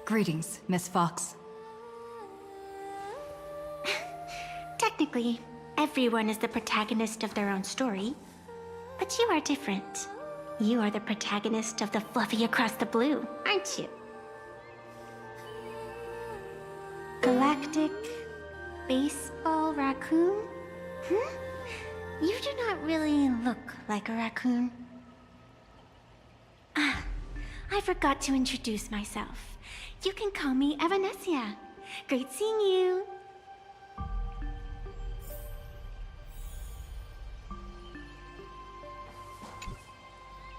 Greetings, Miss Fox. Technically, everyone is the protagonist of their own story. But you are different. You are the protagonist of the Fluffy Across the Blue, aren't you? Galactic baseball raccoon? You do not really look like a raccoon. I forgot to introduce myself. You can call me Evanescia. Great seeing you.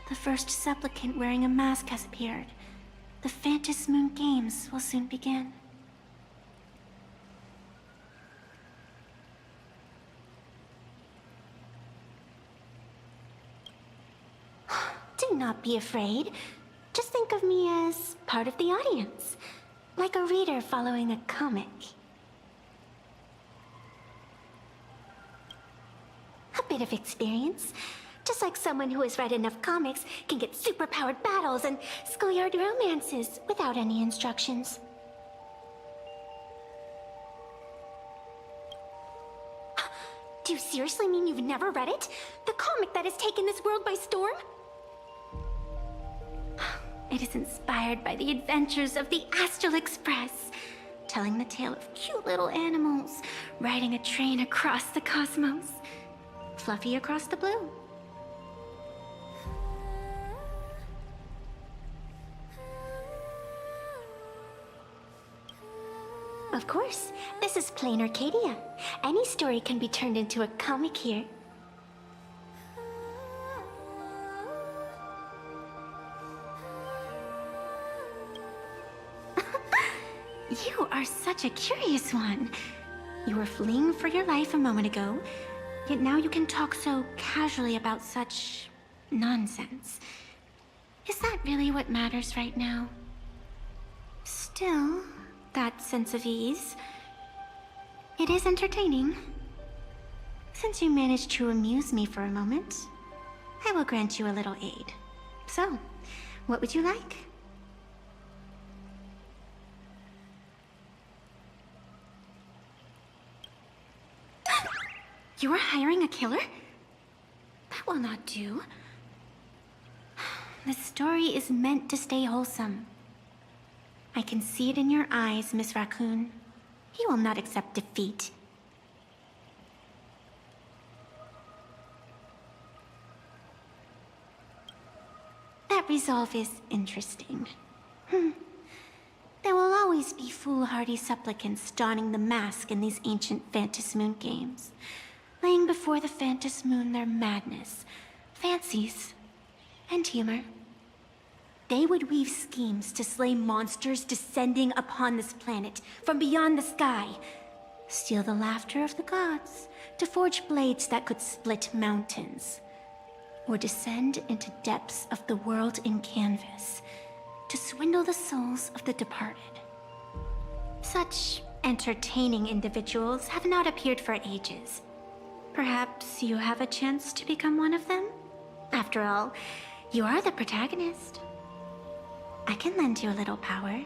The first supplicant wearing a mask has appeared. The Phantasmoon Games will soon begin. Do not be afraid. Just think of me as part of the audience, like a reader following a comic. A bit of experience. Just like someone who has read enough comics can get superpowered battles and schoolyard romances without any instructions. Do you seriously mean you've never read it? The comic that has taken this world by storm? It is inspired by the adventures of the Astral Express, telling the tale of cute little animals riding a train across the cosmos. Fluffy Across the Blue. Of course, this is plain Arcadia. Any story can be turned into a comic here. You are such a curious one. You were fleeing for your life a moment ago, yet now you can talk so casually about such nonsense. Is that really what matters right now? Still, that sense of ease, it is entertaining. Since you managed to amuse me for a moment, I will grant you a little aid. So, what would you like? You are hiring a killer? That will not do. The story is meant to stay wholesome. I can see it in your eyes, Miss Raccoon. You will not accept defeat. That resolve is interesting. There will always be foolhardy supplicants donning the mask in these ancient Phantasmoon games, laying before the Phantasmoon their madness, fancies, and humor. They would weave schemes to slay monsters descending upon this planet from beyond the sky, steal the laughter of the gods to forge blades that could split mountains, or descend into depths of the world in canvas to swindle the souls of the departed. Such entertaining individuals have not appeared for ages. Perhaps you have a chance to become one of them? After all, you are the protagonist. I can lend you a little power,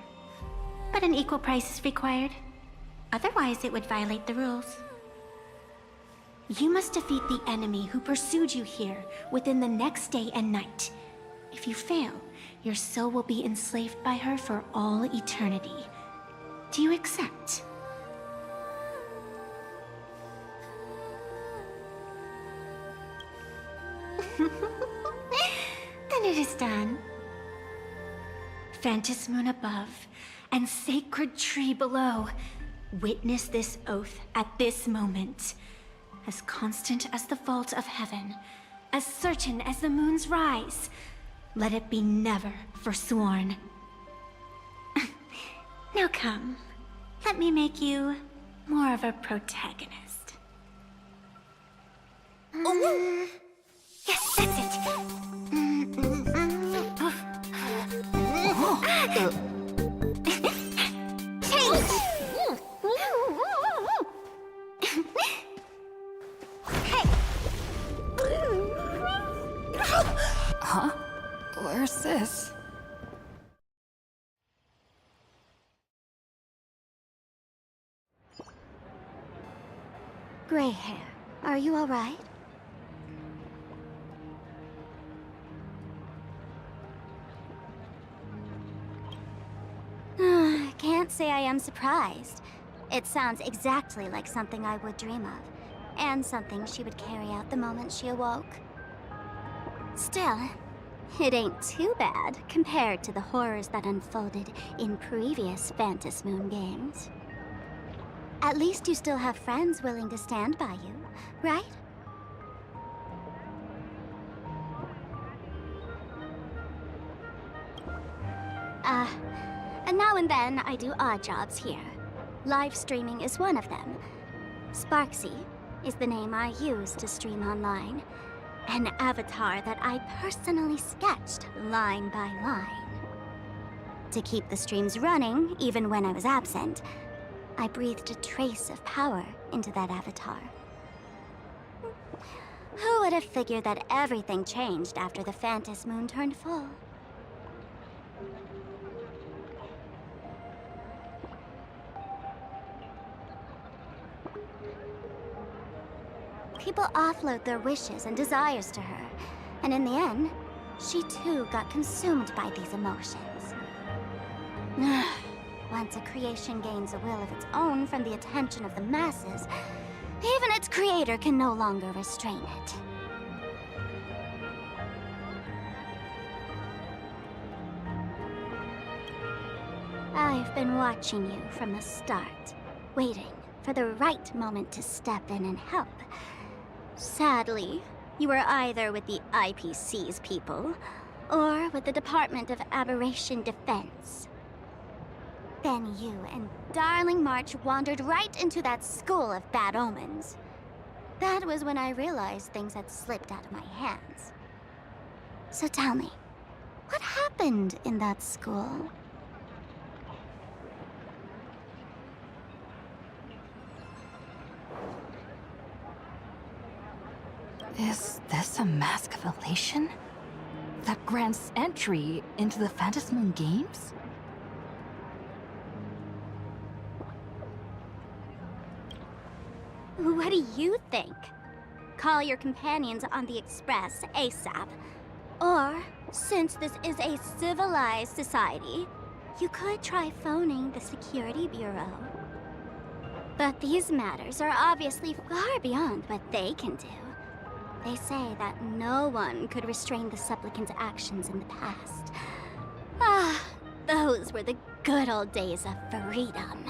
but an equal price is required. Otherwise, it would violate the rules. You must defeat the enemy who pursued you here within the next day and night. If you fail, your soul will be enslaved by her for all eternity. Do you accept? Then it is done. Phantasmoon above, and sacred tree below, witness this oath at this moment. As constant as the vault of heaven, as certain as the moon's rise, let it be never forsworn. Now come, let me make you more of a protagonist. Yes, that's it. Change! Hey! Huh? Where's this? Gray hair, are you alright? Can't say I am surprised. It sounds exactly like something I would dream of, and something she would carry out the moment she awoke. Still, it ain't too bad compared to the horrors that unfolded in previous Phantasmoon games. At least you still have friends willing to stand by you, right? And now and then I do odd jobs here. Live streaming is one of them. Sparksy is the name I use to stream online. An avatar that I personally sketched line by line. To keep the streams running, even when I was absent, I breathed a trace of power into that avatar. Who would have figured that everything changed after the Phantasmoon turned full? People offload their wishes and desires to her, and in the end, she too got consumed by these emotions. Once a creation gains a will of its own from the attention of the masses, even its creator can no longer restrain it. I've been watching you from the start, waiting for the right moment to step in and help. Sadly, you were either with the IPC's people, or with the Department of Aberration Defense. Then you and Darling March wandered right into that school of bad omens. That was when I realized things had slipped out of my hands. So tell me, what happened in that school? Is this a mask of elation? That grants entry into the Phantasmoon Games? What do you think? Call your companions on the Express ASAP. Or, since this is a civilized society, you could try phoning the Security Bureau. But these matters are obviously far beyond what they can do. They say that no one could restrain the supplicant's actions in the past. Ah, those were the good old days of freedom.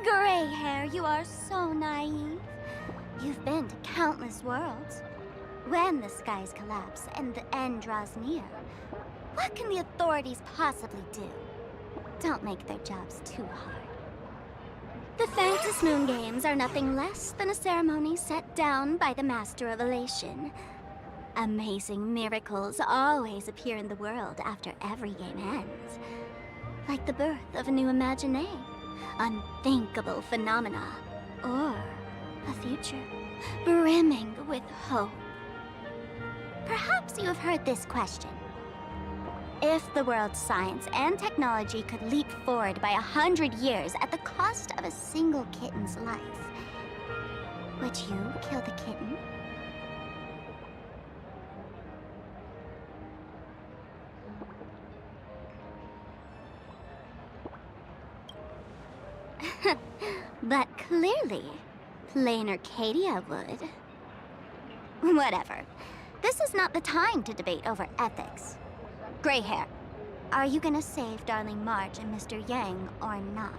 Gray hair, you are so naive. You've been to countless worlds. When the skies collapse and the end draws near, what can the authorities possibly do? Don't make their jobs too hard. The Phantasmoon Games are nothing less than a ceremony set down by the Master of Elation. Amazing miracles always appear in the world after every game ends. Like the birth of a new imaginé, unthinkable phenomena, or a future brimming with hope. Perhaps you have heard this question. If the world's science and technology could leap forward by 100 years at the cost of a single kitten's life, would you kill the kitten? But clearly, plain Arcadia would. Whatever. This is not the time to debate over ethics. Gray hair, are you gonna save Darling March and Mr. Yang or not?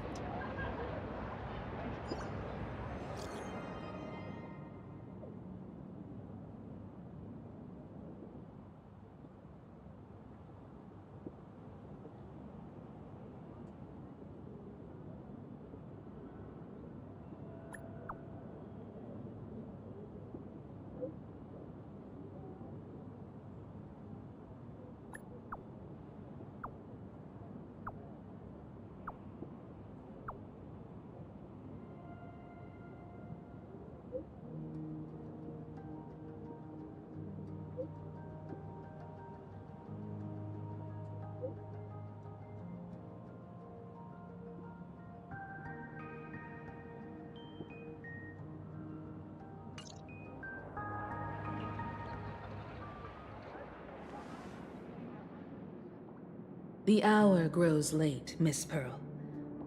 The hour grows late, Miss Pearl.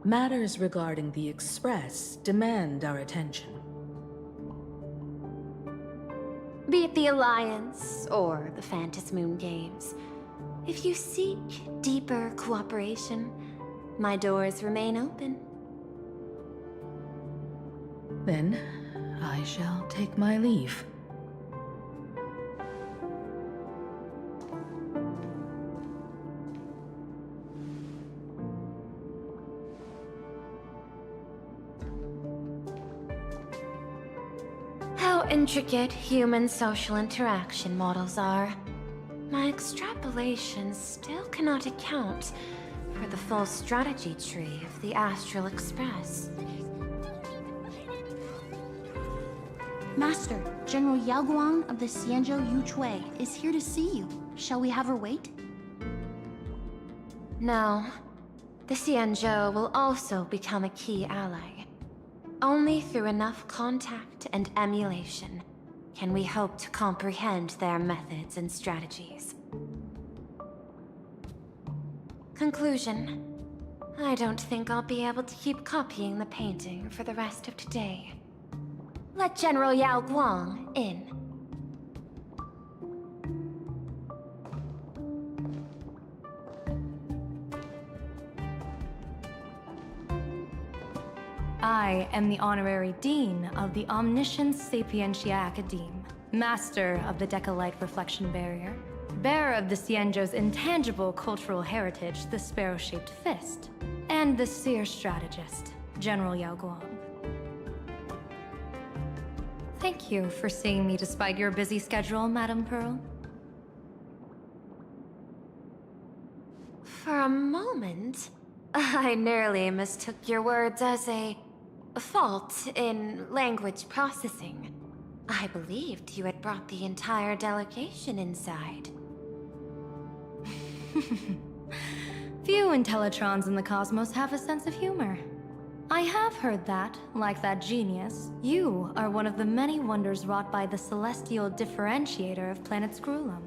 Matters regarding the Express demand our attention. Be it the Alliance or the Phantasmoon Games, if you seek deeper cooperation, my doors remain open. Then, I shall take my leave. How intricate human social interaction models are. My extrapolations still cannot account for the full strategy tree of the Astral Express. Master, General Yao Guang of the Xianzhou Yuchui is here to see you. Shall we have her wait? No. The Xianzhou will also become a key ally. Only through enough contact and emulation can we hope to comprehend their methods and strategies. Conclusion. I don't think I'll be able to keep copying the painting for the rest of today. Let General Yao Guang in. I am the Honorary Dean of the Omniscience Sapientia Academe, Master of the Decalite Reflection Barrier, bearer of the Xianzhou's intangible cultural heritage, the Sparrow-Shaped Fist, and the Seer Strategist, General Yao Guang. Thank you for seeing me despite your busy schedule, Madame Pearl. For a moment, I nearly mistook your words as a fault in language processing. I believed you had brought the entire delegation inside. Few Intellitrons in the cosmos have a sense of humor. I have heard that, like that genius, you are one of the many wonders wrought by the celestial differentiator of planet Scrulum.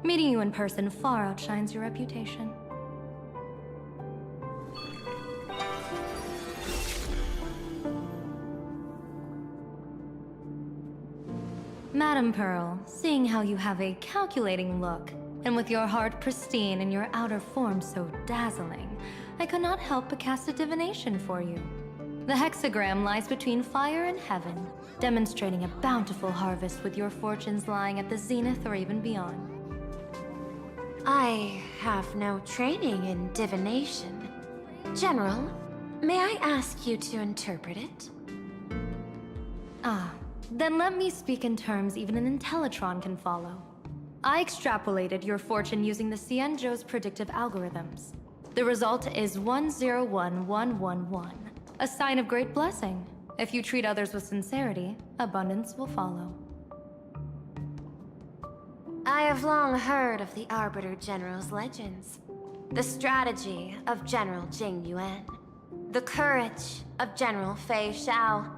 Meeting you in person far outshines your reputation. Madame Pearl, seeing how you have a calculating look, and with your heart pristine and your outer form so dazzling, I could not help but cast a divination for you. The hexagram lies between fire and heaven, demonstrating a bountiful harvest with your fortunes lying at the zenith or even beyond. I have no training in divination. General, may I ask you to interpret it? Then let me speak in terms even an Intellitron can follow. I extrapolated your fortune using the Xianzhou's predictive algorithms. The result is 101111, a sign of great blessing. If you treat others with sincerity, abundance will follow. I have long heard of the Arbiter General's legends. The strategy of General Jing Yuan. The courage of General Fei Xiao.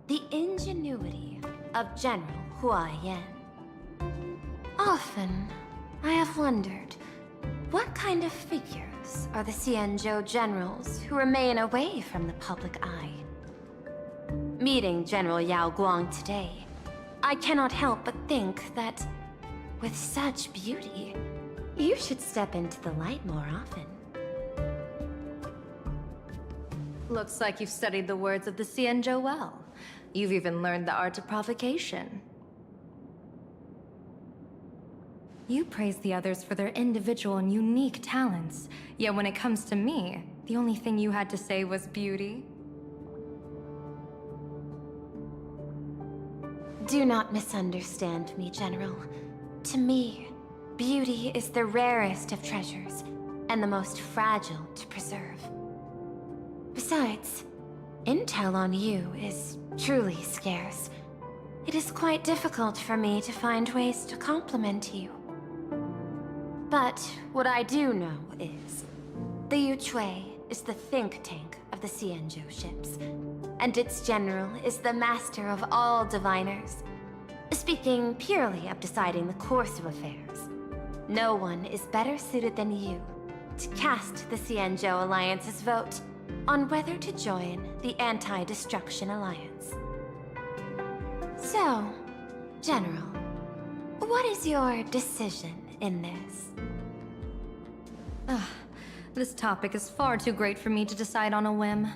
The ingenuity of General Hua Yan. Often, I have wondered, what kind of figures are the Xianzhou generals who remain away from the public eye? Meeting General Yao Guang today, I cannot help but think that, with such beauty, you should step into the light more often. Looks like you've studied the words of the Xianzhou well. You've even learned the art of provocation. You praise the others for their individual and unique talents, yet when it comes to me, the only thing you had to say was beauty. Do not misunderstand me, General. To me, beauty is the rarest of treasures, and the most fragile to preserve. Besides, intel on you is truly scarce. It is quite difficult for me to find ways to compliment you. But what I do know is, the Yuchui is the think tank of the Xianzhou ships, and its general is the master of all diviners. Speaking purely of deciding the course of affairs, no one is better suited than you must cast the Xianzhou Alliance's vote on whether to join the Anti-Destruction Alliance. So, General, what is your decision in this? This topic is far too great for me to decide on a whim.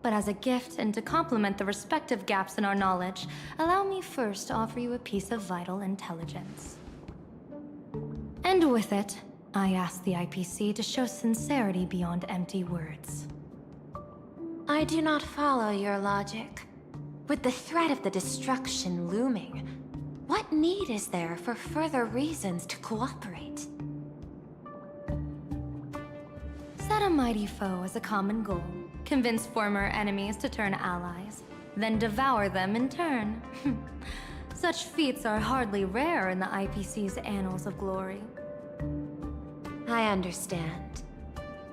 But as a gift and to complement the respective gaps in our knowledge, allow me first to offer you a piece of vital intelligence. And with it, I ask the IPC to show sincerity beyond empty words. I do not follow your logic. With the threat of the destruction looming, what need is there for further reasons to cooperate? Set a mighty foe as a common goal, convince former enemies to turn allies, then devour them in turn. Such feats are hardly rare in the IPC's annals of glory. I understand.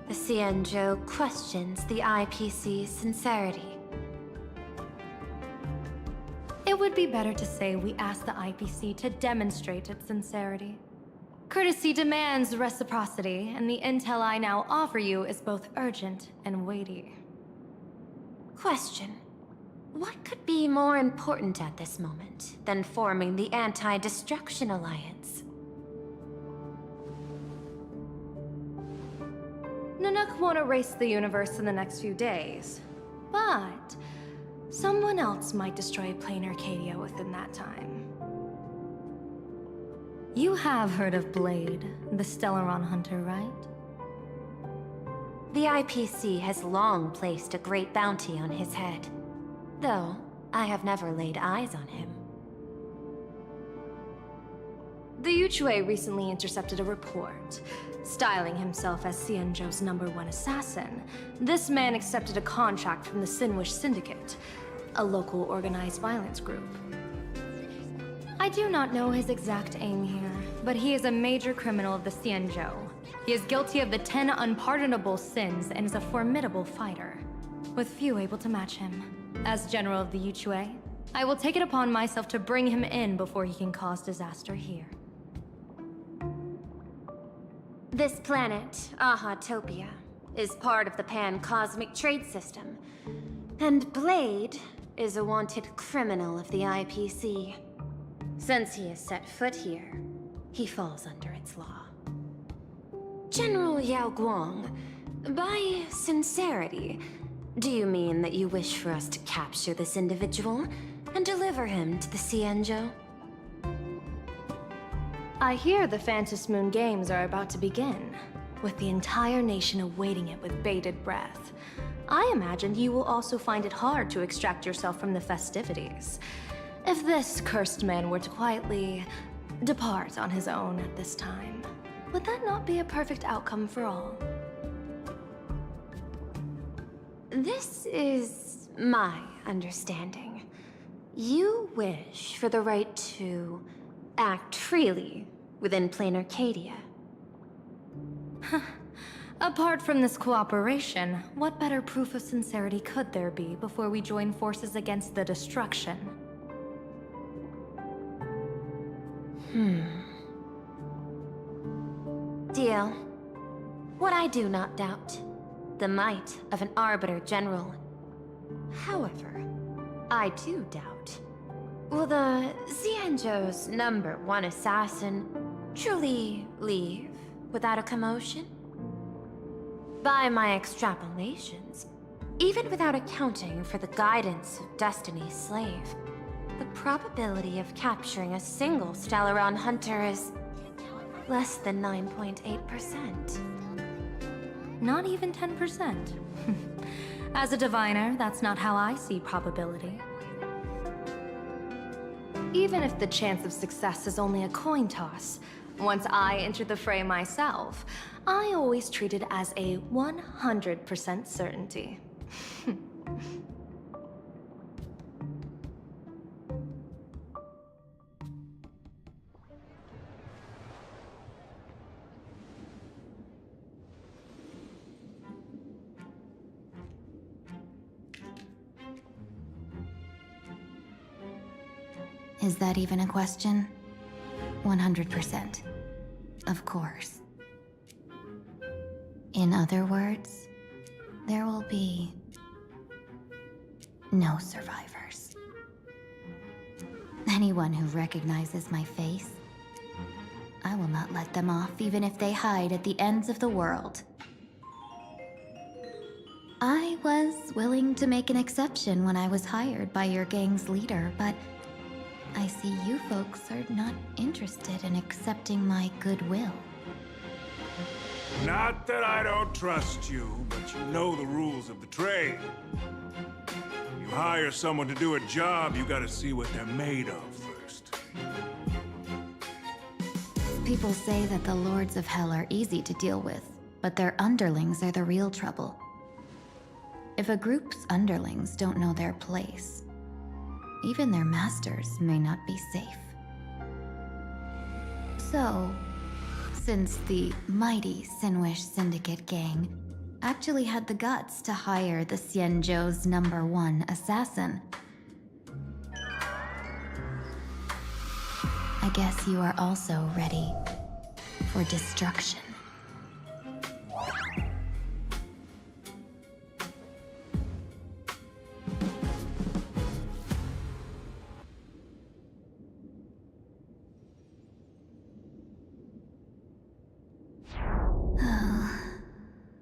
The Xianzhou questions the IPC's sincerity. It would be better to say we ask the IPC to demonstrate its sincerity. Courtesy demands reciprocity, and the intel I now offer you is both urgent and weighty. Question. What could be more important at this moment than forming the Anti-Destruction Alliance? Nanook won't erase the universe in the next few days, but someone else might destroy Plain Arcadia within that time. You have heard of Blade, the Stellaron hunter, right? The IPC has long placed a great bounty on his head, though I have never laid eyes on him. The Yuchue recently intercepted a report. Styling himself as Xianzhou's #1 assassin, this man accepted a contract from the Sinwish Syndicate, a local organized violence group. I do not know his exact aim here, but he is a major criminal of the Xianzhou. He is guilty of the 10 unpardonable sins and is a formidable fighter, with few able to match him. As General of the Yuchue, I will take it upon myself to bring him in before he can cause disaster here. This planet, Ahatopia, is part of the Pan-Cosmic Trade System, and Blade is a wanted criminal of the IPC. Since he has set foot here, he falls under its law. General Yao Guang, by sincerity, do you mean that you wish for us to capture this individual and deliver him to the Xianzhou? I hear the Phantom Moon Games are about to begin, with the entire nation awaiting it with bated breath. I imagine you will also find it hard to extract yourself from the festivities. If this cursed man were to quietly depart on his own at this time, would that not be a perfect outcome for all? This is my understanding. You wish for the right to act freely within Plain Arcadia. Apart from this cooperation, what better proof of sincerity could there be before we join forces against the destruction? Deal. What I do not doubt, the might of an Arbiter General. However, I do doubt, will the Xianzhou's #1 assassin truly leave without a commotion? By my extrapolations, even without accounting for the guidance of Destiny's slave, the probability of capturing a single Stellaron hunter is less than 9.8%. Not even 10%. As a diviner, that's not how I see probability. Even if the chance of success is only a coin toss, once I enter the fray myself, I always treat it as a 100% certainty. Is that even a question? 100%. Of course. In other words, there will be no survivors. Anyone who recognizes my face, I will not let them off even if they hide at the ends of the world. I was willing to make an exception when I was hired by your gang's leader, but I see you folks are not interested in accepting my goodwill. Not that I don't trust you, but you know the rules of the trade. You hire someone to do a job, you gotta see what they're made of first. People say that the Lords of Hell are easy to deal with, but their underlings are the real trouble. If a group's underlings don't know their place, even their masters may not be safe. So, since the mighty Sinwish Syndicate gang actually had the guts to hire the Xianzhou's #1 assassin, I guess you are also ready for destruction.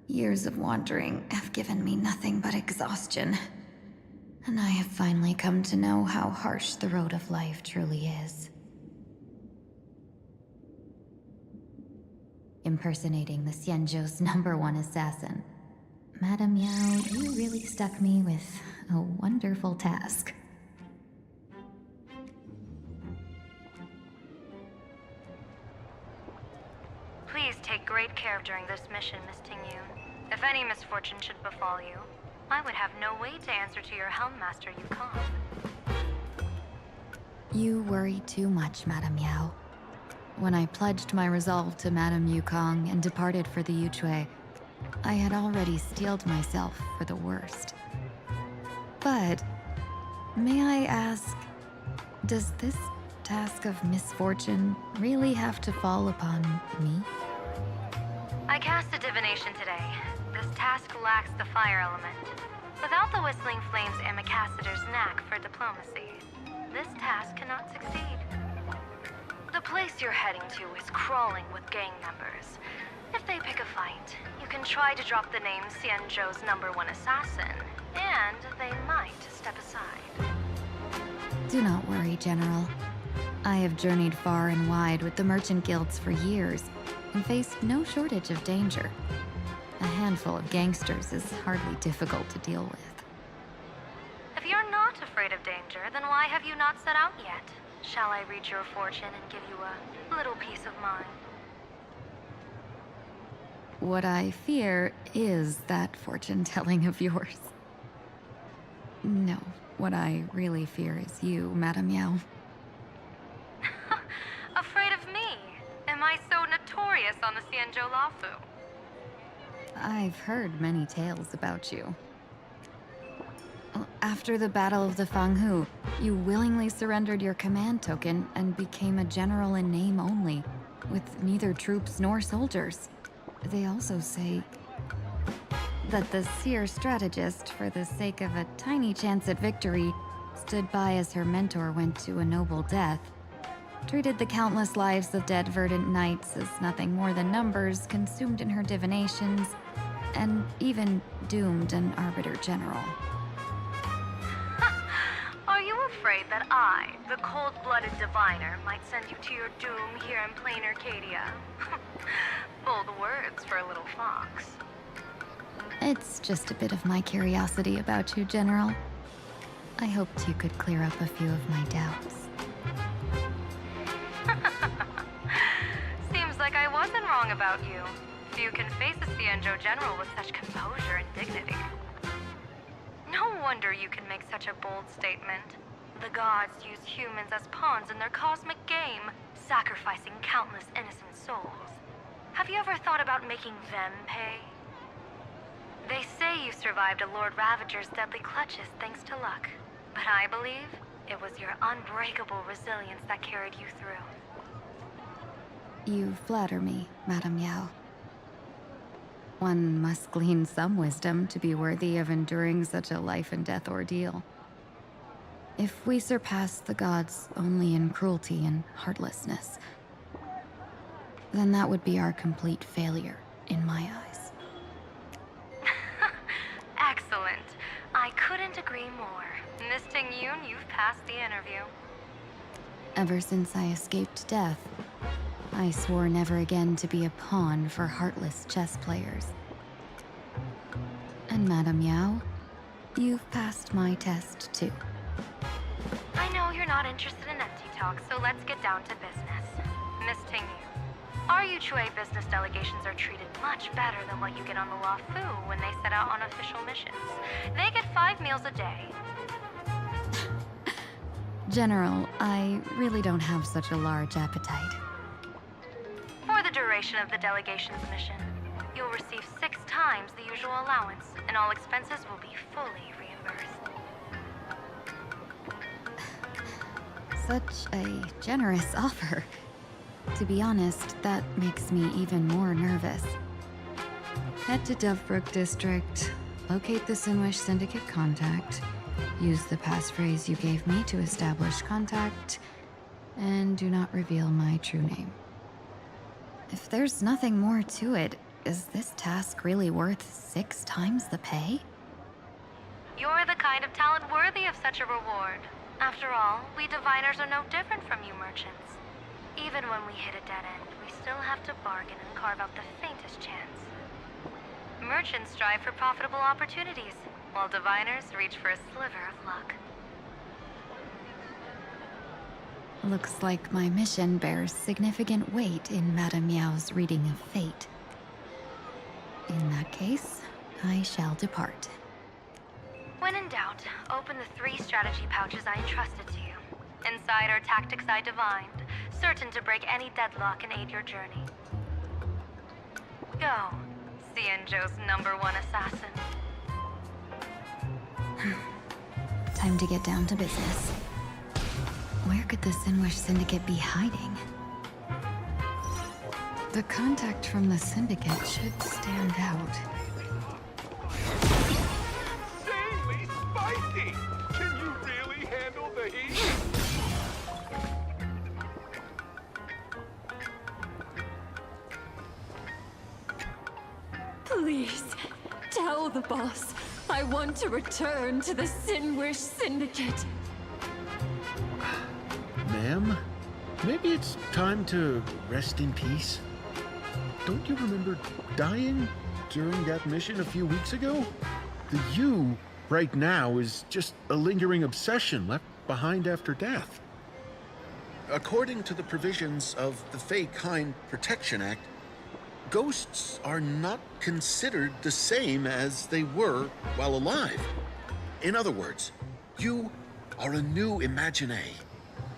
Years of wandering have given me nothing but exhaustion, and I have finally come to know how harsh the road of life truly is. Impersonating the Xianzhou's #1 assassin, Madame Yao, you really stuck me with a wonderful task. Please take great care during this mission, Miss Tingyun. If any misfortune should befall you, I would have no way to answer to your Helmmaster Yukong. You worry too much, Madame Yao. When I pledged my resolve to Madame Yukong and departed for the Yuchui, I had already steeled myself for the worst. But, may I ask, does this task of misfortune really have to fall upon me? I cast a divination today. This task lacks the fire element. Without the Whistling Flames Ambassador's knack for diplomacy, this task cannot succeed. The place you're heading to is crawling with gang members. If they pick a fight, you can try to drop the name Xianzhou's #1 assassin, and they might step aside. Do not worry, General. I have journeyed far and wide with the merchant guilds for years and faced no shortage of danger. A handful of gangsters is hardly difficult to deal with. If you're not afraid of danger, then why have you not set out yet? Shall I read your fortune and give you a little peace of mind? What I fear is that fortune-telling of yours. No, what I really fear is you, Madame Yao. Afraid of me? Am I so notorious on the Xianzhou Lafu? I've heard many tales about you. After the Battle of the Fanghu, you willingly surrendered your command token and became a general in name only, with neither troops nor soldiers. They also say that the seer strategist, for the sake of a tiny chance at victory, stood by as her mentor went to a noble death, treated the countless lives of dead verdant knights as nothing more than numbers consumed in her divinations, and even doomed an arbiter general. Are you afraid that I, the cold-blooded diviner, might send you to your doom here in plain Arcadia? Bold words for a little fox. It's just a bit of my curiosity about you, General. I hoped you could clear up a few of my doubts. Seems like I wasn't wrong about you. Few can face a Xianzhou general with such composure and dignity. No wonder you can make such a bold statement. The gods use humans as pawns in their cosmic game, sacrificing countless innocent souls. Have you ever thought about making them pay? They say you survived a Lord Ravager's deadly clutches thanks to luck, but I believe it was your unbreakable resilience that carried you through. You flatter me, Madame Yao. One must glean some wisdom to be worthy of enduring such a life and death ordeal. If we surpass the gods only in cruelty and heartlessness, then that would be our complete failure, in my eyes. Excellent. I couldn't agree more. Miss Ting-Yun, you've passed the interview. Ever since I escaped death, I swore never again to be a pawn for heartless chess players. And Madame Yao, you've passed my test too. I know you're not interested in empty talk, so let's get down to business. Miss Ting-Yun, our Yuchue business delegations are treated much better than what you get on the La Fu when they set out on official missions. They get 5 meals a day. General, I really don't have such a large appetite. For the duration of the delegation's mission, you'll receive 6 times the usual allowance, and all expenses will be fully reimbursed. Such a generous offer. To be honest, that makes me even more nervous. Head to Dovebrook District, locate the Sinwish Syndicate contact, use the passphrase you gave me to establish contact, and do not reveal my true name. If there's nothing more to it, is this task really worth 6 times the pay? You're the kind of talent worthy of such a reward. After all, we diviners are no different from you merchants. Even when we hit a dead end, we still have to bargain and carve out the faintest chance. Merchants strive for profitable opportunities, while diviners reach for a sliver of luck. Looks like my mission bears significant weight in Madame Yao's reading of fate. In that case, I shall depart. When in doubt, open the 3 strategy pouches I entrusted to you. Inside are tactics I divined, certain to break any deadlock and aid your journey. Go, Xianzhou's #1 assassin. Time to get down to business. Where could the Sinwish Syndicate be hiding? The contact from the Syndicate should stand out. Insanely spicy! Can you really handle the heat? Please, tell the boss I want to return to the Sinwish Syndicate. Ma'am, maybe it's time to rest in peace. Don't you remember dying during that mission a few weeks ago? The you right now is just a lingering obsession left behind after death. According to the provisions of the Fey Kind Protection Act, ghosts are not considered the same as they were while alive. In other words, you are a new Imagine,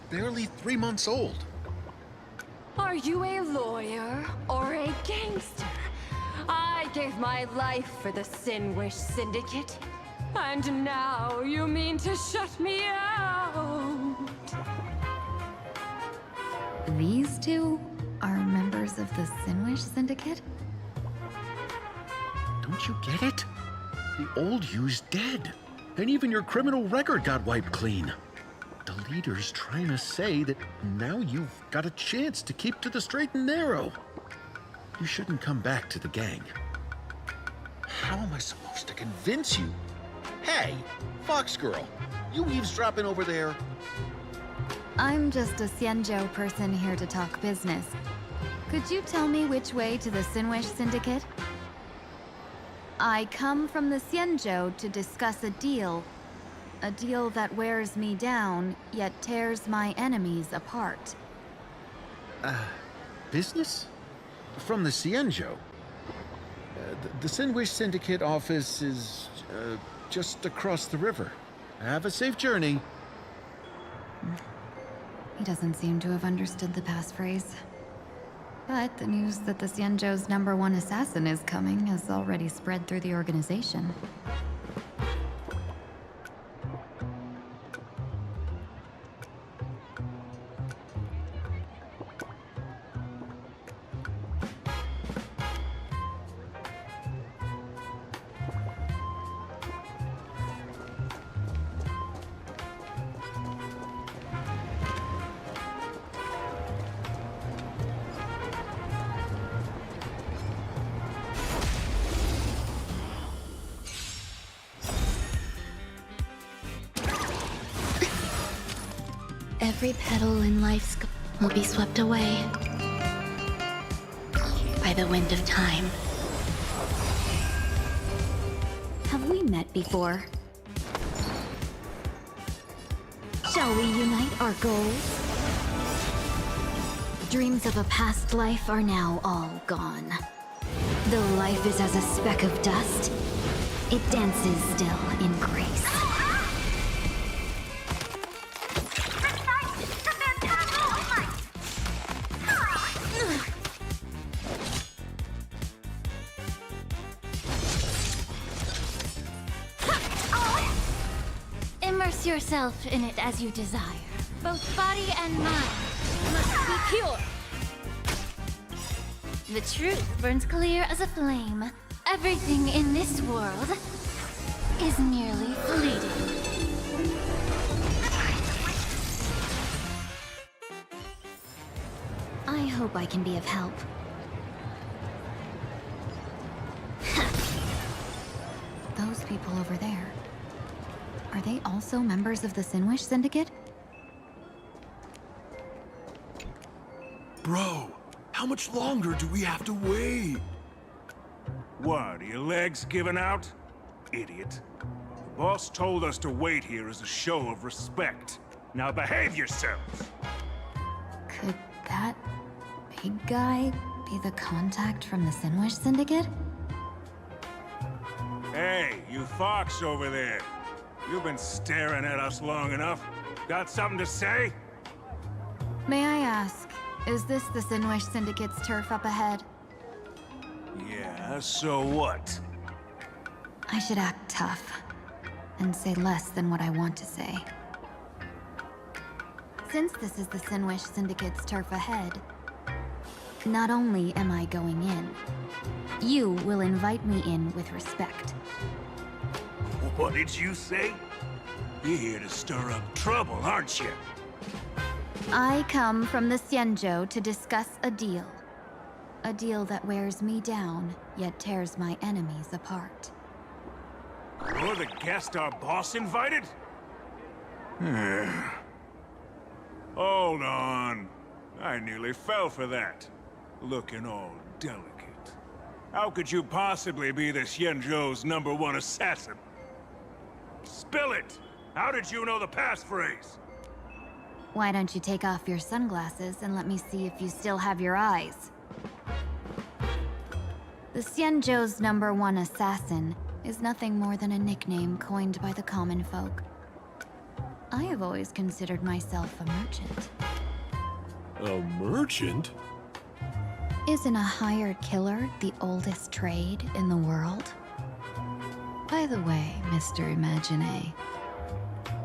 barely 3 months old. Are you a lawyer or a gangster? I gave my life for the Sinwish Syndicate, and now you mean to shut me out? These two are members of the Sinwish Syndicate? Don't you get it? The old you's dead, and even your criminal record got wiped clean. The leader's trying to say that now you've got a chance to keep to the straight and narrow. You shouldn't come back to the gang. How am I supposed to convince you? Hey, Fox Girl, you eavesdropping over there? I'm just a Xianzhou person here to talk business. Could you tell me which way to the Sinwish Syndicate? I come from the Xianzhou to discuss a deal. A deal that wears me down, yet tears my enemies apart. Business? From the Xianzhou? The Sinwish Syndicate office is just across the river. Have a safe journey. He doesn't seem to have understood the passphrase. But the news that the Xianzhou's #1 assassin is coming has already spread through the organization. Every petal in life's will be swept away by the wind of time. Have we met before? Shall we unite our goals? Dreams of a past life are now all gone. Though life is as a speck of dust, it dances still in grace. Immerse yourself in it as you desire. Both body and mind must be pure. The truth burns clear as a flame. Everything in this world is merely fleeting. I hope I can be of help. Those people over there. Are they also members of the Sinwish Syndicate? Bro, how much longer do we have to wait? What, are your legs giving out? Idiot. The boss told us to wait here as a show of respect. Now behave yourselves! Could that big guy be the contact from the Sinwish Syndicate? Hey, you fox over there. You've been staring at us long enough. Got something to say? May I ask, is this the Sinwish Syndicate's turf up ahead? Yeah, so what? I should act tough and say less than what I want to say. Since this is the Sinwish Syndicate's turf ahead, not only am I going in, you will invite me in with respect. What did you say? You're here to stir up trouble, aren't you? I come from the Xianzhou to discuss a deal. A deal that wears me down, yet tears my enemies apart. You're the guest our boss invited? Hold on. I nearly fell for that. Looking all delicate. How could you possibly be the Xianzhou's #1 assassin? Spill it! How did you know the passphrase? Why don't you take off your sunglasses and let me see if you still have your eyes? The Xianzhou's #1 assassin is nothing more than a nickname coined by the common folk. I have always considered myself a merchant. A merchant? Isn't a hired killer the oldest trade in the world? By the way, Mr. Imagine,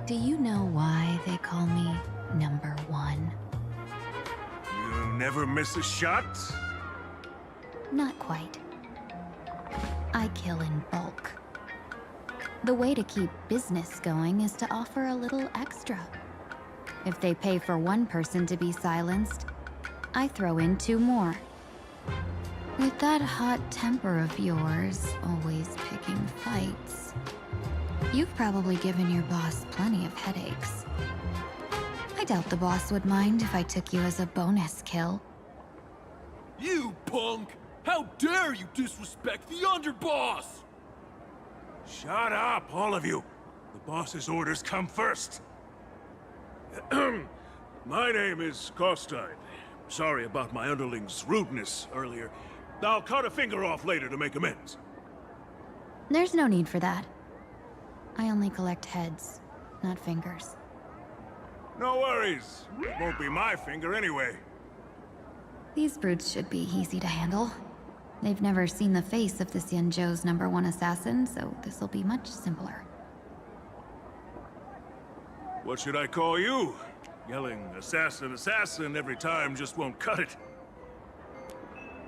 do you know why they call me #1? You never miss a shot? Not quite. I kill in bulk. The way to keep business going is to offer a little extra. If they pay for one person to be silenced, I throw in 2 more. With that hot temper of yours, always picking fights, you've probably given your boss plenty of headaches. I doubt the boss would mind if I took you as a bonus kill. You punk! How dare you disrespect the underboss! Shut up, all of you. The boss's orders come first. My name is Kostine. Sorry about my underling's rudeness earlier. I'll cut a finger off later to make amends. There's no need for that. I only collect heads, not fingers. No worries. It won't be my finger anyway. These brutes should be easy to handle. They've never seen the face of the Xianzhou's #1 assassin, so this'll be much simpler. What should I call you? Yelling assassin, assassin every time just won't cut it.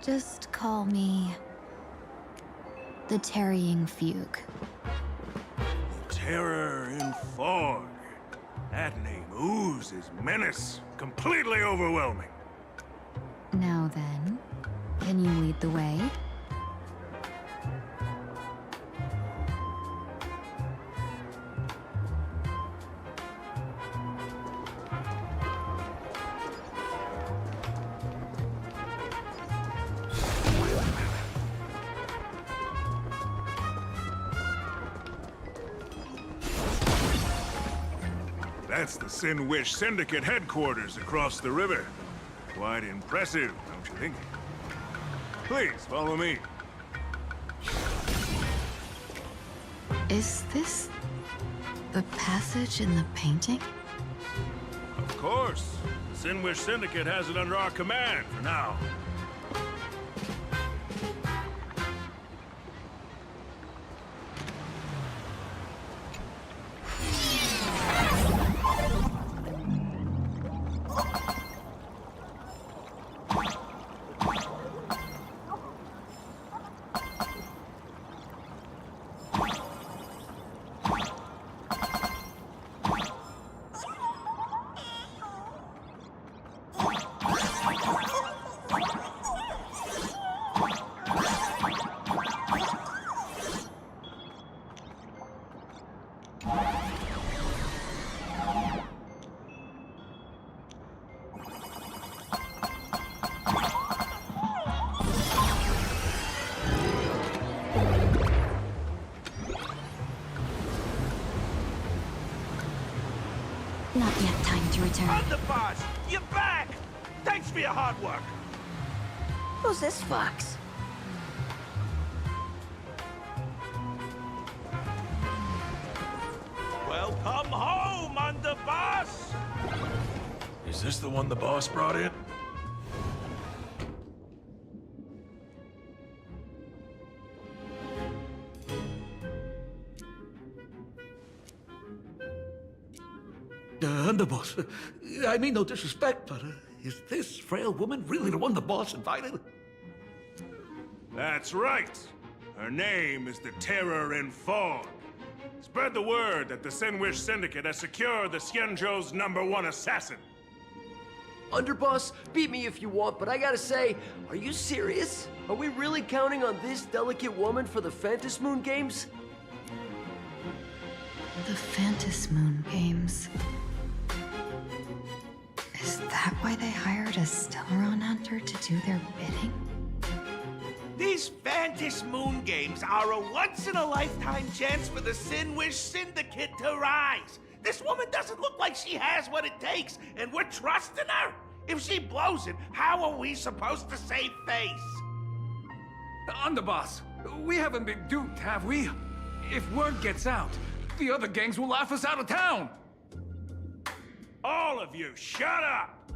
Just call me the Tarrying Fugue. Terror in fog. That name oozes menace. Completely overwhelming. Now then, can you lead the way? That's the Sin Wish Syndicate headquarters across the river. Quite impressive, don't you think? Please, follow me. Is this the passage in the painting? Of course. The Sin Wish Syndicate has it under our command for now. Not yet time to return. Underboss, you're back! Thanks for your hard work. Who's this fox? Welcome home, Underboss! Is this the one the boss brought in? Underboss, I mean no disrespect, but is this frail woman really the one the boss invited? That's right. Her name is the Terror in Fog. Spread the word that the Sin Wish Syndicate has secured the Xianzhou's #1 assassin. Underboss, beat me if you want, but I gotta say, are you serious? Are we really counting on this delicate woman for the Phantasmoon Games? The Phantasmoon Games. Is that why they hired a Stellaron hunter to do their bidding? These Phantasmoon Games are a once-in-a-lifetime chance for the Sin Wish Syndicate to rise. This woman doesn't look like she has what it takes, and we're trusting her. If she blows it, how are we supposed to save face? Underboss, we haven't been duped, have we? If word gets out, the other gangs will laugh us out of town. All of you, shut up!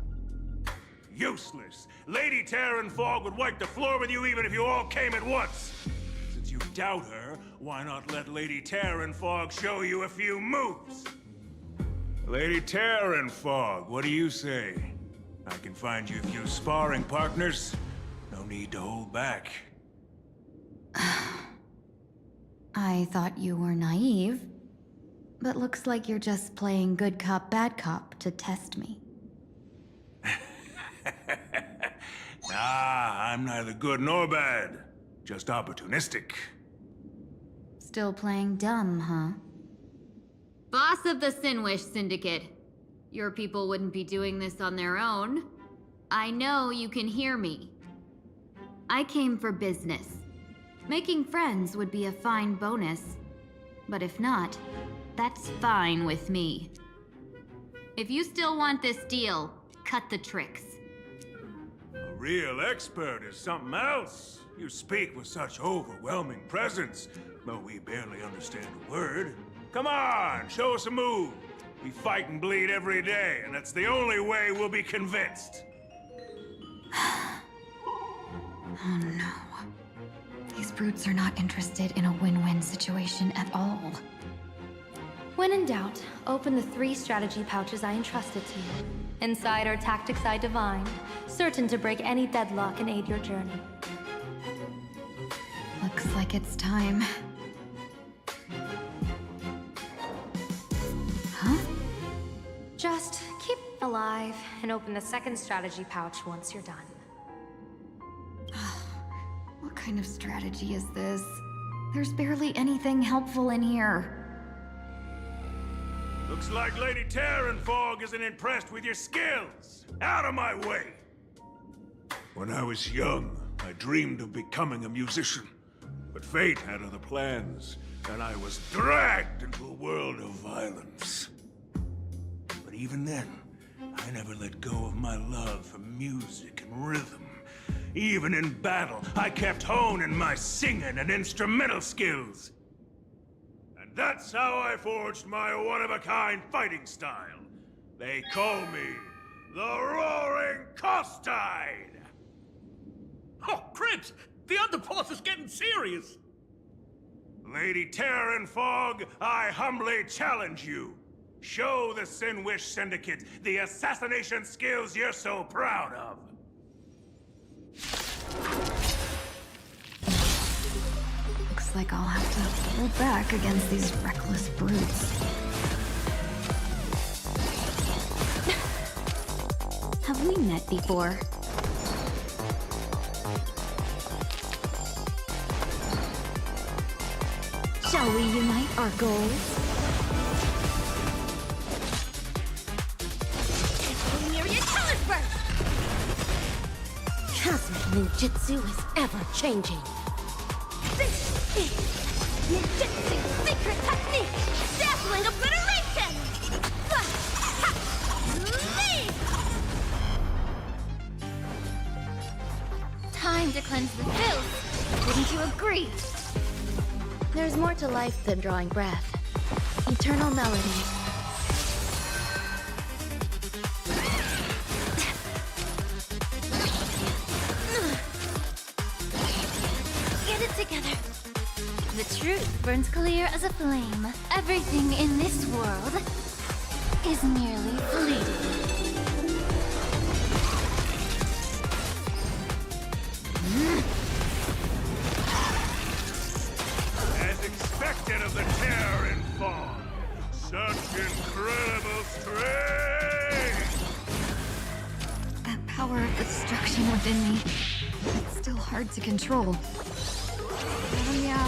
Useless. Lady Terran Fog would wipe the floor with you even if you all came at once. Since you doubt her, why not let Lady Terran Fog show you a few moves? Lady Terran Fog, what do you say? I can find you a few sparring partners. No need to hold back. I thought you were naive, but looks like you're just playing good cop, bad cop to test me. Nah, I'm neither good nor bad. Just opportunistic. Still playing dumb, huh? Boss of the Sin Wish Syndicate. Your people wouldn't be doing this on their own. I know you can hear me. I came for business. Making friends would be a fine bonus. But if not, that's fine with me. If you still want this deal, cut the tricks. A real expert is something else. You speak with such overwhelming presence, though we barely understand a word. Come on, show us a move. We fight and bleed every day, and that's the only way we'll be convinced. Oh no. These brutes are not interested in a win-win situation at all. When in doubt, open the 3 strategy pouches I entrusted to you. Inside are tactics I divined, certain to break any deadlock and aid your journey. Looks like it's time. Huh? Just keep alive and open the 2nd strategy pouch once you're done. What kind of strategy is this? There's barely anything helpful in here. Looks like Lady Terran Fog isn't impressed with your skills. Out of my way! When I was young, I dreamed of becoming a musician. But fate had other plans, and I was dragged into a world of violence. But even then, I never let go of my love for music and rhythm. Even in battle, I kept honing my singing and instrumental skills. And that's how I forged my one-of-a-kind fighting style. They call me the Roaring Costide! Oh, Prince! The underboss is getting serious! Lady Terran Fog, I humbly challenge you. Show the Sinwish Syndicate the assassination skills you're so proud of. Looks like I'll have to hold back against these reckless brutes. Have we met before? Shall we unite our goals? Myriad Talent Burst! Cosmic ninjutsu is ever-changing. This is Ninjutsu Secret Technique! Dazzling Obliteration! Leave! Time to cleanse the filth! Wouldn't you agree? There's more to life than drawing breath. Eternal melody. Get it together. The truth burns clear as a flame. Everything in this world is merely fleeting. As expected of the Terran Fog, such incredible strength! That power of destruction within me. It's still hard to control. Oh yeah,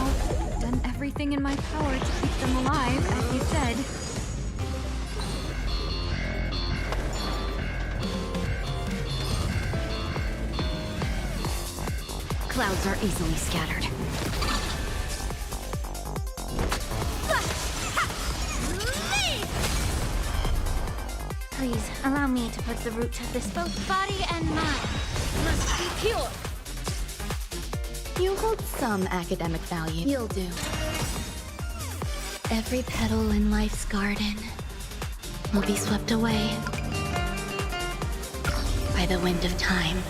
I've done everything in my power to keep them alive, as you said. Clouds are easily scattered. Please, allow me to put the root of this both body and mind. Must be pure. You hold some academic value. You'll do. Every petal in life's garden will be swept away by the wind of time.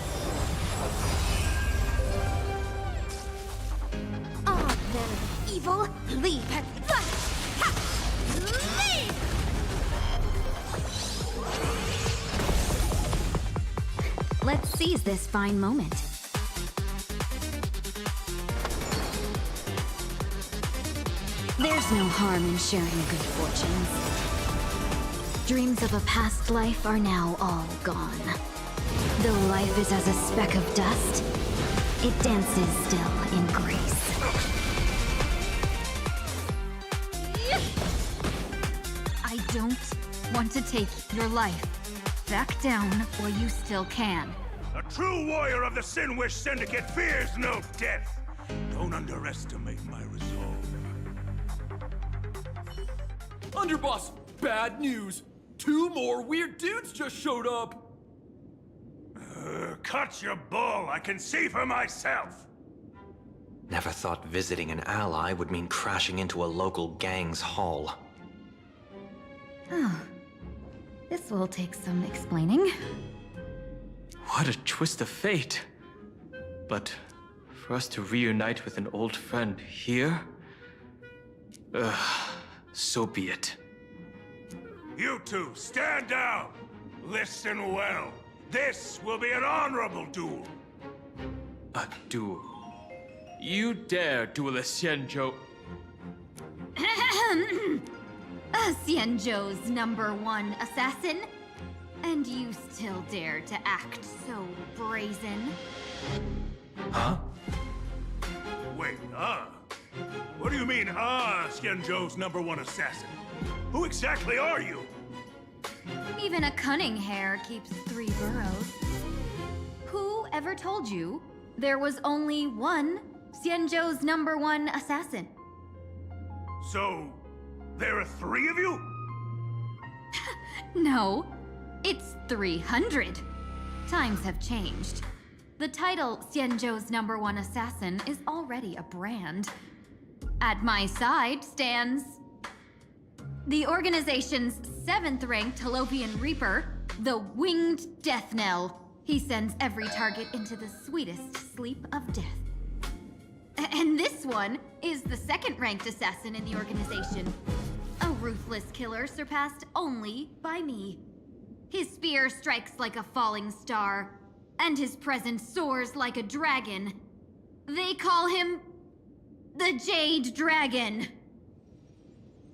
Oh, very evil. Leave her. Leave! Let's seize this fine moment. There's no harm in sharing good fortunes. Dreams of a past life are now all gone. Though life is as a speck of dust, it dances still in grace. I don't want to take your life. Back down, or you still can. A true warrior of the Sinwish Syndicate fears no death. Don't underestimate my resolve. Underboss, bad news. 2 more weird dudes just showed up. Cut your bull. I can see for myself. Never thought visiting an ally would mean crashing into a local gang's hall. Oh. This will take some explaining. What a twist of fate. But for us to reunite with an old friend here? So be it. You two, stand down. Listen well. This will be an honorable duel. A duel? You dare duel a Xianzhou? Xianzhou's #1 assassin? And you still dare to act so brazen? Huh? Wait, What do you mean, Xianzhou's #1 assassin? Who exactly are you? Even a cunning hare keeps 3 burrows. Who ever told you there was only one Xianzhou's #1 assassin? So, there are 3 of you? No, it's 300. Times have changed. The title Xianzhou's #1 assassin is already a brand. At my side stands the organization's 7th-ranked Holovian Reaper, the Winged Death Knell. He sends every target into the sweetest sleep of death. And this one is the 2nd-ranked assassin in the organization. A ruthless killer surpassed only by me. His spear strikes like a falling star, and his presence soars like a dragon. They call him the Jade Dragon.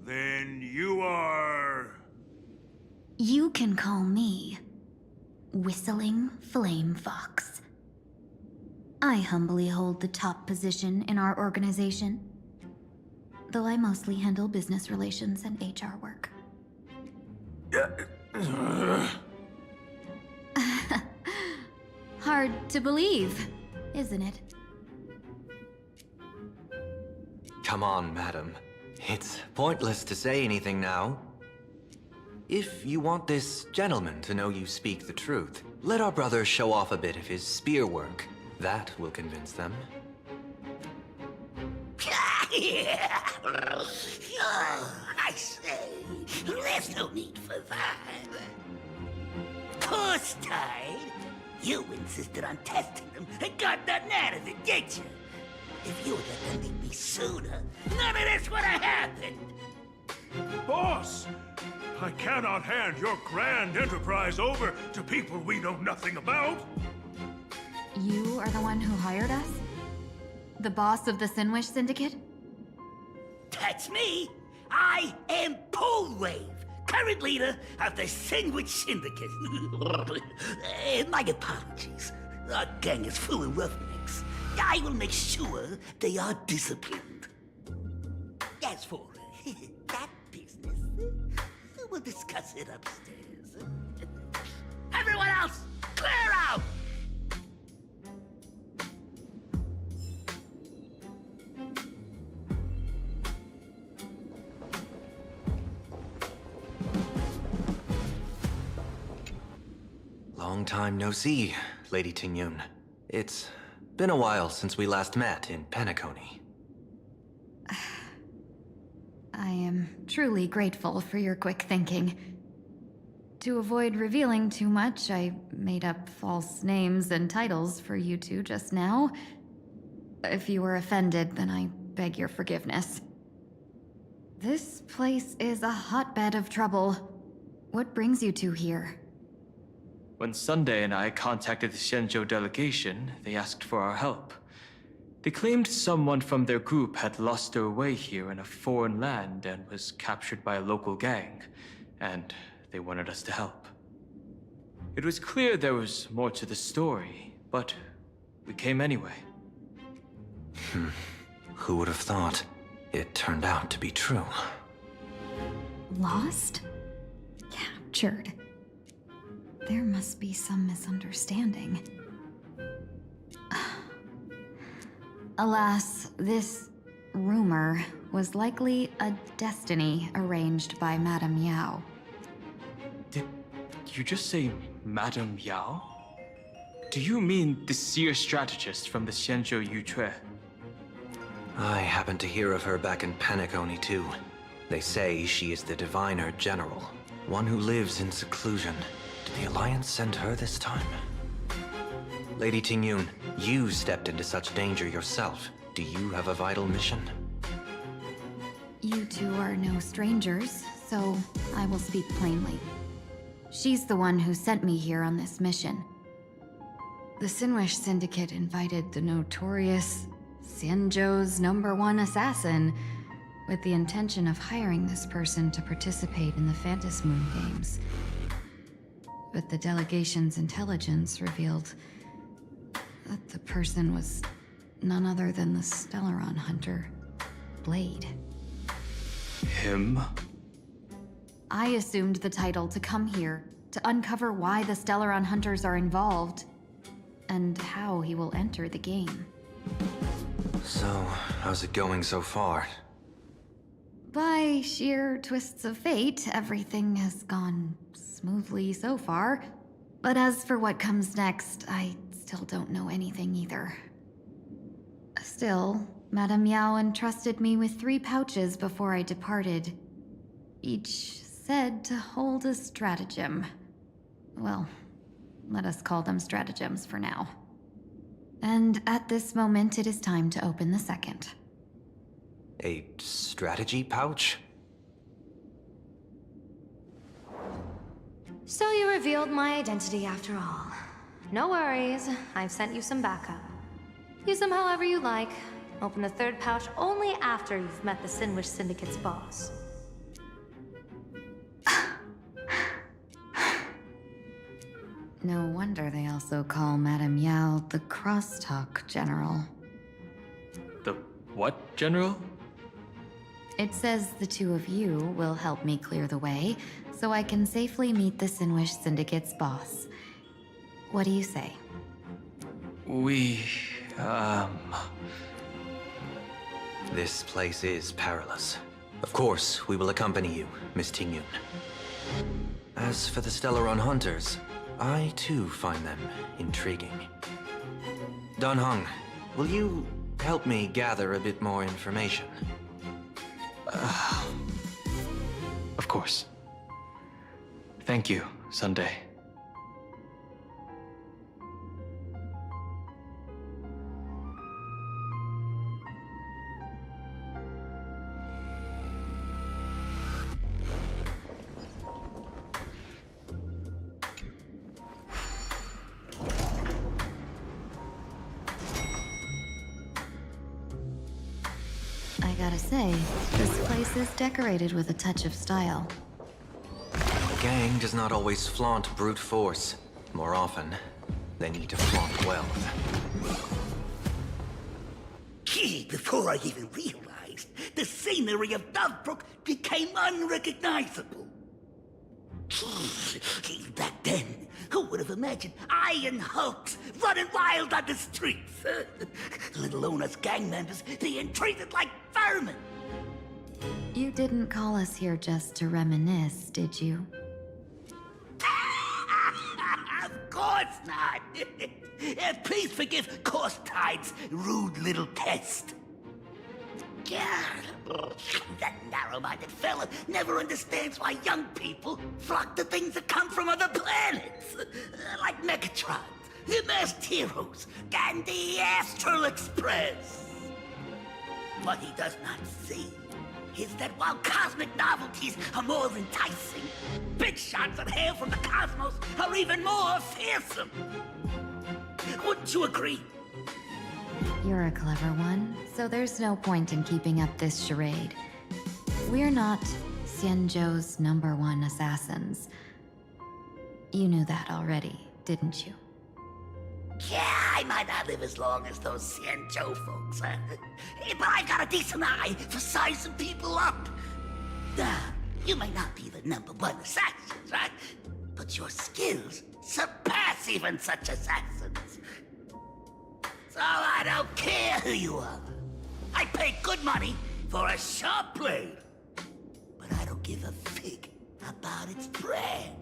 Then you are... You can call me Whistling Flame Fox. I humbly hold the top position in our organization, though I mostly handle business relations and HR work. Hard to believe, isn't it? Come on, madam. It's pointless to say anything now. If you want this gentleman to know you speak the truth, let our brother show off a bit of his spear work. That will convince them. I say, there's no need for that. Toast-tied? You insisted on testing them and got nothing out of it, did you? If you had let them meet me sooner, none of this would have happened. Boss! I cannot hand your grand enterprise over to people we know nothing about. You are the one who hired us? The boss of the Sinwish Syndicate? That's me. I am Polwave, current leader of the Sinwish Syndicate. My apologies. Our gang is full of roughnecks. I will make sure they are disciplined. As for that business, we'll discuss it upstairs. Everyone else, clear out! Long time no see, Lady Tingyun. It's been a while since we last met in Penacony. I am truly grateful for your quick thinking. To avoid revealing too much, I made up false names and titles for you two just now. If you were offended, then I beg your forgiveness. This place is a hotbed of trouble. What brings you two here? When Sunday and I contacted the Xianzhou delegation, they asked for our help. They claimed someone from their group had lost their way here in a foreign land and was captured by a local gang, and they wanted us to help. It was clear there was more to the story, but we came anyway. Who would have thought? It turned out to be true. Lost? Captured. There must be some misunderstanding. Alas, this rumor was likely a destiny arranged by Madame Yao. Did you just say Madame Yao? Do you mean the seer strategist from the Xianzhou Yucue? I happened to hear of her back in Penacony too. They say she is the Diviner General, one who lives in seclusion. Did the Alliance send her this time? Lady Tingyun, you stepped into such danger yourself. Do you have a vital mission? You two are no strangers, so I will speak plainly. She's the one who sent me here on this mission. The Sinwish Syndicate invited the notorious Xianzhou's #1 assassin with the intention of hiring this person to participate in the Phantasmoon Games. But the delegation's intelligence revealed that the person was none other than the Stellaron hunter, Blade. Him? I assumed the title to come here, to uncover why the Stellaron hunters are involved, and how he will enter the game. So, how's it going so far? By sheer twists of fate, everything has gone smoothly so far. But as for what comes next, I still don't know anything either. Still, Madame Yao entrusted me with 3 pouches before I departed. Each said to hold a stratagem. Well, let us call them stratagems for now. And at this moment, it is time to open the second. A strategy pouch? So you revealed my identity after all. No worries, I've sent you some backup. Use them however you like. Open the 3rd pouch only after you've met the Sinwish Syndicate's boss. No wonder they also call Madame Yao the Crosstalk General. The what, General? It says the 2 of you will help me clear the way, so I can safely meet the Sinwish Syndicate's boss. What do you say? This place is perilous. Of course, we will accompany you, Miss Tingyun. As for the Stellaron Hunters, I too find them intriguing. Dan Heng, will you help me gather a bit more information? Of course. Thank you, Sunday. I gotta say, this place is decorated with a touch of style. The gang does not always flaunt brute force. More often, they need to flaunt wealth. Gee, before I even realized, the scenery of Dovebrook became unrecognizable. Gee, back then, who would have imagined Iron Hulks running wild on the streets? Let alone us gang members being treated like vermin. You didn't call us here just to reminisce, did you? Of course not. Please forgive Korstide's rude little test. That narrow-minded fella never understands why young people flock to things that come from other planets. Like Megatron, the Masked Heroes, and the Astral Express. What he does not see is that while cosmic novelties are more enticing, big shots that hail from the cosmos are even more fearsome. Wouldn't you agree? You're a clever one, so there's no point in keeping up this charade. We're not Xianzhou's #1 assassins. You knew that already, didn't you? Yeah, I might not live as long as those Xianzhou folks, but I've got a decent eye for sizing people up. You may not be the #1 assassins, right? But your skills surpass even such assassins. So I don't care who you are. I pay good money for a sharp blade. But I don't give a fig about its brand.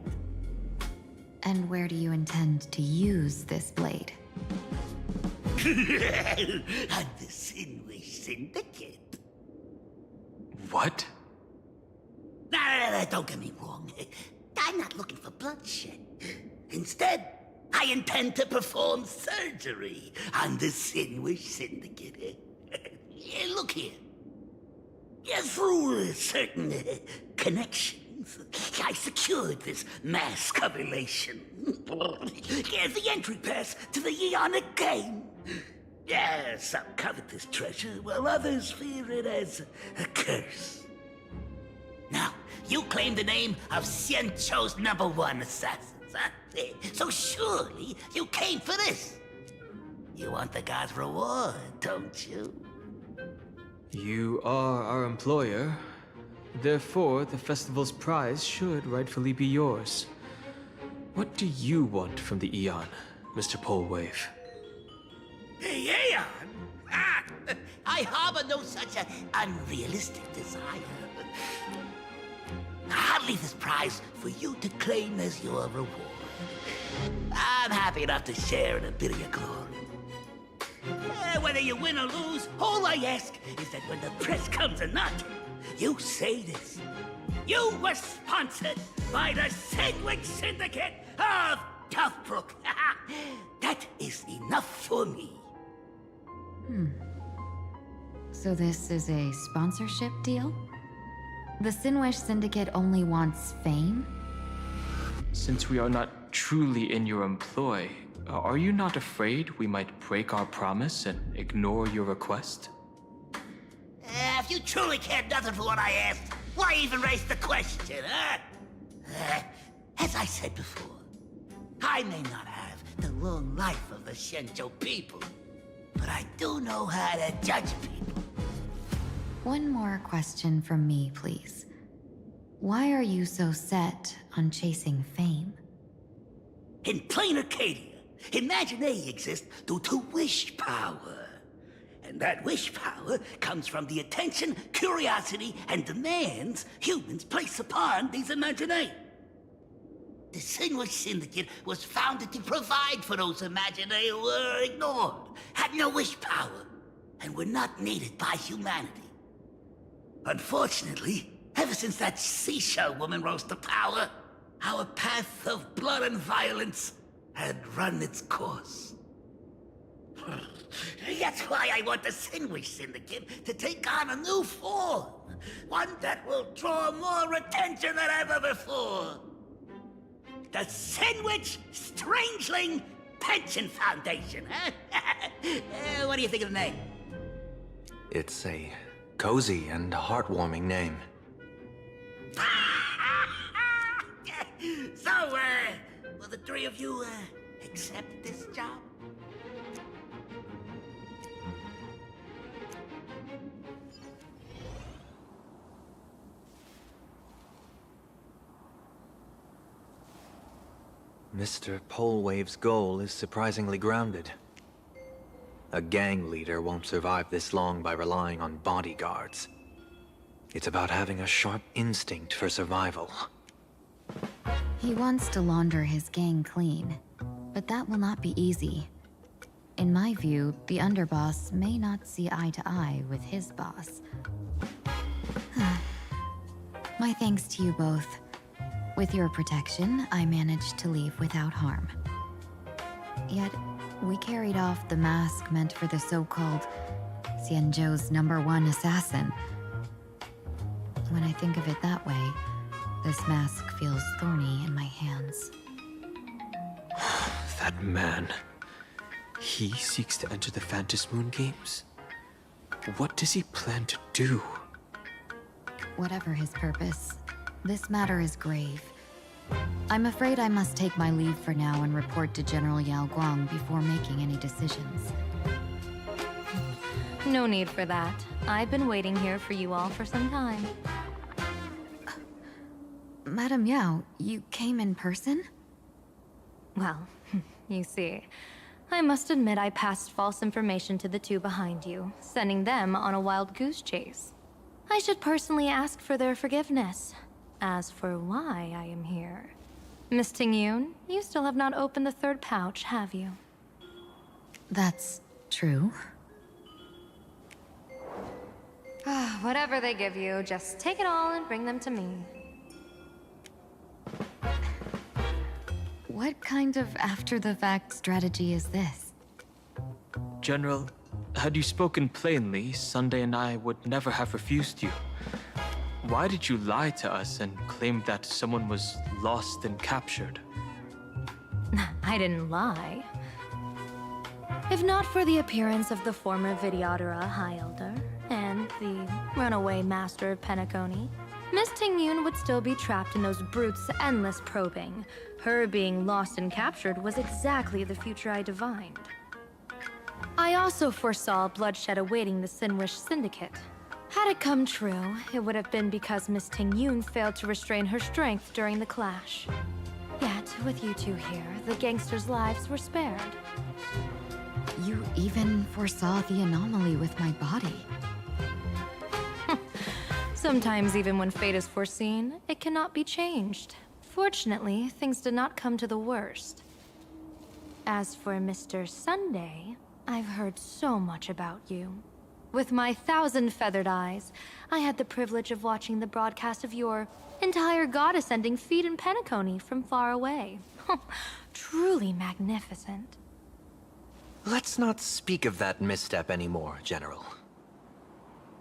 And where do you intend to use this blade? On the Sinwish Syndicate. What? No, don't get me wrong. I'm not looking for bloodshed. Instead, I intend to perform surgery on the Sinwish Syndicate. Look here. Through certain connections, I secured this mass correlation. The entry pass to the Eonic game. Some covet this treasure, while others fear it as a curse. Now, you claim the name of Xianzhou's #1 assassins, huh? So surely you came for this. You want the god's reward, don't you? You are our employer. Therefore, the festival's prize should rightfully be yours. What do you want from the Aeon, Mr. Polwave? The Aeon? I harbor no such an unrealistic desire. I'll leave this prize for you to claim as your reward. I'm happy enough to share in a bit of your glory. Whether you win or lose, all I ask is that when the press comes a-knocking, you say this. You were sponsored by the Sandwich Syndicate of Duffbrook. That is enough for me. So this is a sponsorship deal? The Sinwish Syndicate only wants fame? Since we are not truly in your employ, are you not afraid we might break our promise and ignore your request? If you truly cared nothing for what I asked, why even raise the question, huh? As I said before, I may not have the long life of the Shenzhou people, but I do know how to judge people. One more question from me, please. Why are you so set on chasing fame? In plain Arcadia, Imaginary exists due to wish power. And that wish power comes from the attention, curiosity, and demands humans place upon these Imaginary. The Sinwish Syndicate was founded to provide for those Imaginary who were ignored, had no wish power, and were not needed by humanity. Unfortunately, ever since that seashell woman rose to power, our path of blood and violence had run its course. That's why I want the Sinwish Syndicate to take on a new form. One that will draw more attention than ever before. The Sinwich Strangeling Pension Foundation, huh? What do you think of the name? It's a cozy and heartwarming name. So, will the three of you, accept this job? Mr. Polewave's goal is surprisingly grounded. A gang leader won't survive this long by relying on bodyguards. It's about having a sharp instinct for survival. He wants to launder his gang clean, but that will not be easy. In my view, the underboss may not see eye to eye with his boss. My thanks to you both. With your protection, I managed to leave without harm. Yet, we carried off the mask meant for the so-called Xianzhou's #1 assassin. When I think of it that way, this mask feels thorny in my hands. That man. He seeks to enter the Phantom Moon Games? What does he plan to do? Whatever his purpose, this matter is grave. I'm afraid I must take my leave for now and report to General Yao Guang before making any decisions. No need for that. I've been waiting here for you all for some time. Madam Yao, you came in person? Well, you see, I must admit I passed false information to the two behind you, sending them on a wild goose chase. I should personally ask for their forgiveness. As for why I am here, Miss Tingyun, you still have not opened the third pouch, have you? That's true. Whatever they give you, just take it all and bring them to me. What kind of after-the-fact strategy is this? General, had you spoken plainly, Sunday and I would never have refused you. Why did you lie to us and claim that someone was lost and captured? I didn't lie. If not for the appearance of the former Vidyadhara High Elder and the runaway Master of Penacony, Miss Tingyun would still be trapped in those brutes' endless probing. Her being lost and captured was exactly the future I divined. I also foresaw bloodshed awaiting the Sinwish Syndicate. Had it come true, it would have been because Miss Tingyun failed to restrain her strength during the clash. Yet, with you two here, the gangsters' lives were spared. You even foresaw the anomaly with my body. Sometimes even when fate is foreseen, it cannot be changed. Fortunately, things did not come to the worst. As for Mr. Sunday, I've heard so much about you. With my 1,000 feathered eyes, I had the privilege of watching the broadcast of your entire god-ascending feat in Penacony from far away. Truly magnificent. Let's not speak of that misstep anymore, General.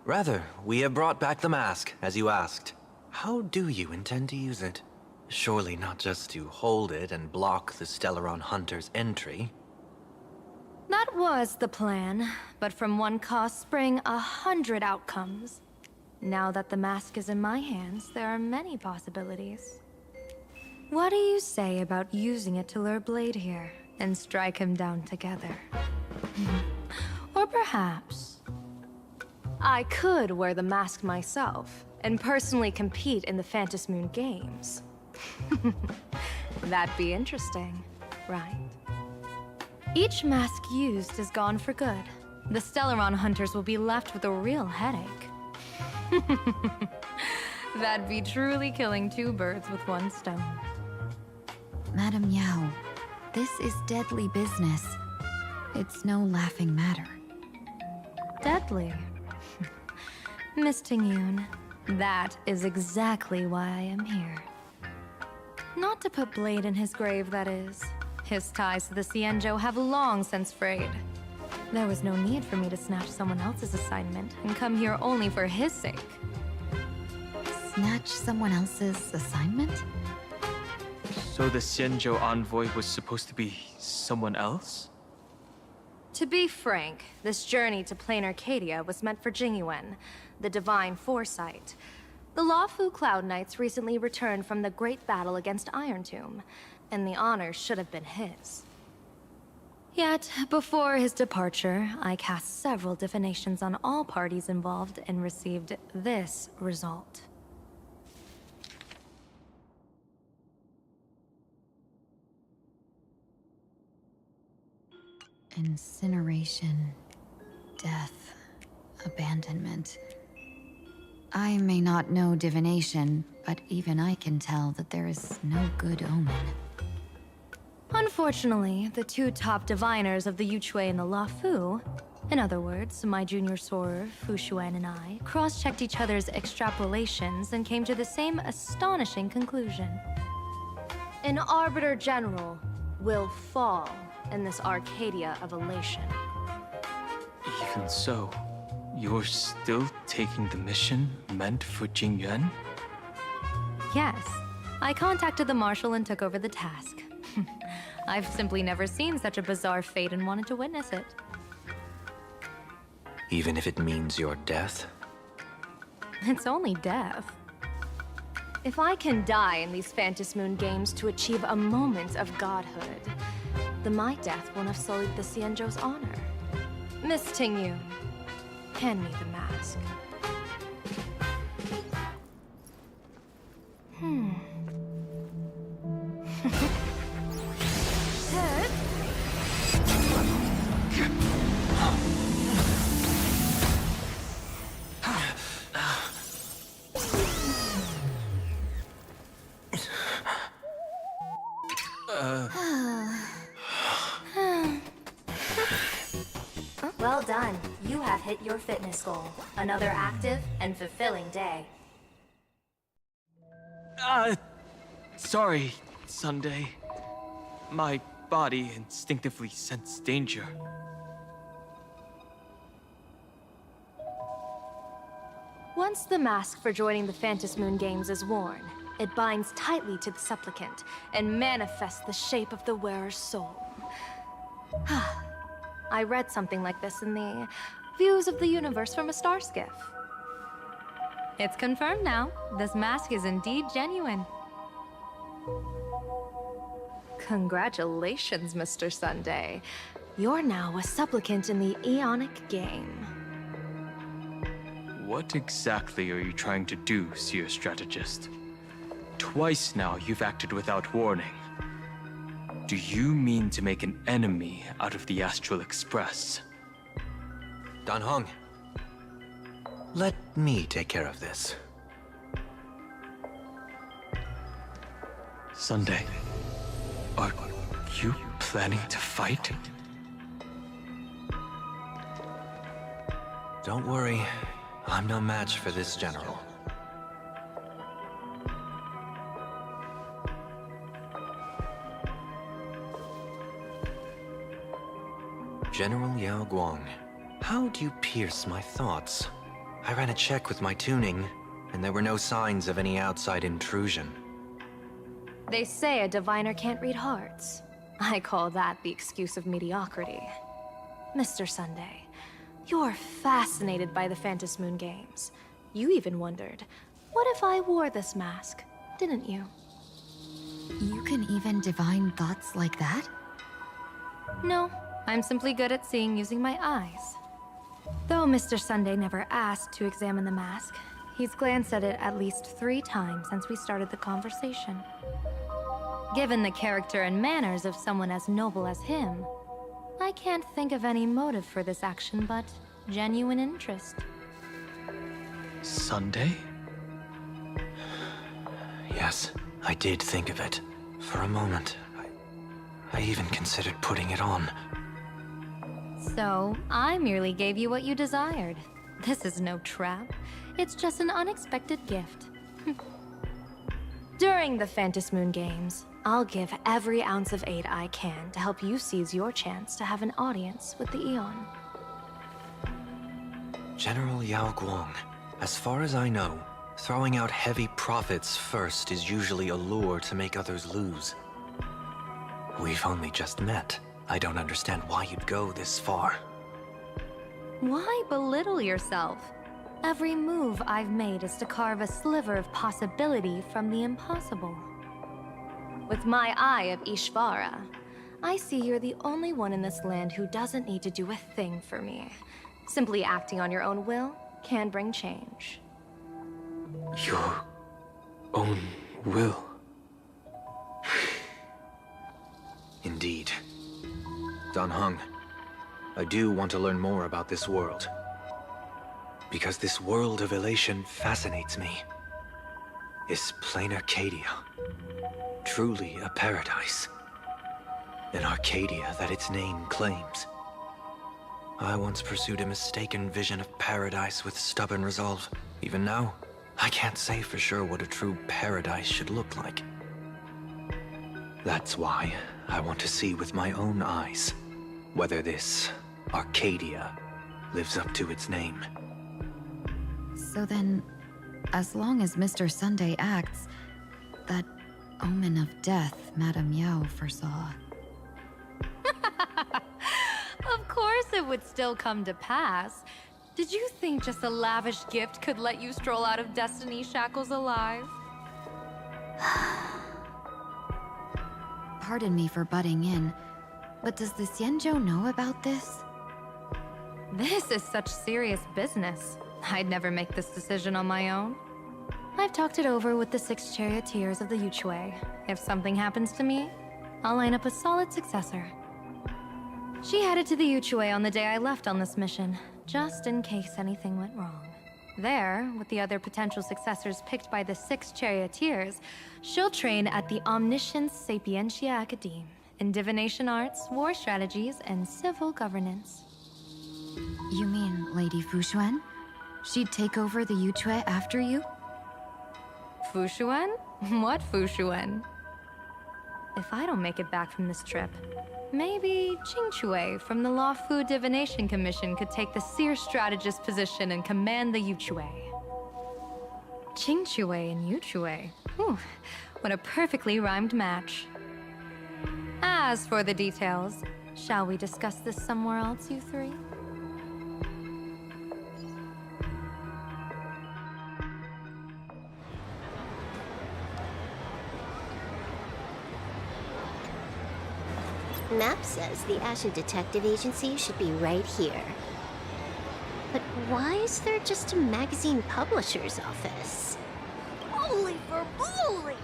Rather, we have brought back the mask, as you asked. How do you intend to use it? Surely not just to hold it and block the Stellaron Hunter's entry. That was the plan, but from one cause spring 100 outcomes. Now that the mask is in my hands, there are many possibilities. What do you say about using it to lure Blade here, and strike him down together? Or perhaps I could wear the mask myself, and personally compete in the Phantasmoon Games. That'd be interesting, right? Each mask used is gone for good. The Stellaron hunters will be left with a real headache. That'd be truly killing 2 birds with 1 stone. Madam Yao, this is deadly business. It's no laughing matter. Deadly? Miss Tingyun, that is exactly why I am here. Not to put Blade in his grave, that is. His ties to the Xianzhou have long since frayed. There was no need for me to snatch someone else's assignment and come here only for his sake. Snatch someone else's assignment? So the Xianzhou envoy was supposed to be someone else? To be frank, this journey to Plain Arcadia was meant for Jingyuan, the Divine Foresight. The Luofu Cloud Knights recently returned from the great battle against Iron Tomb, and the honor should have been his. Yet, before his departure, I cast several divinations on all parties involved and received this result. Incineration, death, abandonment. I may not know divination, but even I can tell that there is no good omen. Unfortunately, the 2 top diviners of the Yuchui and the Luofu, in other words, my junior sorer, Fu Xuan, and I, cross-checked each other's extrapolations and came to the same astonishing conclusion. An Arbiter General will fall in this Arcadia of Elation. Even so, you're still taking the mission meant for Jingyuan? Yes. I contacted the Marshal and took over the task. I've simply never seen such a bizarre fate and wanted to witness it. Even if it means your death? It's only death. If I can die in these Phantasmoon Games to achieve a moment of godhood, then my death won't have sullied the Xianzhou's honor. Miss Tingyun, hand me the mask. Well done. You have hit your fitness goal. Another active and fulfilling day. Sorry, Sunday. My body instinctively sensed danger. Once the mask for joining the Phantasmoon Games is worn, it binds tightly to the supplicant and manifests the shape of the wearer's soul. I read something like this in the Views of the Universe from a Star Skiff. It's confirmed now. This mask is indeed genuine. Congratulations, Mr. Sunday. You're now a supplicant in the Aeonic game. What exactly are you trying to do, Seer Strategist? Twice now you've acted without warning. Do you mean to make an enemy out of the Astral Express? Dan Heng, let me take care of this. Sunday, are you planning to fight? Don't worry, I'm no match for this general. General Yao Guang, how do you pierce my thoughts? I ran a check with my tuning, and there were no signs of any outside intrusion. They say a diviner can't read hearts. I call that the excuse of mediocrity. Mr. Sunday, you're fascinated by the Phantom Moon Games. You even wondered, what if I wore this mask, didn't you? You can even divine thoughts like that? No, I'm simply good at seeing using my eyes. Though Mr. Sunday never asked to examine the mask, he's glanced at it at least 3 times since we started the conversation. Given the character and manners of someone as noble as him, I can't think of any motive for this action but genuine interest. Sunday? Yes, I did think of it. For a moment, I even considered putting it on. So, I merely gave you what you desired. This is no trap. It's just an unexpected gift. During the Phantom Moon Games, I'll give every ounce of aid I can to help you seize your chance to have an audience with the Aeon. General Yao Guang, as far as I know, throwing out heavy profits first is usually a lure to make others lose. We've only just met. I don't understand why you'd go this far. Why belittle yourself? Every move I've made is to carve a sliver of possibility from the impossible. With my eye of Ishvara, I see you're the only one in this land who doesn't need to do a thing for me. Simply acting on your own will can bring change. Your own will? Indeed. Dan Heng, I do want to learn more about this world. Because this world of elation fascinates me. Is Plain Arcadia truly a paradise? An Arcadia that its name claims? I once pursued a mistaken vision of paradise with stubborn resolve. Even now, I can't say for sure what a true paradise should look like. That's why I want to see with my own eyes whether this Arcadia lives up to its name. So then, as long as Mr. Sunday acts, that omen of death Madame Yao foresaw. Of course it would still come to pass. Did you think just a lavish gift could let you stroll out of Destiny shackles alive? Pardon me for butting in, but does the Xianzhou know about this? This is such serious business. I'd never make this decision on my own. I've talked it over with the 6 charioteers of the Yuchue. If something happens to me, I'll line up a solid successor. She headed to the Yuchue on the day I left on this mission, just in case anything went wrong. There, with the other potential successors picked by the 6 charioteers, she'll train at the Omniscience Sapientia Academe in divination arts, war strategies, and civil governance. You mean Lady Fuxuan? She'd take over the Yuchue after you? Fuxuan? What Fuxuan? If I don't make it back from this trip, maybe Qingchue from the Luofu Divination Commission could take the Seer Strategist position and command the Yuchue. Qingchue and Yuchue. Whew, what a perfectly rhymed match. As for the details, shall we discuss this somewhere else, you 3? Map says the Ashen Detective Agency should be right here. But why is there just a magazine publisher's office? Holy for bully!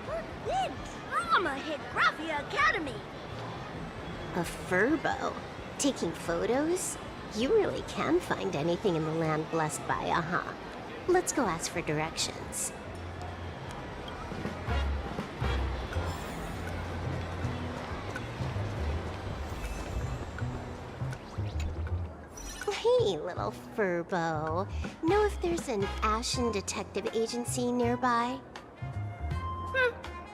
Her big drama hit Graphia Academy! A Furbo? Taking photos? You really can find anything in the land blessed by Aha. Let's go ask for directions. Hey, little Furbo. Know if there's an Ashen Detective Agency nearby?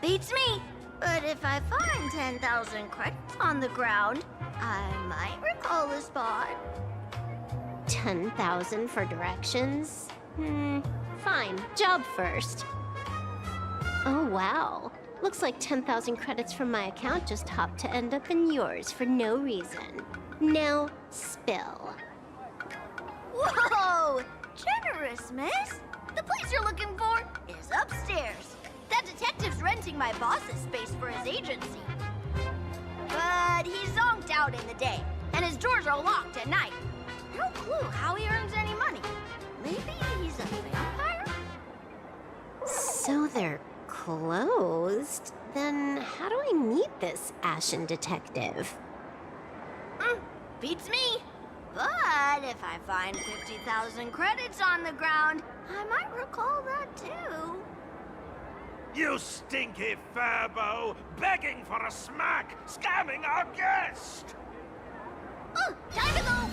Beats me. But if I find 10,000 credits on the ground, I might recall the spot. 10,000 for directions? Fine. Job first. Oh, wow. Looks like 10,000 credits from my account just hopped to end up in yours for no reason. Now, spill. Whoa! Generous, miss. The place you're looking for is upstairs. That detective's renting my boss's space for his agency. But he's zonked out in the day, and his doors are locked at night. No clue how he earns any money. Maybe he's a vampire? So they're closed? Then how do I meet this Ashen Detective? Beats me. But if I find 50,000 credits on the ground, I might recall that too. You stinky Furbo! Begging for a smack! Scamming our guest! Oh, time to go!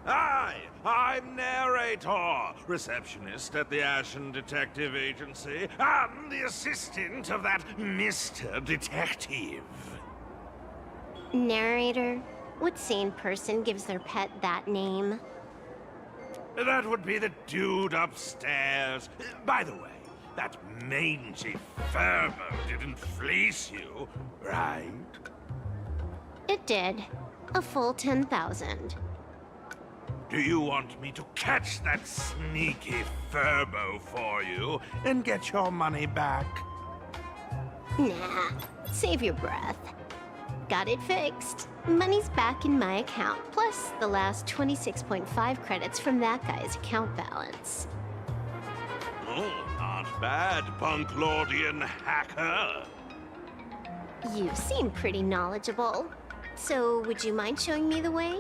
Hi, I'm Narrator, receptionist at the Ashen Detective Agency. I'm the assistant of that Mr. Detective. Narrator? What sane person gives their pet that name? That would be the dude upstairs. By the way, that mangy Furbo didn't fleece you, right? It did. A full 10,000. Do you want me to catch that sneaky Furbo for you and get your money back? Nah, save your breath. Got it fixed. Money's back in my account, plus the last 26.5 credits from that guy's account balance. Oh, not bad, Punklordian hacker. You seem pretty knowledgeable. So, would you mind showing me the way?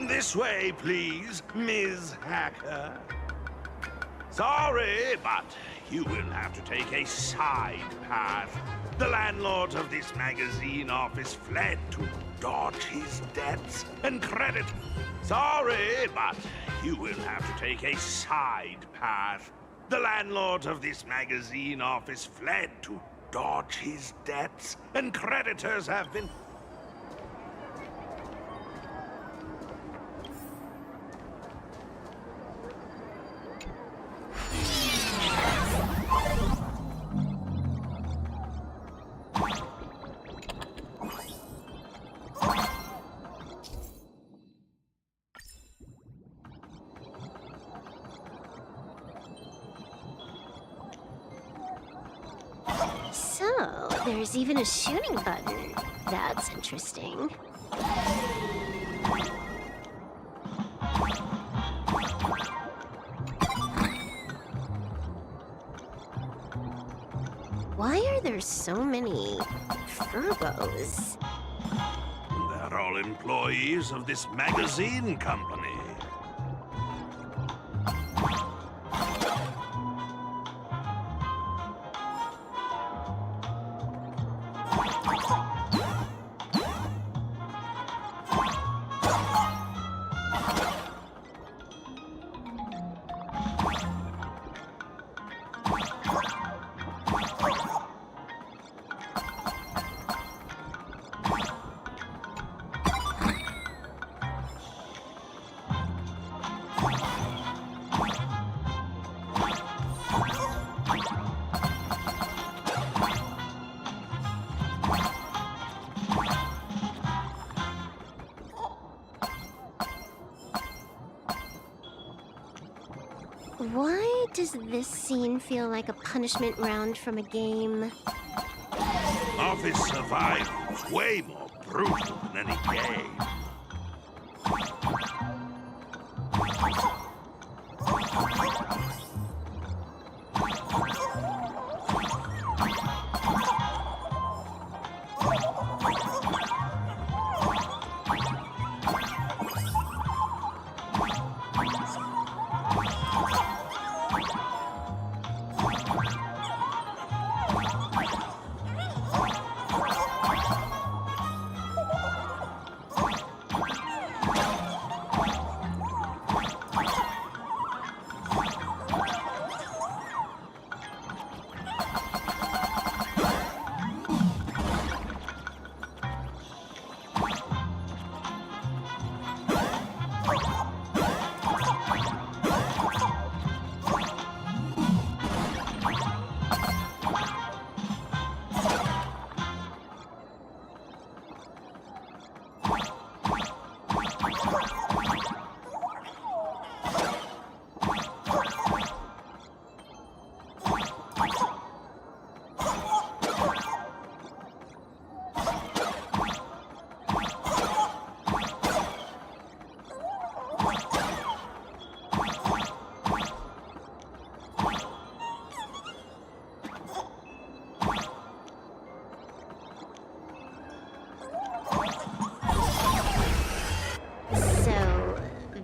This way, please, Ms. Hacker. Sorry, but you will have to take a side path. The landlord of this magazine office fled to dodge his debts and credit. Sorry, but you will have to take a side path. The landlord of this magazine office fled to dodge his debts, and creditors have been... So, there's even a shooting button. That's interesting. Why are there so many Furbos? They're all employees of this magazine company. Why does this scene feel like a punishment round from a game? Office survival is way more brutal than any game.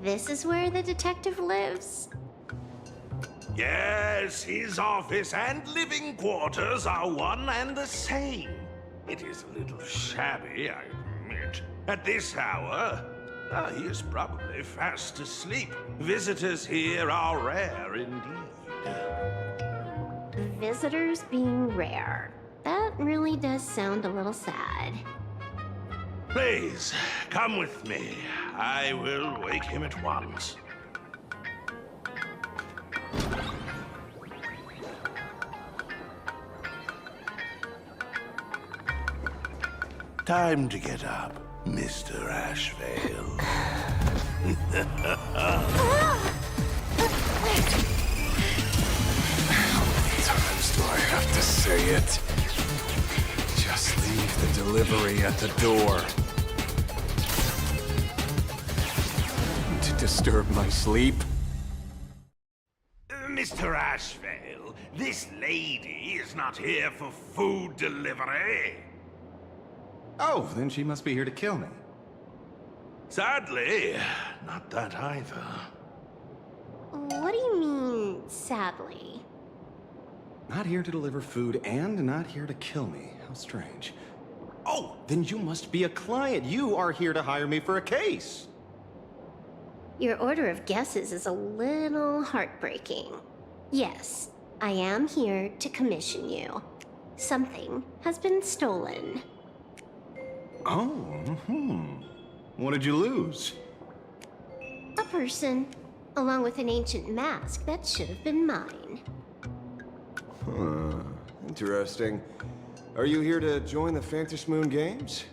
this is where the detective lives? Yes, his office and living quarters are one and the same. It is a little shabby, I admit. At this hour, he is probably fast asleep. Visitors here are rare indeed. Visitors being rare. That really does sound a little sad. Please, come with me. I will wake him at once. Time to get up, Mr. Ashvale. How many times do I have to say it? Just leave the delivery at the door. To disturb my sleep? Mr. Ashvale, this lady is not here for food delivery. Oh, then she must be here to kill me. Sadly, not that either. What do you mean, sadly? Not here to deliver food and not here to kill me. How strange. Oh, then you must be a client. You are here to hire me for a case. Your order of guesses is a little heartbreaking. Yes, I am here to commission you. Something has been stolen. Oh, What did you lose? A person, along with an ancient mask that should have been mine. Huh. Interesting. Are you here to join the Phantasmoon Games?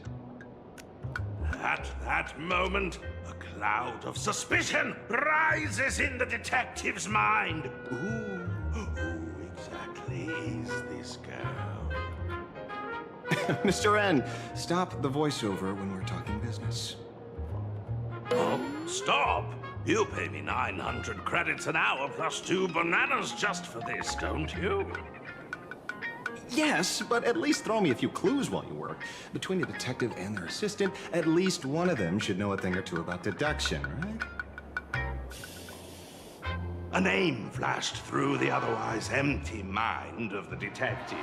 At that moment, a cloud of suspicion rises in the detective's mind. Who exactly is this girl? Mr. N, stop the voiceover when we're talking business. Oh, stop! You pay me 900 credits an hour plus 2 bananas just for this, don't you? Yes, but at least throw me a few clues while you work. Between the detective and their assistant, at least one of them should know a thing or two about deduction, right? A name flashed through the otherwise empty mind of the detective.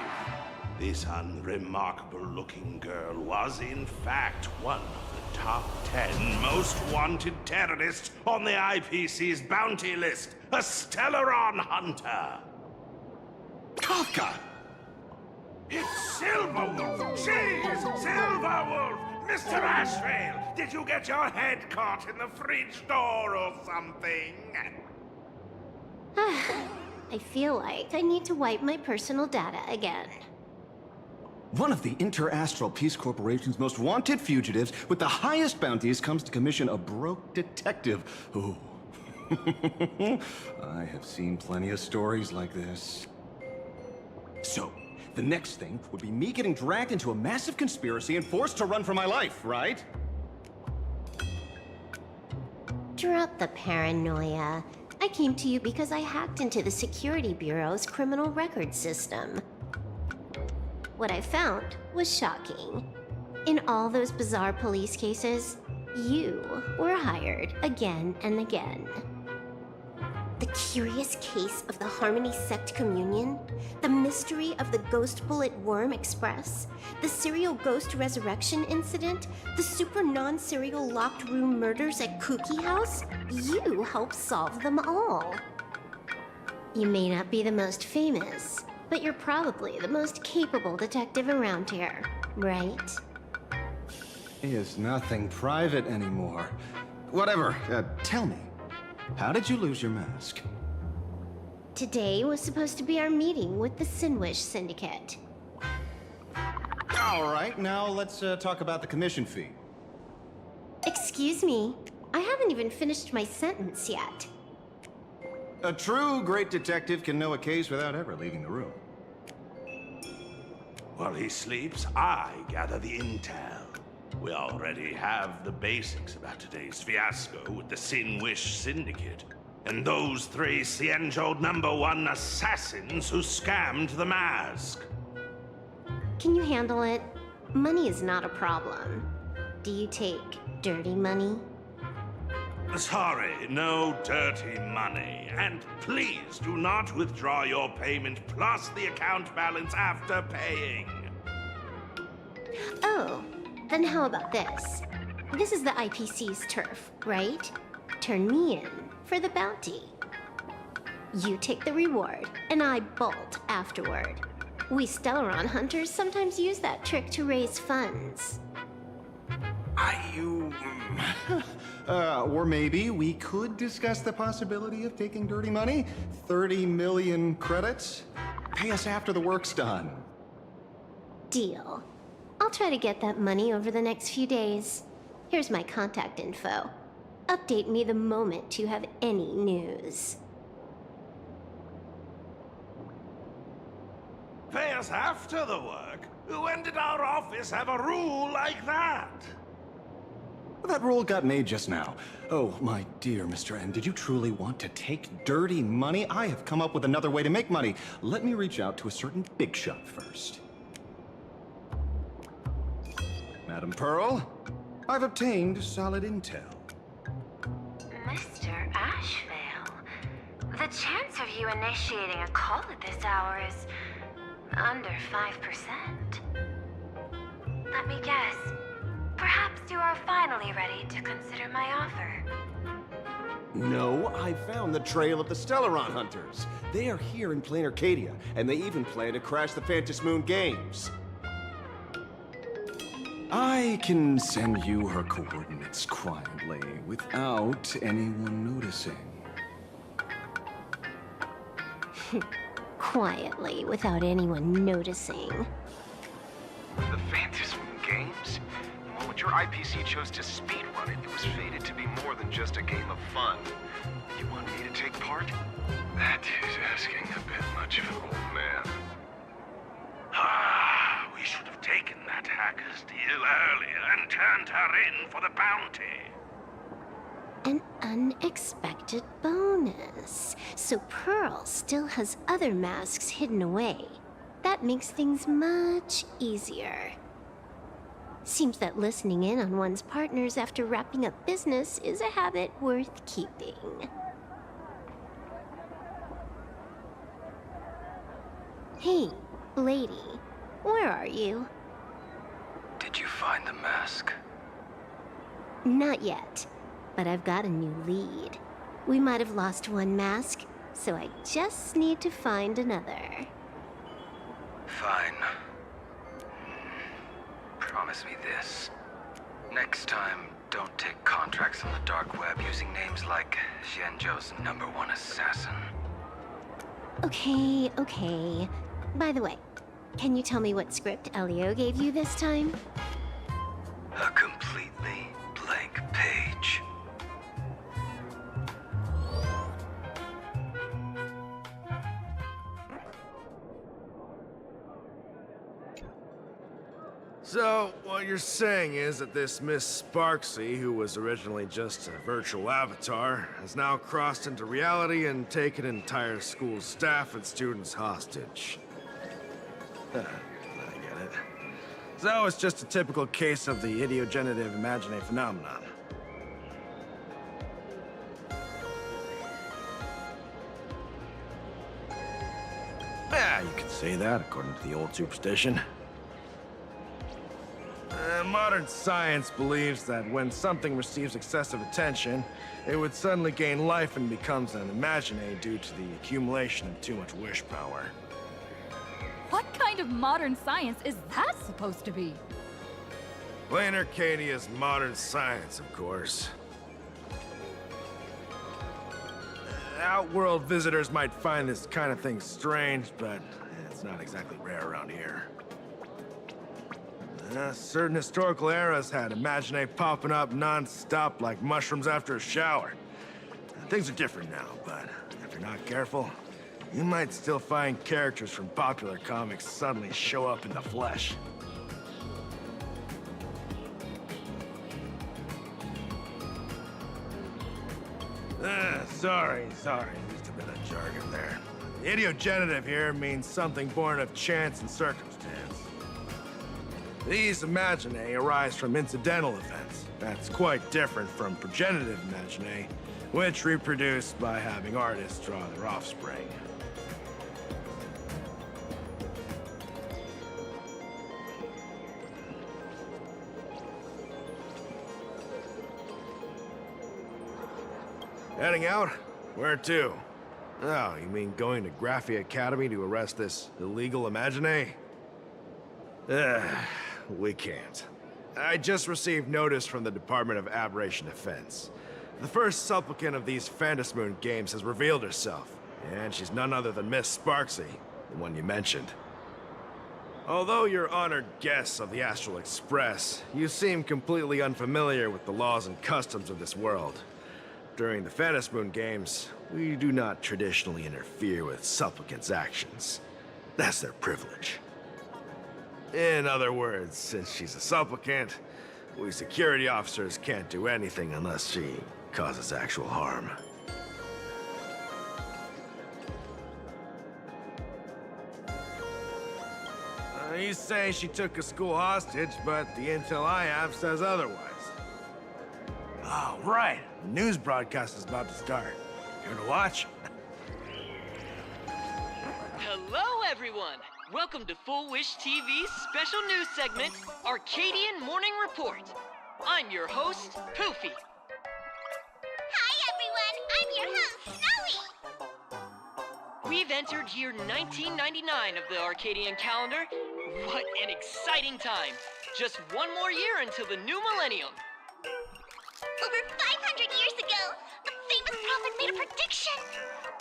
This unremarkable-looking girl was, in fact, one of the top 10 most wanted terrorists on the IPC's bounty list, a Stellaron hunter. Kafka! It's Silverwolf! She's Silverwolf! Mr. Ashvale, did you get your head caught in the fridge door or something? I feel like I need to wipe my personal data again. One of the Interastral Peace Corporation's most wanted fugitives with the highest bounties comes to commission a broke detective. Ooh. I have seen plenty of stories like this. So, the next thing would be me getting dragged into a massive conspiracy and forced to run for my life, right? Drop the paranoia. I came to you because I hacked into the Security Bureau's criminal record system. What I found was shocking. In all those bizarre police cases, you were hired again and again. The curious case of the Harmony Sect Communion, the mystery of the Ghost Bullet Worm Express, the serial ghost resurrection incident, the super non-serial locked room murders at Kooky House, you helped solve them all. You may not be the most famous, but you're probably the most capable detective around here, right? Is nothing private anymore. Whatever, tell me, how did you lose your mask? Today was supposed to be our meeting with the Sinwish Syndicate. All right, now let's talk about the commission fee. Excuse me, I haven't even finished my sentence yet. A true great detective can know a case without ever leaving the room. While he sleeps, I gather the intel. We already have the basics about today's fiasco with the Sinwish Syndicate, and those 3 Xianzhou #1 assassins who scammed the mask. Can you handle it? Money is not a problem. Do you take dirty money? Sorry, no dirty money. And please do not withdraw your payment plus the account balance after paying. Oh, then how about this? This is the IPC's turf, right? Turn me in for the bounty. You take the reward, and I bolt afterward. We Stellaron hunters sometimes use that trick to raise funds. Or maybe we could discuss the possibility of taking dirty money? 30 million credits? Pay us after the work's done. Deal. I'll try to get that money over the next few days. Here's my contact info. Update me the moment you have any news. Pay us after the work? When did our office have a rule like that? That rule got made just now. Oh, my dear Mr. N, did you truly want to take dirty money? I have come up with another way to make money. Let me reach out to a certain big shot first. Madam Pearl, I've obtained solid intel. Mr. Ashvale, the chance of you initiating a call at this hour is under 5%. Let me guess. Perhaps you are finally ready to consider my offer. No, I found the trail of the Stellaron hunters. They are here in Plain Arcadia, and they even plan to crash the Phantasmoon Games. I can send you her coordinates quietly, without anyone noticing. Quietly, without anyone noticing. The Phantasmoon Games? The moment your IPC chose to speedrun it, it was fated to be more than just a game of fun. You want me to take part? That is asking a bit much of an old man. We should have taken that hacker's deal earlier and turned her in for the bounty. An unexpected bonus. So Pearl still has other masks hidden away. That makes things much easier. Seems that listening in on one's partners after wrapping up business is a habit worth keeping. Hey, lady, where are you? Did you find the mask? Not yet, but I've got a new lead. We might have lost one mask, so I just need to find another. Fine. Promise me this. Next time, don't take contracts on the dark web using names like Xianzhou's #1 assassin. Okay, okay. By the way, can you tell me what script Elio gave you this time? A completely blank page. So, what you're saying is that this Miss Sparksy, who was originally just a virtual avatar, has now crossed into reality and taken entire school staff and students hostage. I get it. So it's just a typical case of the idiogenerative imagine phenomenon. Yeah, you could say that according to the old superstition. Modern science believes that when something receives excessive attention, it would suddenly gain life and becomes an imagine due to the accumulation of too much wish power. What kind of modern science is that supposed to be? Plain Arcadia's modern science, of course. Outworld visitors might find this kind of thing strange, but it's not exactly rare around here. Certain historical eras had Imagine popping up non-stop like mushrooms after a shower. Things are different now, but if you're not careful, you might still find characters from popular comics suddenly show up in the flesh. Sorry, used a bit of jargon there. Idiogenerative here means something born of chance and circumstance. These imaginae arise from incidental events, That's quite different from progenitive imaginae, which reproduce by having artists draw their offspring. Heading out? Where to? Oh, you mean going to Graphia Academy to arrest this illegal imaginae? We can't. I just received notice from the Department of Aberration Defense. The first supplicant of these Phantasmoon games has revealed herself, and she's none other than Miss Sparksy, the one you mentioned. Although you're honored guests of the Astral Express, you seem completely unfamiliar with the laws and customs of this world. During the Phantasmoon games, we do not traditionally interfere with supplicants' actions. That's their privilege. In other words, since she's a supplicant, we security officers can't do anything unless she causes actual harm. You say she took a school hostage, but the intel I have says otherwise. Oh, right. The news broadcast is about to start. Here to watch? Hello, everyone. Welcome to Full Wish TV's special news segment, Arcadian Morning Report. I'm your host, Poofy. Hi, everyone. I'm your host, Snowy. We've entered year 1999 of the Arcadian calendar. What an exciting time. Just one more year until the new millennium. Over 500 years ago, a famous prophet made a prediction.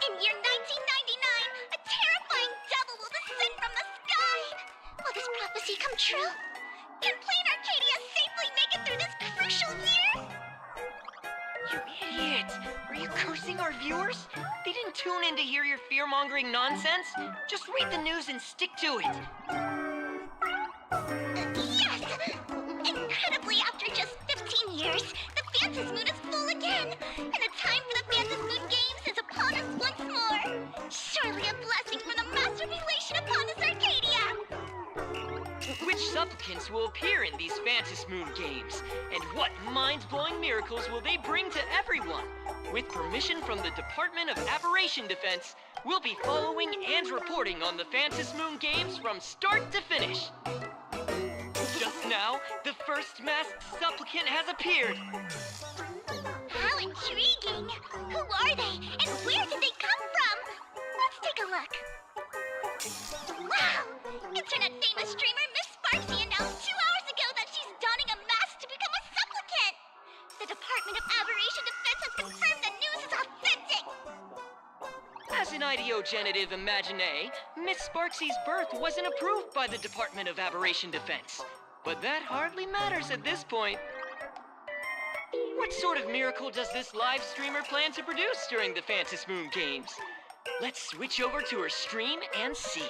In year 1999, a terrifying devil will descend from the sky. Will this prophecy come true? Can Plain Arcadia safely make it through this crucial year? You idiot! Are you cursing our viewers? They didn't tune in to hear your fear-mongering nonsense. Just read the news and stick to it. Yes! Incredibly, after just 15 years, the Phantasmoon is full again, and the time for the Phantasmoon Games is upon us once more. Surely a blessing from the master relation upon us, Arcadia! Which supplicants will appear in these Phantasmoon games? And what mind-blowing miracles will they bring to everyone? With permission from the Department of Aberration Defense, we'll be following and reporting on the Phantasmoon games from start to finish. Just now, the first masked supplicant has appeared. How intriguing! Who are they, and where did they come from? Let's take a look. Wow! Internet-famous streamer Miss Sparksy announced 2 hours ago that she's donning a mask to become a supplicant! The Department of Aberration Defense has confirmed the news is authentic! As an ideogenitive imaginae, Miss Sparksy's birth wasn't approved by the Department of Aberration Defense. But that hardly matters at this point. What sort of miracle does this live streamer plan to produce during the Phantasmoon games? Let's switch over to her stream and see.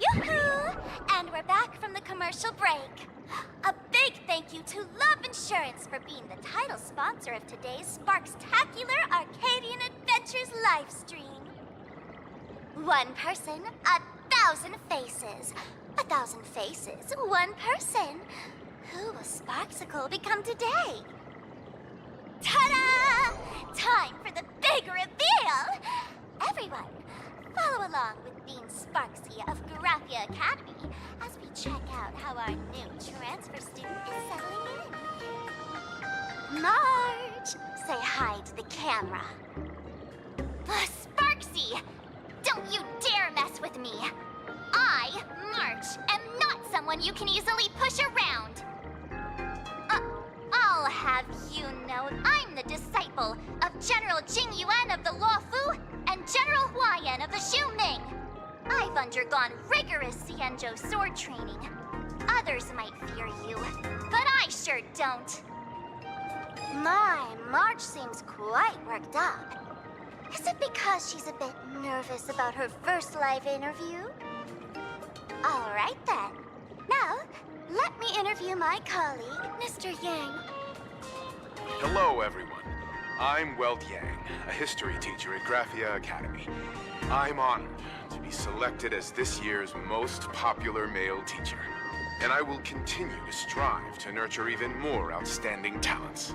Yoo-hoo! And we're back from the commercial break. A big thank you to Love Insurance for being the title sponsor of today's Sparkstacular Arcadian Adventures live stream. One person, 1,000 faces. 1,000 faces, one person. Who will Sparksicle become today? Ta-da! Time for the big reveal! Everyone, follow along with Bean Sparksy of Graphia Academy as we check out how our new transfer student is settling in. Marge, say hi to the camera. Sparksy, don't you dare mess with me. I, March, am not someone you can easily push around. I'll have you know I'm the disciple of General Jing Yuan of the Luofu and General Huayan of the Xu Ming. I've undergone rigorous Xianzhou sword training. Others might fear you, but I sure don't. My, March seems quite worked up. Is it because she's a bit nervous about her first live interview? All right then. Now, let me interview my colleague, Mr. Yang. Hello, everyone. I'm Weld Yang, a history teacher at Graphia Academy. I'm honored to be selected as this year's most popular male teacher. And I will continue to strive to nurture even more outstanding talents.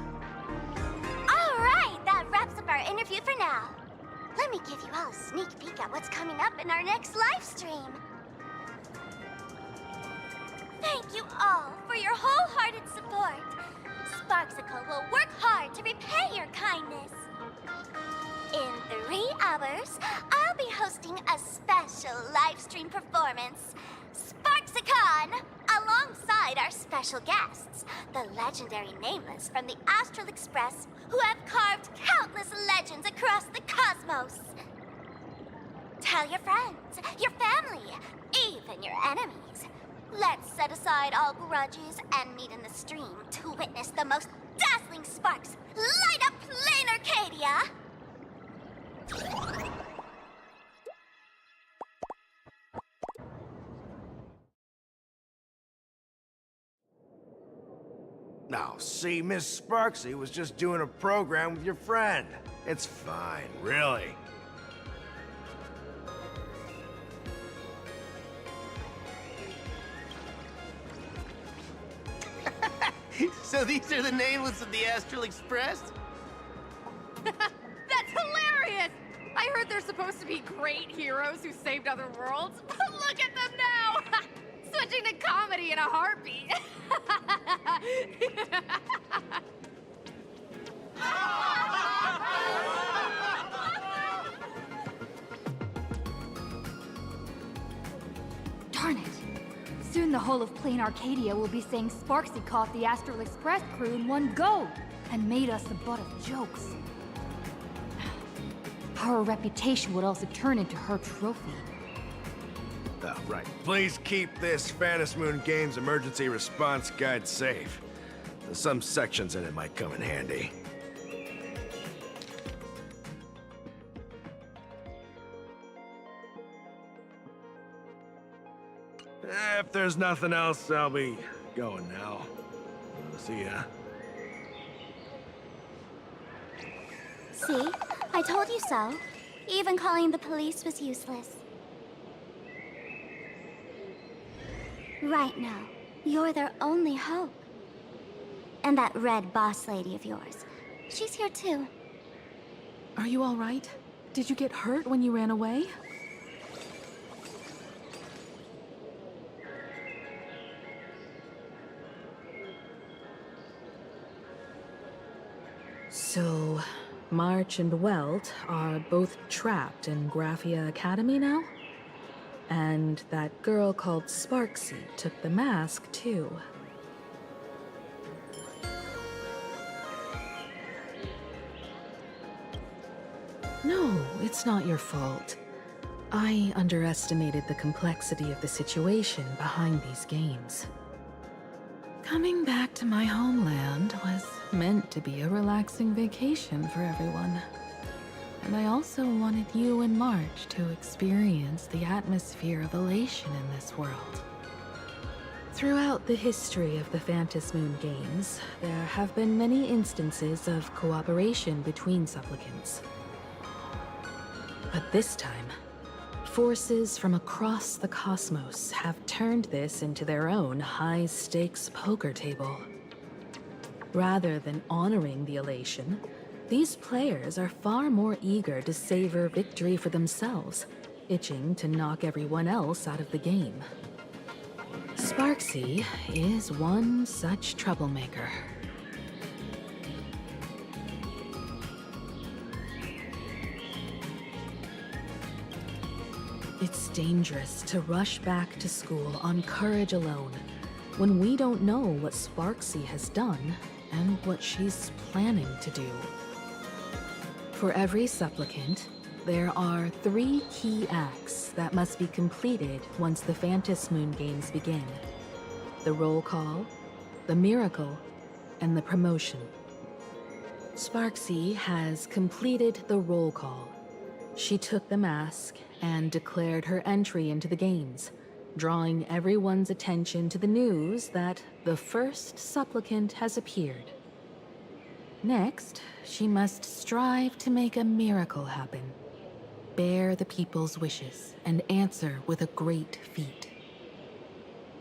All right, that wraps up our interview for now. Let me give you all a sneak peek at what's coming up in our next live stream. Thank you all for your wholehearted support. Sparksicle will work hard to repay your kindness. In 3 hours, I'll be hosting a special live stream performance, Sparksicon, alongside our special guests, the legendary Nameless from the Astral Express, who have carved countless legends across the cosmos. Tell your friends, your family, even your enemies. Let's set aside all grudges and meet in the stream to witness the most dazzling sparks light up Plain Arcadia! Now, see, Miss Sparksy was just doing a program with your friend. It's fine, really. So these are the nameless of the Astral Express? That's hilarious! I heard they're supposed to be great heroes who saved other worlds. Look at them now! Switching to comedy in a heartbeat. Darn it. Soon the whole of Plain Arcadia will be saying Sparksy caught the Astral Express crew in one go and made us the butt of jokes. Our reputation would also turn into her trophy. Oh, right. Please keep this Phantasmoon Games emergency response guide safe. Some sections in it might come in handy. If there's nothing else, I'll be going now. See ya. See? I told you so. Even calling the police was useless. Right now, you're their only hope. And that red boss lady of yours, she's here too. Are you all right? Did you get hurt when you ran away? So, March and Welt are both trapped in Graphia Academy now? And that girl called Sparksy took the mask, too. No, it's not your fault. I underestimated the complexity of the situation behind these games. Coming back to my homeland was meant to be a relaxing vacation for everyone. And I also wanted you and March to experience the atmosphere of elation in this world. Throughout the history of the Phantasmoon Games, there have been many instances of cooperation between supplicants. But this time, forces from across the cosmos have turned this into their own high-stakes poker table. Rather than honoring the elation, these players are far more eager to savor victory for themselves, itching to knock everyone else out of the game. Sparksy is one such troublemaker. It's dangerous to rush back to school on courage alone, when we don't know what Sparksy has done and what she's planning to do. For every supplicant, there are 3 key acts that must be completed once the Phantasmoon Games begin. The roll call, the miracle, and the promotion. Sparksy has completed the roll call. She took the mask and declared her entry into the games, drawing everyone's attention to the news that the first supplicant has appeared. Next, she must strive to make a miracle happen. Bear the people's wishes and answer with a great feat.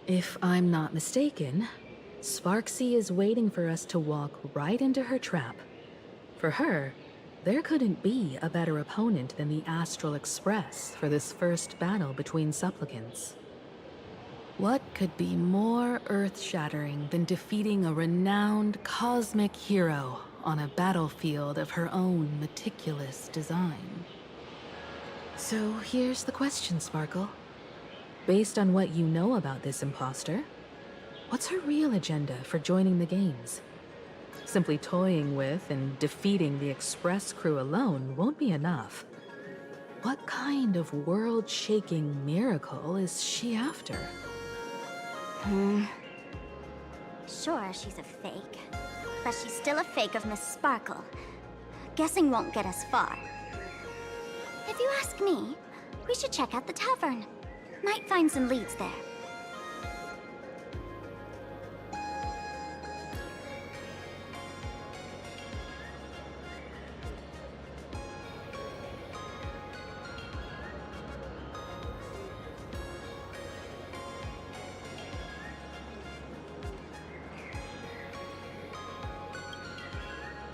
If I'm not mistaken, Sparksy is waiting for us to walk right into her trap. For her, there couldn't be a better opponent than the Astral Express for this first battle between supplicants. What could be more earth-shattering than defeating a renowned cosmic hero on a battlefield of her own meticulous design? So here's the question, Sparkle. Based on what you know about this imposter, what's her real agenda for joining the games? Simply toying with and defeating the Express crew alone won't be enough. What kind of world-shaking miracle is she after? Sure, she's a fake. But she's still a fake of Miss Sparkle. Guessing won't get us far. If you ask me, we should check out the tavern. Might find some leads there.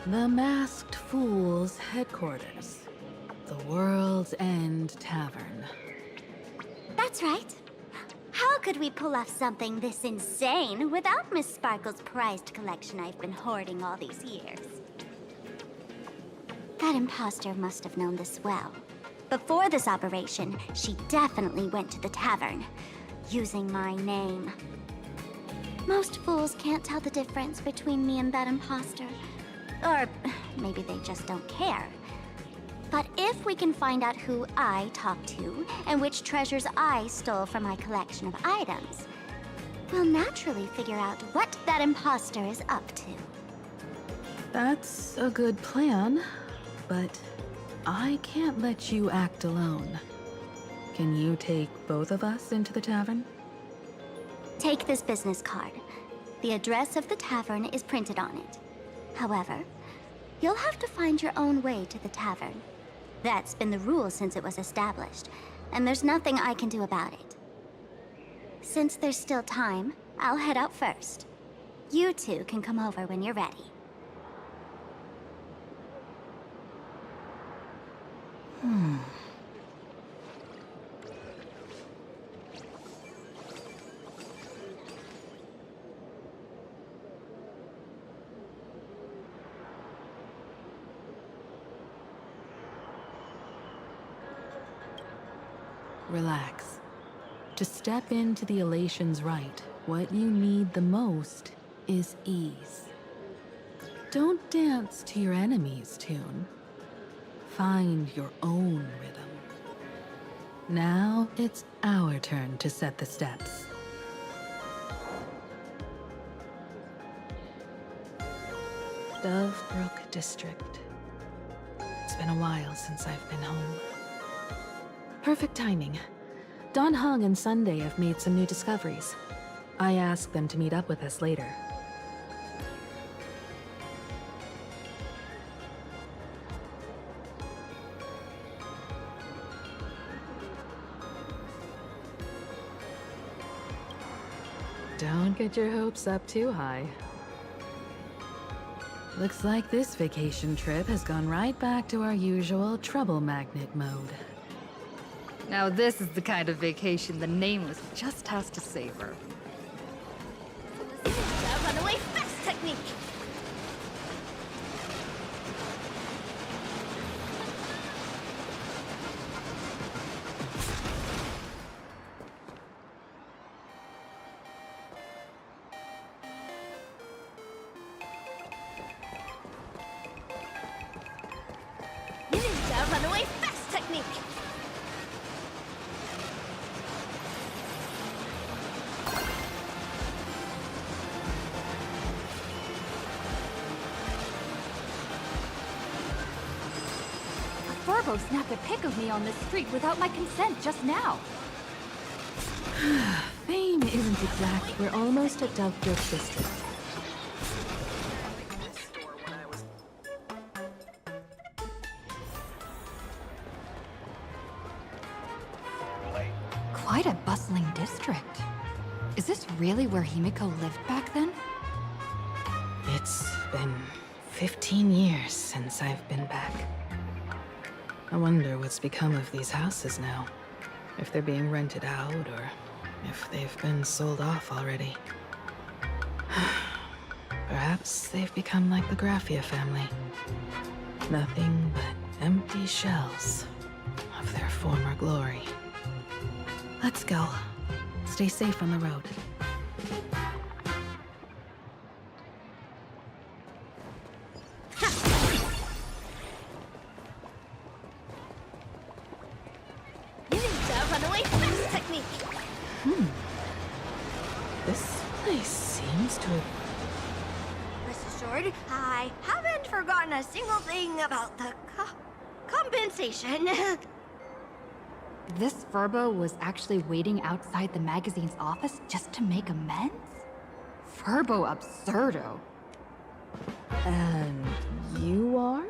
The Masked Fool's headquarters. The World's End Tavern. That's right. How could we pull off something this insane without Miss Sparkle's prized collection I've been hoarding all these years? That imposter must have known this well. Before this operation, she definitely went to the tavern, using my name. Most fools can't tell the difference between me and that imposter. Or maybe they just don't care. But if we can find out who I talked to and which treasures I stole from my collection of items, we'll naturally figure out what that imposter is up to. That's a good plan, but I can't let you act alone. Can you take both of us into the tavern? Take this business card. The address of the tavern is printed on it. However, you'll have to find your own way to the tavern. That's been the rule since it was established, and there's nothing I can do about it. Since there's still time, I'll head out first. You two can come over when you're ready. Relax. To step into the Elation's right, what you need the most is ease. Don't dance to your enemy's tune. Find your own rhythm. Now it's our turn to set the steps. Dovebrook District. It's been a while since I've been home. Perfect timing. Dan Heng and Sunday have made some new discoveries. I asked them to meet up with us later. Don't get your hopes up too high. Looks like this vacation trip has gone right back to our usual trouble magnet mode. Now this is the kind of vacation the Nameless just has to savor. Runaway fast technique! Ninja runaway fast technique! Furbo snapped a pic of me on the street without my consent just now. Fame isn't exact. We're almost at Dovebrook District. Is this really where Himiko lived back then? It's been 15 years since I've been back. I wonder what's become of these houses now. If they're being rented out, or if they've been sold off already. Perhaps they've become like the Graffia family. Nothing but empty shells of their former glory. Let's go. Stay safe on the road. Ninja runaway fast technique. This place seems to have... Rest assured, I haven't forgotten a single thing about the compensation. This Furbo was actually waiting outside the magazine's office just to make amends? Furbo absurdo. And you are?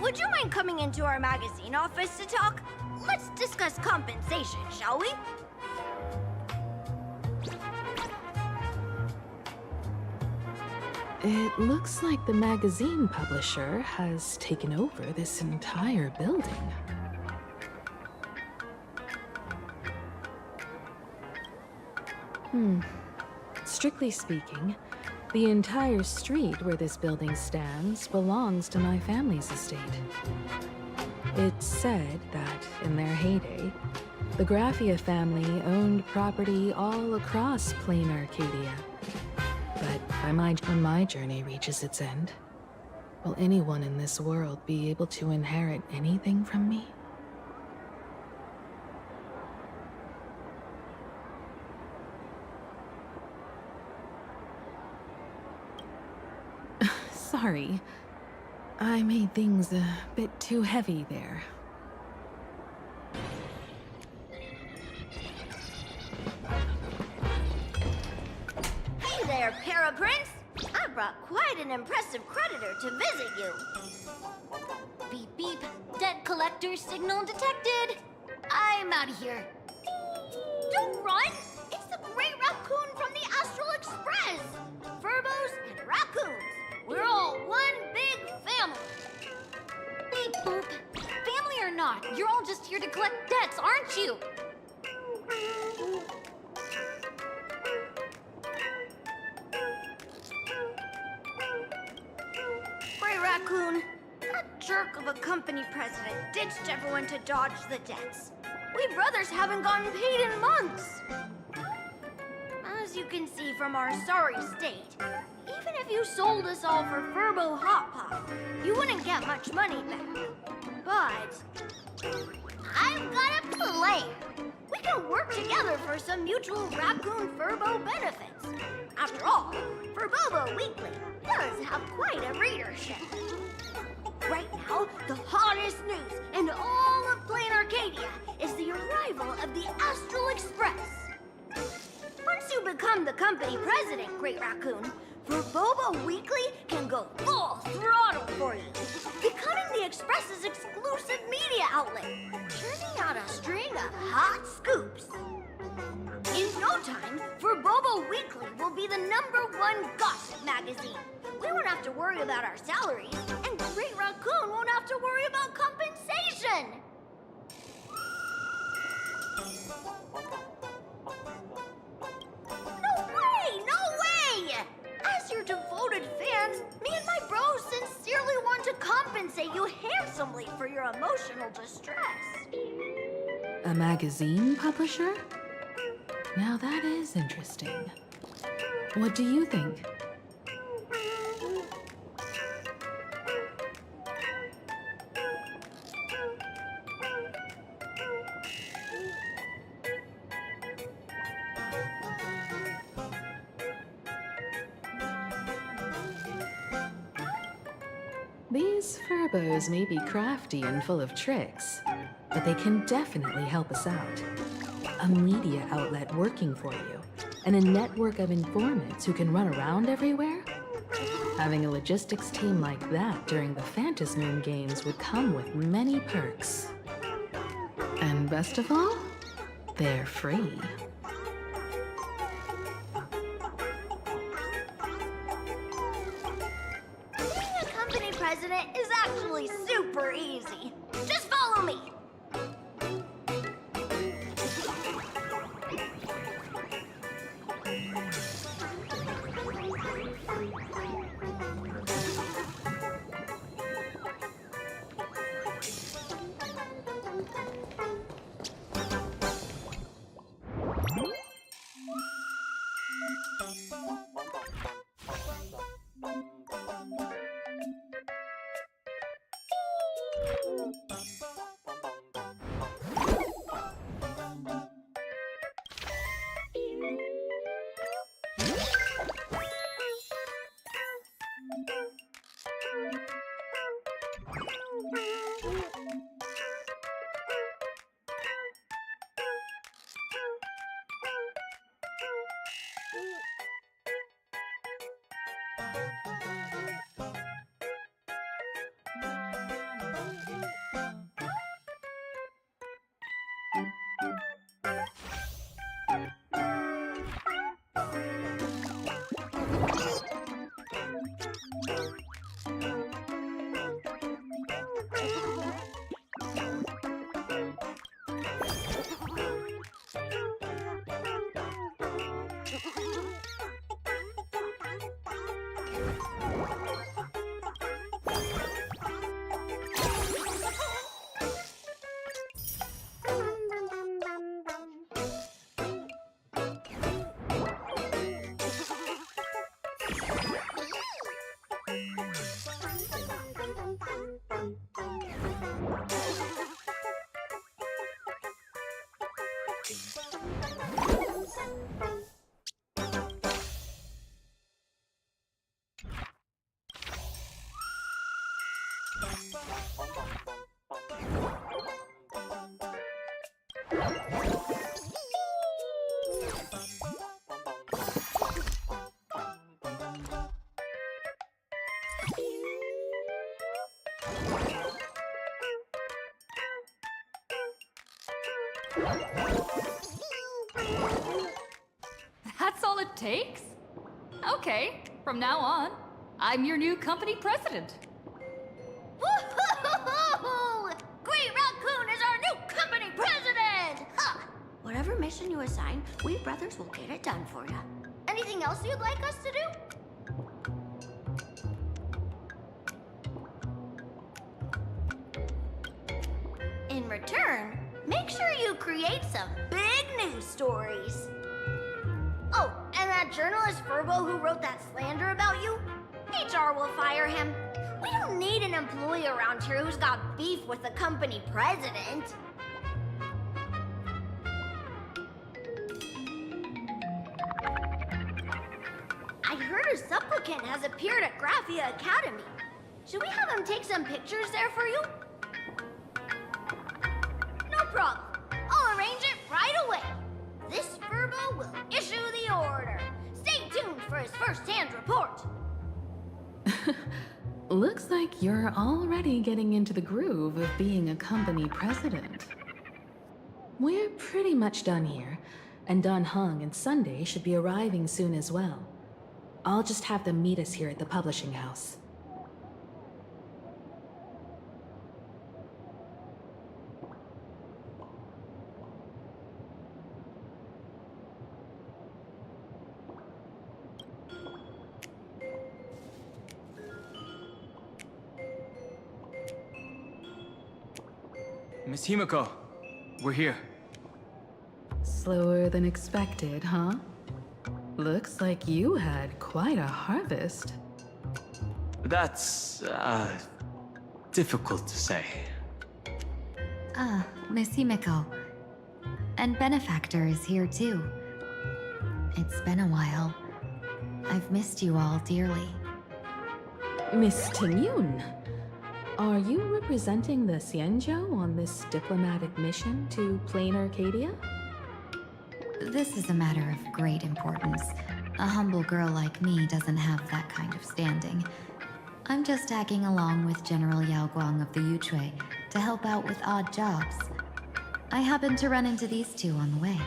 Would you mind coming into our magazine office to talk? Let's discuss compensation, shall we? It looks like the magazine publisher has taken over this entire building. Strictly speaking, the entire street where this building stands belongs to my family's estate. It's said that, in their heyday, the Graffia family owned property all across Plain Arcadia. But when my journey reaches its end, will anyone in this world be able to inherit anything from me? Sorry. I made things a bit too heavy there. Hey there, Paraprince! I brought quite an impressive creditor to visit you. Beep beep, debt collector signal detected. I'm out of here. Don't run! It's the Great Raccoon from the Astral Express! Furbos and raccoons. We're all one big family. Beep boop. Family or not, you're all just here to collect debts, aren't you? Grey Raccoon, that jerk of a company president ditched everyone to dodge the debts. We brothers haven't gotten paid in months. As you can see from our sorry state, even if you sold us all for Furbo Hot Pot, you wouldn't get much money back. But I've got a plan. We can work together for some mutual Raccoon Furbo benefits. After all, Furbobo Weekly does have quite a readership. Right now, the hottest news in all of Plain Arcadia is the arrival of the Astral Express. Once you become the company president, Great Raccoon, Furbobo Weekly can go full throttle for you, becoming the Express's exclusive media outlet, churning out a string of hot scoops. In no time, Furbobo Weekly will be the #1 gossip magazine. We won't have to worry about our salaries, and Great Raccoon won't have to worry about compensation. No way! No way! As your devoted fans, me and my bros sincerely want to compensate you handsomely for your emotional distress. A magazine publisher? Now that is interesting. What do you think? These Furbos may be crafty and full of tricks, but they can definitely help us out. A media outlet working for you and a network of informants who can run around everywhere? Having a logistics team like that during the Phantasmoon Games would come with many perks. And best of all, they're free. Being a company president is actually super easy. Just follow me. That's all it takes? Okay, from now on, I'm your new company president. Woo-hoo-hoo-hoo! Green Raccoon is our new company president! Ha! Whatever mission you assign, we brothers will get it done for you. Anything else you'd like us to do? In return, make sure you create some big news stories. Oh, and that journalist Furbo who wrote that slander about you? HR will fire him. We don't need an employee around here who's got beef with the company president. I heard a supplicant has appeared at Graphia Academy. Should we have him take some pictures there for you? No problem. I'll arrange it right away. This Furbo will issue the order. Stay tuned for his first-hand report. Looks like you're already getting into the groove of being a company president. We're pretty much done here, and Dan Heng and Sunday should be arriving soon as well. I'll just have them meet us here at the publishing house. Miss Himiko, we're here. Slower than expected, huh? Looks like you had quite a harvest. That's, difficult to say. Ah, Miss Himiko. And Benefactor is here too. It's been a while. I've missed you all dearly. Miss Tingyun, are you representing the Xianzhou on this diplomatic mission to Plain Arcadia? This is a matter of great importance. A humble girl like me doesn't have that kind of standing. I'm just tagging along with General Yao Guang of the Yuchui to help out with odd jobs. I happened to run into these two on the way.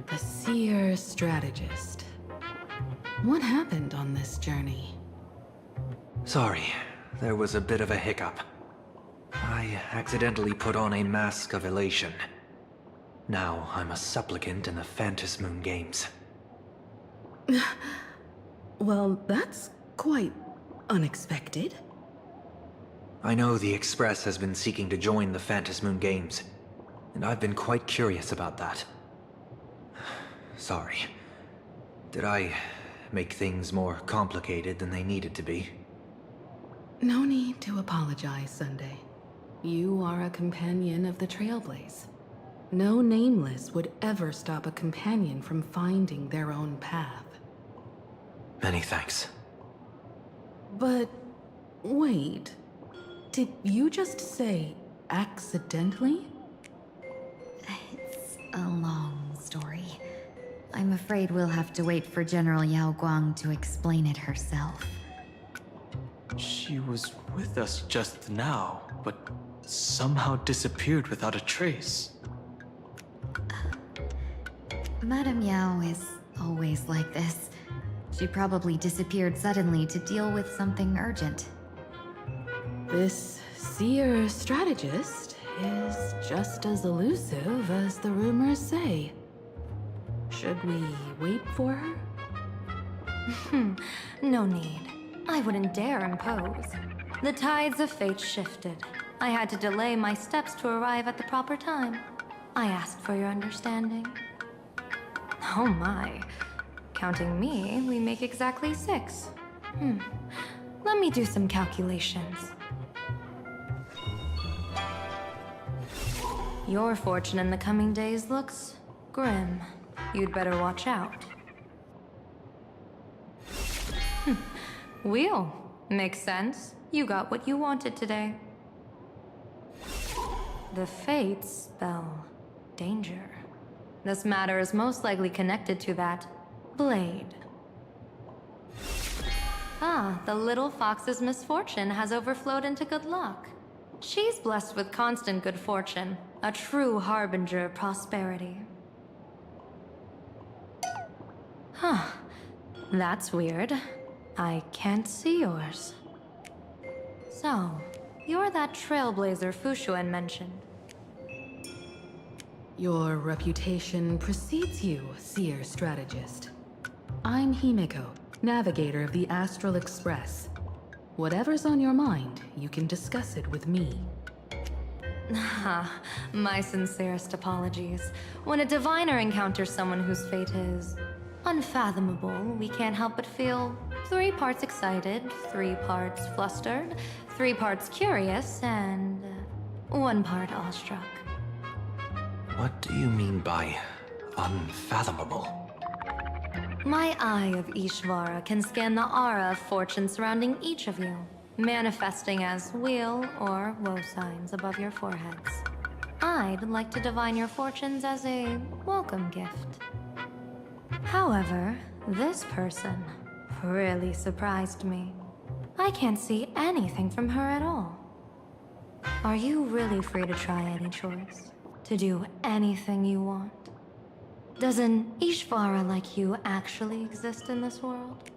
The seer strategist. What happened on this journey? Sorry, there was a bit of a hiccup. I accidentally put on a mask of elation. Now I'm a supplicant in the Phantasmoon Games. Well, that's quite unexpected. I know the Express has been seeking to join the Phantasmoon Games, and I've been quite curious about that. Sorry. Did I make things more complicated than they needed to be? No need to apologize, Sunday. You are a companion of the Trailblaze. No Nameless would ever stop a companion from finding their own path. Many thanks. But wait, did you just say accidentally? It's a long story. I'm afraid we'll have to wait for General Yao Guang to explain it herself. She was with us just now, but somehow disappeared without a trace. Madame Yao is always like this. She probably disappeared suddenly to deal with something urgent. This seer strategist is just as elusive as the rumors say. Should we wait for her? No need. I wouldn't dare impose. The tides of fate shifted. I had to delay my steps to arrive at the proper time. I asked for your understanding. Oh my. Counting me, we make exactly 6. Let me do some calculations. Your fortune in the coming days looks grim. You'd better watch out. Wheel. Makes sense. You got what you wanted today. The fates spell danger. This matter is most likely connected to that blade. Ah, the little fox's misfortune has overflowed into good luck. She's blessed with constant good fortune, a true harbinger of prosperity. Huh. That's weird. I can't see yours. So, you're that trailblazer Fu Xuan mentioned. Your reputation precedes you, seer strategist. I'm Himeko, navigator of the Astral Express. Whatever's on your mind, you can discuss it with me. My sincerest apologies. When a diviner encounters someone whose fate is unfathomable, we can't help but feel 3 parts excited, 3 parts flustered, 3 parts curious, and 1 part awestruck. What do you mean by unfathomable? My eye of Ishvara can scan the aura of fortune surrounding each of you, manifesting as wheel or woe signs above your foreheads. I'd like to divine your fortunes as a welcome gift. However, this person really surprised me. I can't see anything from her at all. Are you really free to try any choice? To do anything you want? Does an Ishvara like you actually exist in this world?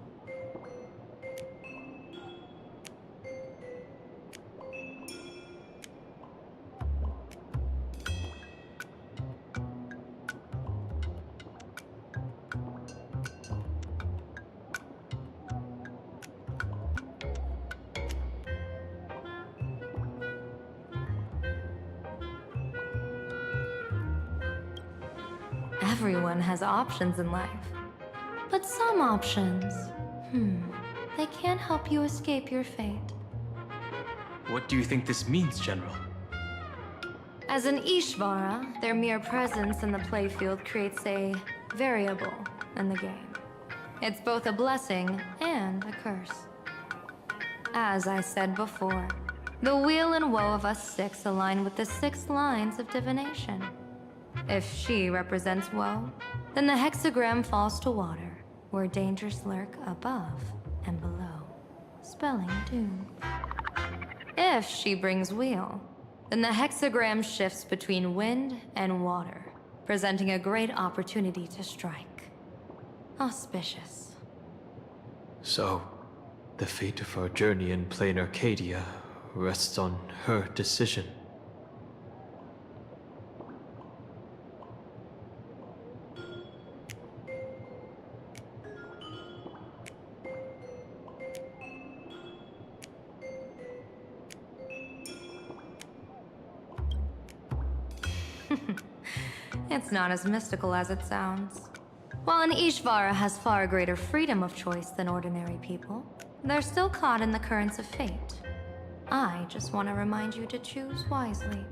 Everyone has options in life. But some options, they can't help you escape your fate. What do you think this means, General? As an Ishvara, their mere presence in the playfield creates a variable in the game. It's both a blessing and a curse. As I said before, the weal and woe of us 6 align with the 6 lines of divination. If she represents woe, then the hexagram falls to water, where dangers lurk above and below, spelling doom. If she brings weal, then the hexagram shifts between wind and water, presenting a great opportunity to strike. Auspicious. So, the fate of our journey in Plain Arcadia rests on her decision. It's not as mystical as it sounds. While an Ishvara has far greater freedom of choice than ordinary people, they're still caught in the currents of fate. I just want to remind you to choose wisely.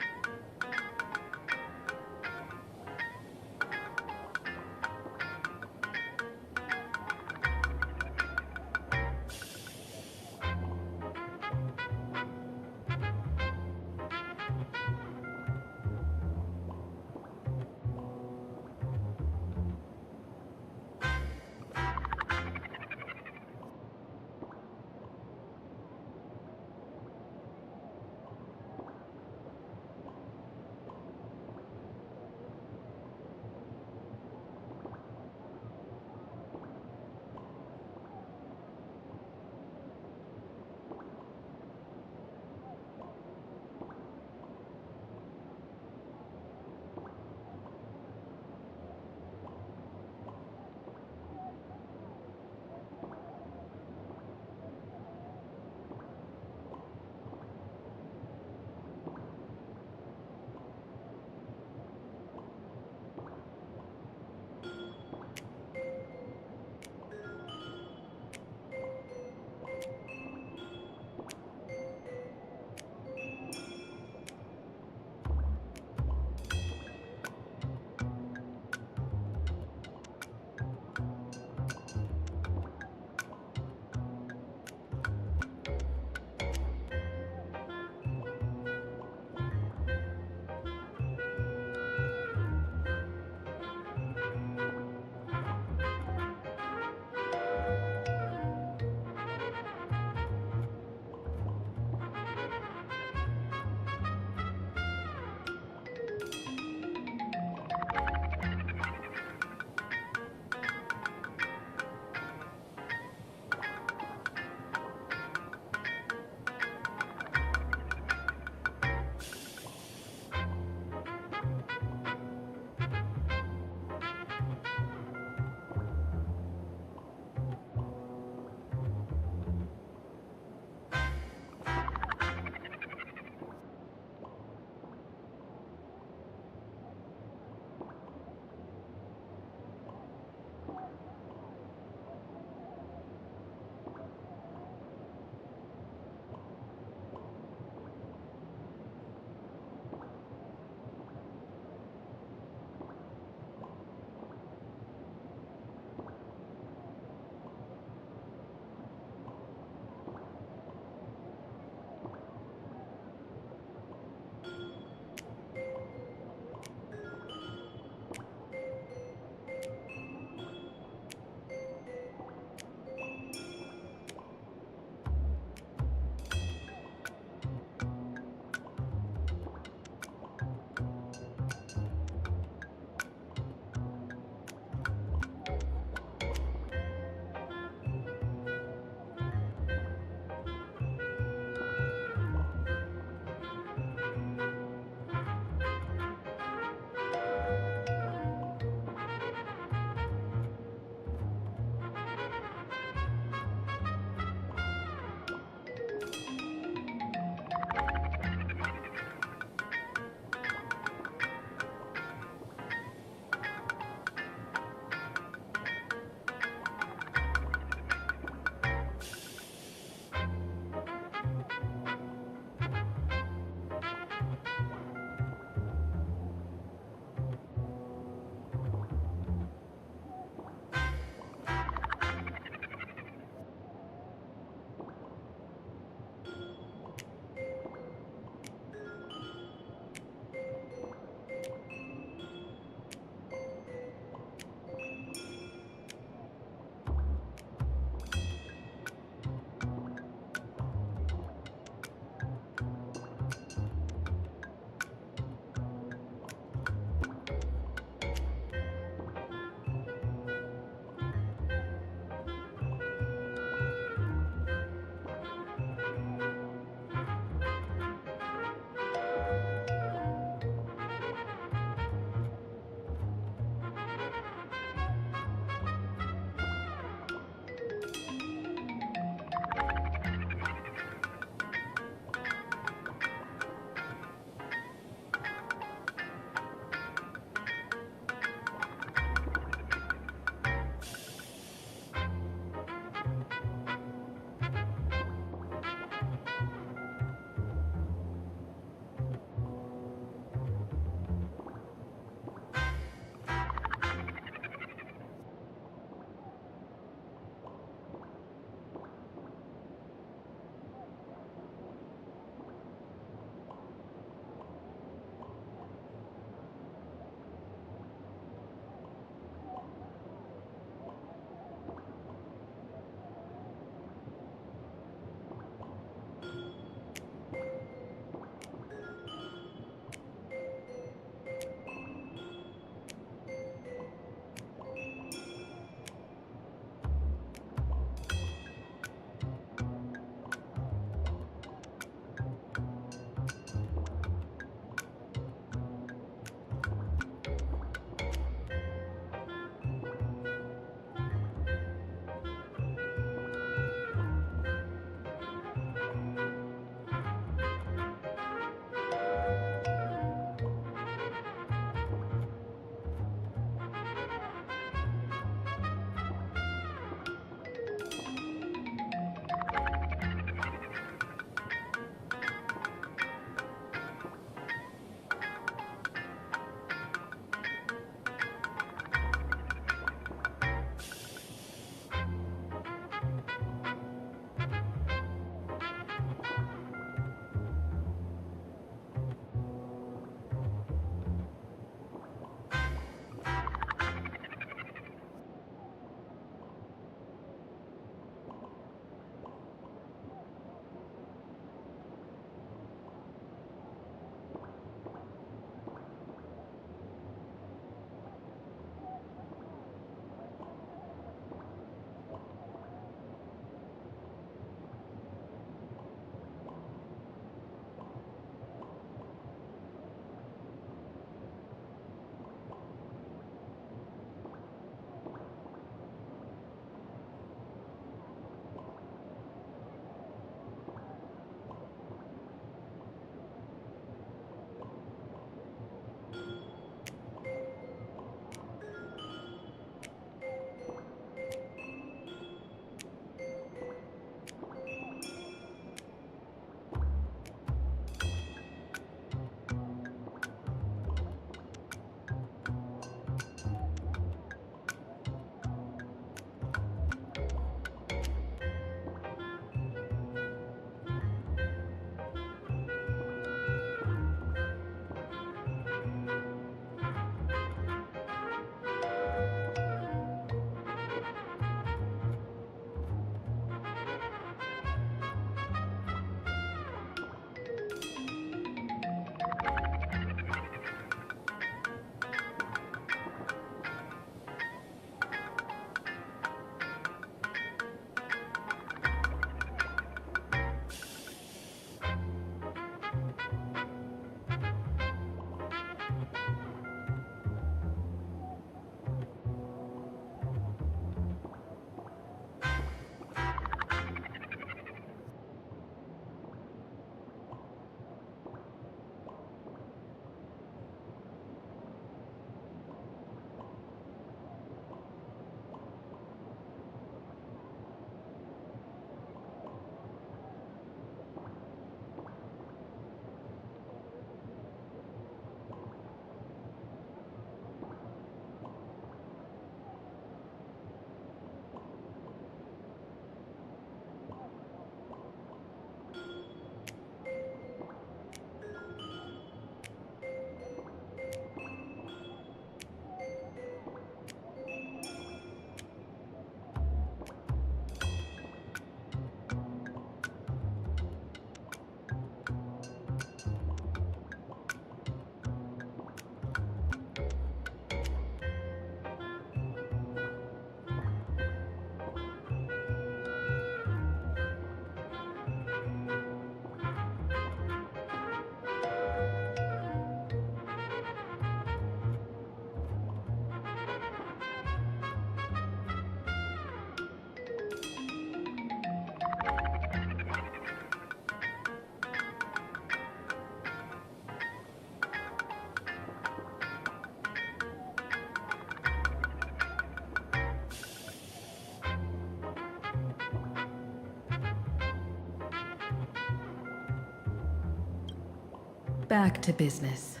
Back to business.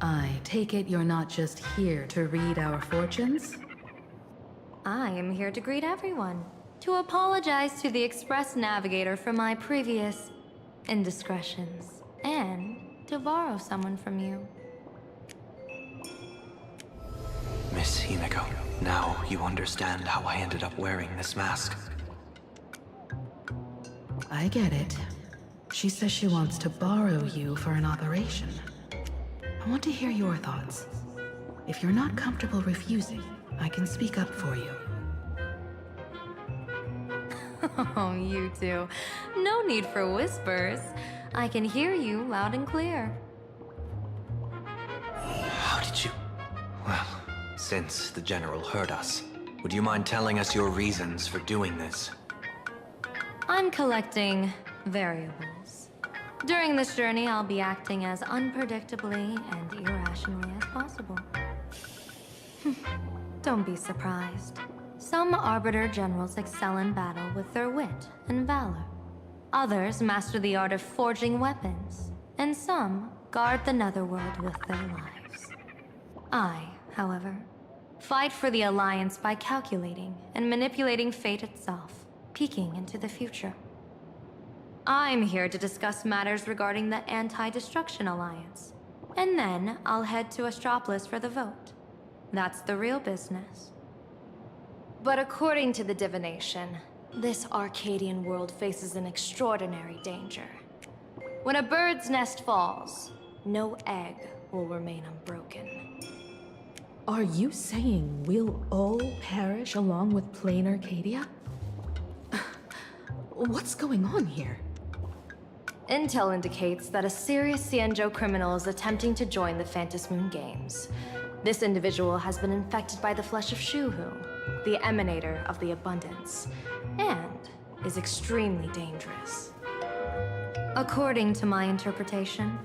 I take it you're not just here to read our fortunes? I am here to greet everyone, to apologize to the Express Navigator for my previous indiscretions, and to borrow someone from you. Miss Himeko, now you understand how I ended up wearing this mask. I get it. She says she wants to borrow you for an operation. I want to hear your thoughts. If you're not comfortable refusing, I can speak up for you. Oh, you two. No need for whispers. I can hear you loud and clear. How did you... Well, since the General heard us, would you mind telling us your reasons for doing this? I'm collecting variables. During this journey, I'll be acting as unpredictably and irrationally as possible. Don't be surprised. Some Arbiter Generals excel in battle with their wit and valor. Others master the art of forging weapons, and some guard the Netherworld with their lives. I, however, fight for the Alliance by calculating and manipulating fate itself, peeking into the future. I'm here to discuss matters regarding the Anti-Destruction Alliance, and then I'll head to Astropolis for the vote. That's the real business. But according to the divination, this Arcadian world faces an extraordinary danger. When a bird's nest falls, no egg will remain unbroken. Are you saying we'll all perish along with plain Arcadia? What's going on here? Intel indicates that a serious Xianzhou criminal is attempting to join the Phantasmoon Games. This individual has been infected by the flesh of Shuhu, the emanator of the abundance, and is extremely dangerous. According to my interpretation,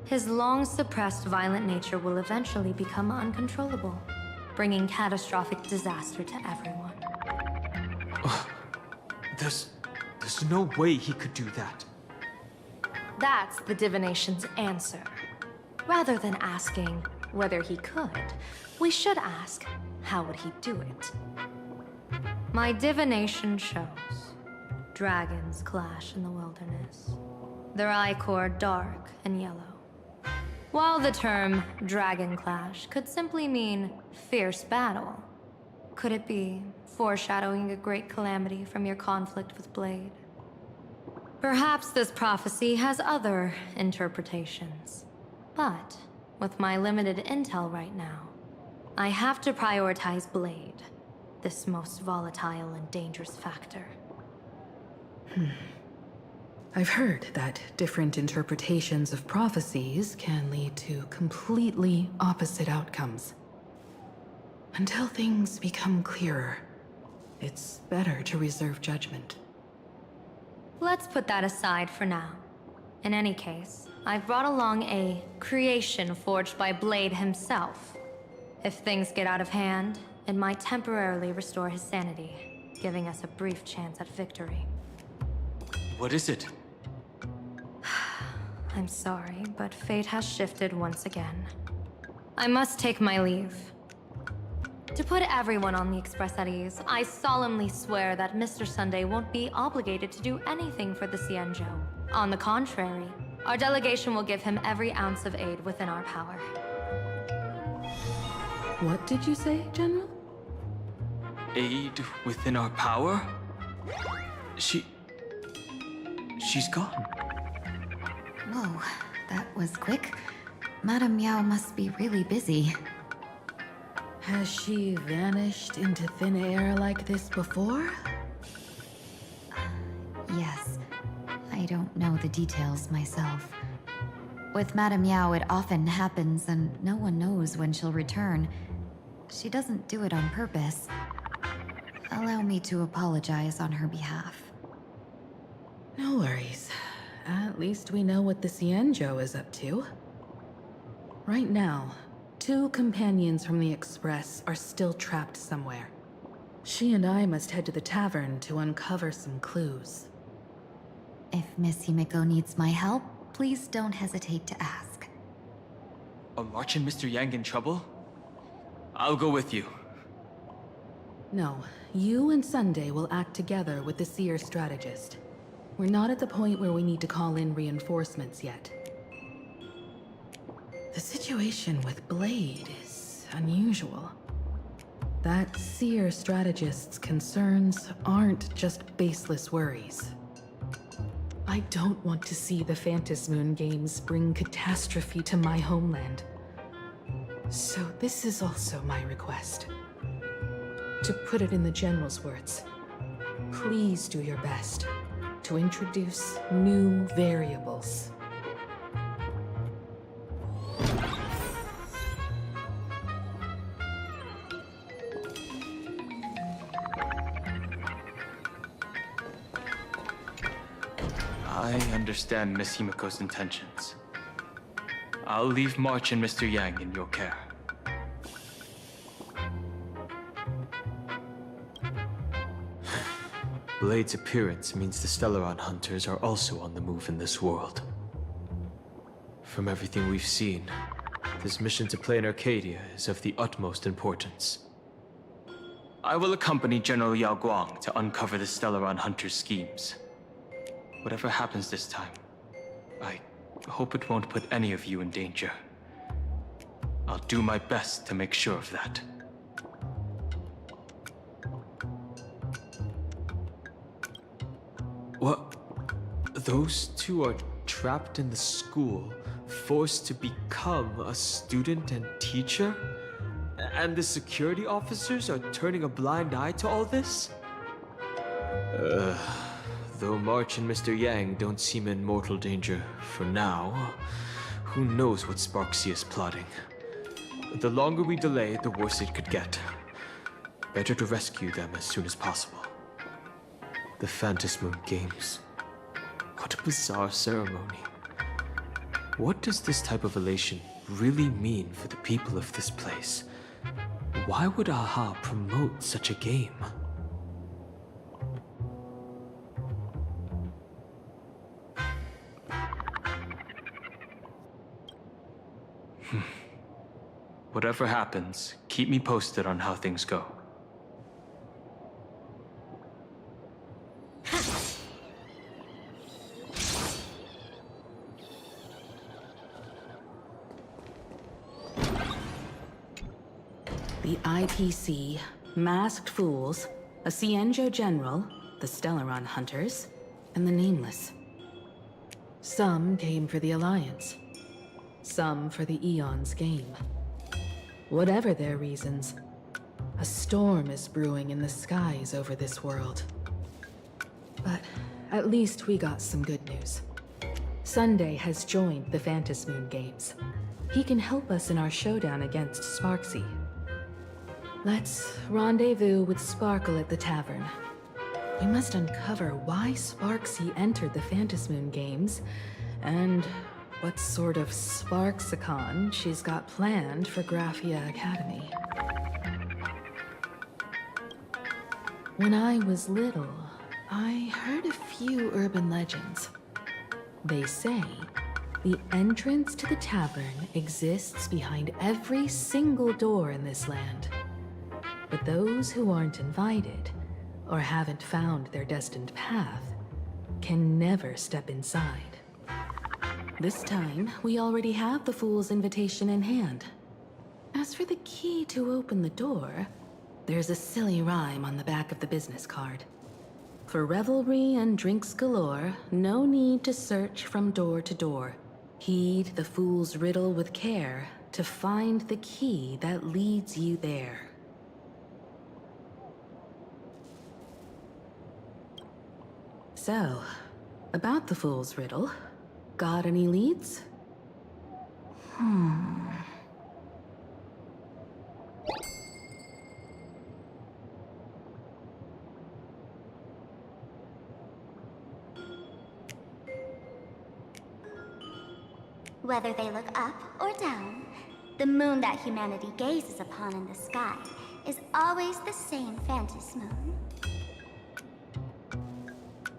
his long-suppressed violent nature will eventually become uncontrollable, bringing catastrophic disaster to everyone. There's no way he could do that. That's the divination's answer. Rather than asking whether he could, we should ask, how would he do it? My divination shows dragons clash in the wilderness. Their ichor dark and yellow. While the term dragon clash could simply mean fierce battle, could it be foreshadowing a great calamity from your conflict with Blade? Perhaps this prophecy has other interpretations, but with my limited intel right now, I have to prioritize Blade, this most volatile and dangerous factor. I've heard that different interpretations of prophecies can lead to completely opposite outcomes. Until things become clearer, it's better to reserve judgment. Let's put that aside for now. In any case, I've brought along a creation forged by Blade himself. If things get out of hand, it might temporarily restore his sanity, giving us a brief chance at victory. What is it? I'm sorry, but fate has shifted once again. I must take my leave. To put everyone on the Express at ease, I solemnly swear that Mr. Sunday won't be obligated to do anything for the Xianzhou. On the contrary, our delegation will give him every ounce of aid within our power. What did you say, General? Aid within our power? She's gone. Whoa, that was quick. Madame Yao must be really busy. Has she vanished into thin air like this before? Yes. I don't know the details myself. With Madame Yao, it often happens, and no one knows when she'll return. She doesn't do it on purpose. Allow me to apologize on her behalf. No worries. At least we know what the Xianzhou is up to. Right now, 2 companions from the Express are still trapped somewhere. She and I must head to the tavern to uncover some clues. If Miss Himeko needs my help, please don't hesitate to ask. Are March and Mr. Yang in trouble? I'll go with you. No, you and Sunday will act together with the Seer strategist. We're not at the point where we need to call in reinforcements yet. The situation with Blade is unusual. That Seer strategist's concerns aren't just baseless worries. I don't want to see the Phantasmoon Games bring catastrophe to my homeland. So this is also my request. To put it in the General's words, please do your best to introduce new variables. I understand Miss Himiko's intentions. I'll leave March and Mr. Yang in your care. Blade's appearance means the Stellaron hunters are also on the move in this world. From everything we've seen, this mission to play in Arcadia is of the utmost importance. I will accompany General Yao Guang to uncover the Stellaron hunters' schemes. Whatever happens this time, I hope it won't put any of you in danger. I'll do my best to make sure of that. What? Those two are trapped in the school, forced to become a student and teacher? And the security officers are turning a blind eye to all this? Though March and Mr. Yang don't seem in mortal danger for now, who knows what Sparksy is plotting. The longer we delay, the worse it could get. Better to rescue them as soon as possible. The Phantasmoon Games. What a bizarre ceremony. What does this type of elation really mean for the people of this place? Why would AHA promote such a game? Whatever happens, keep me posted on how things go. The IPC, Masked Fools, a Xianzhou General, the Stellaron Hunters, and the Nameless. Some came for the Alliance. Some for the Eon's game. Whatever their reasons, a storm is brewing in the skies over this world. But at least we got some good news. Sunday has joined the Phantasmoon Games. He can help us in our showdown against Sparksy. Let's rendezvous with Sparkle at the tavern. We must uncover why Sparksy entered the Phantasmoon Games, and what sort of Sparksicon she's got planned for Graphia Academy. When I was little, I heard a few urban legends. They say the entrance to the tavern exists behind every single door in this land. But those who aren't invited, or haven't found their destined path, can never step inside. This time, we already have the Fool's invitation in hand. As for the key to open the door, there's a silly rhyme on the back of the business card. For revelry and drinks galore, no need to search from door to door. Heed the Fool's riddle with care to find the key that leads you there. So, about the Fool's riddle, got any leads? Whether they look up or down, the moon that humanity gazes upon in the sky is always the same Phantasmoon.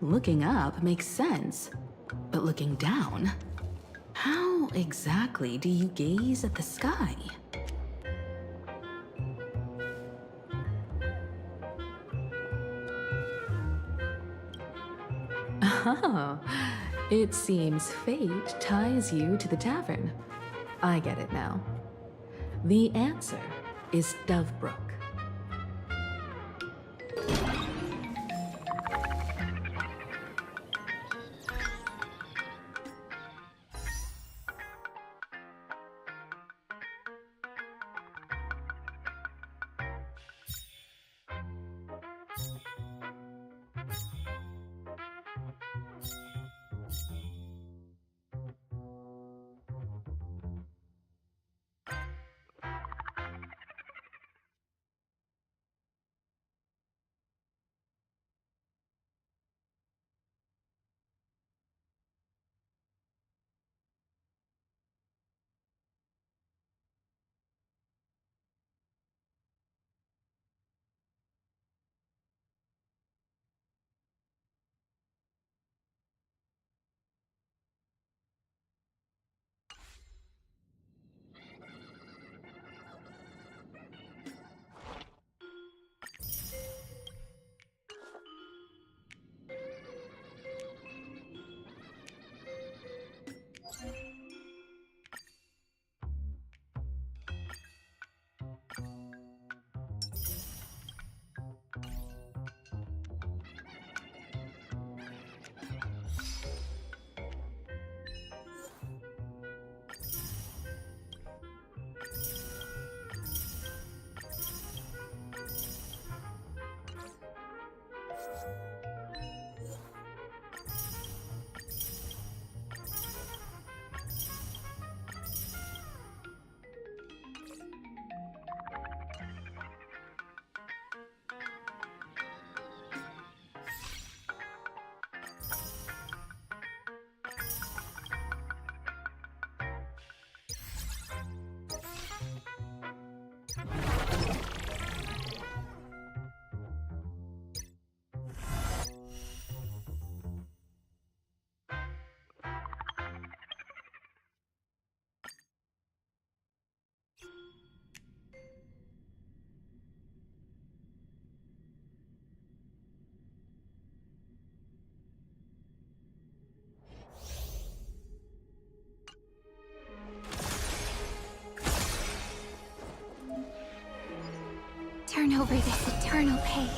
Looking up makes sense, but looking down? How exactly do you gaze at the sky? Oh, it seems fate ties you to the tavern. I get it now. The answer is Dovebrook. Turn over this eternal page.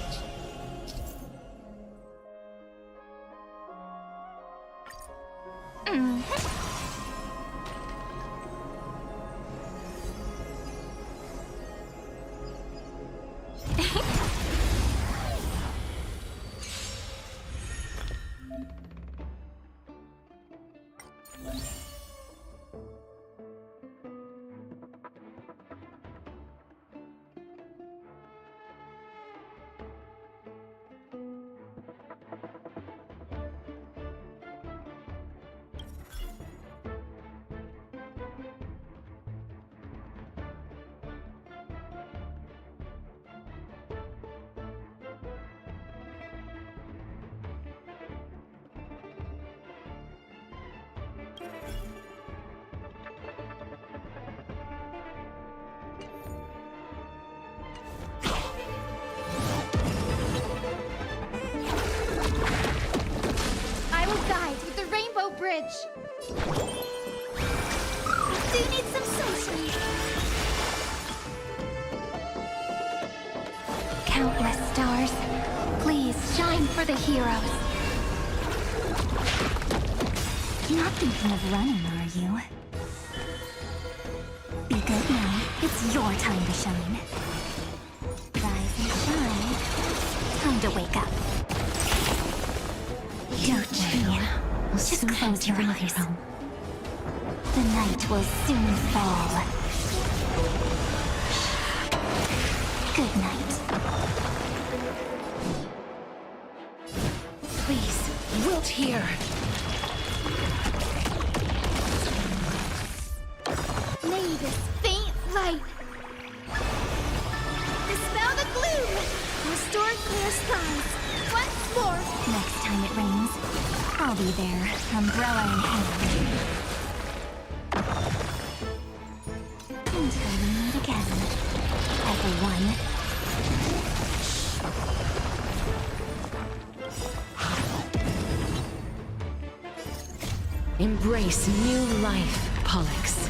I will guide with the Rainbow Bridge. I do need some sunshine. Countless stars, please shine for the heroes. Not thinking of running, are you? Be good now. It's your time to shine. Rise and shine. Time to wake up. Don't fear. Just close your eyes. The night will soon fall. Good night. Please, wilt here. May this faint light dispel the gloom, restore clear skies. Once more. Next time it rains, I'll be there, umbrella in hand. everyone. Embrace new life, Pollux.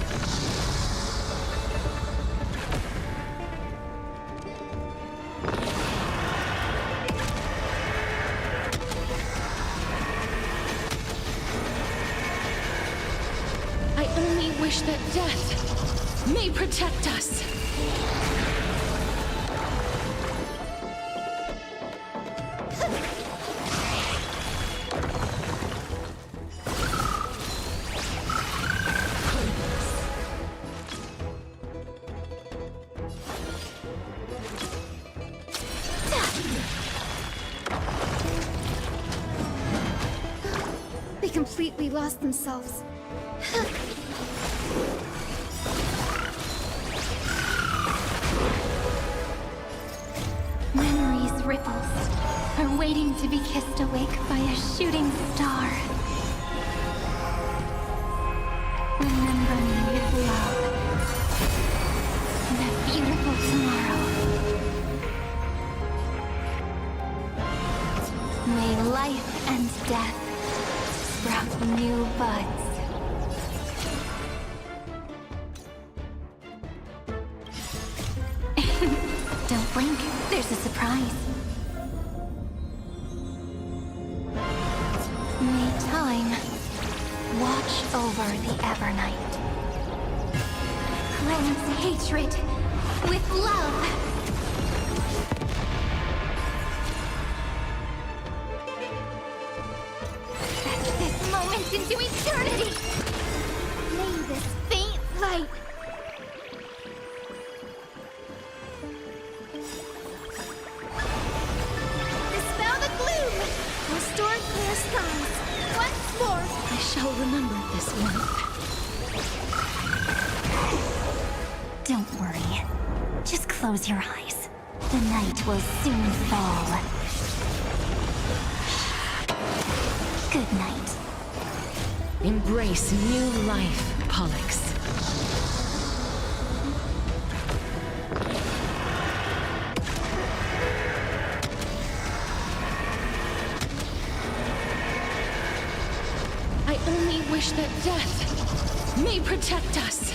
I only wish that death may protect us. They completely lost themselves. Memories' ripples are waiting to be kissed awake by a shooting star. Remember me with love. That beautiful tomorrow. May life and death sprout new buds. Don't blink, there's a surprise. May time watch over the Evernight. Cleanse hatred with love. Stretch this moment into eternity. May this faint light Dispel the gloom! Restore clear skies. Once more! I shall remember this one. Don't worry. Just close your eyes. The night will soon fall. Good night. Embrace new life, Pollux. I only wish that death may protect us.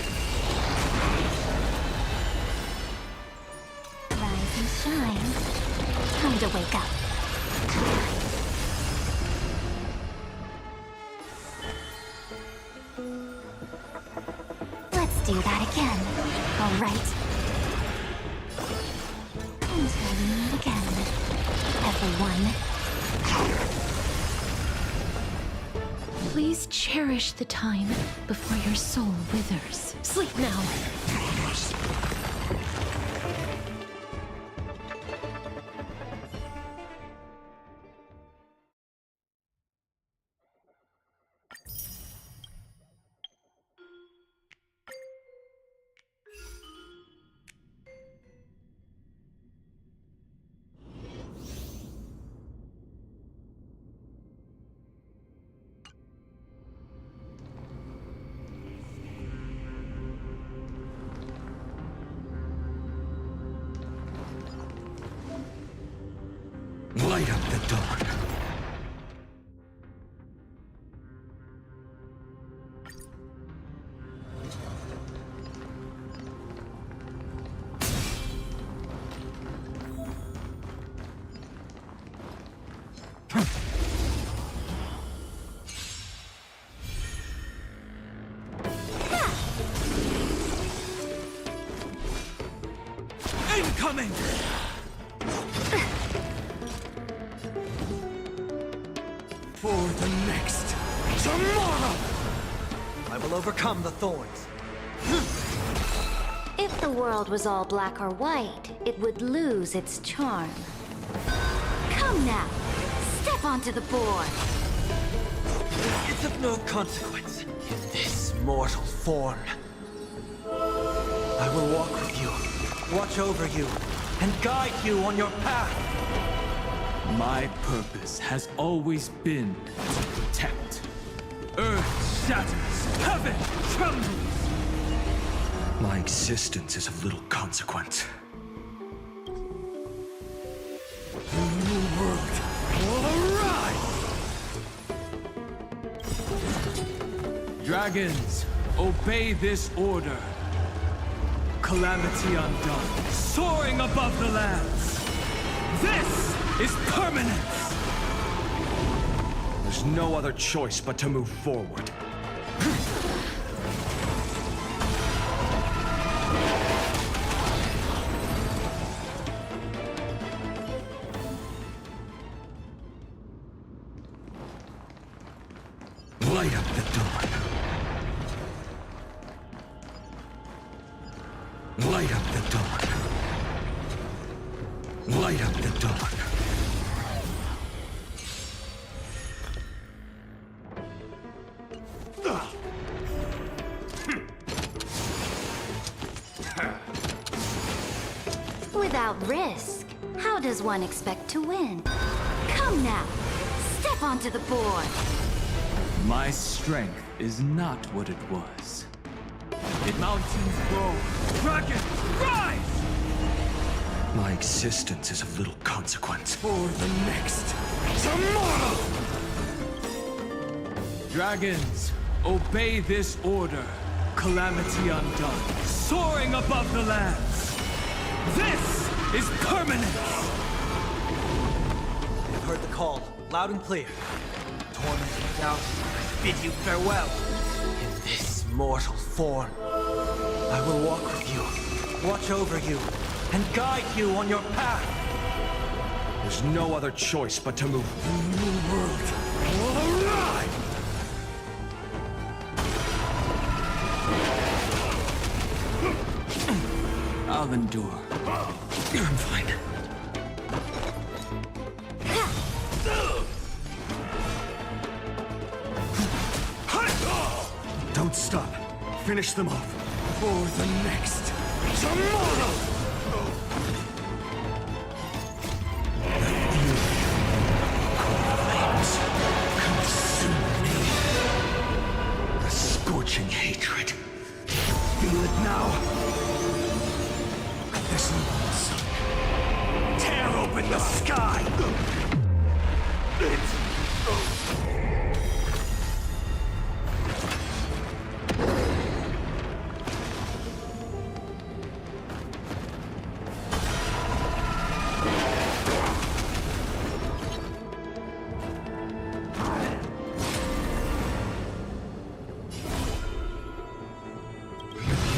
Rise and shine. Time to wake up. Let's do that again. All right. Until we meet again, everyone. Please cherish the time before your soul withers. Sleep now. Light up the dawn. Incoming! For the next tomorrow! I will overcome the thorns. If the world was all black or white, it would lose its charm. Come now, step onto the board. It's of no consequence in this mortal form. I will walk with you, watch over you, and guide you on your path. My purpose has always been to protect. Earth shatters, heaven trembles. My existence is of little consequence. Dragons, obey this order. Calamity undone, soaring above the lands. This is permanence! There's no other choice but to move forward. Light up the dawn. Light up the dawn. Light up the dawn. Without risk, how does one expect to win? Come now, step onto the board. My strength is not what it was. Mountains grow, dragons rise! My existence is of little consequence for the next tomorrow! Dragons, obey this order. Calamity undone, soaring above the lands. This is permanence! I've heard the call, loud and clear. Torment and doubt, I bid you farewell. In this mortal form, I will walk with you, watch over you, and guide you on your path. There's no other choice but to move the new world alive! I'll endure. I'm fine. Don't stop. Finish them off. For the next tomorrow! The fury of flames consume me. The scorching hatred. Feel it now. This new sun. Tear open the sky!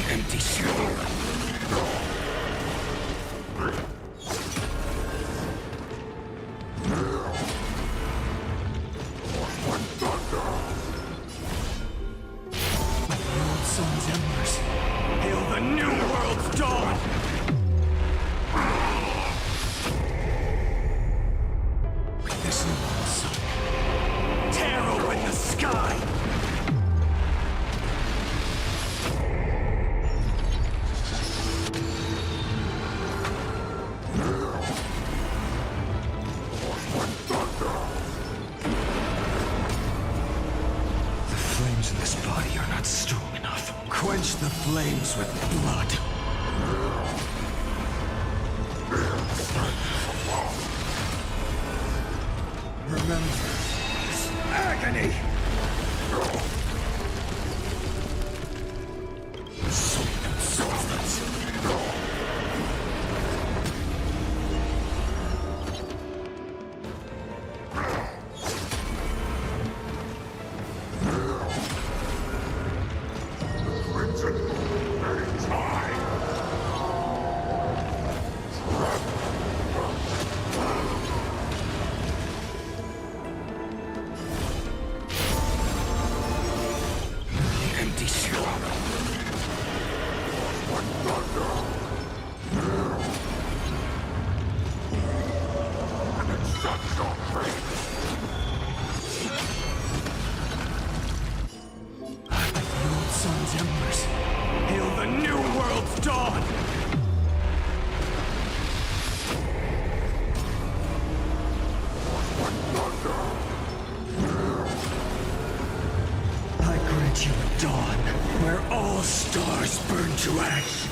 Empty shell. Sun's embers. Hail the new world's dawn! With this new sun, tear open the sky! The flames in this body are not strong enough. Quench the flames with blood. Remember this agony! Sweet substance. Empty shell. The old sun's embers. Hail the new world's dawn! I grant you a dawn where all stars burn to ash.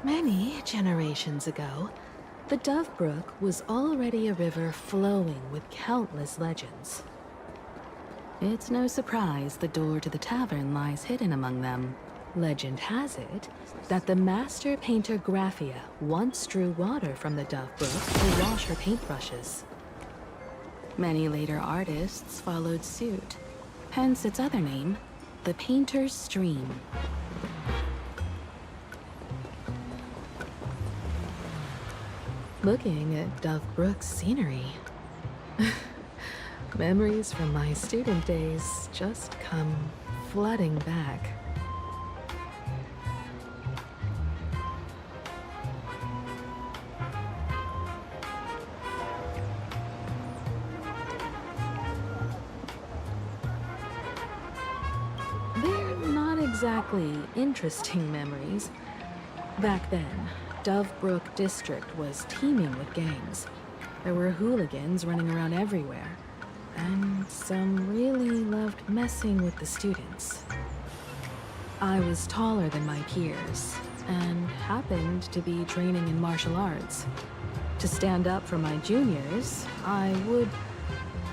Many generations ago, the Dove Brook was already a river flowing with countless legends. It's no surprise the door to the tavern lies hidden among them. Legend has it that the master painter Graphia once drew water from the Dove Brook to wash her paintbrushes. Many later artists followed suit, hence its other name, the Painter's Stream. Looking at Dove Brook's scenery, memories from my student days just come flooding back. They're not exactly interesting memories. Back then, Dove Brook District was teeming with gangs. There were hooligans running around everywhere, and some really loved messing with the students. I was taller than my peers, and happened to be training in martial arts. To stand up for my juniors, I would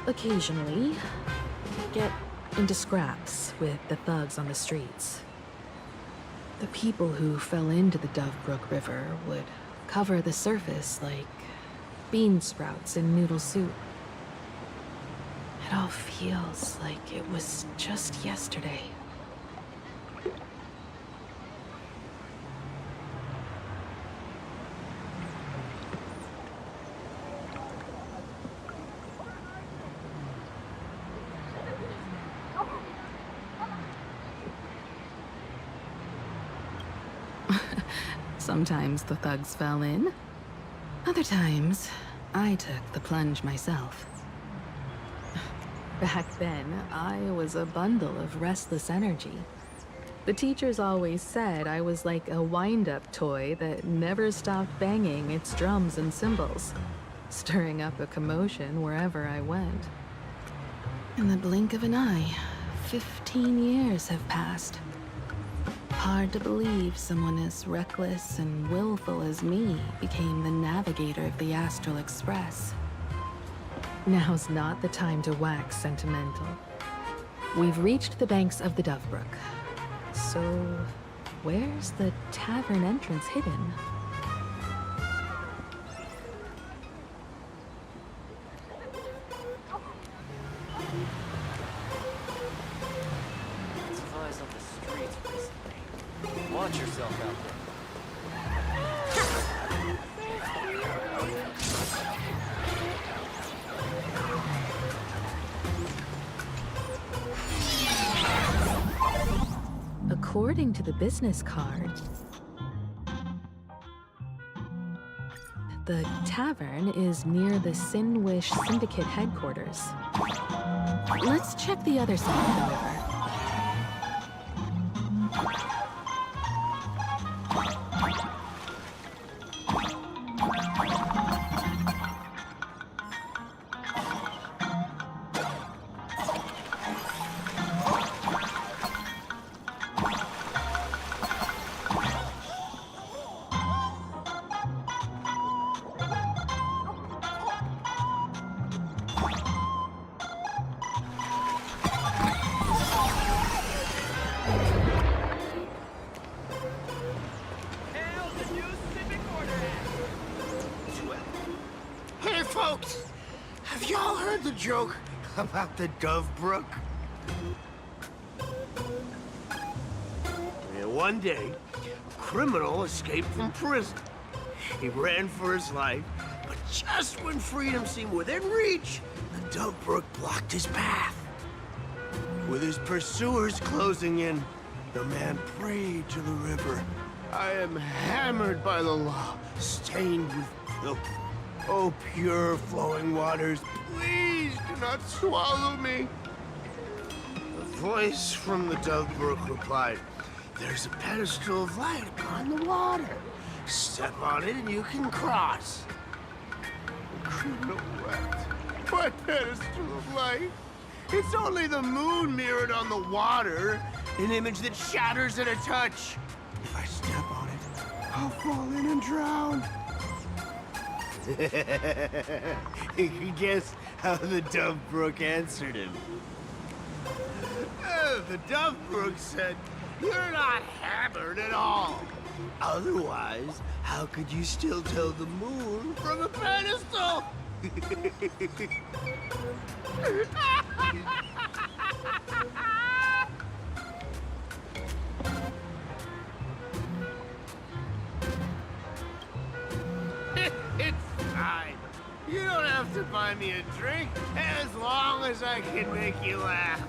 occasionally get into scraps with the thugs on the streets. The people who fell into the Dove Brook River would cover the surface like bean sprouts in noodle soup. It all feels like it was just yesterday. Sometimes the thugs fell in. Other times, I took the plunge myself. Back then, I was a bundle of restless energy. The teachers always said I was like a wind-up toy that never stopped banging its drums and cymbals, stirring up a commotion wherever I went. In the blink of an eye, 15 years have passed. Hard to believe someone as reckless and willful as me became the navigator of the Astral Express. Now's not the time to wax sentimental. We've reached the banks of the Dove Brook. So, where's the tavern entrance hidden? Supplies on the streets recently. Watch yourself out there. According to the business card, the tavern is near the Sinwish Syndicate headquarters. Let's check the other side of the river. Hey, folks! Have y'all heard the joke about the Dove Brook? Yeah, one day, a criminal escaped from prison. He ran for his life, but just when freedom seemed within reach, the Dove Brook blocked his path. With his pursuers closing in, the man prayed to the river. I am hammered by the law, stained with filth. Oh, pure flowing waters, please do not swallow me. The voice from the Dove Brook replied, there's a pedestal of light upon the water. Step on it and you can cross. The criminal wept. What pedestal of light? It's only the moon mirrored on the water, an image that shatters at a touch. If I step on it, I'll fall in and drown. Guess how the Dove Brook answered him. The Dove Brook said, "You're not hammered at all. Otherwise, how could you still tell the moon from a pedestal?" It's fine. You don't have to buy me a drink as long as I can make you laugh.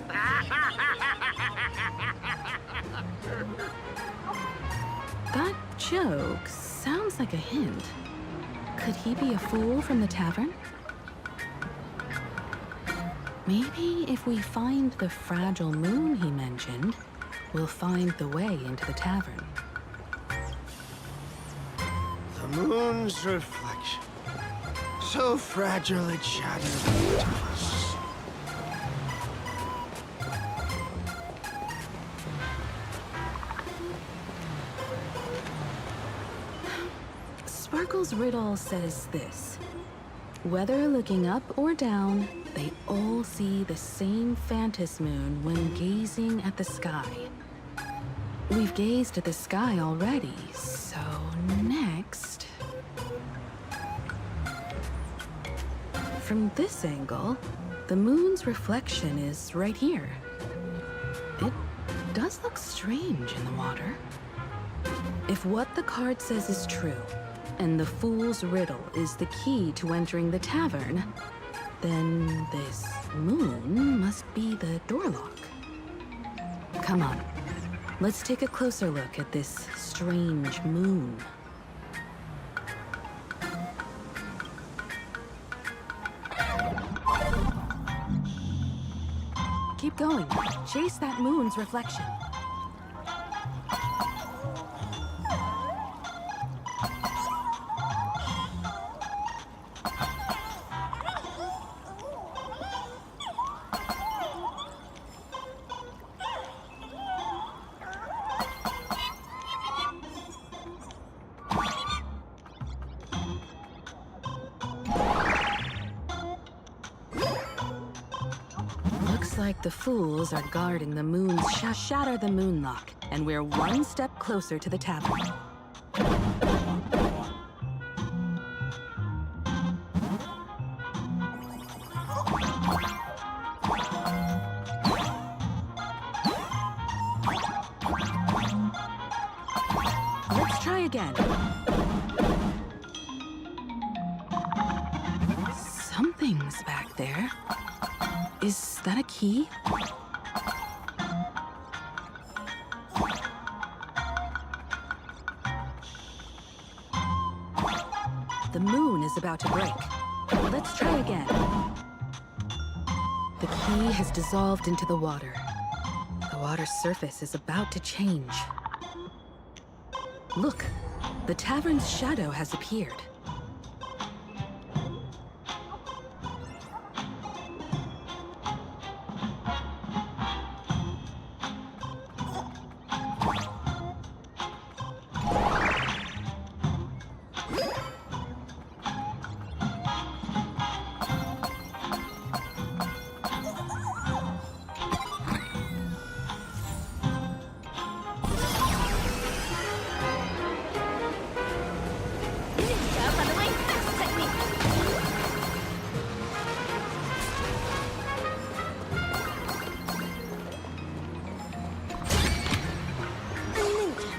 That joke sounds like a hint. Could he be a fool from the tavern? Maybe if we find the fragile moon he mentioned, we'll find the way into the tavern. The moon's reflection. So fragile it shatters into us. Sparkle's riddle says this. Whether looking up or down, they all see the same Phantis moon when gazing at the sky. We've gazed at the sky already, so next... From this angle, the moon's reflection is right here. It does look strange in the water. If what the card says is true, and the Fool's Riddle is the key to entering the tavern, then this moon must be the door lock. Come on, let's take a closer look at this strange moon. Keep going. Chase that moon's reflection. Like the fools are guarding the moon's shatter the moonlock, and we're one step closer to the tavern. Let's try again. Something's back there. Is that a key? The moon is about to break. Let's try again. The key has dissolved into the water. The water's surface is about to change. Look, the tavern's shadow has appeared.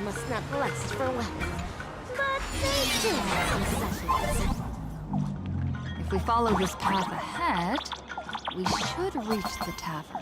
Must not lust for wealth, but they do have some sessions. If we follow this path ahead, we should reach the tavern.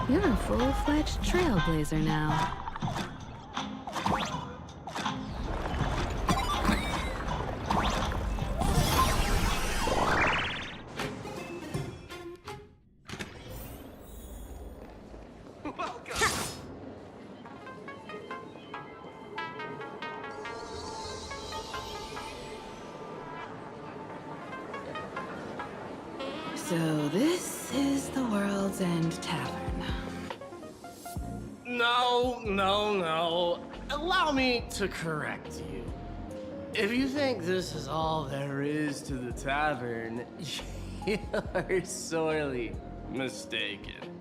You're a full-fledged trailblazer now. So this is the World's End Tavern. No. Allow me to correct you. If you think this is all there is to the tavern, you're sorely mistaken.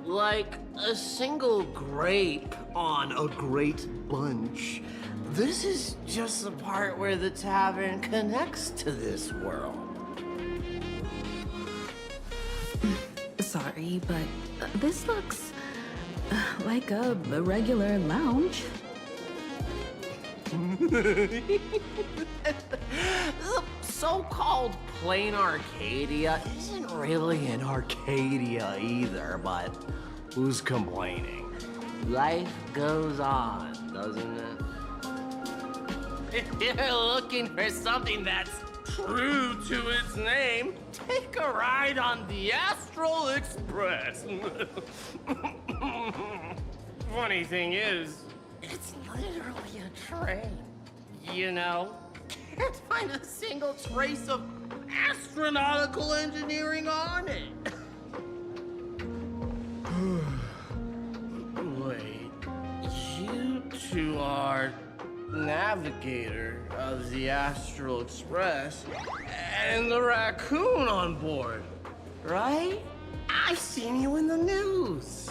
Like a single grape on a great bunch, this is just the part where the tavern connects to this world. Sorry, but this looks like a regular lounge. The so-called plain Arcadia isn't really an Arcadia either, but who's complaining? Life goes on, doesn't it? If you're looking for something that's true to its name, take a ride on the Astral Express. Funny thing is, it's literally a train. You know, can't find a single trace of astronautical engineering on it. Wait, you two are navigator of the Astral Express and the raccoon on board, right? I've seen you in the news.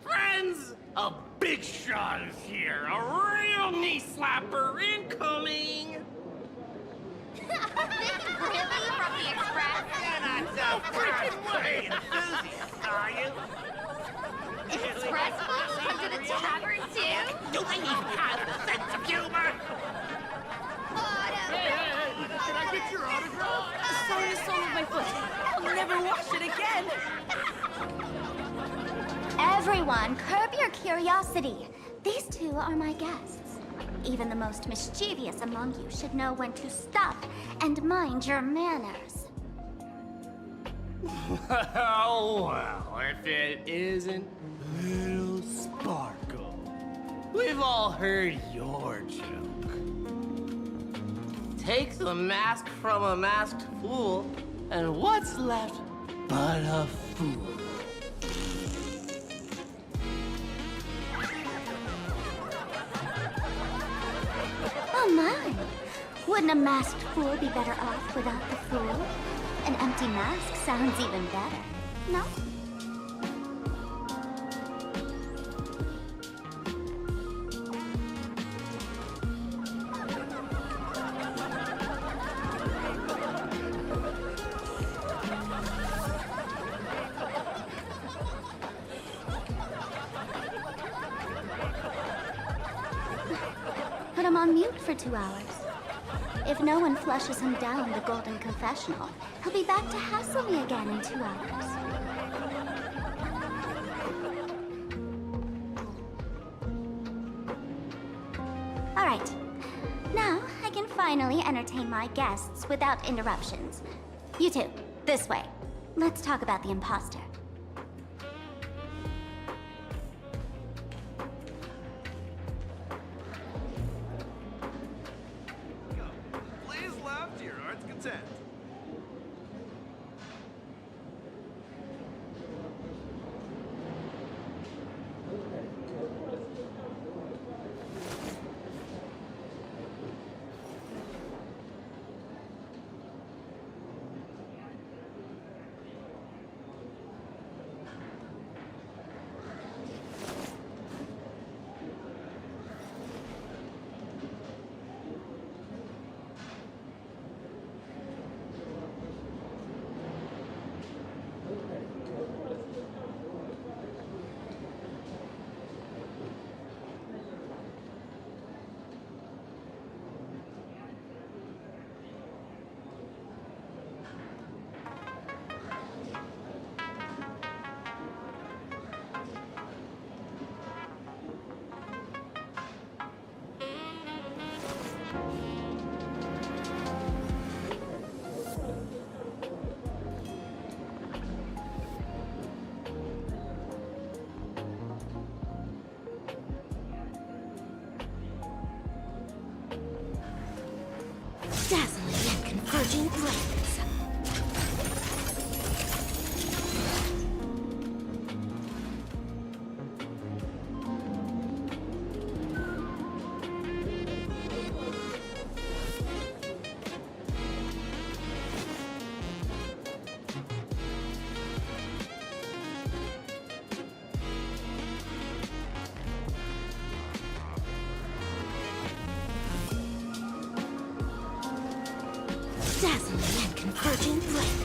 Friends, a big shot is here. A real knee slapper incoming. Really? From the Express? You're not so freaking way enthusiast, are you? Express folks come to the tavern too? Do they even have a sense of humor? Can I get your autograph? Sorry to sole of my foot. I'll never wash it again. Everyone, curb your curiosity. These two are my guests. Even the most mischievous among you should know when to stop and mind your manners. Well, if it isn't Little Sparkle. We've all heard your joke. Take the mask from a masked fool, and what's left but a fool? Oh my! Wouldn't a masked fool be better off without the fool? An empty mask sounds even better, no? Put him on mute for 2 hours. If no one flushes him down the Golden Confessional, he'll be back to hassle me again in 2 hours. All right. Now I can finally entertain my guests without interruptions. You two, this way. Let's talk about the imposter. Please laugh to your heart's content. flames. Dazzling and converging flames.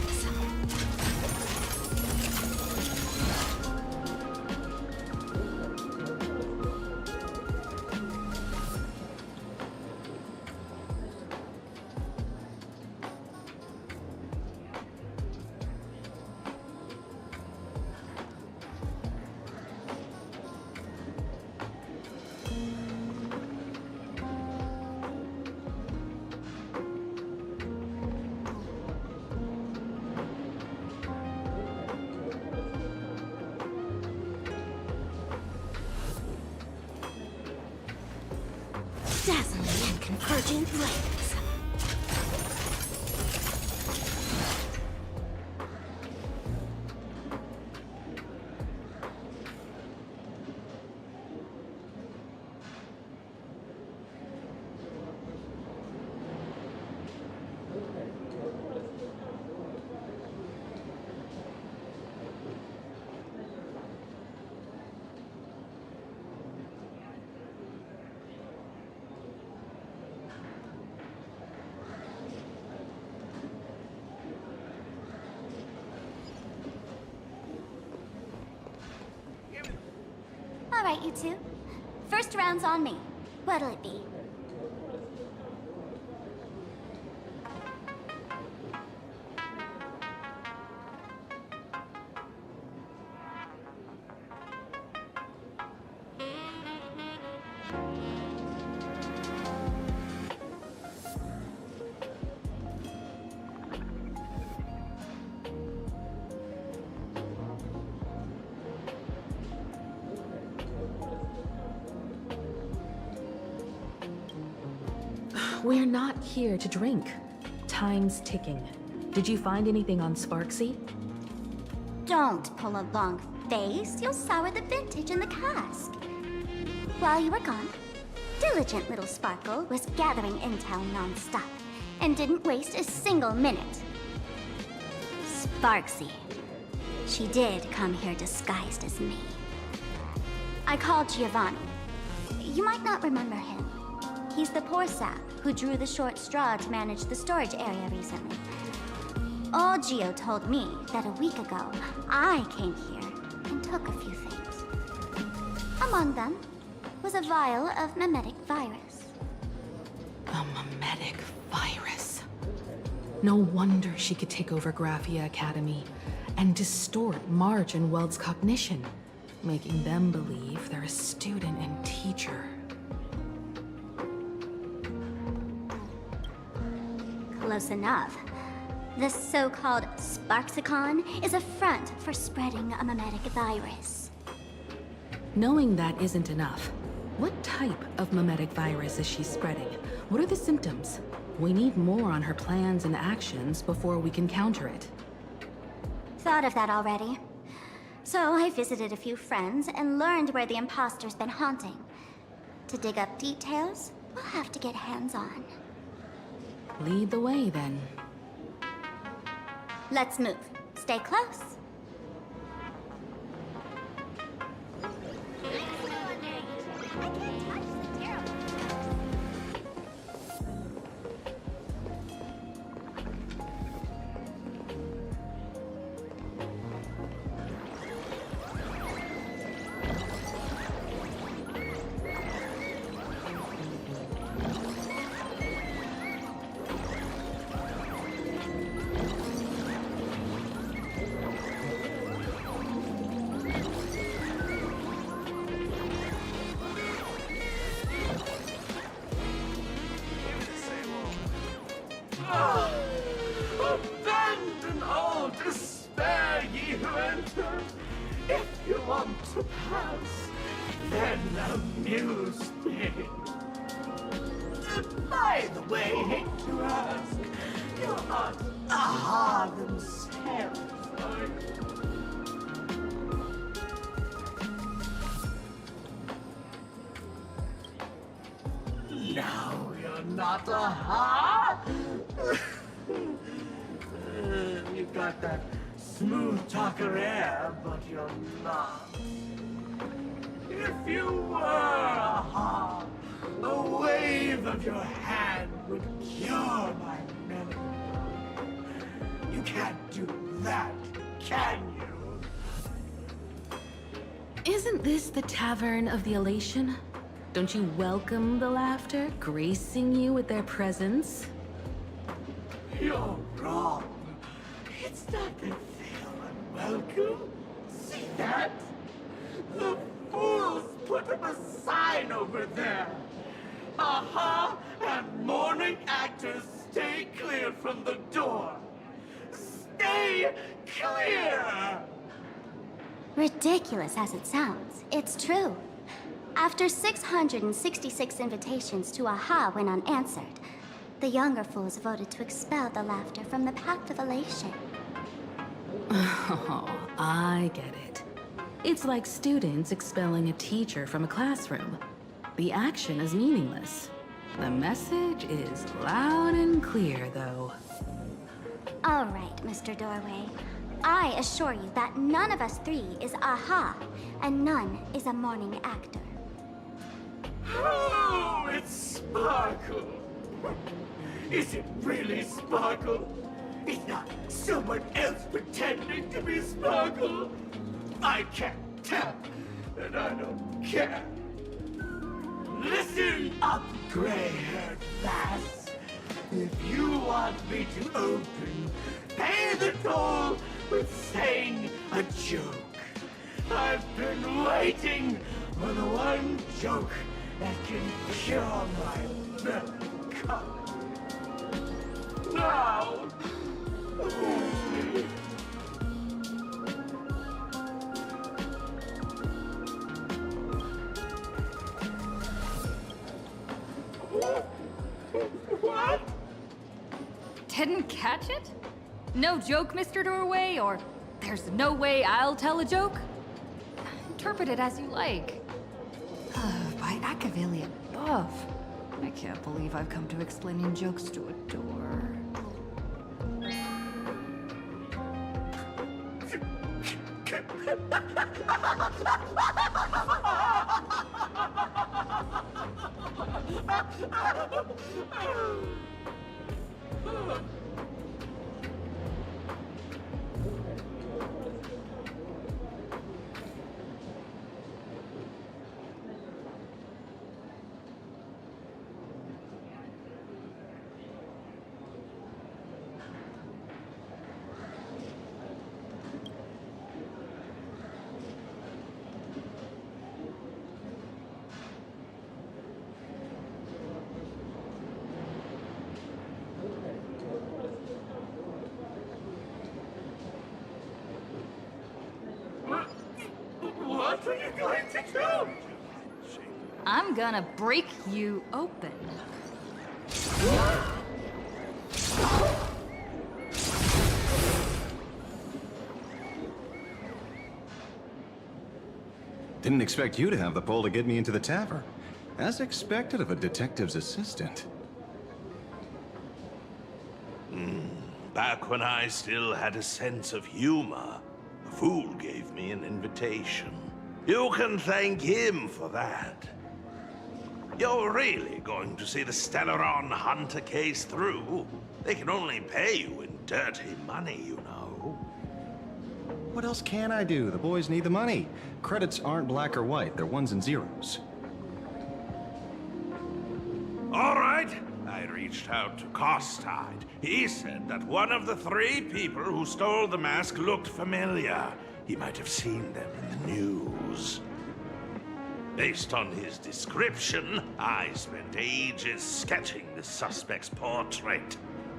Dazzling and converging flames. All right, you two. First round's on me. What'll it be? We're not here to drink. Time's ticking. Did you find anything on Sparksy? Don't pull a long face. You'll sour the vintage in the cask. While you were gone, diligent little Sparkle was gathering intel non-stop and didn't waste a single minute. Sparksy. She did come here disguised as me. I called Giovanni. You might not remember him. He's the poor sap who drew the short straw to manage the storage area recently. Old Gio told me that a week ago, I came here and took a few things. Among them was a vial of memetic virus. A memetic virus. No wonder she could take over Graphia Academy and distort March and Weld's cognition, making them believe they're a student and teacher. Close enough. This so-called Sparksicon is a front for spreading a memetic virus. Knowing that isn't enough, what type of memetic virus is she spreading? What are the symptoms? We need more on her plans and actions before we can counter it. Thought of that already. So I visited a few friends and learned where the imposter's been haunting. To dig up details, we'll have to get hands-on. Lead the way, then. Let's move. Stay close. Abandon all despair, ye who enter. If you want to pass, then amuse me. By the way, hate to ask, You're not aha themselves. No, you're not aha. You've got that smooth talker air, but you're not. If you were aha, a wave of your hand would cure my melancholy. You can't do that, can you? Isn't this the Tavern of the Elation? Don't you welcome the laughter, gracing you with their presence? You're wrong. It's not that feel unwelcome. See that? The fools put up a sign over there. Aha and morning actors stay clear from the door. Stay clear! Ridiculous as it sounds, it's true. After 666 invitations to AHA went unanswered, the younger fools voted to expel the laughter from the Pact of Elation. Oh, I get it. It's like students expelling a teacher from a classroom. The action is meaningless. The message is loud and clear, though. All right, Mr. Doorway. I assure you that none of us three is AHA, and none is a morning actor. Oh, it's Sparkle. Is it really Sparkle? It's not someone else pretending to be Sparkle. I can't tell, and I don't care. Listen up, gray-haired lass. If you want me to open, pay the toll with saying a joke. I've been waiting for the one joke that can cure my melancholy. Now, what? Didn't catch it? No joke, Mr. Doorway, or there's no way I'll tell a joke? Interpret it as you like. By Akavili above. I can't believe I've come to explaining jokes to a door. What are you going to do? I'm gonna break you open. Didn't expect you to have the pull to get me into the tavern. As expected of a detective's assistant. Back when I still had a sense of humor, the fool gave me an invitation. You can thank him for that. You're really going to see the Stellaron Hunter case through? They can only pay you in dirty money, you know. What else can I do? The boys need the money. Credits aren't black or white, they're ones and zeros. All right. I reached out to Costide. He said that one of the 3 people who stole the mask looked familiar. He might have seen them in the news. Based on his description, I spent ages sketching the suspect's portrait.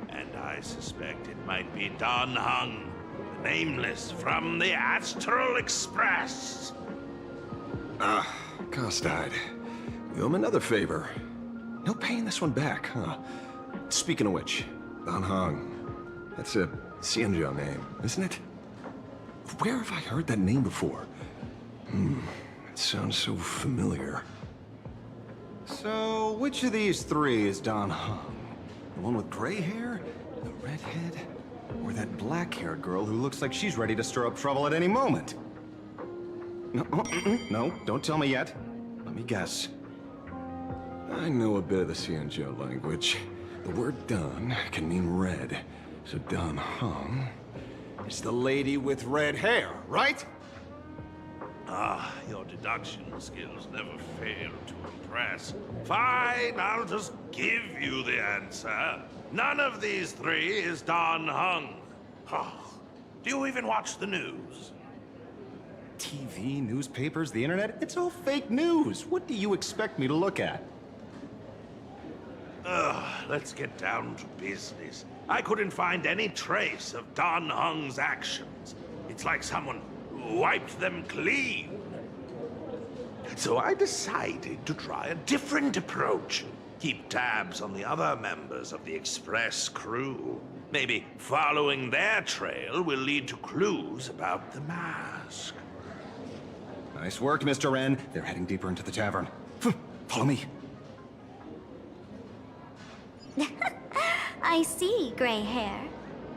And I suspect it might be Dan Heng, the nameless from the Astral Express. Costide. You owe him another favor. No paying this one back, huh? Speaking of which, Don Hong. That's a Xianzhou name, isn't it? Where have I heard that name before? It sounds so familiar. So, which of these three is Don Hong? The one with gray hair? The redhead? Or that black-haired girl who looks like she's ready to stir up trouble at any moment? No, no, don't tell me yet. Let me guess. I know a bit of the Xianzhou language. The word Don can mean red. So Don Hong is the lady with red hair, right? Ah, your deduction skills never fail to impress. Fine, I'll just give you the answer. None of these three is Don Hong. Oh, do you even watch the news? TV, newspapers, the internet, it's all fake news. What do you expect me to look at? Let's get down to business. I couldn't find any trace of Don Hong's actions. It's like someone wiped them clean. So I decided to try a different approach. Keep tabs on the other members of the Express crew. Maybe following their trail will lead to clues about the mask. Nice work, Mr. Wren. They're heading deeper into the tavern. Follow me. I see, gray hair.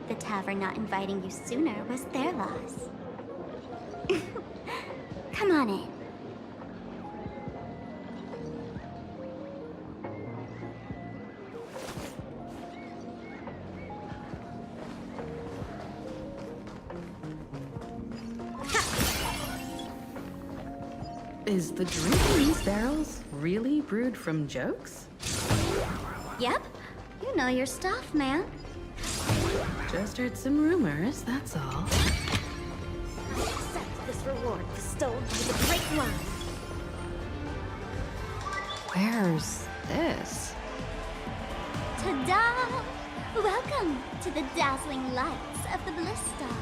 The tavern not inviting you sooner was their loss. Come on in. Is the drink in these barrels really brewed from jokes? Yep. You know your stuff, man. Just heard some rumors, that's all. Accept this reward bestowed by the Great One. Where's this? Ta-da! Welcome to the dazzling lights of the Bliss Star.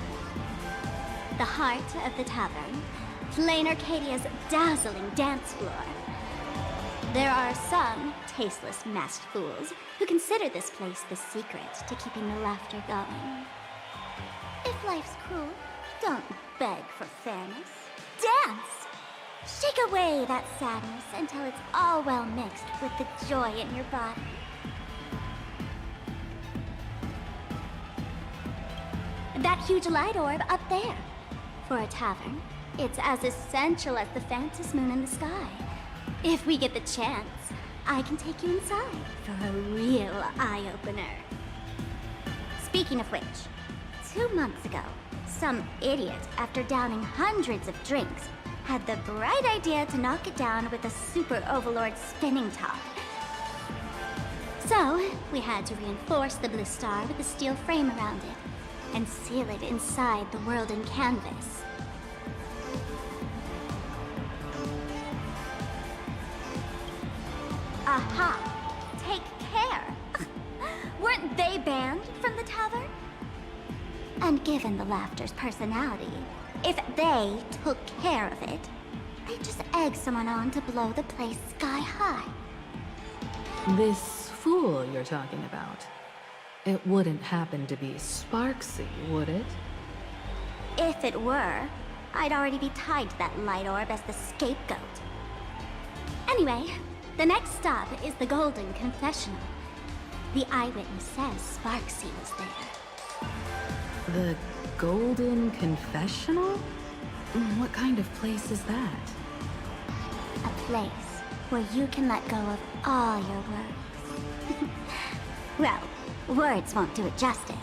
The heart of the tavern. Plain Arcadia's dazzling dance floor. There are some tasteless masked fools who consider this place the secret to keeping the laughter going. If life's cruel, don't beg for fairness. Dance! Shake away that sadness until it's all well mixed with the joy in your body. That huge light orb up there. For a tavern, it's as essential as the Phantom Moon in the sky. If we get the chance, I can take you inside for a real eye-opener. Speaking of which, 2 months ago, some idiot, after downing hundreds of drinks, had the bright idea to knock it down with a Super Overlord spinning top. So, we had to reinforce the Bliss Star with a steel frame around it, and seal it inside the world in canvas. Aha! Take care! Weren't they banned from the tavern? And given the laughter's personality, if they took care of it, they'd just egg someone on to blow the place sky high. This fool you're talking about, it wouldn't happen to be Sparksy, would it? If it were, I'd already be tied to that light orb as the scapegoat. Anyway, the next stop is the Golden Confessional. The eyewitness says Sparksy was there. The Golden Confessional? What kind of place is that? A place where you can let go of all your worries. Well, words won't do it justice.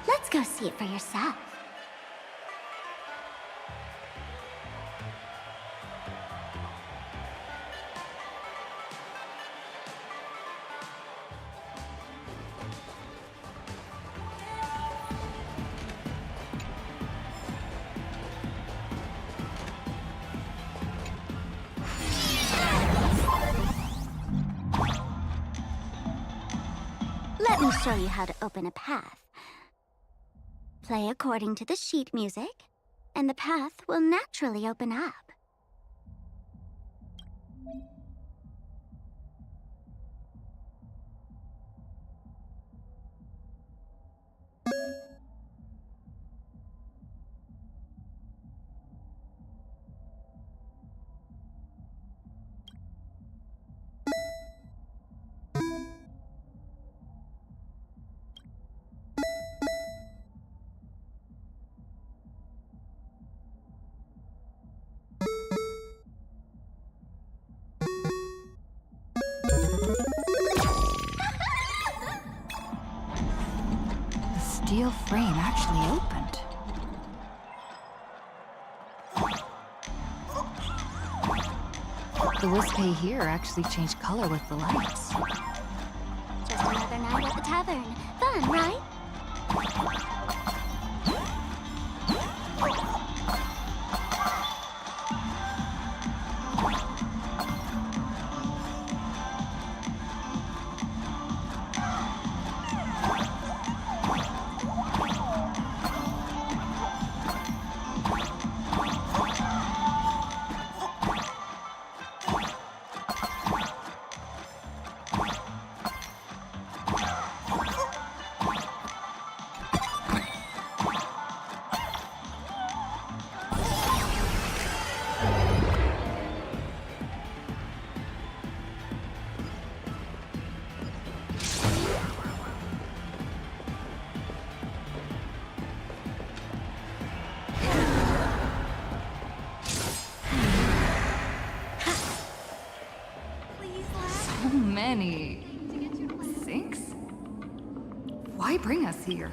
Let's go see it for yourself. Let me show you how to open a path. Play according to the sheet music, and the path will naturally open up. frame actually opened. The Wispay here actually changed color with the lights. Just another night at the tavern. Fun, right? So many sinks? Why bring us here?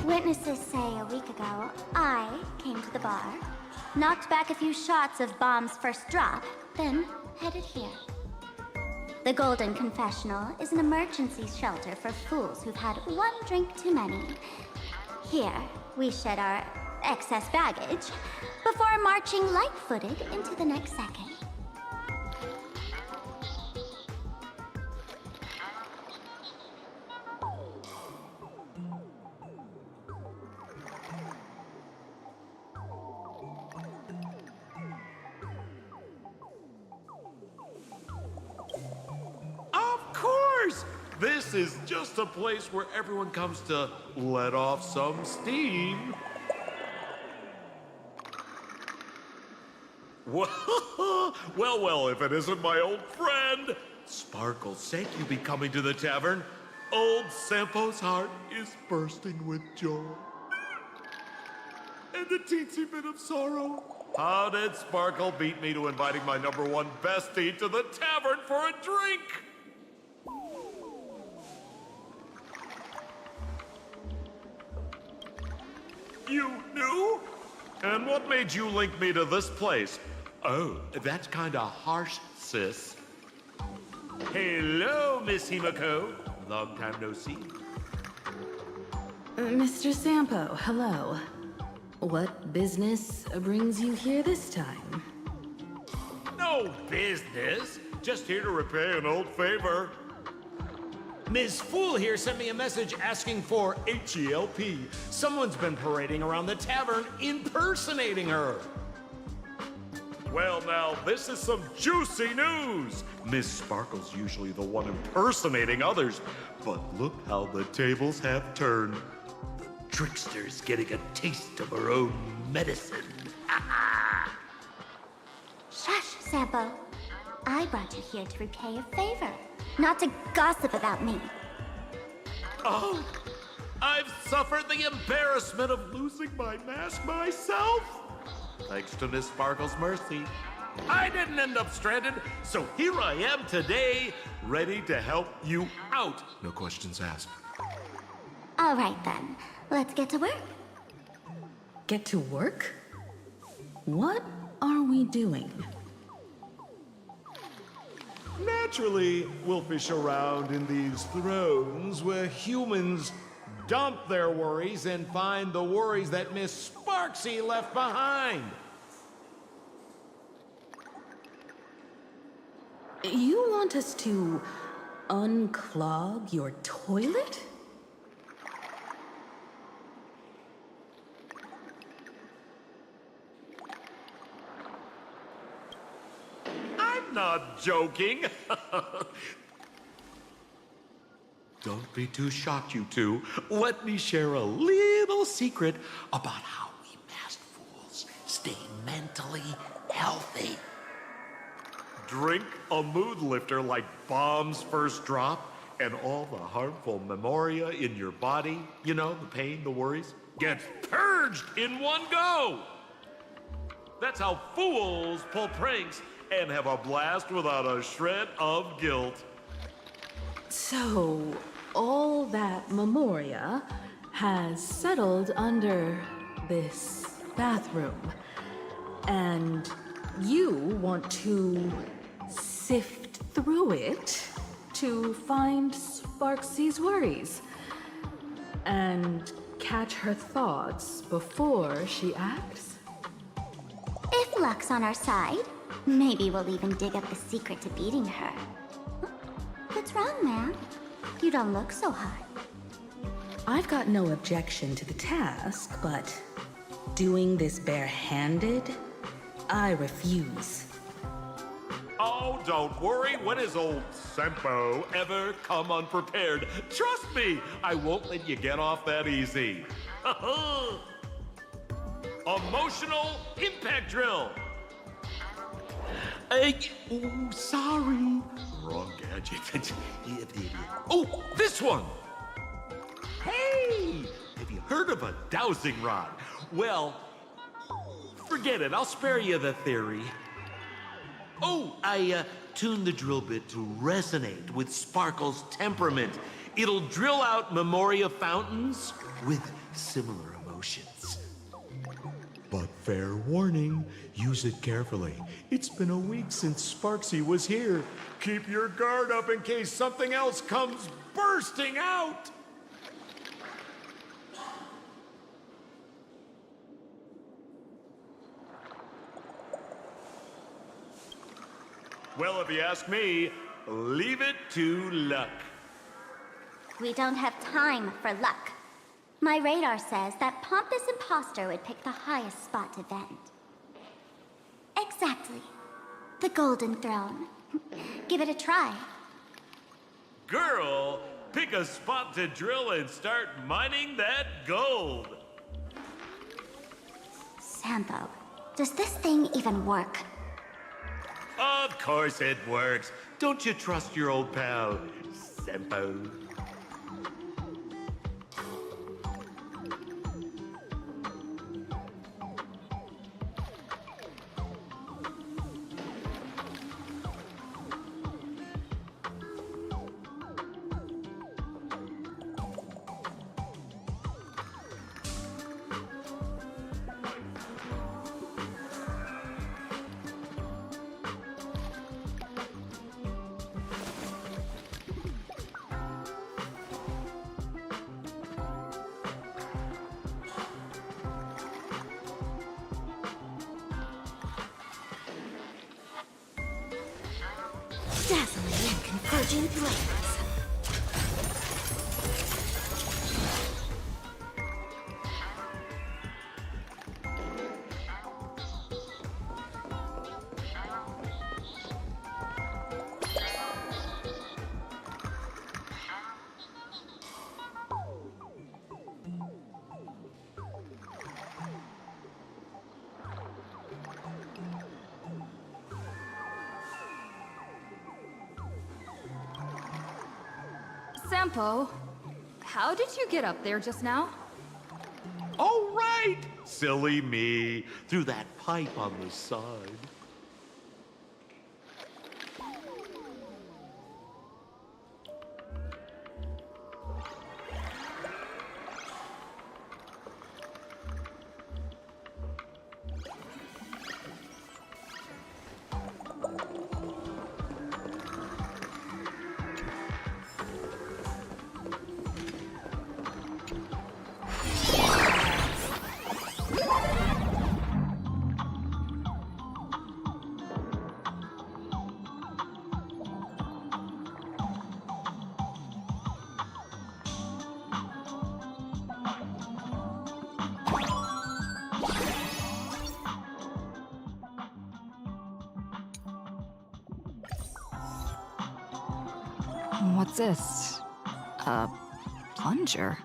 Witnesses say a week ago, I came to the bar, knocked back a few shots of Bomb's first drop, then headed here. The Golden Confessional is an emergency shelter for fools who've had one drink too many. Here, we shed our excess baggage before marching light-footed into the next second. This is just a place where everyone comes to let off some steam. Well, if it isn't my old friend. Sparkle, said you be coming to the tavern. Old Sampo's heart is bursting with joy. And a teensy bit of sorrow. How did Sparkle beat me to inviting my #1 bestie to the tavern for a drink? You knew? And what made you link me to this place? Oh, that's kinda harsh, sis. Hello, Miss Himiko. Long time no see. Mr. Sampo, hello. What business brings you here this time? No business. Just here to repay an old favor. Ms. Fool here sent me a message asking for H-E-L-P. Someone's been parading around the tavern impersonating her. Well, now, this is some juicy news. Miss Sparkle's usually the one impersonating others, but look how the tables have turned. The trickster's getting a taste of her own medicine. Shush, Sampo. I brought you here to repay a favor, not to gossip about me. Oh, I've suffered the embarrassment of losing my mask myself. Thanks to Miss Sparkle's mercy, I didn't end up stranded, so here I am today, ready to help you out. No questions asked. All right then, let's get to work. Get to work? What are we doing? Naturally, we'll fish around in these thrones where humans dump their worries and find the worries that Miss Sparksy left behind. You want us to unclog your toilet? not joking. Don't be too shocked, you two. Let me share a little secret about how we masked fools stay mentally healthy. Drink a mood lifter like Bomb's First Drop, and all the harmful memoria in your body, you know, the pain, the worries, gets purged in one go. That's how fools pull pranks and have a blast without a shred of guilt. So, all that memoria has settled under this bathroom. And you want to sift through it to find Sparksy's worries and catch her thoughts before she acts? If luck's on our side, maybe we'll even dig up the secret to beating her. What's wrong, man? You don't look so hot. I've got no objection to the task, but doing this barehanded, I refuse. Oh, don't worry. When has old Sempo ever come unprepared? Trust me, I won't let you get off that easy. Emotional impact drill. Oh, sorry. Wrong gadget. Oh, this one. Hey, have you heard of a dowsing rod? Well, forget it. I'll spare you the theory. Oh, I tuned the drill bit to resonate with Sparkle's temperament. It'll drill out memoria fountains with similar emotions. But fair warning, use it carefully. It's been a week since Sparksy was here. Keep your guard up in case something else comes bursting out. Well, if you ask me, leave it to luck. We don't have time for luck. My radar says that Pompous Imposter would pick the highest spot to vent. Exactly. The Golden Throne. Give it a try. Girl, pick a spot to drill and start mining that gold. Sampo, does this thing even work? Of course it works. Don't you trust your old pal, Sempo? Dazzling and converging flames. Sampo, how did you get up there just now? Oh, right! Silly me. Through that pipe on the side. What's this? A plunger?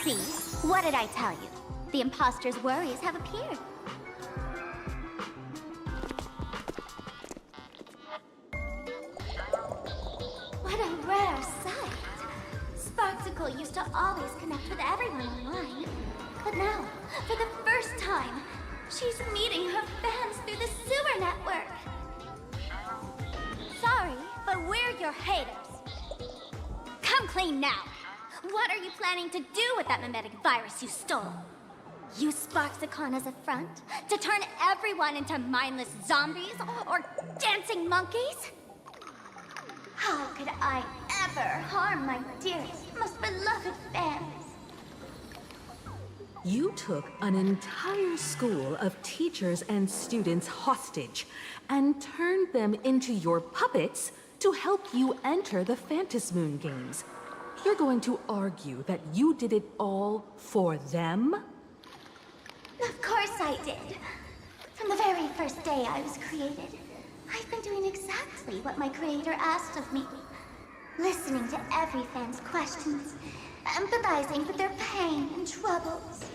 See? What did I tell you? The imposter's worries have appeared. What a rare sight. Sparksicle used to always connect with everyone online. But now, for the first time, she's meeting her fans through the sewer network. Sorry, but we're your haters. Come clean now. What are you planning to do with that mimetic virus you stole? Use Sparksicon as a front to turn everyone into mindless zombies or dancing monkeys? How could I ever harm my dearest, most beloved fans? You took an entire school of teachers and students hostage and turned them into your puppets to help you enter the Phantasmoon games. You're going to argue that you did it all for them? Of course I did. From the very first day I was created, I've been doing exactly what my creator asked of me. Listening to every fan's questions, empathizing with their pain and troubles.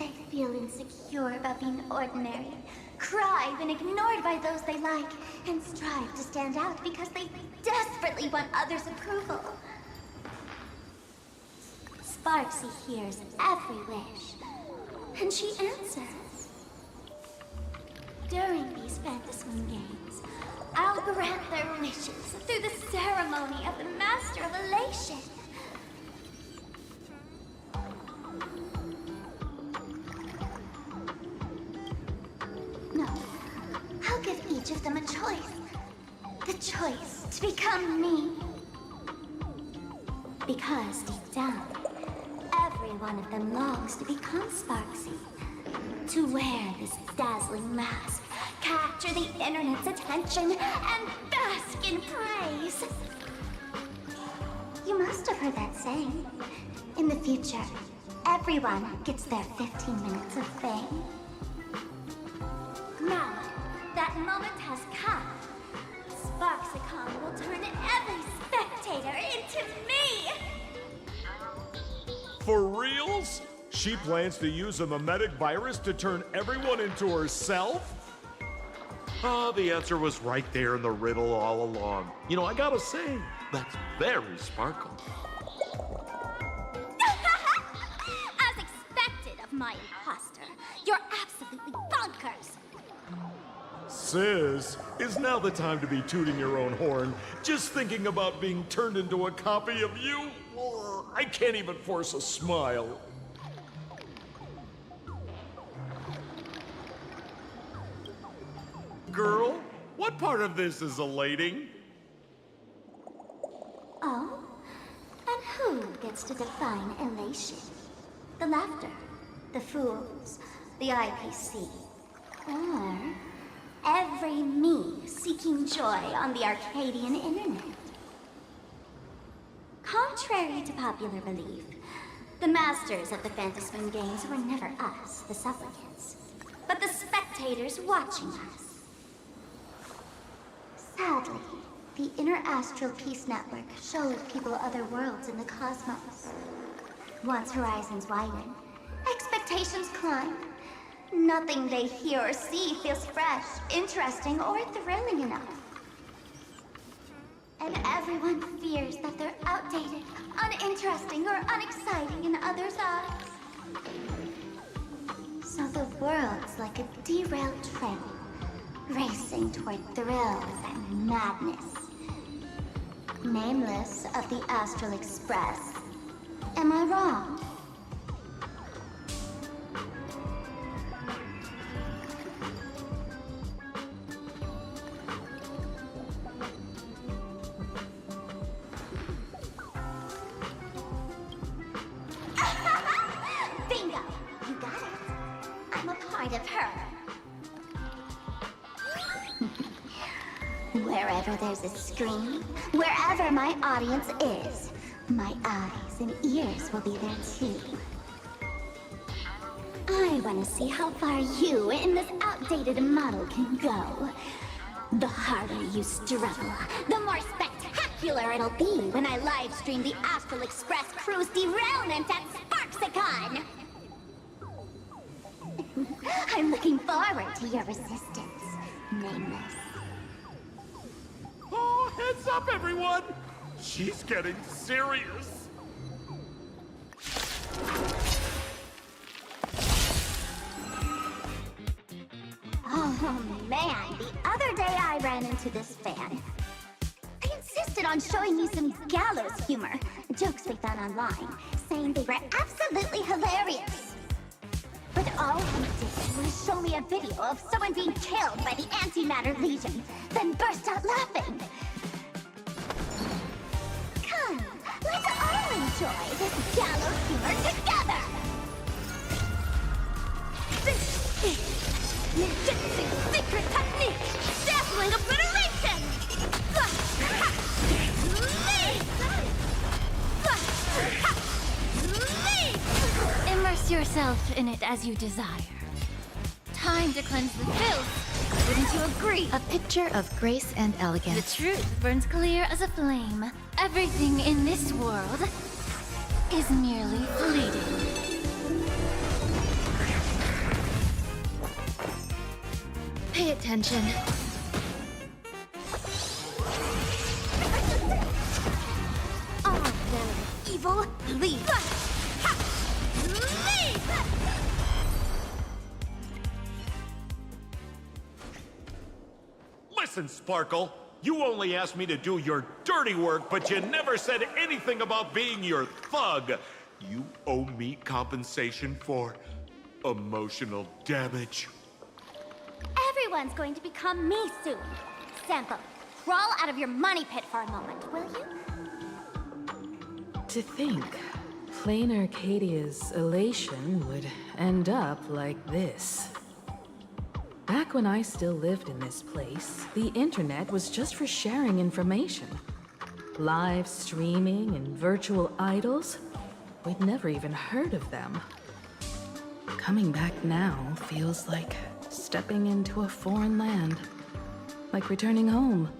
They feel insecure about being ordinary, cry when ignored by those they like, and strive to stand out because they desperately want others' approval. Sparksy hears every wish, and she answers. During these Phantasmoon games, I'll grant their wishes through the ceremony of the Master of Elation. No, I'll give each of them a choice. The choice to become me. Because deep down, every one of them longs to become Sparksy. To wear this dazzling mask, capture the internet's attention, and bask in praise. You must have heard that saying. In the future, everyone gets their 15 minutes of fame. Now, that moment has come. Sparksicon will turn every spectator into me! For reals? She plans to use a mimetic virus to turn everyone into herself? The answer was right there in the riddle all along. You know, I gotta say, that's very Sparkle. As expected of my imposter, you're absolutely bonkers! Sis, is now the time to be tooting your own horn, just thinking about being turned into a copy of you? I can't even force a smile. Girl, what part of this is elating? Oh? And who gets to define elation? The laughter, the fools, the IPC, or every me seeking joy on the Arcadian internet? Contrary to popular belief, the masters of the Phantasmoon games were never us, the supplicants, but the spectators watching us. Sadly, the Inter-Astral Peace Network showed people other worlds in the cosmos. Once horizons widen, expectations climb. Nothing they hear or see feels fresh, interesting, or thrilling enough. And everyone fears that they're outdated, uninteresting, or unexciting in others' eyes. So the world's like a derailed train, racing toward thrills and madness. Nameless of the Astral Express. Am I wrong? Bingo! You got it. I'm a part of her. Wherever there's a screen, wherever my audience is, my eyes and ears will be there too. I want to see how far you in this outdated model can go. The harder you struggle, the more spectacular it'll be when I live stream the Astral Express cruise derailment at Sparksicon! I'm looking forward to your resistance, Nameless. Oh, heads up, everyone! She's getting serious. Oh man, the other day I ran into this fan. I insisted on showing me some gallows humor, jokes we found online, saying they were absolutely hilarious. But all he did was show me a video of someone being killed by the Antimatter Legion, then burst out laughing. Come, let's all enjoy this gallows humor together! This is Ninjutsu Secret Technique! Dazzling Obliteration! Immerse yourself in it as you desire. Time to cleanse the filth. Wouldn't you agree? A picture of grace and elegance. The truth burns clear as a flame. Everything in this world is merely fleeting. Pay attention. All those evil, leave! Listen, Sparkle, you only asked me to do your dirty work, but you never said anything about being your thug. You owe me compensation for emotional damage. Everyone's going to become me soon. Sample, crawl out of your money pit for a moment, will you? To think, plain Arcadia's elation would end up like this. Back when I still lived in this place, the internet was just for sharing information. Live streaming and virtual idols? We'd never even heard of them. Coming back now feels like stepping into a foreign land. Like returning home,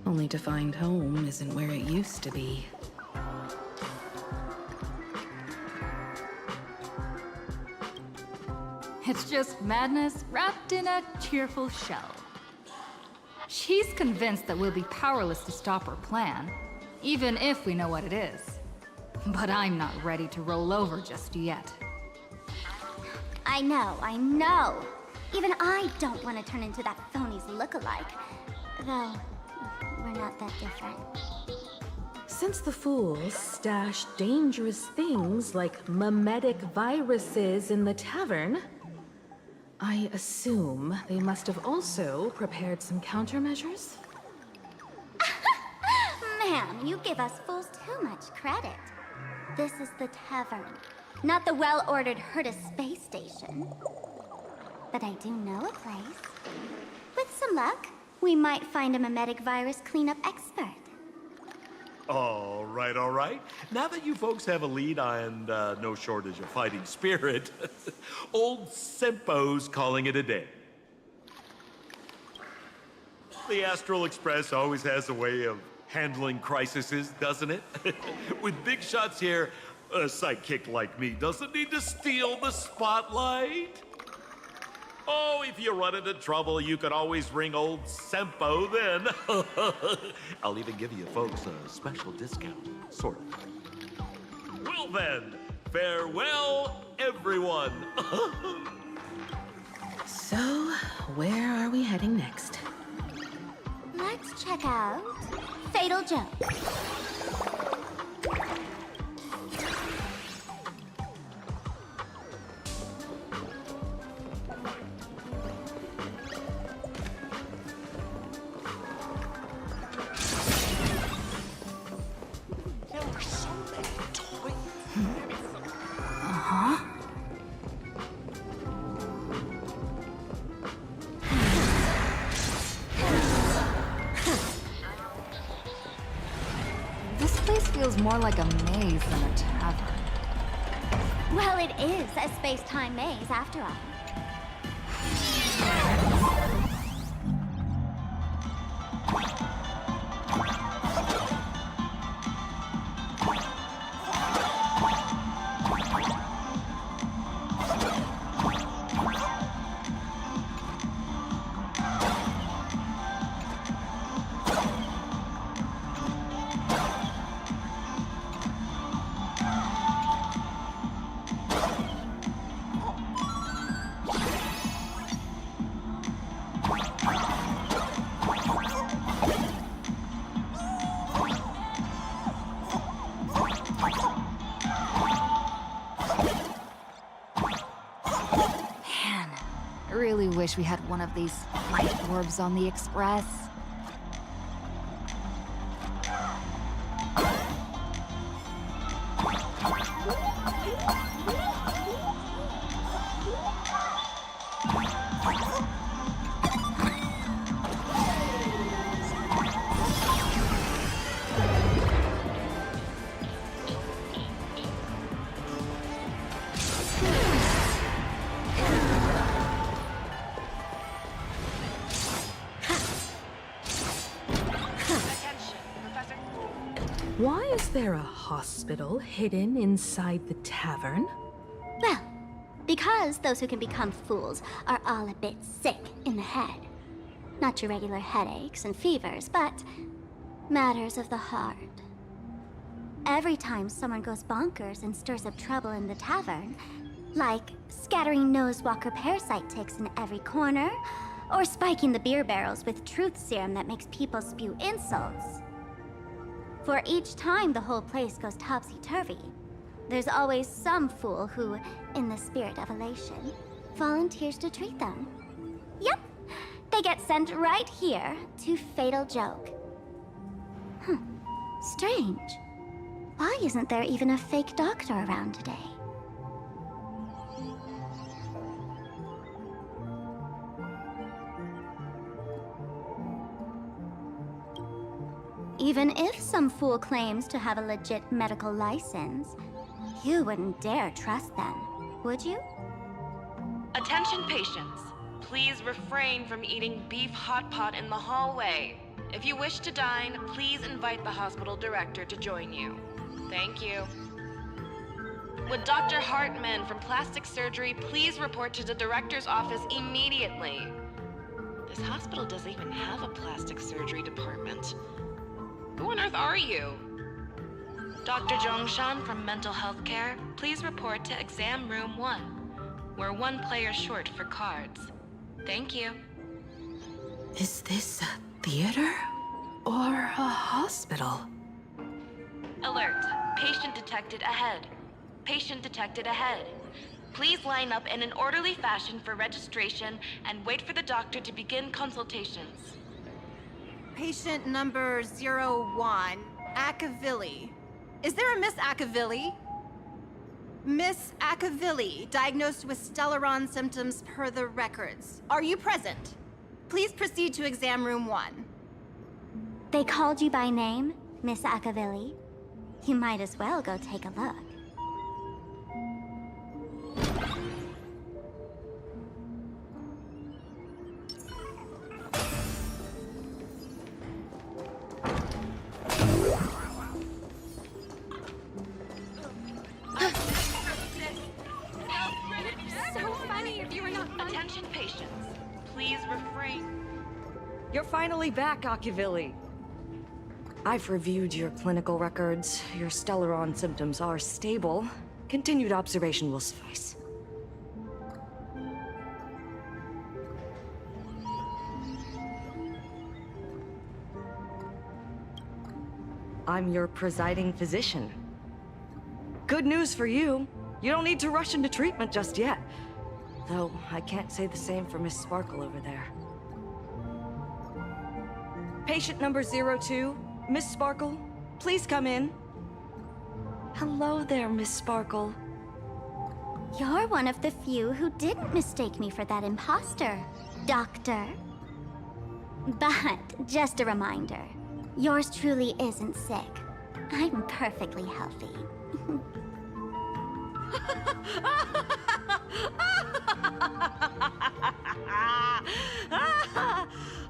only to find home isn't where it used to be. It's just madness wrapped in a cheerful shell. She's convinced that we'll be powerless to stop her plan, even if we know what it is. But I'm not ready to roll over just yet. I know. Even I don't want to turn into that phony's lookalike. Though, we're not that different. Since the fools stash dangerous things like memetic viruses in the tavern, I assume they must have also prepared some countermeasures? Ma'am, you give us fools too much credit. This is the tavern, not the well-ordered Herta space station. But I do know a place. With some luck, we might find a memetic virus cleanup expert. All right, all right. Now that you folks have a lead and no shortage of fighting spirit, old Sempo's calling it a day. The Astral Express always has a way of handling crises, doesn't it? With big shots here, a sidekick like me doesn't need to steal the spotlight. Oh, if you run into trouble, you can always ring old Sempo then. I'll even give you folks a special discount, sort of. Well then, farewell, everyone. So, where are we heading next? Let's check out Fatal Joke. This place feels more like a maze than a tavern. Well, it is a space-time maze, after all. I really wish we had one of these light orbs on the Express. Why is there a hospital hidden inside the tavern? Well, because those who can become fools are all a bit sick in the head. Not your regular headaches and fevers, but matters of the heart. Every time someone goes bonkers and stirs up trouble in the tavern, like scattering nosewalker parasite ticks in every corner, or spiking the beer barrels with truth serum that makes people spew insults. For each time the whole place goes topsy-turvy, there's always some fool who, in the spirit of elation, volunteers to treat them. Yep, they get sent right here to Fatal Joke. Strange. Why isn't there even a fake doctor around today? Even if some fool claims to have a legit medical license, you wouldn't dare trust them, would you? Attention patients. Please refrain from eating beef hot pot in the hallway. If you wish to dine, please invite the hospital director to join you. Thank you. Would Dr. Hartman from Plastic Surgery please report to the director's office immediately? This hospital doesn't even have a plastic surgery department. Who on earth are you? Dr. Zhongshan from Mental Health Care, please report to Exam Room 1. We're one player short for cards. Thank you. Is this a theater or a hospital? Alert. Patient detected ahead. Patient detected ahead. Please line up in an orderly fashion for registration and wait for the doctor to begin consultations. Patient number 01, Akavilli. Is there a Miss Akavilli? Miss Akavilli, diagnosed with Stellaron symptoms per the records. Are you present? Please proceed to exam room 1. They called you by name, Miss Akavilli. You might as well go take a look. Attention patients. Please refrain. You're finally back, Akavilli. I've reviewed your clinical records. Your Stellaron symptoms are stable. Continued observation will suffice. I'm your presiding physician. Good news for you. You don't need to rush into treatment just yet. Though, I can't say the same for Miss Sparkle over there. Patient number 02, Miss Sparkle, please come in. Hello there, Miss Sparkle. You're one of the few who didn't mistake me for that imposter, Doctor. But, just a reminder, yours truly isn't sick. I'm perfectly healthy.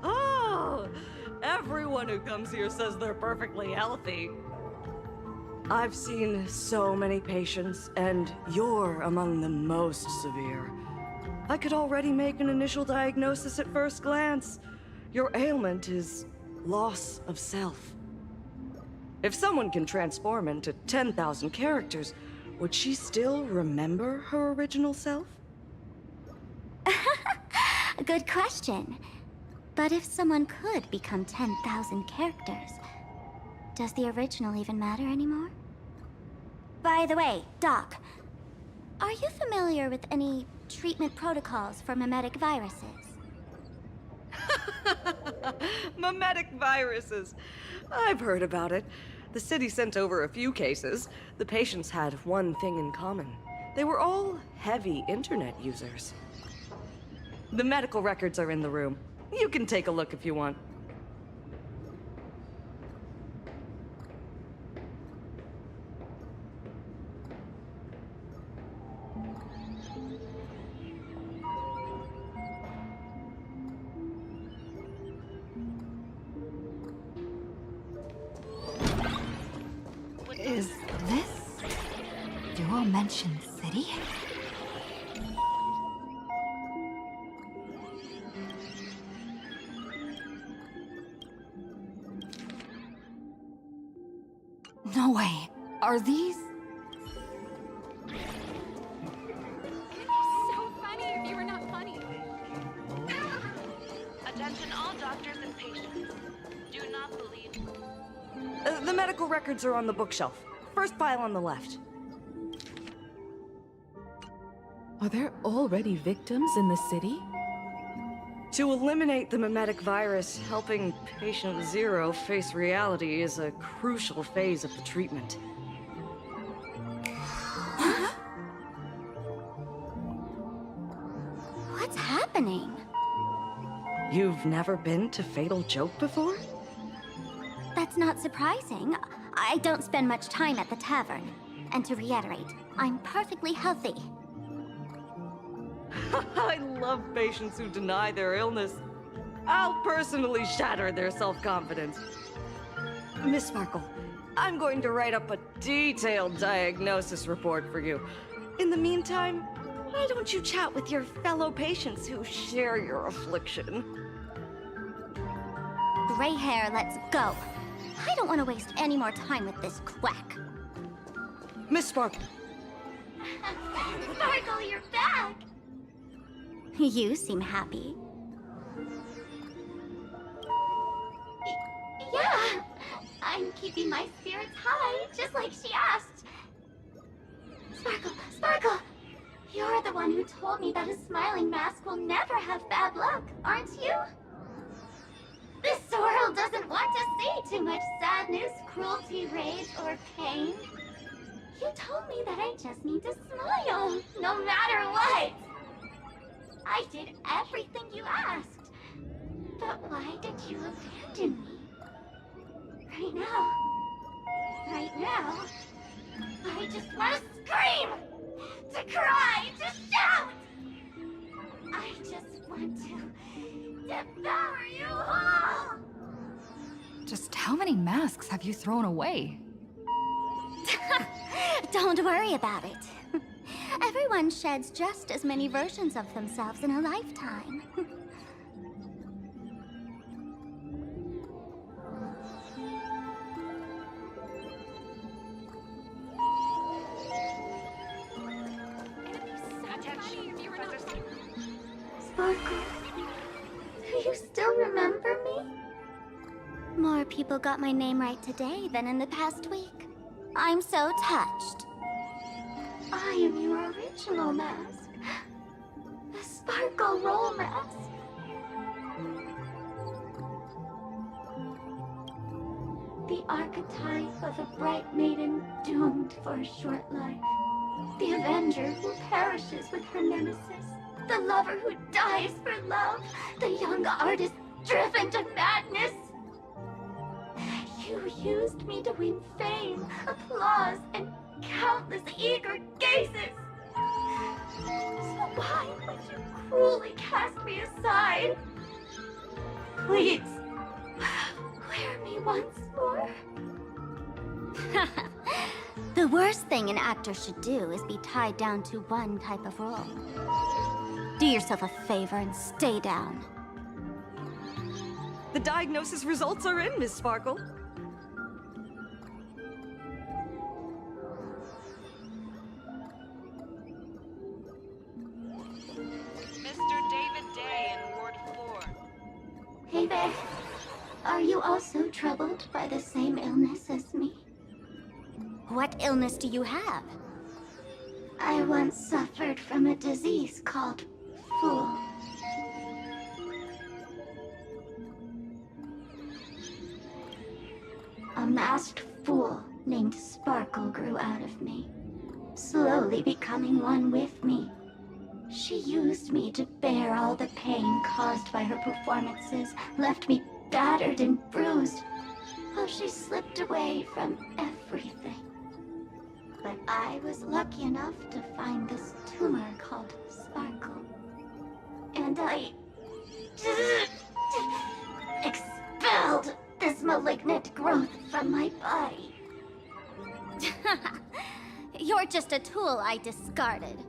Oh, everyone who comes here says they're perfectly healthy. I've seen so many patients, and you're among the most severe. I could already make an initial diagnosis at first glance. Your ailment is loss of self. If someone can transform into 10,000 characters, would she still remember her original self? Good question. But if someone could become 10,000 characters, does the original even matter anymore? By the way, Doc, are you familiar with any treatment protocols for mimetic viruses? Mimetic viruses. I've heard about it. The city sent over a few cases. The patients had one thing in common. They were all heavy internet users. The medical records are in the room. You can take a look if you want. Is this Dual Mention City? No way. Are these? So funny if you were not funny. Attention all doctors and patients. Do not believe. The medical records are on the bookshelf. First pile on the left. Are there already victims in the city? To eliminate the mimetic virus, helping Patient Zero face reality is a crucial phase of the treatment. What's happening? You've never been to Fatal Joke before? That's not surprising. I don't spend much time at the tavern. And to reiterate, I'm perfectly healthy. I love patients who deny their illness. I'll personally shatter their self-confidence. Miss Sparkle, I'm going to write up a detailed diagnosis report for you. In the meantime, why don't you chat with your fellow patients who share your affliction? Gray hair, let's go. I don't want to waste any more time with this quack. Miss Sparkle. Sparkle, you're back! You seem happy. Yeah, I'm keeping my spirits high, just like she asked. Sparkle, Sparkle! You're the one who told me that a smiling mask will never have bad luck, aren't you? This world doesn't want to see too much sadness, cruelty, rage, or pain. You told me that I just need to smile, no matter what. I did everything you asked. But why did you abandon me? Right now, I just want to scream, to cry, to shout. I just want to devour you all. Just how many masks have you thrown away? Don't worry about it. Everyone sheds just as many versions of themselves in a lifetime. Sparkle, do you still remember me? More people got my name right today than in the past week. I'm so touched. I am your original mask. The Sparkle Roll mask. The archetype of a bright maiden doomed for a short life. The avenger who perishes with her nemesis. The lover who dies for love. The young artist driven to madness. You used me to win fame, applause, and countless eager gazes. So why would you cruelly cast me aside? Please, wear me once more. The worst thing an actor should do is be tied down to one type of role. Do yourself a favor and stay down. The diagnosis results are in, Miss Sparkle. Mr. David Day in Ward 4. Hey there. Are you also troubled by the same illness as me? What illness do you have? I once suffered from a disease called Fool. A masked fool named Sparkle grew out of me, slowly becoming one with me. She used me to bear all the pain caused by her performances, left me battered and bruised, while she slipped away from everything. But I was lucky enough to find this tumor called Sparkle. And I expelled this malignant growth from my body. You're just a tool I discarded.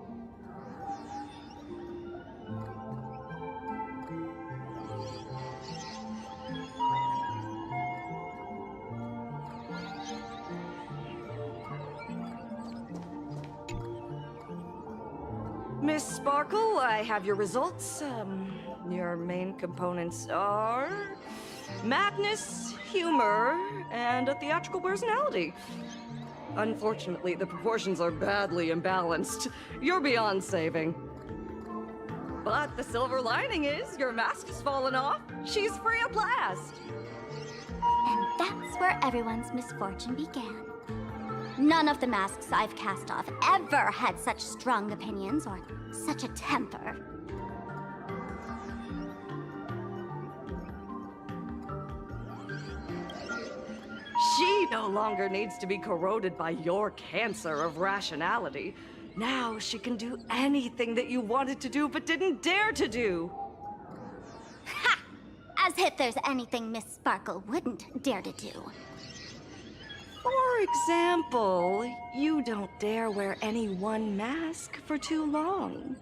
Miss Sparkle, I have your results. Your main components are madness, humor, and a theatrical personality. Unfortunately, the proportions are badly imbalanced. You're beyond saving. But the silver lining is your mask has fallen off. She's free of blast. And that's where everyone's misfortune began. None of the masks I've cast off ever had such strong opinions or such a temper. She no longer needs to be corroded by your cancer of rationality. Now she can do anything that you wanted to do but didn't dare to do. Ha! As if there's anything Miss Sparkle wouldn't dare to do. For example, you don't dare wear any one mask for too long.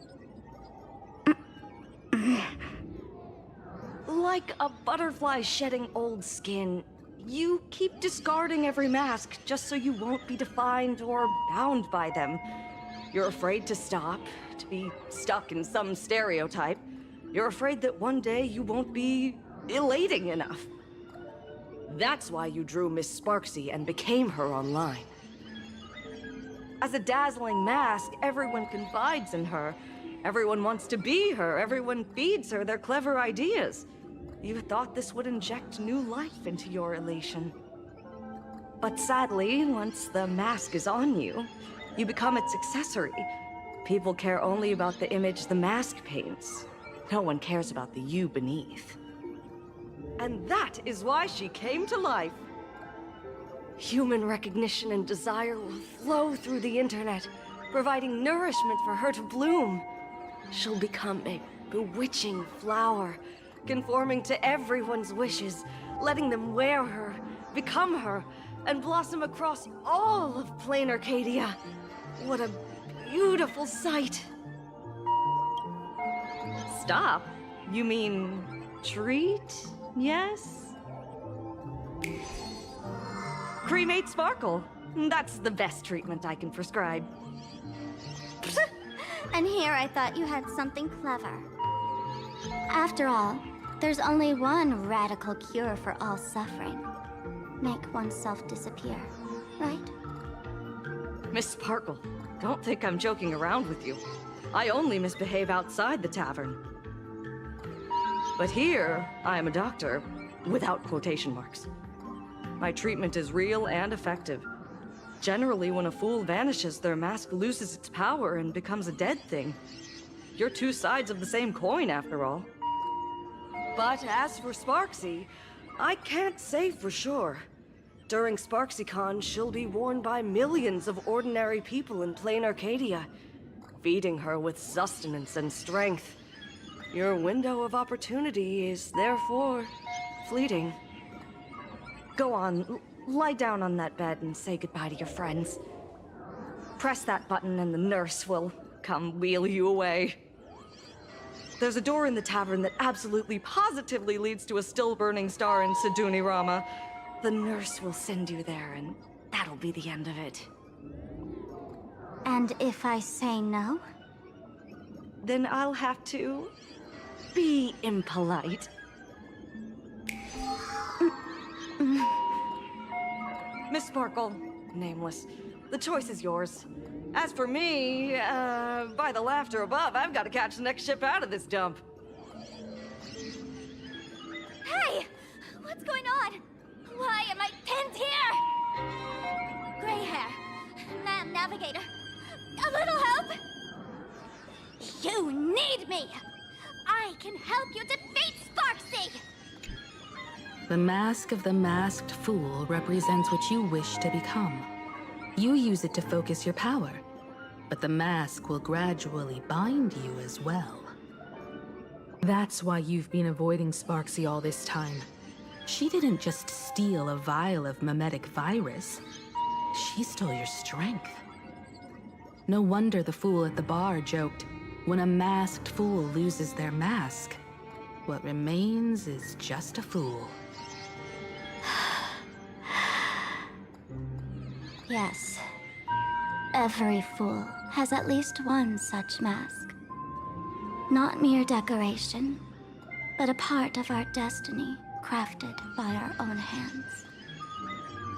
Like a butterfly shedding old skin, you keep discarding every mask just so you won't be defined or bound by them. You're afraid to stop, to be stuck in some stereotype. You're afraid that one day you won't be elating enough. That's why you drew Miss Sparksy and became her online. As a dazzling mask, everyone confides in her. Everyone wants to be her. Everyone feeds her their clever ideas. You thought this would inject new life into your elation. But sadly, once the mask is on you, you become its accessory. People care only about the image the mask paints. No one cares about the you beneath. And that is why she came to life. Human recognition and desire will flow through the internet, providing nourishment for her to bloom. She'll become a bewitching flower, conforming to everyone's wishes, letting them wear her, become her, and blossom across all of Plain Arcadia. What a beautiful sight. Stop? You mean treat? Yes? Cremate Sparkle. That's the best treatment I can prescribe. And here I thought you had something clever. After all, there's only one radical cure for all suffering. Make oneself disappear, right? Miss Sparkle, don't think I'm joking around with you. I only misbehave outside the tavern. But here, I am a doctor, without quotation marks. My treatment is real and effective. Generally, when a fool vanishes, their mask loses its power and becomes a dead thing. You're two sides of the same coin, after all. But as for Sparksy, I can't say for sure. During SparksyCon, she'll be worn by millions of ordinary people in Plain Arcadia, feeding her with sustenance and strength. Your window of opportunity is therefore fleeting. Go on, lie down on that bed and say goodbye to your friends. Press that button and the nurse will come wheel you away. There's a door in the tavern that absolutely positively leads to a still-burning star in Siduni Rama. The nurse will send you there, and that'll be the end of it. And if I say no? Then I'll have to be impolite. Miss Sparkle, nameless, the choice is yours. As for me, by the laughter above, I've got to catch the next ship out of this dump. Hey! What's going on? Why am I pinned here? Gray hair. Ma'am Navigator. A little help? You need me! I can help you defeat Sparksy! The mask of the masked fool represents what you wish to become. You use it to focus your power, but the mask will gradually bind you as well. That's why you've been avoiding Sparksy all this time. She didn't just steal a vial of mimetic virus. She stole your strength. No wonder the fool at the bar joked, when a masked fool loses their mask, what remains is just a fool. Yes. Every fool has at least one such mask. Not mere decoration, but a part of our destiny crafted by our own hands.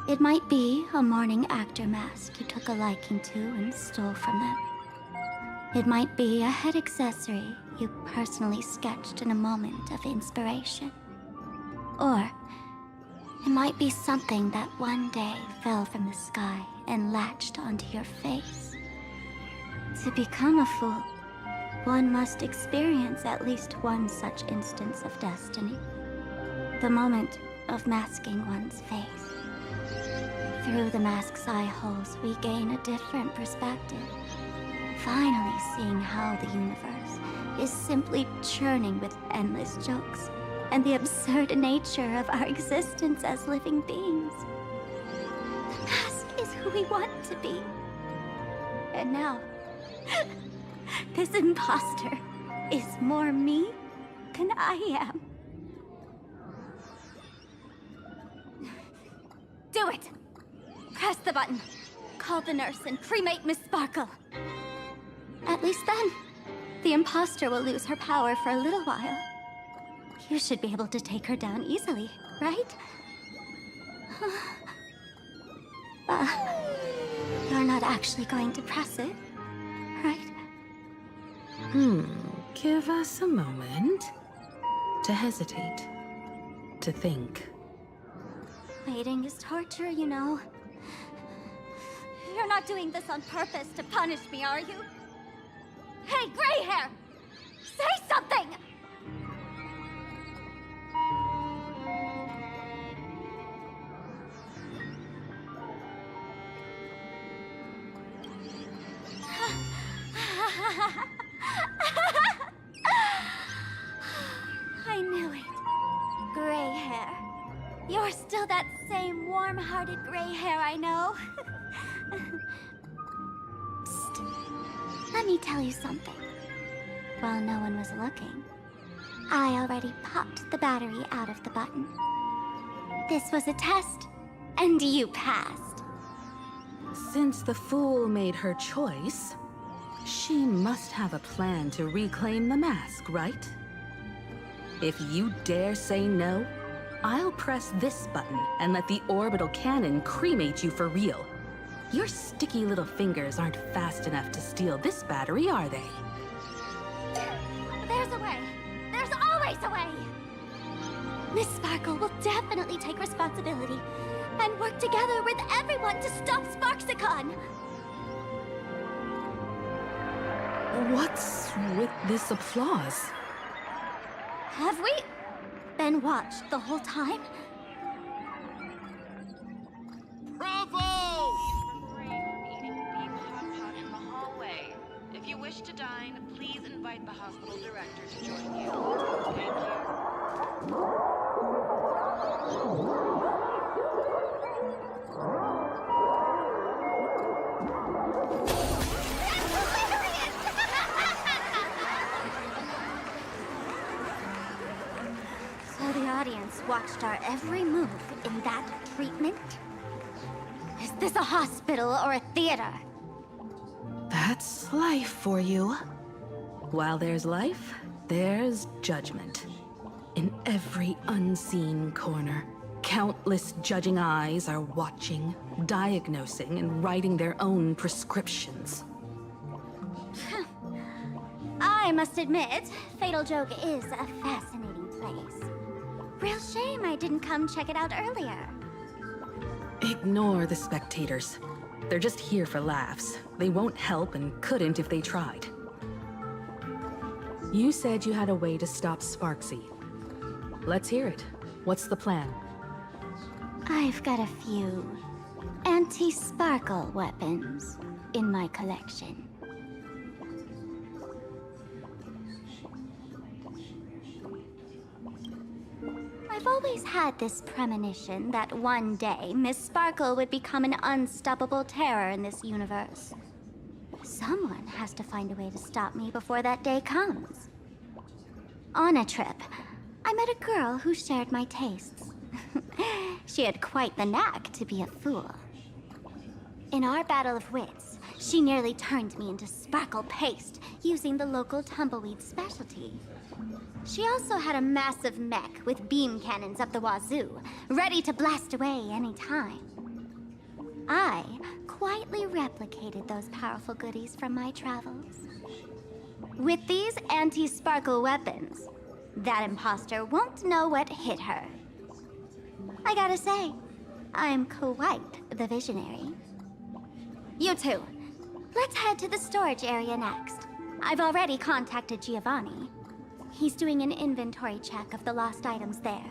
It might be a morning actor mask you took a liking to and stole from them. It might be a head accessory you personally sketched in a moment of inspiration. Or it might be something that one day fell from the sky and latched onto your face. To become a fool, one must experience at least one such instance of destiny. The moment of masking one's face. Through the mask's eye holes, we gain a different perspective. Finally seeing how the universe is simply churning with endless jokes, and the absurd nature of our existence as living beings. The mask is who we want to be. And now, this imposter is more me than I am. Do it! Press the button. Call the nurse and cremate Miss Sparkle. At least then, the imposter will lose her power for a little while. You should be able to take her down easily, right? You're not actually going to press it, right? Give us a moment to hesitate, to think. Waiting is torture, you know. You're not doing this on purpose to punish me, are you? Hey, gray hair! Say something! I knew it. Gray hair. You're still that same warm-hearted gray hair I know. Psst. Let me tell you something. While no one was looking, I already popped the battery out of the button. This was a test, and you passed. Since the fool made her choice, she must have a plan to reclaim the mask, right? If you dare say no, I'll press this button and let the orbital cannon cremate you for real. Your sticky little fingers aren't fast enough to steal this battery, are they? There's a way. There's always a way. Miss Sparkle will definitely take responsibility and work together with everyone to stop Sparksicon. What's with this applause? Have we been watched the whole time? Bravo! Refrain from eating beef hot pot in the hallway. If you wish to dine, please invite the hospital director to join you. Thank you. So the audience watched our every move in that treatment? Is this a hospital or a theater? That's life for you. While there's life, there's judgment. In every unseen corner, countless judging eyes are watching, diagnosing, and writing their own prescriptions. I must admit, Fatal Joke is a fascinating place. Real shame I didn't come check it out earlier. Ignore the spectators. They're just here for laughs. They won't help and couldn't if they tried. You said you had a way to stop Sparksy. Let's hear it. What's the plan? I've got a few anti-sparkle weapons in my collection. I've always had this premonition that one day Miss Sparkle would become an unstoppable terror in this universe. Someone has to find a way to stop me before that day comes. On a trip, I met a girl who shared my tastes. She had quite the knack to be a fool. In our battle of wits, she nearly turned me into sparkle paste using the local tumbleweed specialty. She also had a massive mech with beam cannons up the wazoo, ready to blast away any time. I quietly replicated those powerful goodies from my travels. With these anti-sparkle weapons, that imposter won't know what hit her. I gotta say, I'm quite the visionary. You two, let's head to the storage area next. I've already contacted Giovanni. He's doing an inventory check of the lost items there.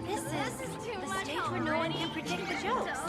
This is too much. Stage where no one can predict the jokes.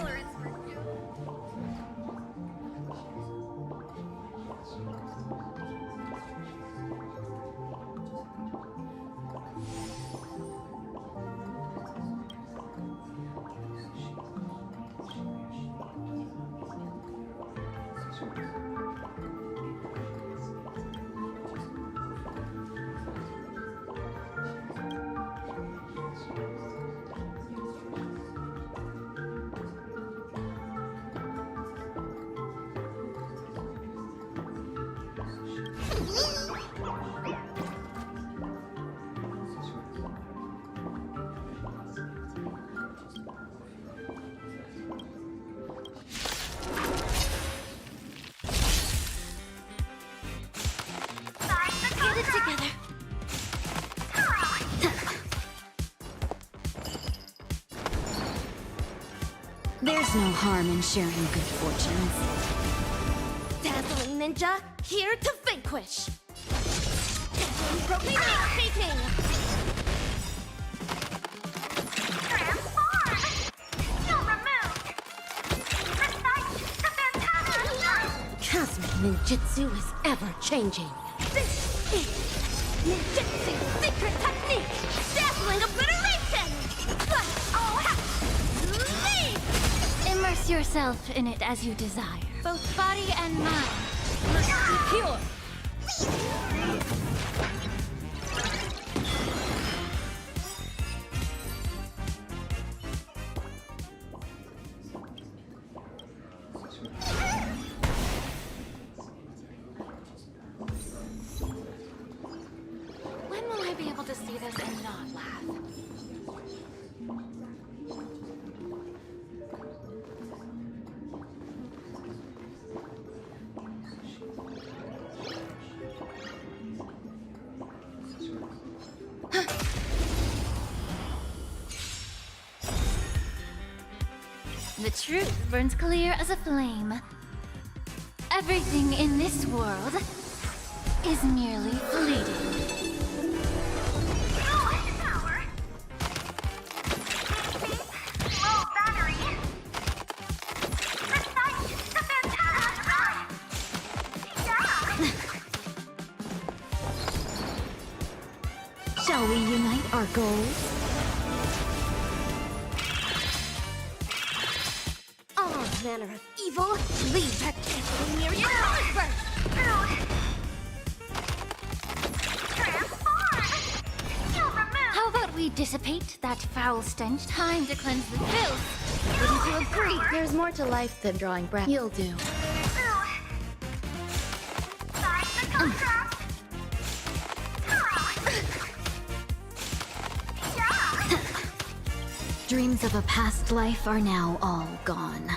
There's no harm in sharing good fortunes. Dazzling ninja, here to vanquish. Dazzling propane speaking. Transform. You're removed. Recite the fantastic. Cosmic ninjutsu is ever changing. This is ninjutsu secret technique. Dazzling obliteration. Oh, leave. Immerse yourself in it as you desire. Both body and mind must be pure. When will I be able to see this and not laugh? The truth burns clear as a flame. Everything in this world is merely fleeting. Shall we unite our goals? All manner of evil, leave that castle near your burst. How about we dissipate that foul stench? Time to cleanse the filth. Wouldn't you agree? There's more to life than drawing breath. You'll do. Dreams of a past life are now all gone.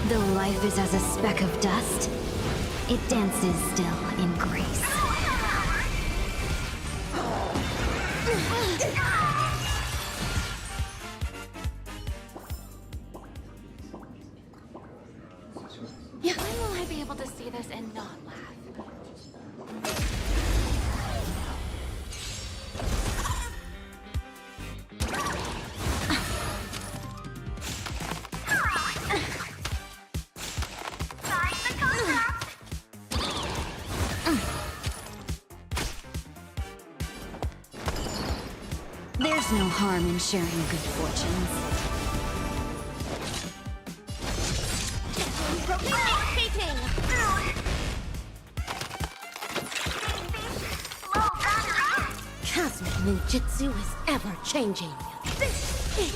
Though life is as a speck of dust, it dances still in grace. When will I be able to see this and not laugh? There's no harm in sharing good fortunes. Cosmic ninjutsu is ever changing. This is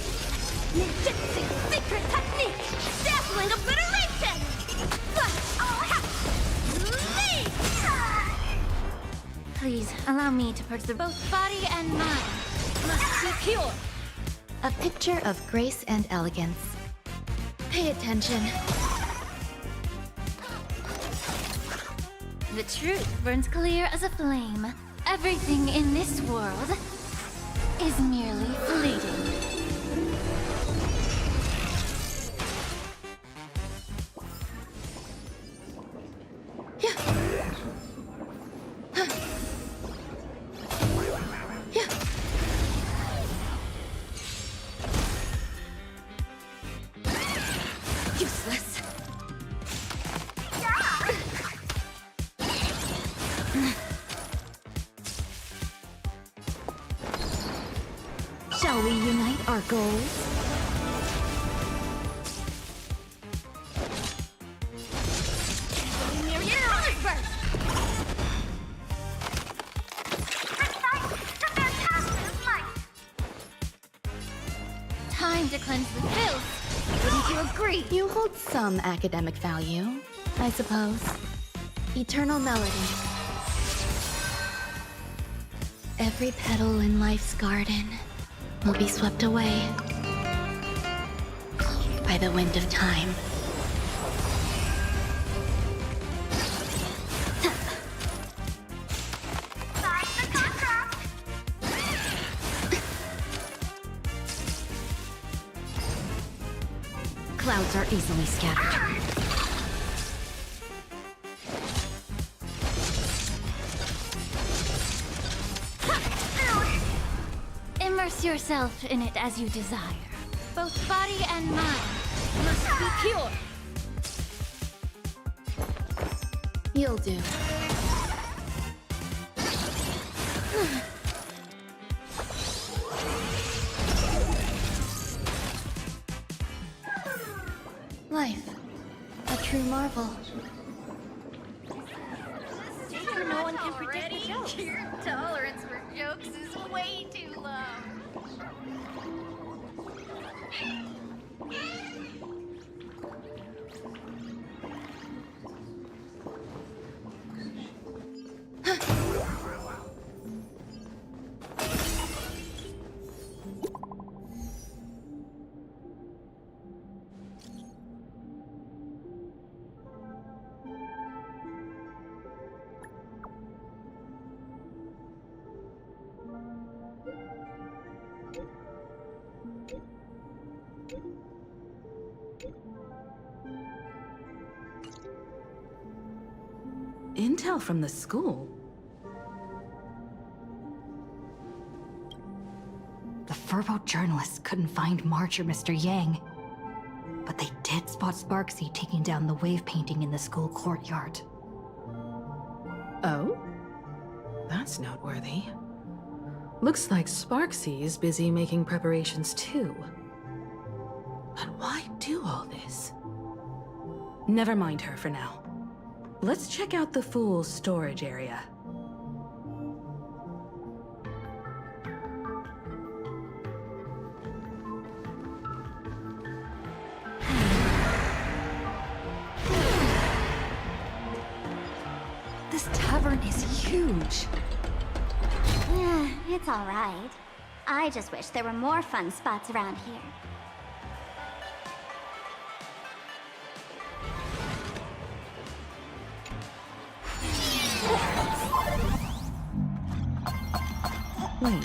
ninjutsu secret technique. Dazzling obliteration. Leave. Please, allow me to purge both body and mind must be pure. A picture of grace and elegance. Pay attention. The truth burns clear as a flame. Everything in this world is merely fleeting. Useless. Shall we unite our goals? Near your burst. Time to cleanse the filth. Wouldn't you agree? You hold some academic value, I suppose. Eternal melody. Every petal in life's garden will be swept away by the wind of time. Clouds are easily scattered. Immerse yourself in it as you desire. Both body and mind must be pure. You'll do. Life. A true marvel. No one can predict the jokes. Your tolerance for jokes is way too low. Intel from the school? The Furbo journalists couldn't find March or Mr. Yang, but they did spot Sparksy taking down the wave painting in the school courtyard. Oh? That's noteworthy. Looks like Sparksy is busy making preparations too. But why do all this? Never mind her for now. Let's check out the Fool's storage area. This tavern is huge. Yeah, it's all right. I just wish there were more fun spots around here. Wait,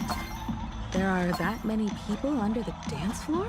there are that many people under the dance floor?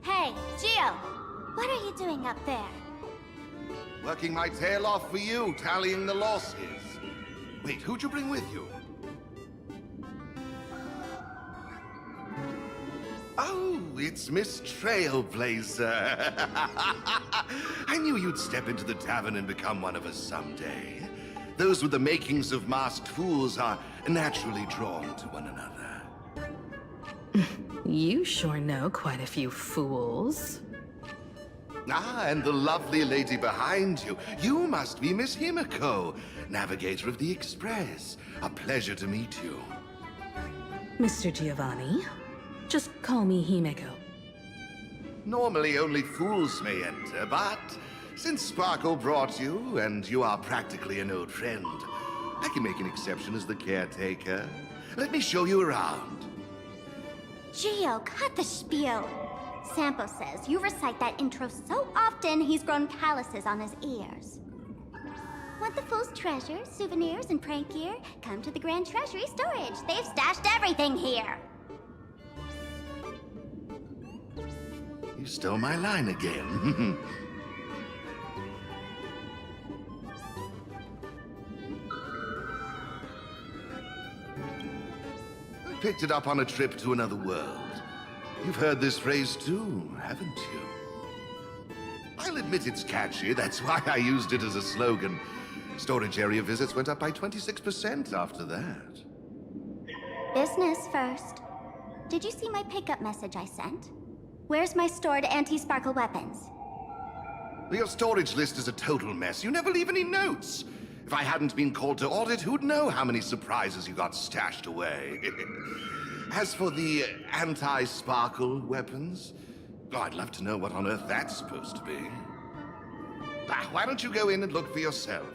Hey, Gio! What are you doing up there? Working my tail off for you, tallying the losses. Wait, who'd you bring with you? Oh, it's Miss Trailblazer. I knew you'd step into the tavern and become one of us someday. Those with the makings of masked fools are naturally drawn to one another. You sure know quite a few fools. Ah, and the lovely lady behind you. You must be Miss Himiko, navigator of the Express. A pleasure to meet you. Mr. Giovanni, just call me Himeko. Normally only fools may enter, but since Sparkle brought you, and you are practically an old friend, I can make an exception as the caretaker. Let me show you around. Gio, cut the spiel. Sampo says you recite that intro so often he's grown calluses on his ears. Want the Fool's treasures, souvenirs, and prank gear? Come to the Grand Treasury Storage. They've stashed everything here. You stole my line again. picked it up on a trip to another world. You've heard this phrase too, haven't you? I'll admit it's catchy. That's why I used it as a slogan. Storage area visits went up by 26% after that. Business first. Did you see my pickup message I sent? Where's my stored anti-sparkle weapons? Your storage list is a total mess. You never leave any notes. If I hadn't been called to audit, who'd know how many surprises you got stashed away? As for the anti-sparkle weapons, oh, I'd love to know what on earth that's supposed to be. Why don't you go in and look for yourself?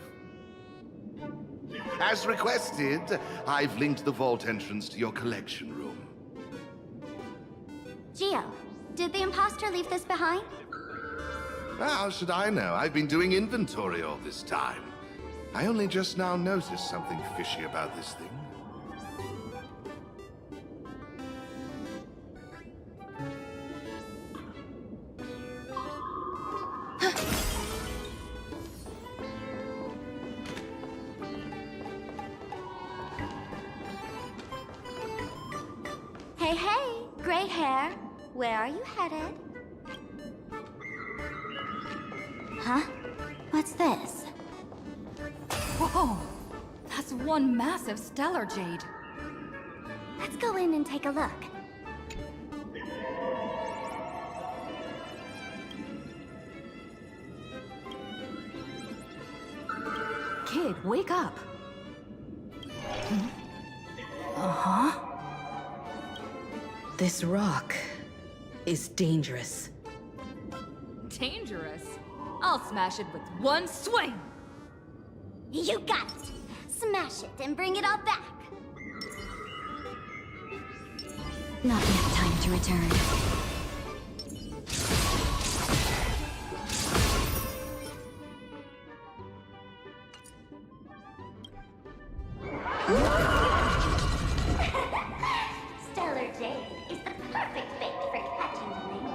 As requested, I've linked the vault entrance to your collection room. Geo, did the imposter leave this behind? How should I know? I've been doing inventory all this time. I only just now noticed something fishy about this thing. Hey, hey, gray hair. Where are you headed? Huh? What's this? Whoa! That's one massive stellar jade. Let's go in and take a look. Kid, wake up. Uh-huh. This rock is dangerous. Dangerous? I'll smash it with one swing! You got it! Smash it and bring it all back! Not yet time to return. Stellar jade is the perfect bait for catching lings.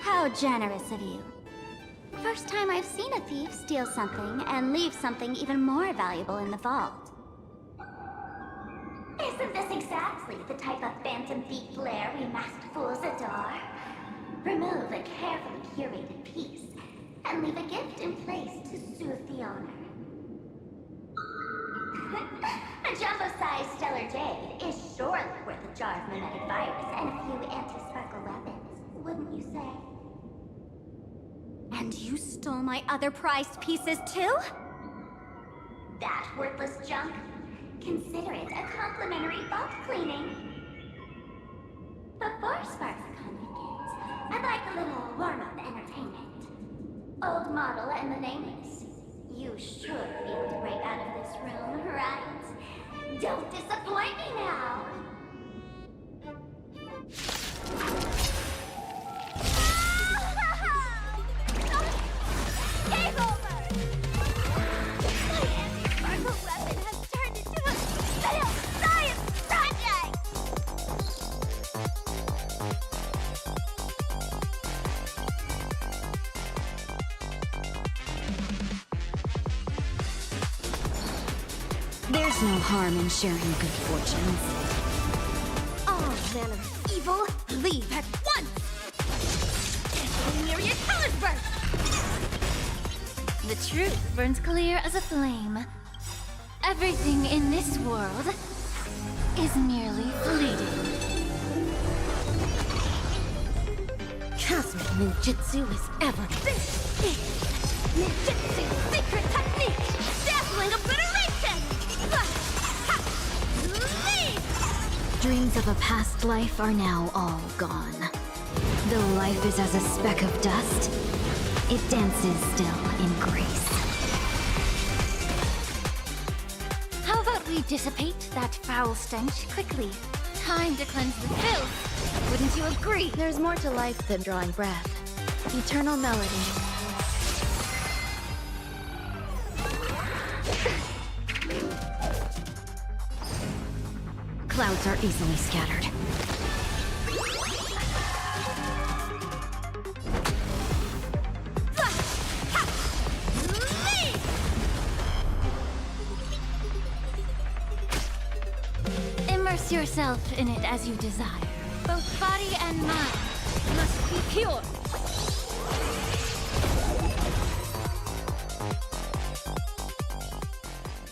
How generous of you. First time I've seen a thief steal something and leave something even more valuable in the vault. Isn't this exactly the type of phantom thief flair we masked fools adore? Remove a carefully curated piece and leave a gift in place to soothe the owner. A jumbo-sized stellar jade is surely worth a jar of mimetic virus and a few anti-sparkle weapons, wouldn't you say? And you stole my other prized pieces too? That worthless junk? Consider it a complimentary vault cleaning. Before Sparks Con begins, I'd like a little warm-up entertainment. Old model and the nameless. You should be able to break out of this room, right? Don't disappoint me now! Game over! My anti-sparkle weapon has turned into a failed science project! There's no harm in sharing good fortunes. All manner of evil, leave at once! Can't near your colors burst! The truth burns clear as a flame. Everything in this world is merely fleeting. Cosmic ninjutsu is ever. This is ninjutsu secret technique! Dazzling obliteration! Leave! Dreams of a past life are now all gone. Though life is as a speck of dust, it dances still in grace. How about we dissipate that foul stench quickly? Time to cleanse the filth. Wouldn't you agree? There's more to life than drawing breath. Eternal melody. Clouds are easily scattered. Immerse yourself in it as you desire. Both body and mind must be pure.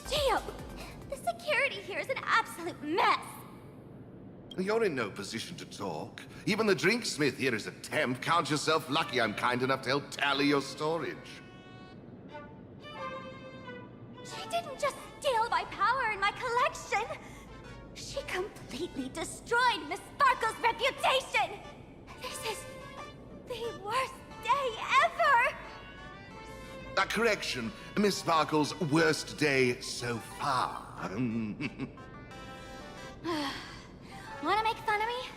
Gio, the security here is an absolute mess. You're in no position to talk. Even the drinksmith here is a temp. Count yourself lucky I'm kind enough to help tally your storage. She didn't just steal my power and my collection. She completely destroyed Miss Sparkle's reputation. This is the worst day ever. A correction. Miss Sparkle's worst day so far. Wanna make fun of me?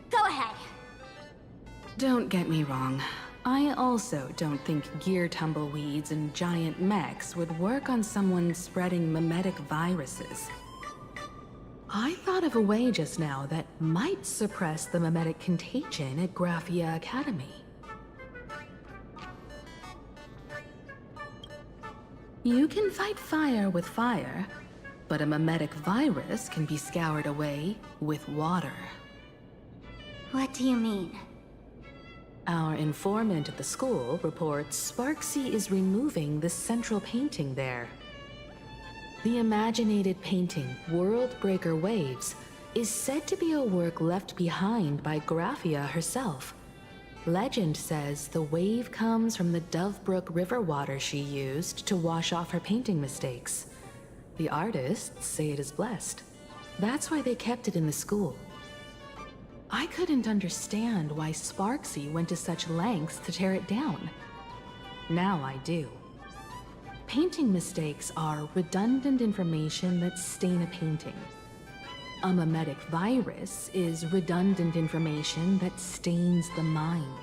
Go ahead. Don't get me wrong. I also don't think gear tumbleweeds and giant mechs would work on someone spreading mimetic viruses. I thought of a way just now that might suppress the mimetic contagion at Graphia Academy. You can fight fire with fire, but a mimetic virus can be scoured away with water. What do you mean? Our informant at the school reports Sparksy is removing the central painting there. The imaginated painting, Worldbreaker Waves, is said to be a work left behind by Graphia herself. Legend says the wave comes from the Dovebrook river water she used to wash off her painting mistakes. The artists say it is blessed. That's why they kept it in the school. I couldn't understand why Sparksy went to such lengths to tear it down. Now I do. Painting mistakes are redundant information that stain a painting. A mimetic virus is redundant information that stains the mind.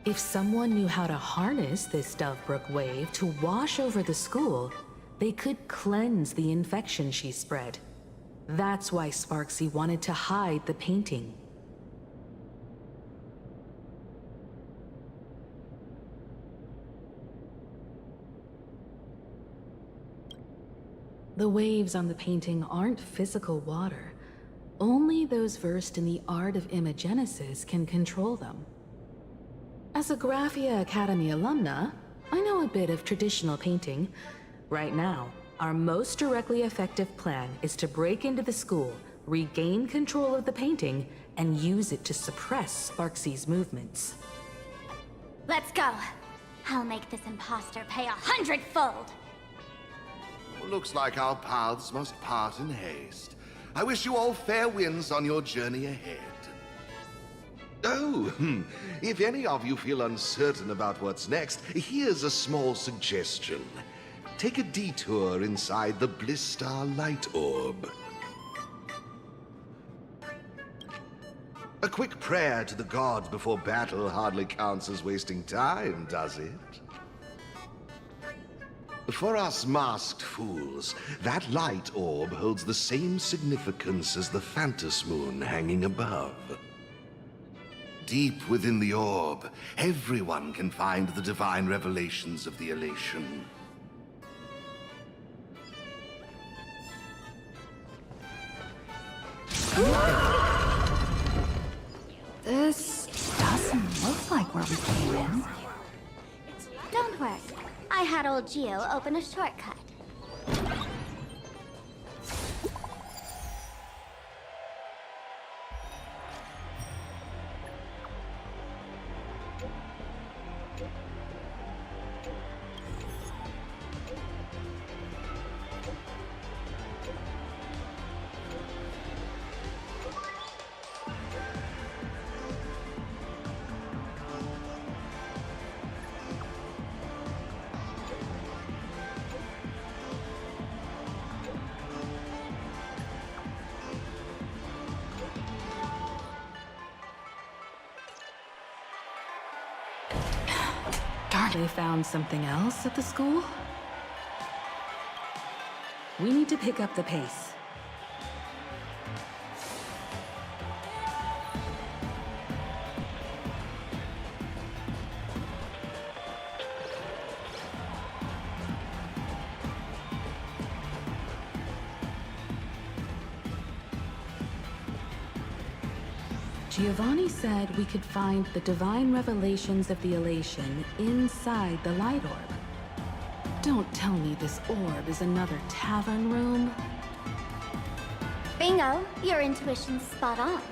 If someone knew how to harness this Dovebrook wave to wash over the school, they could cleanse the infection she spread. That's why Sparksy wanted to hide the painting. The waves on the painting aren't physical water. Only those versed in the art of imagenesis can control them. As a Graphia Academy alumna, I know a bit of traditional painting. Right now, our most directly effective plan is to break into the school, regain control of the painting, and use it to suppress Sparksy's movements. Let's go. I'll make this imposter pay 100-fold. Looks like our paths must part in haste. I wish you all fair winds on your journey ahead. Oh, if any of you feel uncertain about what's next, here's a small suggestion. Take a detour inside the Blistar Light Orb. A quick prayer to the gods before battle hardly counts as wasting time, does it? For us masked fools, that light orb holds the same significance as the Phantasmoon hanging above. Deep within the orb, everyone can find the divine revelations of the elation. This doesn't look like where we came in. Don't worry. I had old Gio open a shortcut. They found something else at the school? We need to pick up the pace. Giovanni said we could find the divine revelations of the elation inside the light orb. Don't tell me this orb is another tavern room. Bingo, your intuition's spot on.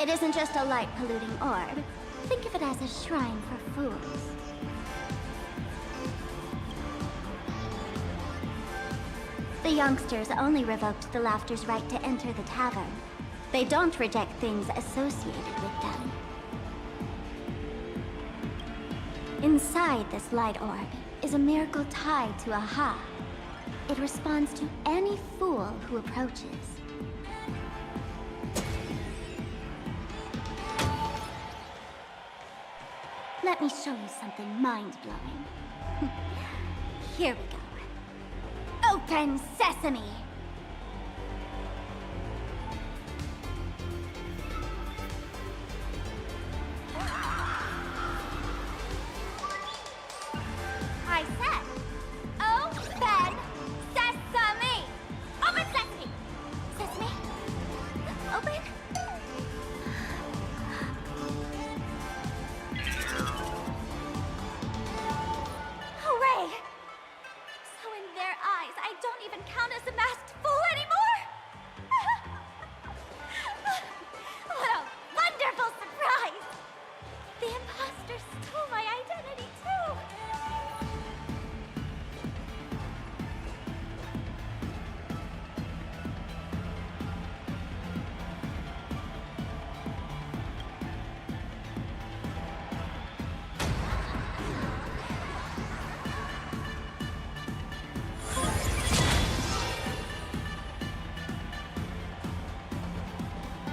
It isn't just a light-polluting orb. Think of it as a shrine for fools. The youngsters only revoked the Laughter's right to enter the tavern. They don't reject things associated with them. Inside this light orb is a miracle tied to Aha. It responds to any fool who approaches. Let me show you something mind-blowing. Here we go. Open sesame! I said, open sesame! Open sesame! Sesame? Open? Hooray! So in their eyes, I don't even count as a masked fool anymore? What a wonderful surprise! The imposter stole my identity too!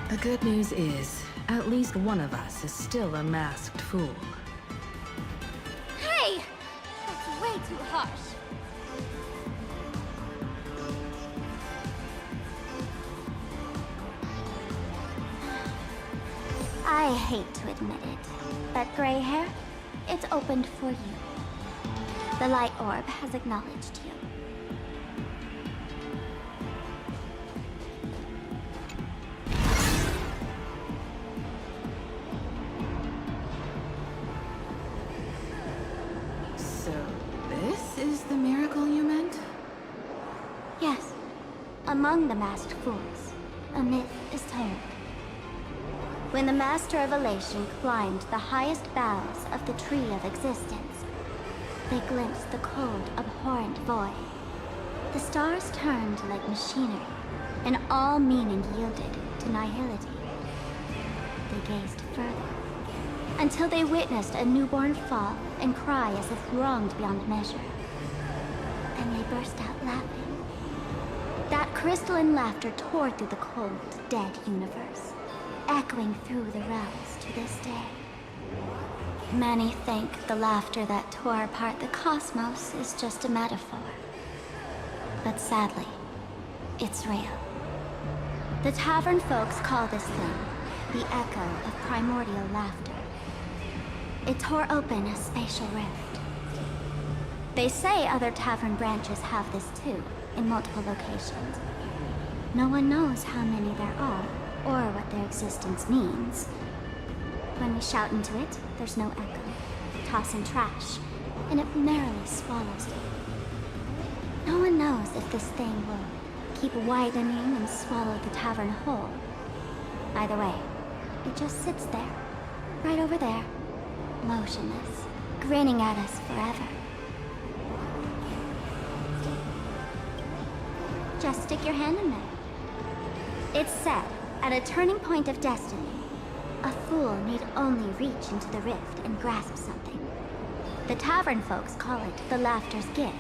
The good news is, at least one of us is still a masked fool. Hey! That's way too harsh. I hate to admit it, but gray hair, it's opened for you. The light orb has acknowledged you. So, this is the miracle you meant? Yes. Among the masked fools, a myth is told. When the Master of Elation climbed the highest boughs of the Tree of Existence, they glimpsed the cold, abhorrent void. The stars turned like machinery, and all meaning yielded to nihility. They gazed further, until they witnessed a newborn fall and cry as if wronged beyond measure. Then they burst out laughing. That crystalline laughter tore through the cold, dead universe, echoing through the realms to this day. Many think the laughter that tore apart the cosmos is just a metaphor. But sadly, it's real. The tavern folks call this thing the echo of primordial laughter. It tore open a spatial rift. They say other tavern branches have this too, in multiple locations. No one knows how many there are, or what their existence means. When we shout into it, there's no echo. Toss in trash, and it merrily swallows you. No one knows if this thing will keep widening and swallow the tavern whole. Either way, it just sits there, right over there, motionless, grinning at us forever. Just stick your hand in there. It's said, at a turning point of destiny, a fool need only reach into the rift and grasp something. The tavern folks call it the Laughter's Gift.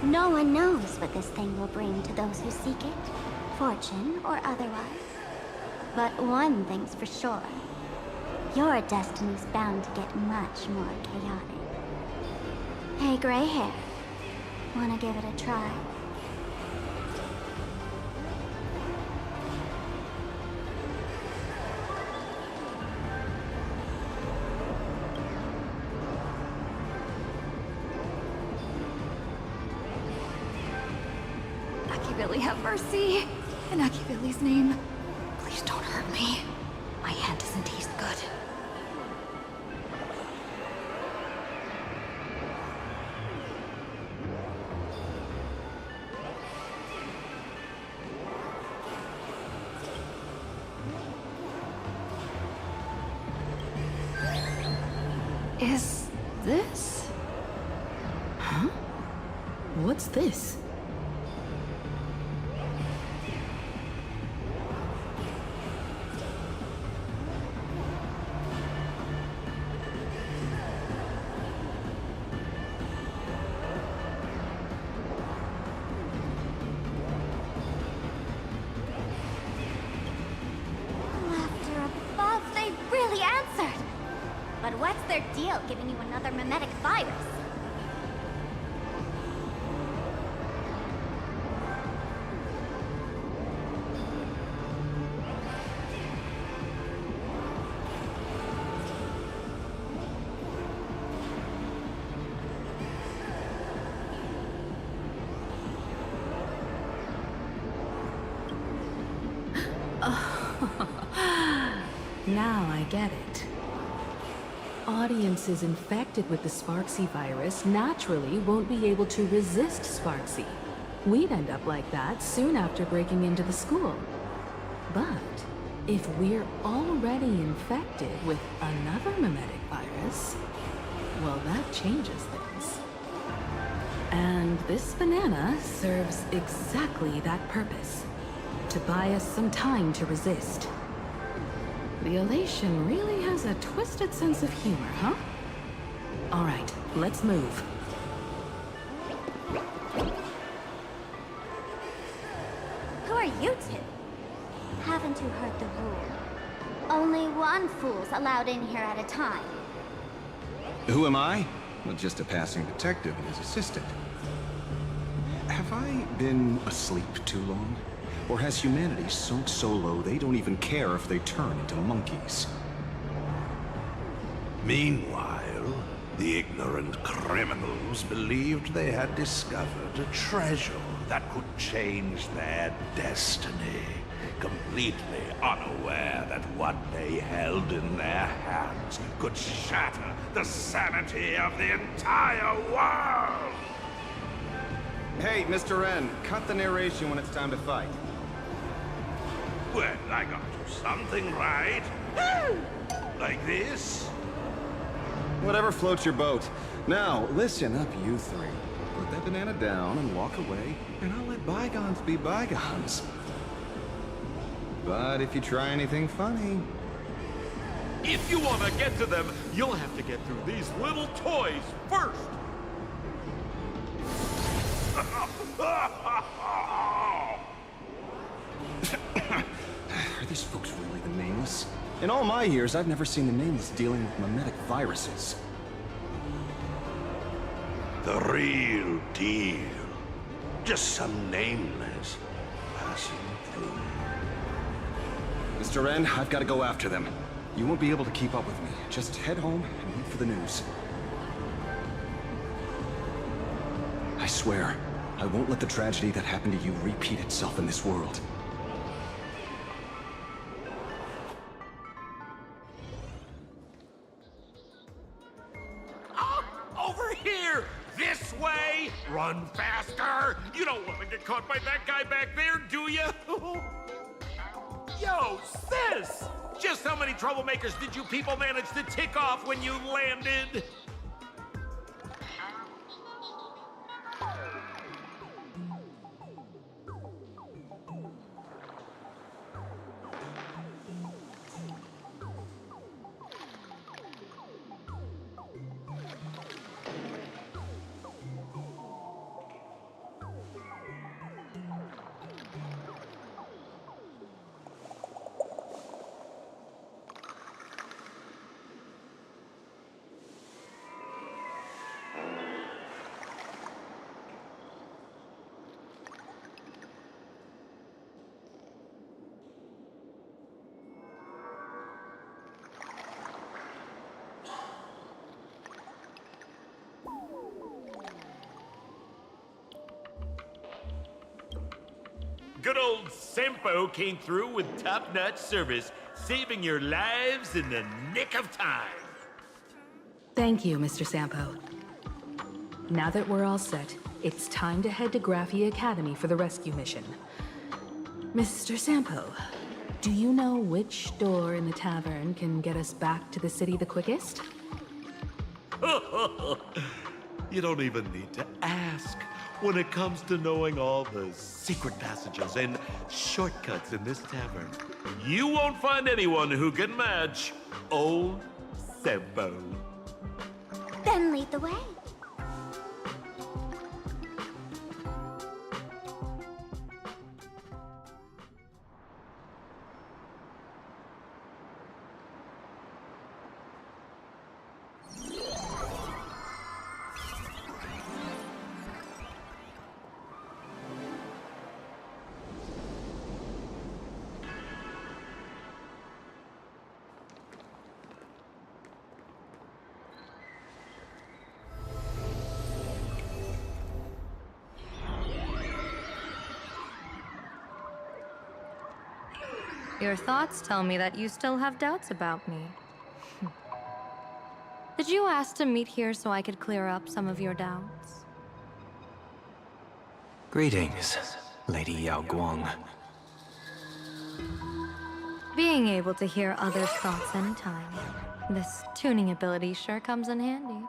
No one knows what this thing will bring to those who seek it, fortune or otherwise. But one thing's for sure. Your destiny's bound to get much more chaotic. Hey, gray hair. Wanna give it a try? Billy, have mercy. In Billy's name, please don't hurt me. My hand doesn't taste good. Is this? Huh? What's this? Laughter above, they really answered. But what's their deal giving you another mimetic virus? Now I get it. Audiences infected with the Sparksy virus naturally won't be able to resist Sparksy. We'd end up like that soon after breaking into the school. But if we're already infected with another mimetic virus, well, that changes things. And this banana serves exactly that purpose. To buy us some time to resist. The elation really has a twisted sense of humor, huh? All right, let's move. Who are you two? Haven't you heard the rule? Only one fool's allowed in here at a time. Who am I? Well, just a passing detective and his assistant. Have I been asleep too long? Or has humanity sunk so low they don't even care if they turn into monkeys? Meanwhile, the ignorant criminals believed they had discovered a treasure that could change their destiny, completely unaware that what they held in their hands could shatter the sanity of the entire world! Hey, Mr. N, cut the narration when it's time to fight. Well, I got you something right. Like this? Whatever floats your boat. Now, listen up, you three. Put that banana down and walk away, and I'll let bygones be bygones. But if you try anything funny... If you want to get to them, you'll have to get through these little toys first. Are these folks really the Nameless? In all my years, I've never seen the Nameless dealing with mimetic viruses. The real deal. Just some Nameless passing through. Mr. N, I've got to go after them. You won't be able to keep up with me. Just head home and wait for the news. I swear, I won't let the tragedy that happened to you repeat itself in this world. Over here! This way! Run faster! You don't want to get caught by that guy back there, do you? Yo, sis! Just how many troublemakers did you people manage to tick off when you landed? Good old Sempo came through with top-notch service. saving your lives in the nick of time. Thank you, Mr. Sampo. Now that we're all set, it's time to head to Graffy Academy for the rescue mission. Mr. Sampo, do you know which door in the tavern can get us back to the city the quickest? You don't even need to ask. When it comes to knowing all the secret passages and shortcuts in this tavern, you won't find anyone who can match old Sampo. Then lead the way. Your thoughts tell me that you still have doubts about me. Did you ask to meet here so I could clear up some of your doubts? Greetings, Lady Yao Guang. Being able to hear others' thoughts anytime. This tuning ability sure comes in handy.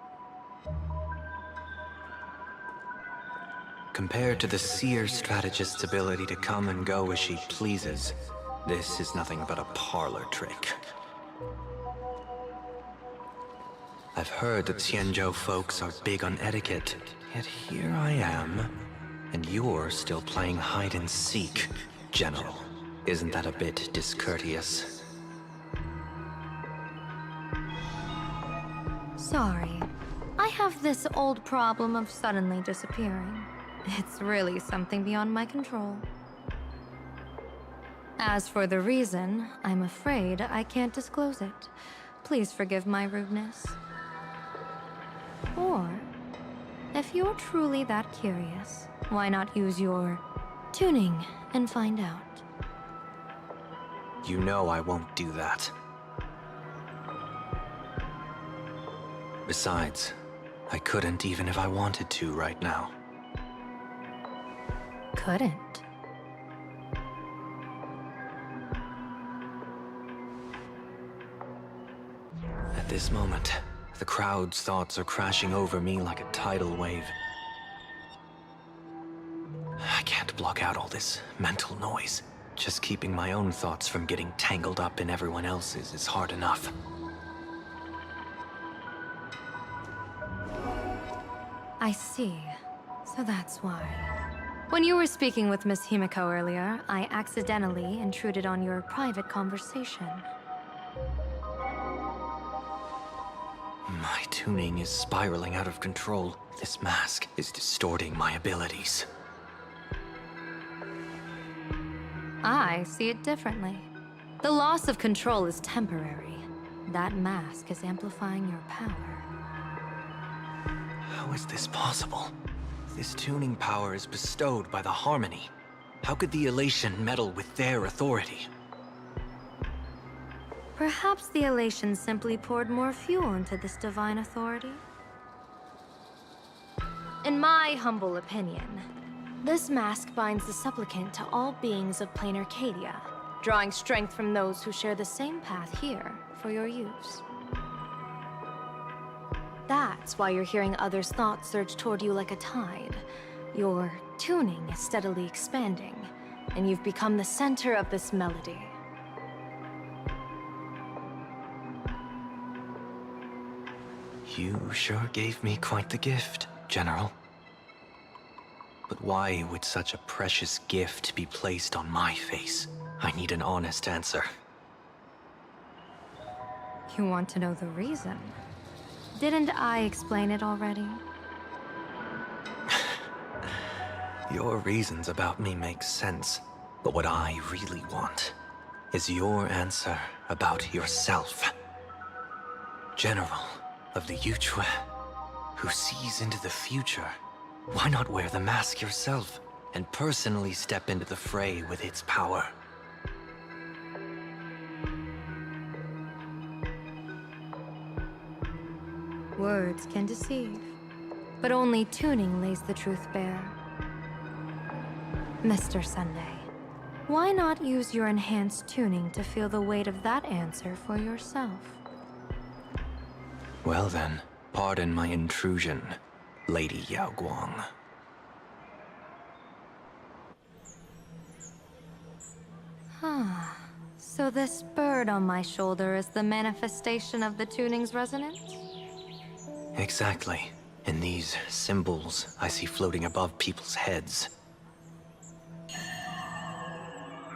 Compared to the seer strategist's ability to come and go as she pleases, this is nothing but a parlor trick. I've heard that Xianzhou folks are big on etiquette, yet here I am, and you're still playing hide and seek, General. Isn't that a bit discourteous? Sorry. I have this old problem of suddenly disappearing. It's really something beyond my control. As for the reason, I'm afraid I can't disclose it. Please forgive my rudeness. Or, if you're truly that curious, why not use your tuning and find out? You know I won't do that. Besides, I couldn't even if I wanted to right now. Couldn't? At this moment, the crowd's thoughts are crashing over me like a tidal wave. I can't block out all this mental noise. Just keeping my own thoughts from getting tangled up in everyone else's is hard enough. I see. So that's why. When you were speaking with Miss Himiko earlier, I accidentally intruded on your private conversation. My tuning is spiraling out of control. This mask is distorting my abilities. I see it differently. The loss of control is temporary. That mask is amplifying your power. How is this possible? This tuning power is bestowed by the Harmony. How could the Elation meddle with their authority? Perhaps the Elation simply poured more fuel into this divine authority? In my humble opinion, this mask binds the supplicant to all beings of plain Arcadia, drawing strength from those who share the same path here for your use. That's why you're hearing others' thoughts surge toward you like a tide. Your tuning is steadily expanding, and you've become the center of this melody. You sure gave me quite the gift, General. But why would such a precious gift be placed on my face? I need an honest answer. You want to know the reason? Didn't I explain it already? Your reasons about me make sense, but what I really want is your answer about yourself. General of the Yuchue, who sees into the future. Why not wear the mask yourself and personally step into the fray with its power? Words can deceive, but only tuning lays the truth bare. Mr. Sunday, why not use your enhanced tuning to feel the weight of that answer for yourself? Well then, pardon my intrusion, Lady Yao Guang. So this bird on my shoulder is the manifestation of the tuning's resonance? Exactly. And these symbols I see floating above people's heads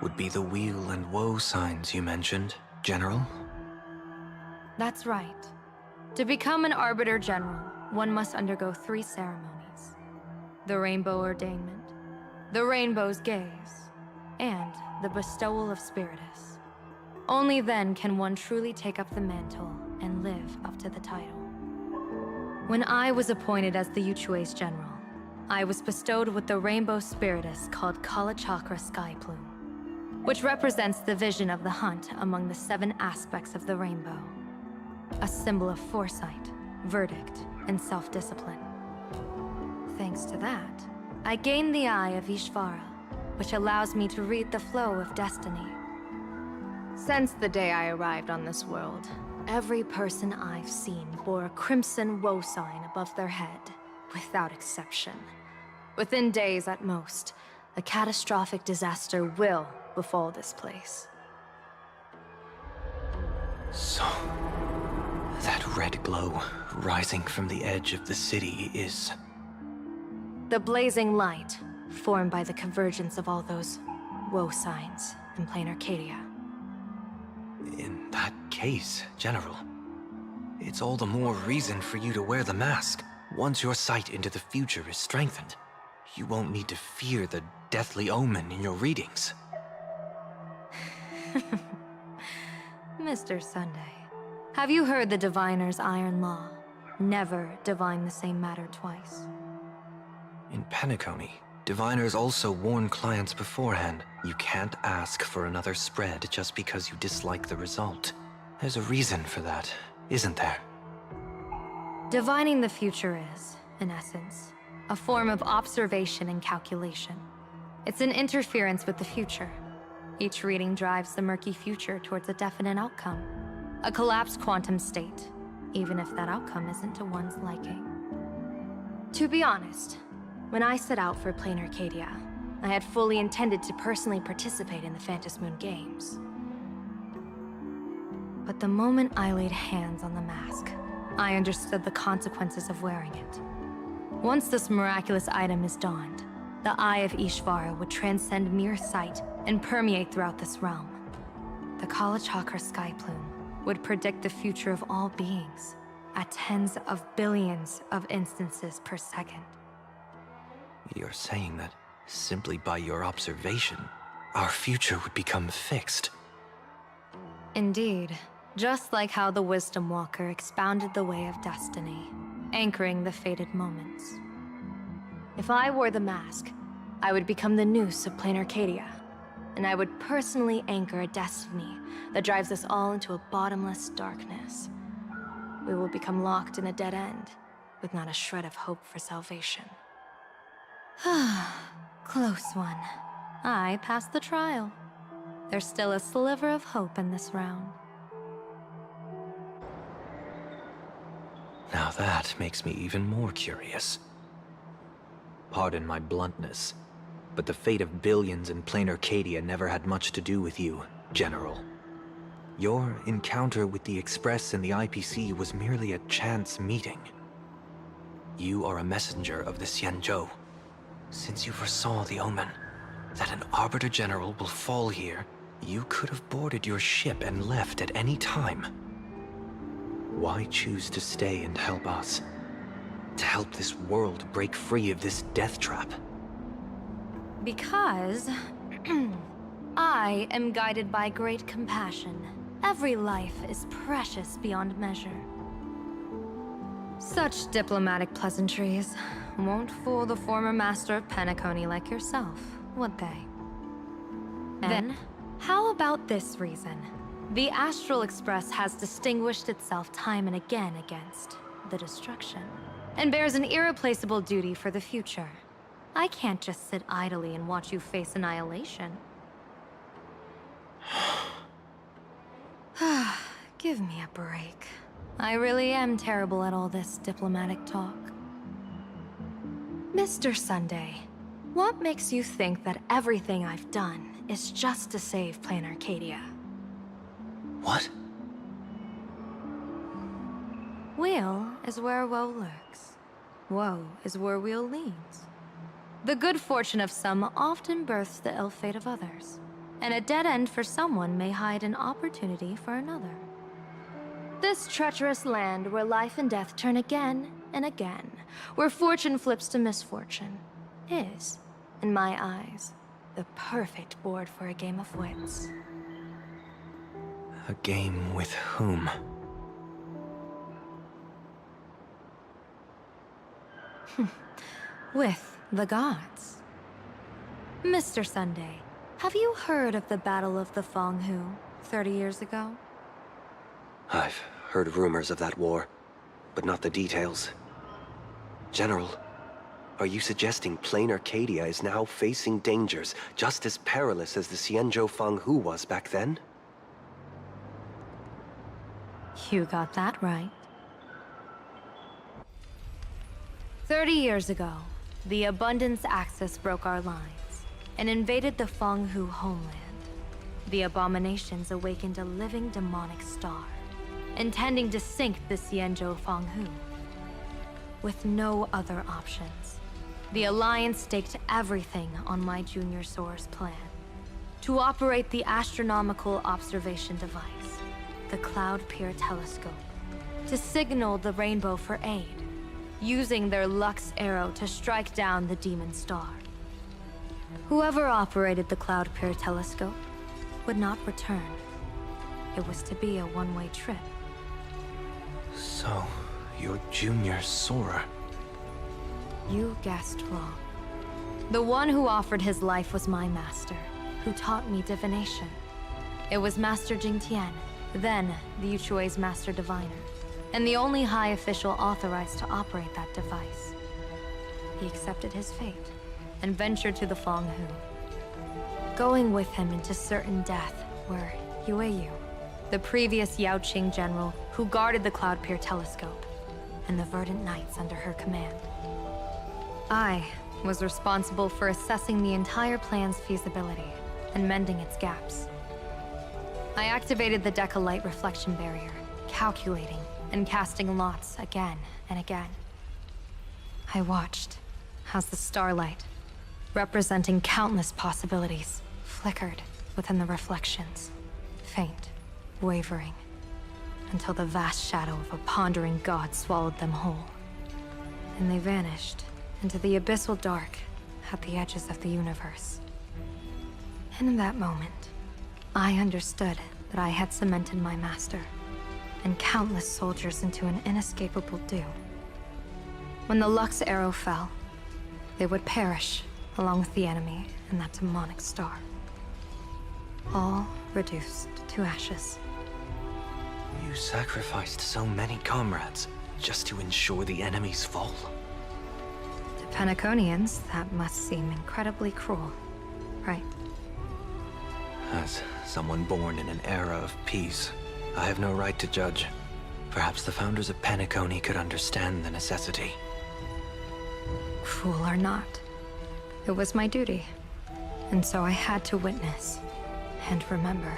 would be the wheel and woe signs you mentioned, General? That's right. To become an Arbiter General, one must undergo 3 ceremonies. The Rainbow Ordainment, the Rainbow's Gaze, and the Bestowal of Spiritus. Only then can one truly take up the mantle and live up to the title. When I was appointed as the Yuchue's General, I was bestowed with the Rainbow Spiritus called Kalachakra Sky Plume, which represents the vision of the hunt among the 7 aspects of the rainbow. A symbol of foresight, verdict, and self-discipline. Thanks to that, I gained the Eye of Ishvara, which allows me to read the flow of destiny. Since the day I arrived on this world, every person I've seen bore a crimson woe sign above their head, without exception. Within days at most, a catastrophic disaster will befall this place. So, that red glow rising from the edge of the city is... The blazing light, formed by the convergence of all those woe signs in plain Arcadia. In that case, General, it's all the more reason for you to wear the mask. Once your sight into the future is strengthened, you won't need to fear the deathly omen in your readings. Mr. Sunday, have you heard the Diviner's iron law? Never divine the same matter twice. In Penacony, diviners also warn clients beforehand. You can't ask for another spread just because you dislike the result. There's a reason for that, isn't there? Divining the future is, in essence, a form of observation and calculation. It's an interference with the future. Each reading drives the murky future towards a definite outcome. A collapsed quantum state, even if that outcome isn't to one's liking. To be honest, when I set out for Plain Arcadia, I had fully intended to personally participate in the Phantasmoon Games. But the moment I laid hands on the mask, I understood the consequences of wearing it. Once this miraculous item is donned, the Eye of Ishvara would transcend mere sight and permeate throughout this realm. The Kalachakra Sky Plume would predict the future of all beings at tens of billions of instances per second. You're saying that simply by your observation, our future would become fixed. Indeed, just like how the Wisdom Walker expounded the way of destiny, anchoring the fated moments. If I wore the mask, I would become the noose of Plain Arcadia, and I would personally anchor a destiny that drives us all into a bottomless darkness. We will become locked in a dead end, with not a shred of hope for salvation. Close one. I passed the trial. There's still a sliver of hope in this round. Now that makes me even more curious. Pardon my bluntness, but the fate of billions in Plain Arcadia never had much to do with you, General. Your encounter with the Express and the IPC was merely a chance meeting. You are a messenger of the Xianzhou. Since you foresaw the omen, that an Arbiter General will fall here, you could have boarded your ship and left at any time. Why choose to stay and help us? To help this world break free of this death trap? Because I am guided by great compassion. Every life is precious beyond measure. Such diplomatic pleasantries won't fool the former master of Penacony like yourself, would they? Then, how about this reason? The Astral Express has distinguished itself time and again against the destruction, and bears an irreplaceable duty for the future. I can't just sit idly and watch you face annihilation. Give me a break. I really am terrible at all this diplomatic talk. Mr. Sunday, what makes you think that everything I've done is just to save Plan Arcadia? What? Weal is where woe lurks. Woe is where weal leads. The good fortune of some often births the ill fate of others, and a dead end for someone may hide an opportunity for another. This treacherous land where life and death turn again and again, where fortune flips to misfortune, is, in my eyes, the perfect board for a game of wits. A game with whom? With the gods. Mr. Sunday, have you heard of the Battle of the Fong Hu 30 years ago? I've heard rumors of that war, but not the details. General, are you suggesting Plain Arcadia is now facing dangers just as perilous as the Xianzhou Fang Hu was back then? You got that right. 30 years ago, the Abundance Axis broke our lines and invaded the Fang Hu homeland. The abominations awakened a living demonic star, intending to sink the Xianzhou Fang Hu. With no other options, the Alliance staked everything on my Junior Soar's plan to operate the astronomical observation device, the Cloud Pier Telescope, to signal the Rainbow for aid, using their Lux Arrow to strike down the Demon Star. Whoever operated the Cloud Pier Telescope would not return. It was to be a one-way trip. So, you're Junior Soar. You guessed wrong. The one who offered his life was my master, who taught me divination. It was Master Jing Tian, then the Yuchui's Master Diviner, and the only high official authorized to operate that device. He accepted his fate and ventured to the Fang Hu. Going with him into certain death were Yueyu, the previous Yaoqing general who guarded the Cloud Pier Telescope, and the Verdant Knights under her command. I was responsible for assessing the entire plan's feasibility and mending its gaps. I activated the Decalite reflection barrier, calculating and casting lots again and again. I watched as the starlight, representing countless possibilities, flickered within the reflections, faint, wavering, until the vast shadow of a pondering god swallowed them whole. And they vanished into the abyssal dark at the edges of the universe. And in that moment, I understood that I had cemented my master and countless soldiers into an inescapable doom. When the Lux Arrow fell, they would perish along with the enemy and that demonic star. All reduced to ashes. You sacrificed so many comrades just to ensure the enemy's fall. To Penaconians, that must seem incredibly cruel, right? As someone born in an era of peace, I have no right to judge. Perhaps the founders of Penacony could understand the necessity. Cruel or not, it was my duty. And so I had to witness and remember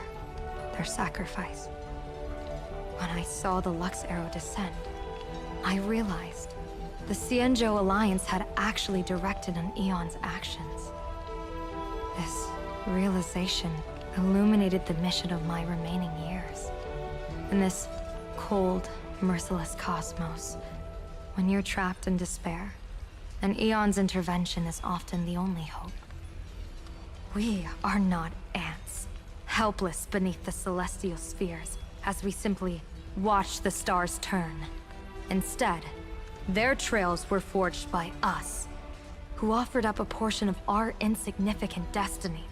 their sacrifice. When I saw the Lux Arrow descend, I realized the Xianzhou Alliance had actually directed an Aeon's actions. This realization illuminated the mission of my remaining years. In this cold, merciless cosmos, when you're trapped in despair, an Aeon's intervention is often the only hope. We are not ants, helpless beneath the celestial spheres as we simply watch the stars turn. Instead, their trails were forged by us, who offered up a portion of our insignificant destiny.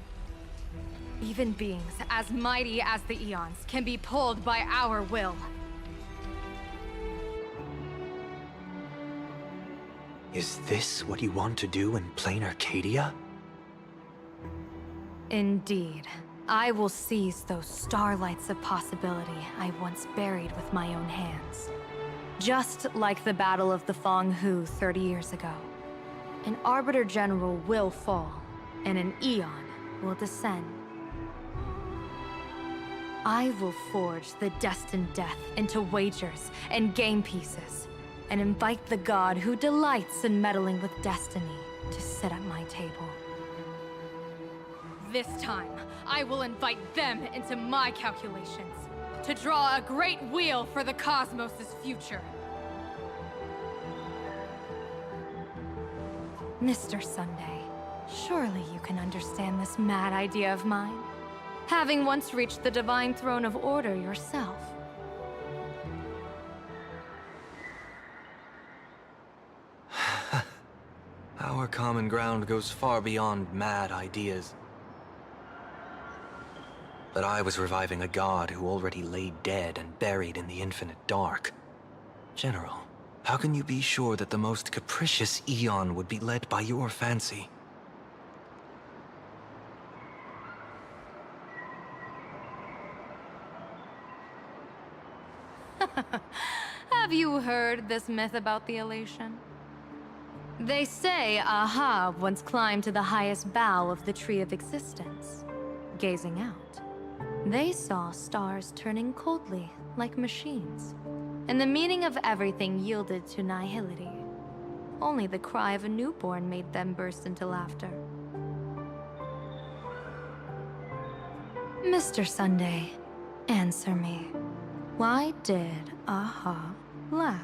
Even beings as mighty as the Aeons can be pulled by our will. Is this what you want to do in plain Arcadia? Indeed. I will seize those starlights of possibility I once buried with my own hands. Just like the Battle of the Fong Hu 30 years ago. An Arbiter General will fall, and an Eon will descend. I will forge the destined death into wagers and game pieces, and invite the god who delights in meddling with destiny to sit at my table. This time, I will invite them into my calculations, to draw a great wheel for the cosmos' future. Mr. Sunday, surely you can understand this mad idea of mine, having once reached the divine throne of order yourself. Our common ground goes far beyond mad ideas. But I was reviving a god who already lay dead and buried in the infinite dark. General, how can you be sure that the most capricious Eon would be led by your fancy? Have you heard this myth about the Elation? They say Ahab once climbed to the highest bough of the Tree of Existence. Gazing out, they saw stars turning coldly like machines, and the meaning of everything yielded to nihility. Only the cry of a newborn made them burst into laughter. Mr. Sunday, answer me. Why did Ahab laugh?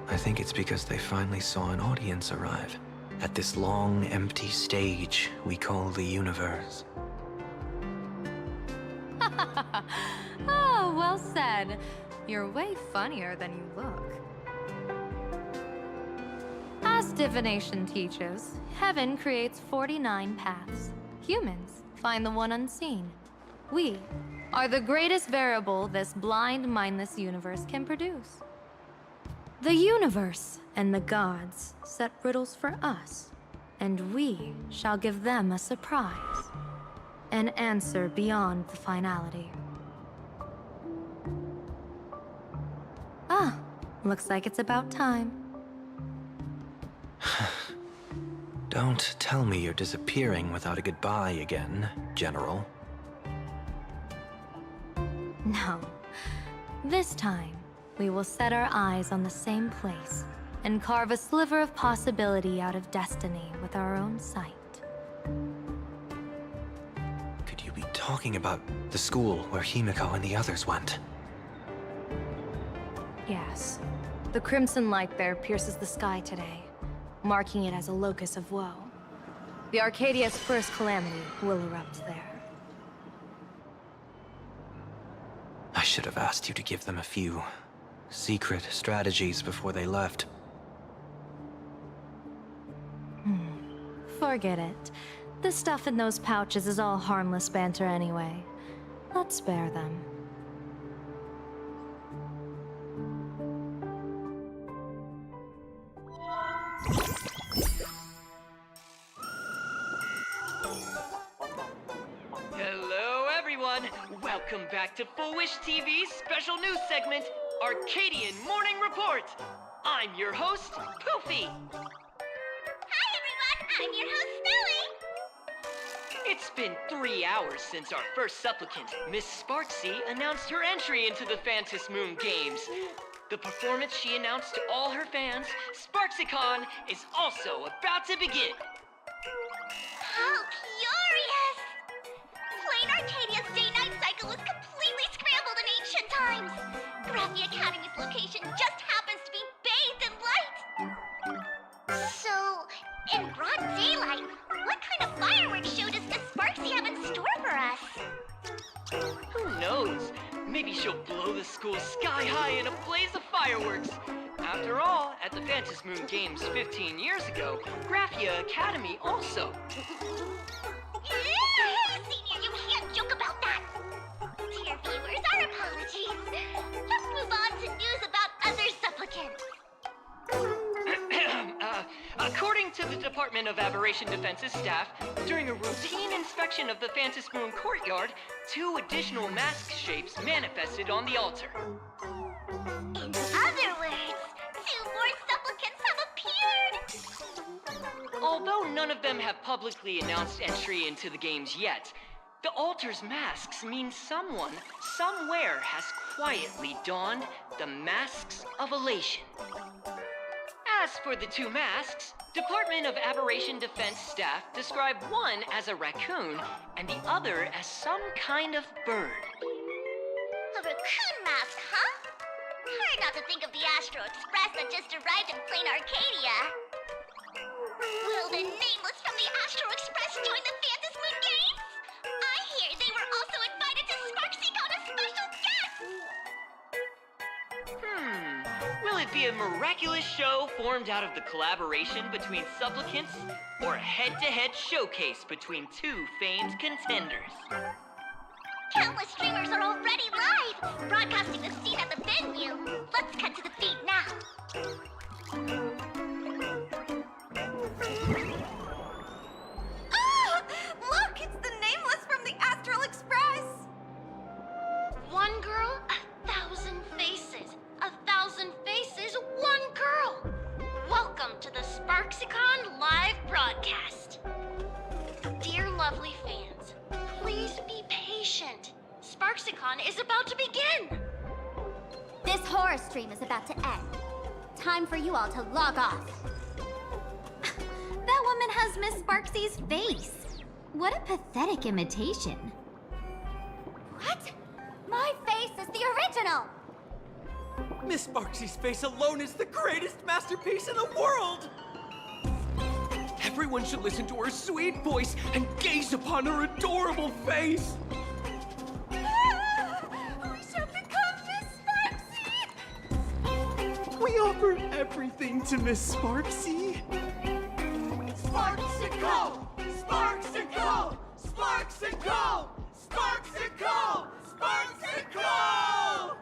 I think it's because they finally saw an audience arrive at this long, empty stage we call the universe. Oh, well said. You're way funnier than you look. As divination teaches, heaven creates 49 paths. Humans find the one unseen. We are the greatest variable this blind, mindless universe can produce. The universe and the gods set riddles for us, and we shall give them a surprise. An answer beyond the finality. Ah, looks like it's about time. Don't tell me you're disappearing without a goodbye again, General. No. This time, we will set our eyes on the same place and carve a sliver of possibility out of destiny with our own sight. Could you be talking about the school where Himiko and the others went? Yes. The crimson light there pierces the sky today, marking it as a locus of woe. The Arcadia's first calamity will erupt there. I should have asked you to give them a few secret strategies before they left. Forget it. The stuff in those pouches is all harmless banter anyway. Let's spare them. Hello, everyone. Welcome back to Full Wish TV's special news segment, Arcadian Morning Report. I'm your host, Poofy. Hi, everyone! I'm your host, Snowy! It's been 3 hours since our first supplicant, Miss Sparksy, announced her entry into the Phantom Moon Games. The performance she announced to all her fans, SparksyCon, is also about to begin. How curious! Plain Arcadia's day-night cycle was completely scrambled in ancient times. Graphia Academy's location just happens to be bathed in light. So, in broad daylight, what kind of fireworks show does Miss Sparksy have in store for us? Who knows? Maybe she'll blow the school sky high in a blaze of fireworks. After all, at the Phantom Moon Games 15 years ago, Graphia Academy also. Hey, Senior, you can't joke about that! Dear viewers, our opponent the Department of Aberration Defense's staff, during a routine inspection of the Phantom Moon courtyard, 2 additional mask shapes manifested on the altar. In other words, 2 more supplicants have appeared! Although none of them have publicly announced entry into the games yet, the altar's masks mean someone, somewhere has quietly donned the masks of elation. As for the 2 masks, Department of Aberration Defense staff describe one as a raccoon and the other as some kind of bird. A raccoon mask, huh? Hard not to think of the Astro Express that just arrived in plain Arcadia. Will the Nameless from the Astro Express join the Phantom Moon Games? I hear they were also invited to SparksyCon as special guests! Will it be a miraculous show formed out of the collaboration between supplicants, or a head-to-head showcase between 2 famed contenders? Countless streamers are already live, broadcasting the scene at the venue. Let's cut to the feed now. Ah! Look, it's the Nameless from the Astral Express! One girl, 1,000 faces. 1,000 faces, one girl. Welcome to the SparksyCon live broadcast. Dear lovely fans, please be patient. SparksyCon is about to begin. This horror stream is about to end. Time for you all to log off. That woman has Miss Sparksy's face. What a pathetic imitation. What? My face is the original! Miss Sparksy's face alone is the greatest masterpiece in the world! Everyone should listen to her sweet voice and gaze upon her adorable face! We shall become Miss Sparksy! We offer everything to Miss Sparksy. SparksyCon! SparksyCon! SparksyCon! SparksyCon! SparksyCon!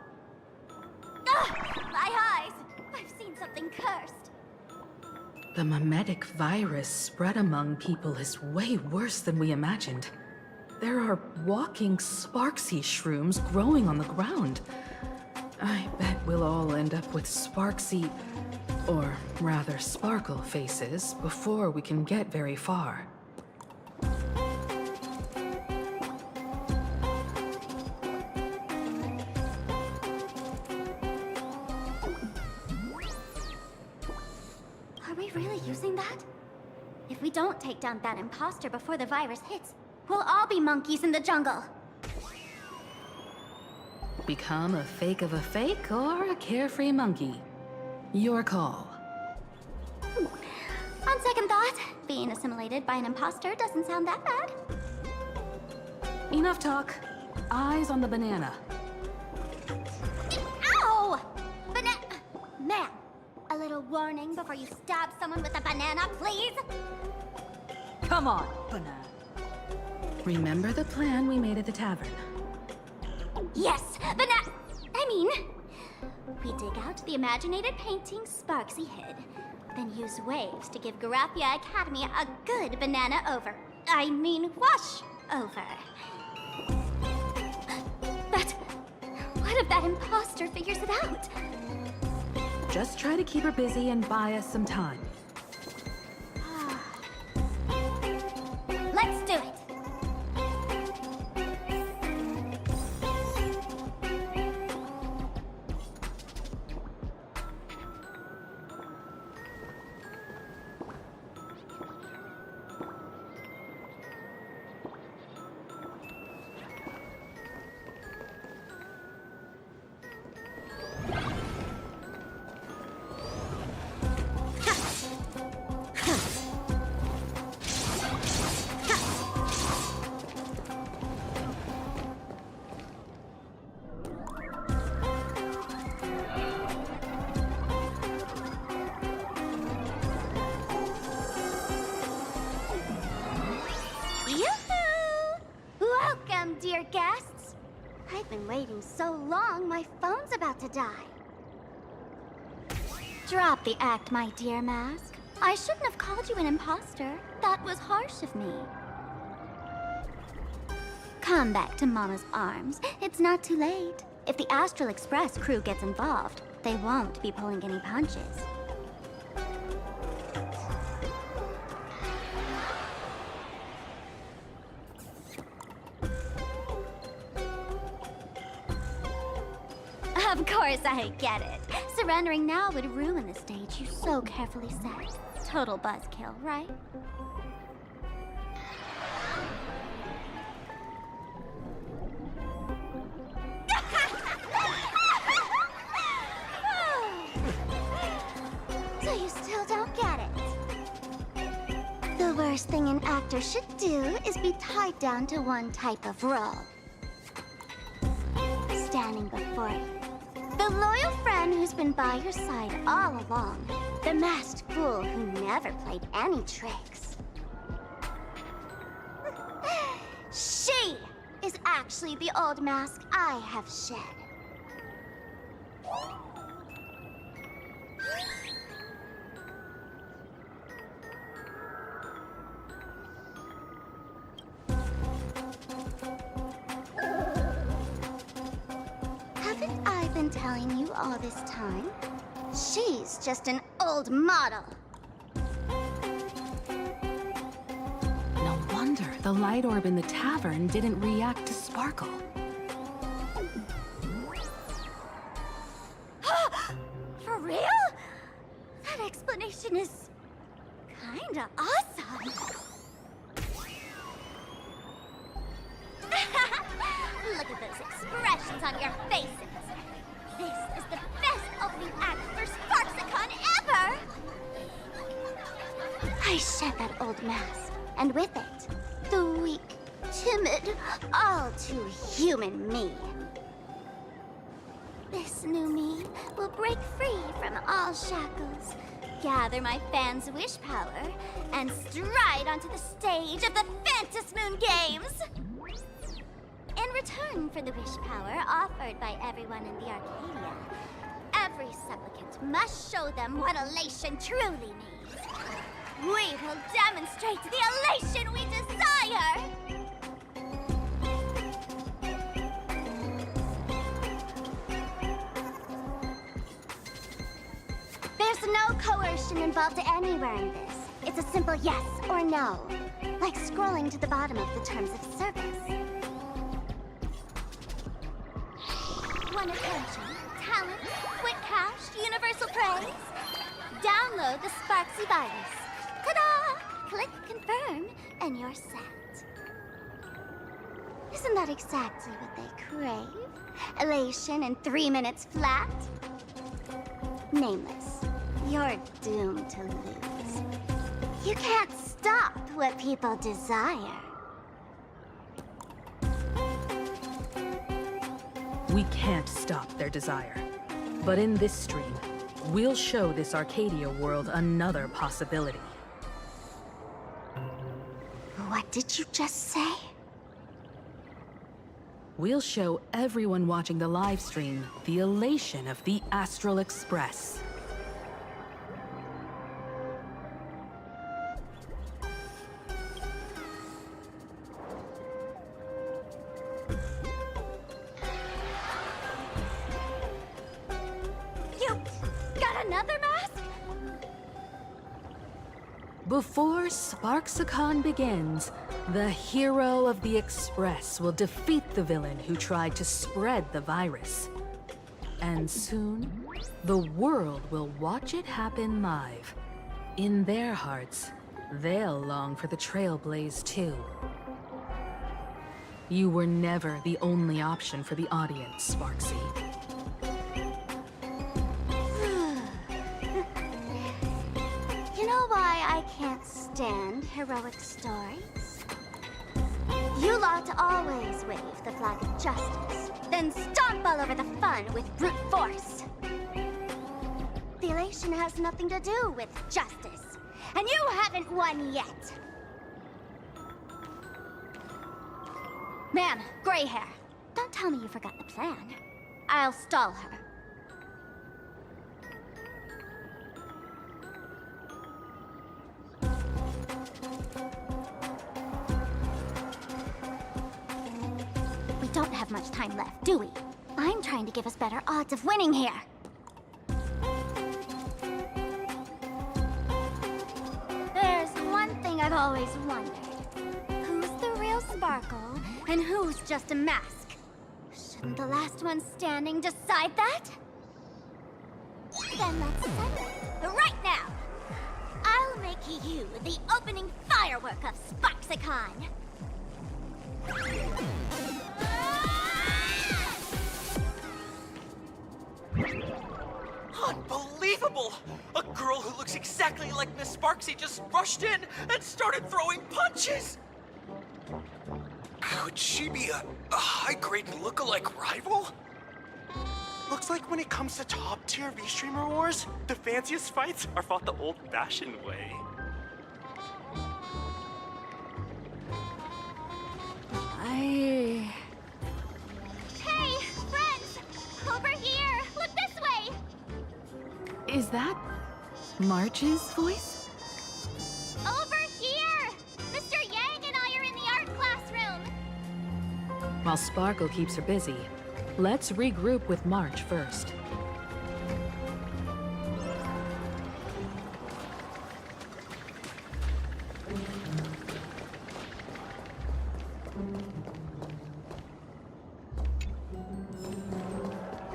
My eyes! I've seen something cursed. The mimetic virus spread among people is way worse than we imagined. There are walking Sparksy shrooms growing on the ground. I bet we'll all end up with Sparksy, or rather Sparkle faces before we can get very far. Are we really using that? If we don't take down that imposter before the virus hits, we'll all be monkeys in the jungle. Become a fake of a fake or a carefree monkey? Your call. On second thought, being assimilated by an imposter doesn't sound that bad. Enough talk. Eyes on the banana. Ow! Ma'am, a little warning before you stab someone with a banana, please? Come on, banana. Remember the plan we made at the tavern? Yes, we dig out the imaginated painting Sparksy hid, then use waves to give Garafia Academy a good banana wash over. But what if that imposter figures it out? Just try to keep her busy and buy us some time. Let's do it! Dear guests, I've been waiting so long, my phone's about to die. Drop the act, my dear mask. I shouldn't have called you an imposter. That was harsh of me. Come back to Mama's arms. It's not too late. If the Astral Express crew gets involved, they won't be pulling any punches. Of course I get it. Surrendering now would ruin the stage you so carefully set. Total buzzkill, right? So you still don't get it? The worst thing an actor should do is be tied down to one type of role. Standing before you. The loyal friend who's been by your side all along. The masked fool who never played any tricks. She is actually the old mask I have shed. Haven't I been telling you all this time? She's just an old model. No wonder the light orb in the tavern didn't react to Sparkle. For real? That explanation is kinda awesome. Look at those expressions on your faces. This is the best opening act for Sparksicon ever! I shed that old mask, and with it, the weak, timid, all too human me. This new me will break free from all shackles, gather my fans' wish power, and stride onto the stage of the Fantasmoon Games! In return for the wish power offered by everyone in the Arcadia, every supplicant must show them what elation truly means. We will demonstrate the elation we desire! There's no coercion involved anywhere in this. It's a simple yes or no, like scrolling to the bottom of the terms of service. Want attention, talent, quick cash, universal praise? Download the Sparksy virus. Ta-da! Click confirm, and you're set. Isn't that exactly what they crave? Elation in 3 minutes flat? Nameless, you're doomed to lose. You can't stop what people desire. We can't stop their desire. But in this stream, we'll show this Arcadia world another possibility. What did you just say? We'll show everyone watching the live stream the elation of the Astral Express. Another mask? Before Sparksicon begins, the hero of the Express will defeat the villain who tried to spread the virus. And soon, the world will watch it happen live. In their hearts, they'll long for the Trailblaze too. You were never the only option for the audience, Sparksy. You know why I can't stand heroic stories? You lot always wave the flag of justice, then stomp all over the fun with brute force. The elation has nothing to do with justice, and you haven't won yet. Ma'am, gray hair. Don't tell me you forgot the plan. I'll stall her. We don't have much time left, do we? I'm trying to give us better odds of winning here. There's one thing I've always wondered. Who's the real Sparkle, and who's just a mask? Shouldn't the last one standing decide that? Then let's settle it right now. I'll make you the opening firework of Sparksicon. Unbelievable! A girl who looks exactly like Miss Sparksy just rushed in and started throwing punches! Could she be a high-grade look-alike rival? Looks like when it comes to top-tier V-Streamer wars, the fanciest fights are fought the old-fashioned way. Hey, friends! Over here! Look this way! Is that March's voice? Over here! Mr. Yang and I are in the art classroom! While Sparkle keeps her busy, let's regroup with March first.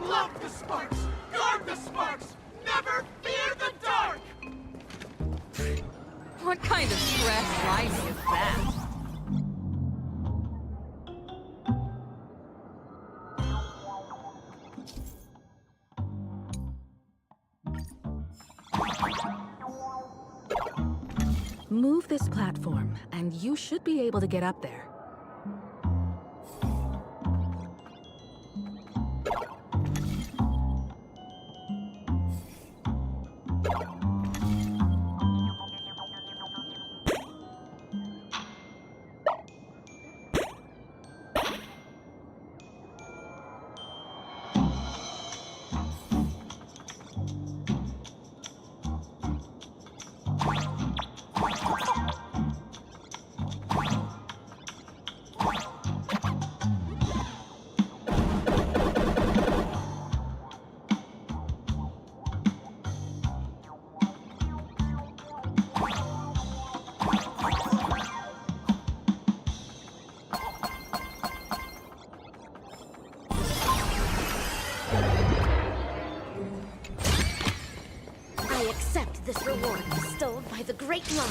Love the sparks! Guard the sparks! Never fear the dark! What kind of stress rhyming is that? Move this platform, and you should be able to get up there. I accept this reward bestowed by the Great Line.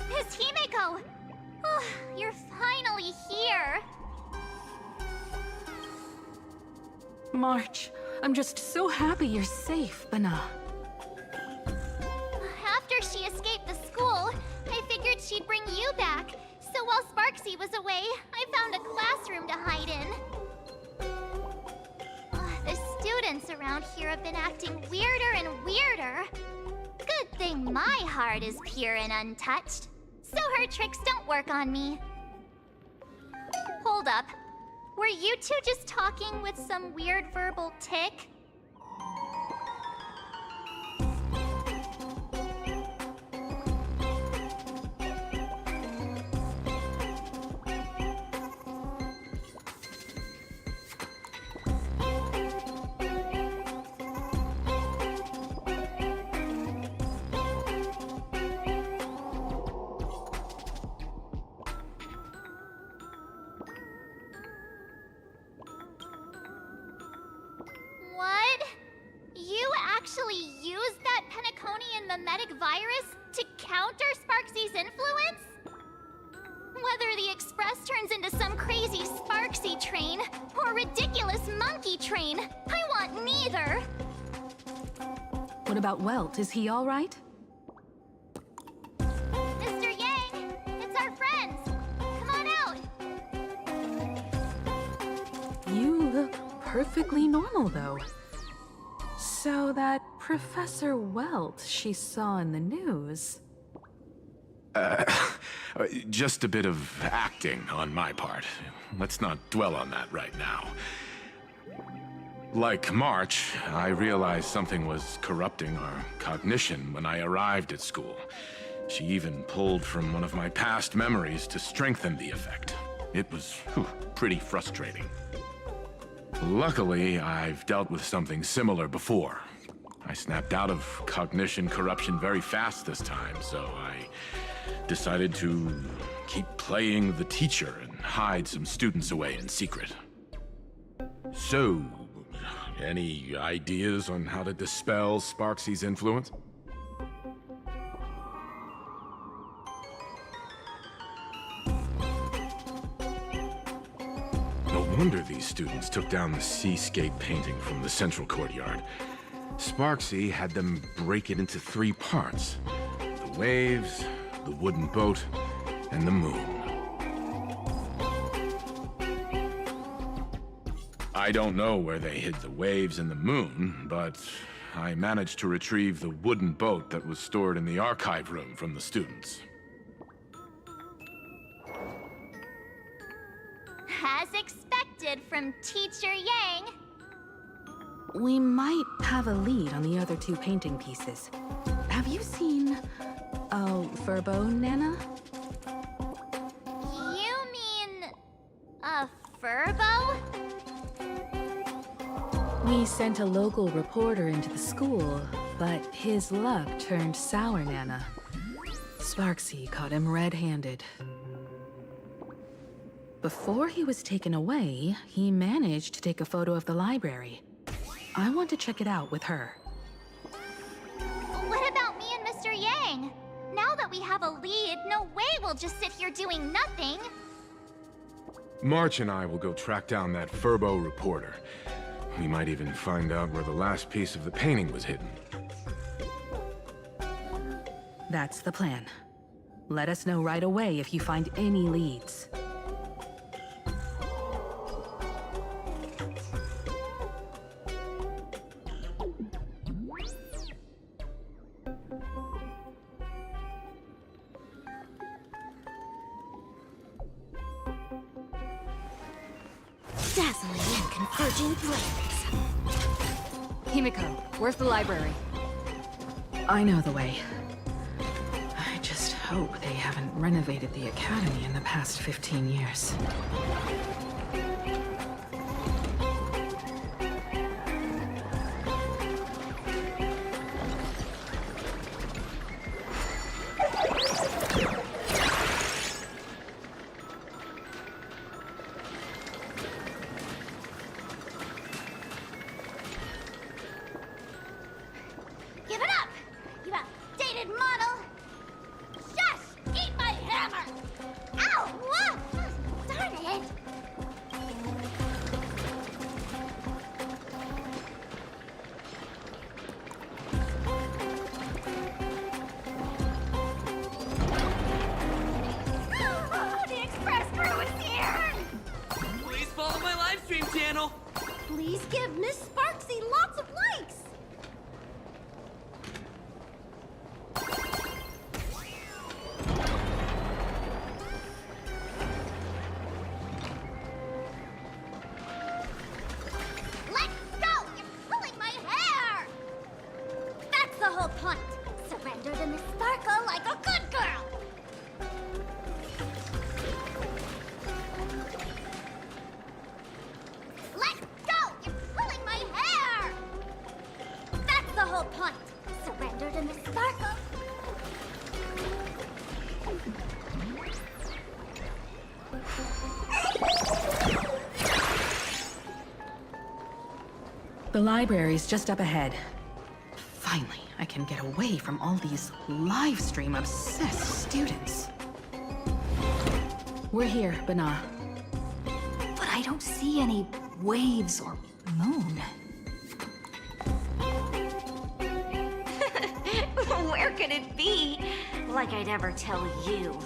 Miss Himeko! Oh, you're finally here! March, I'm just so happy you're safe, Bana. After she escaped the school, I figured she'd bring you back. So while Sparksy was away, I found a classroom to hide in. The students around here have been acting weirder and weirder. Good thing my heart is pure and untouched, so her tricks don't work on me. Hold up. Were you two just talking with some weird verbal tick? What? You actually used that Penaconian mimetic virus to counter Sparksy's influence? Whether the Express turns into some crazy Sparksy train or ridiculous monkey train, I want neither. What about Welt? Is he all right? Mr. Yang, it's our friends. Come on out. You look perfectly normal, though. So that Professor Welt she saw in the news... Just a bit of acting on my part. Let's not dwell on that right now. Like March, I realized something was corrupting our cognition when I arrived at school. She even pulled from one of my past memories to strengthen the effect. It was pretty frustrating. Luckily, I've dealt with something similar before. I snapped out of cognition corruption very fast this time, so I decided to keep playing the teacher and hide some students away in secret. So, any ideas on how to dispel Sparksy's influence? No wonder these students took down the seascape painting from the central courtyard. Sparksy had them break it into 3 parts: the waves, the wooden boat, and the moon. I don't know where they hid the waves and the moon, but I managed to retrieve the wooden boat that was stored in the archive room from the students. As expected from Teacher Yang. We might have a lead on the other 2 painting pieces. Have you seen... Furbo, Nana? You mean... a Furbo? We sent a local reporter into the school, but his luck turned sour, Nana. Sparksy caught him red-handed. Before he was taken away, he managed to take a photo of the library. I want to check it out with her. What about me and Mr. Yang? Now that we have a lead, no way we'll just sit here doing nothing. March and I will go track down that Furbo reporter. We might even find out where the last piece of the painting was hidden. That's the plan. Let us know right away if you find any leads. Dazzling and converging blades. Himiko, where's the library? I know the way. I just hope they haven't renovated the academy in the past 15 years. Give it up! You outdated model! Shush! Eat my hammer! Ow! Whoa! Darn it! Oh, the Express crew is here! Please follow my live stream channel. Please give Miss Sparksy lots of likes. Let's go! You're pulling my hair! That's the whole point. Surrender to Miss Sparkle like a good girl. Let's go! You're pulling my hair! That's the whole point. Surrender to Miss Sparkle. The library's just up ahead. Finally, I can get away from all these live stream obsessed students. We're here, Bana. But I don't see any waves or moon. Where could it be? Like I'd ever tell you.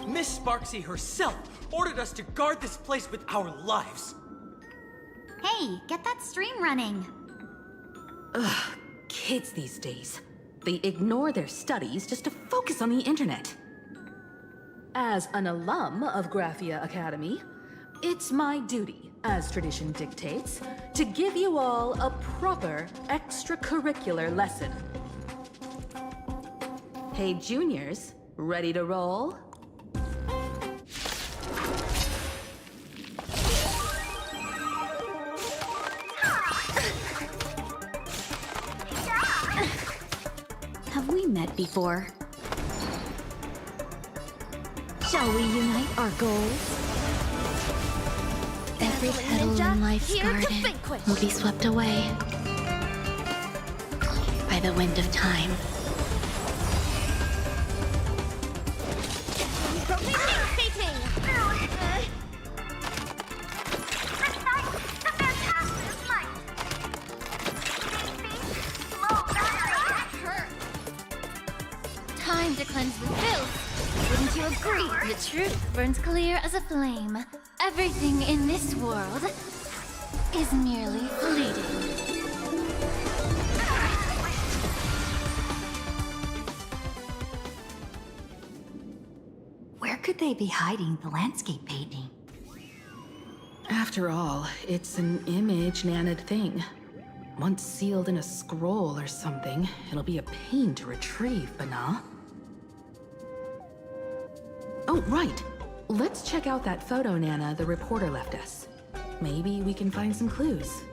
Miss Sparksy herself ordered us to guard this place with our lives. Hey, get that stream running. Ugh, kids these days. They ignore their studies just to focus on the internet. As an alum of Graphia Academy, it's my duty, as tradition dictates, to give you all a proper extracurricular lesson. Hey, juniors, ready to roll? Have we met before? Shall we unite our goals? Every petal in life's garden will be swept away by the wind of time. Time to cleanse the filth. Wouldn't you agree? The truth burns clear as a flame. Everything in this world is merely fleeting. Where could they be hiding the landscape painting? After all, it's an image Nana'd thing. Once sealed in a scroll or something, it'll be a pain to retrieve, Bana. Oh, right. Let's check out that photo Nana the reporter left us. Maybe we can find some clues.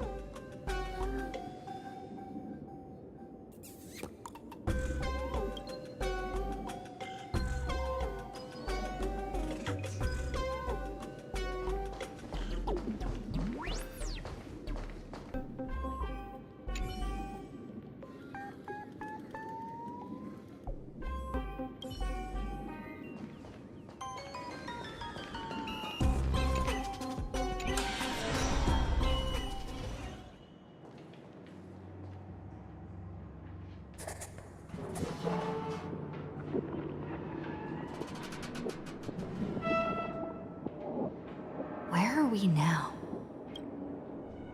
Where are we now?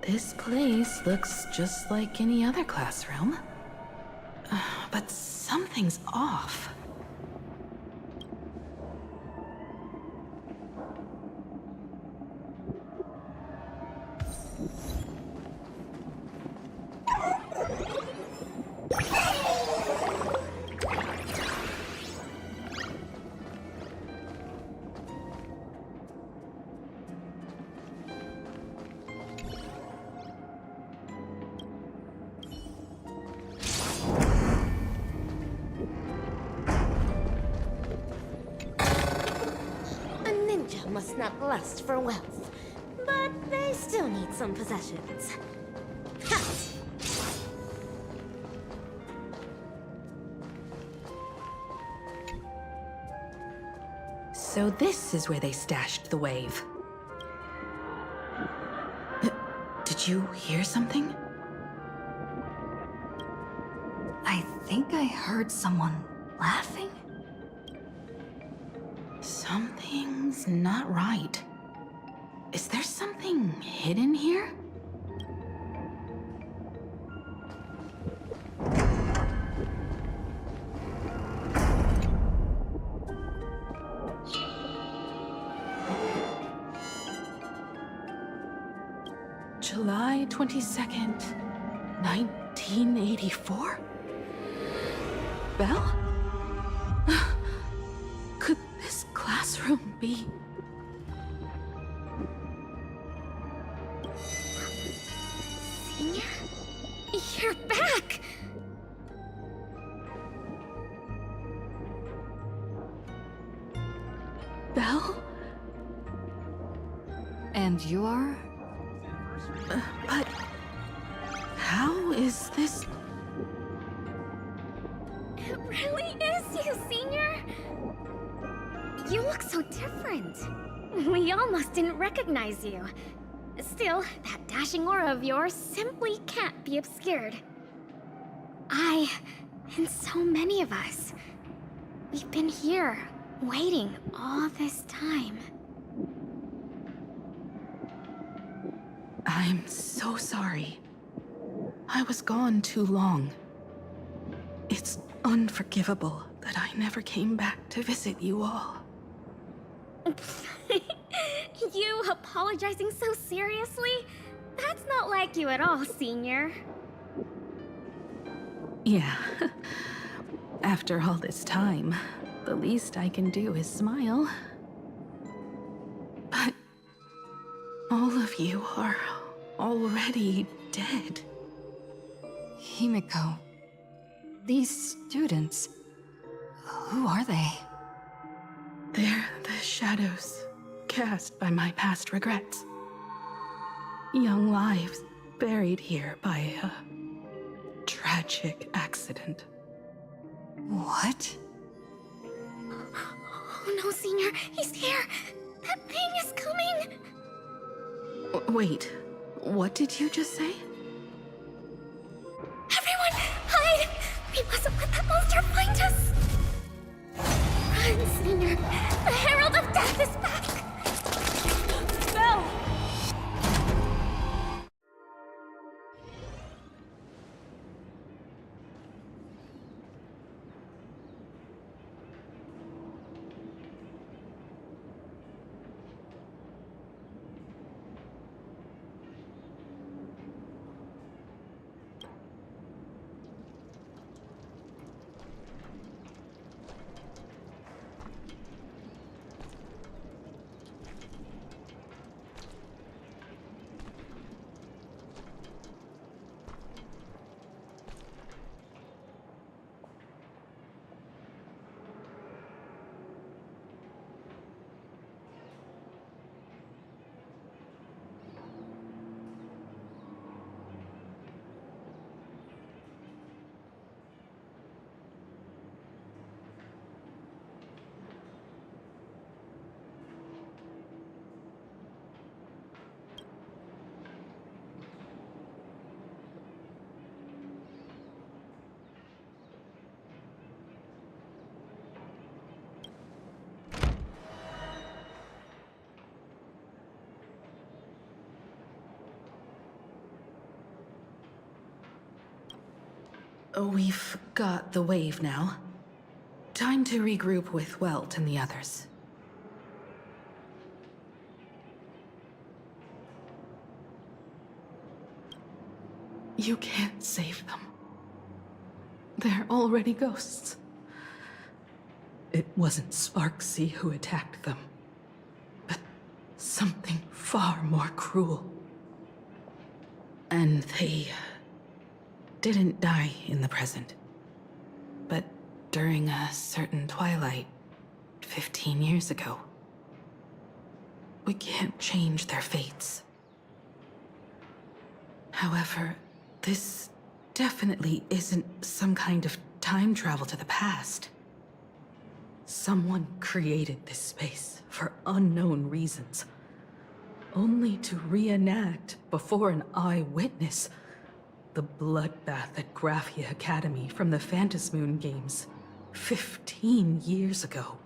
This place looks just like any other classroom. But something's off. Must not lust for wealth, but they still need some possessions. Ha! So this is where they stashed the wave. Did you hear something? I think I heard someone laughing. Something's not right. Is there something hidden here? July 22nd, 1984? Belle? Could this classroom be... Senior? You're back! Belle? And you are? But... how is this... It really is you, Senior! You look so different. We almost didn't recognize you. Still, that dashing aura of yours simply can't be obscured. I, and so many of us, we've been here, waiting all this time. I'm so sorry. I was gone too long. It's unforgivable that I never came back to visit you all. You apologizing so seriously? That's not like you at all, Senior. Yeah. After all this time, the least I can do is smile. But all of you are already dead. Himiko, these students, who are they? They're the shadows cast by my past regrets. Young lives buried here by a tragic accident. What? Oh no, Senior, he's here! That thing is coming! Wait, what did you just say? Everyone, hide! We mustn't let that monster find us! Run, Senior! The Herald of Death is back! No! We've got the wave now. Time to regroup with Welt and the others. You can't save them. They're already ghosts. It wasn't Sparksea who attacked them, but something far more cruel. And they didn't die in the present, but during a certain twilight 15 years ago. We can't change their fates. However, this definitely isn't some kind of time travel to the past. Someone created this space for unknown reasons, only to reenact before an eyewitness the bloodbath at Graphia Academy from the Phantasmoon games 15 years ago.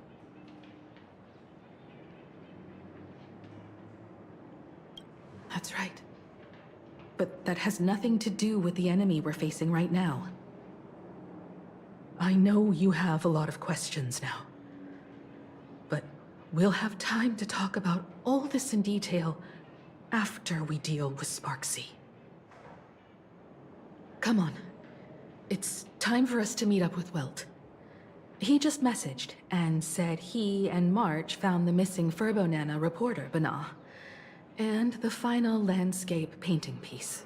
That's right. But that has nothing to do with the enemy we're facing right now. I know you have a lot of questions now, but we'll have time to talk about all this in detail after we deal with Sparksea. Come on. It's time for us to meet up with Welt. He just messaged and said he and March found the missing Furbonana reporter, Bana, and the final landscape painting piece.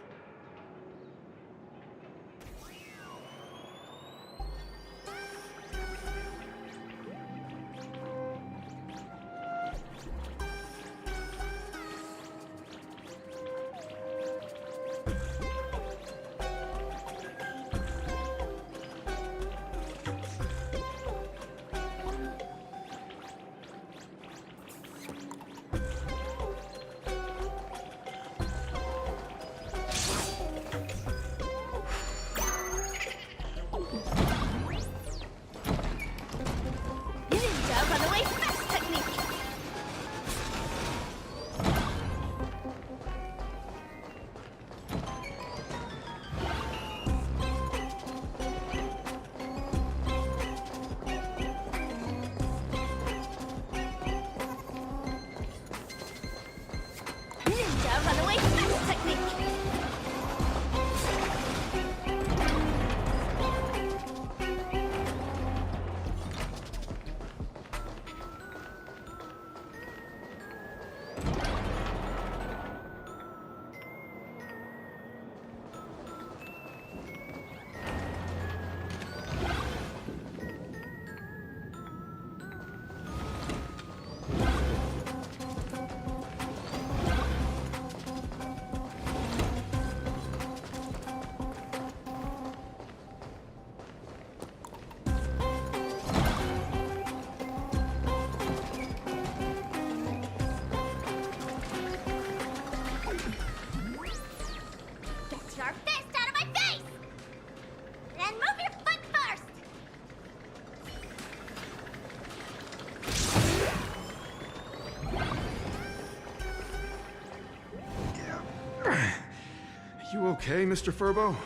okay, Mr. Furbo?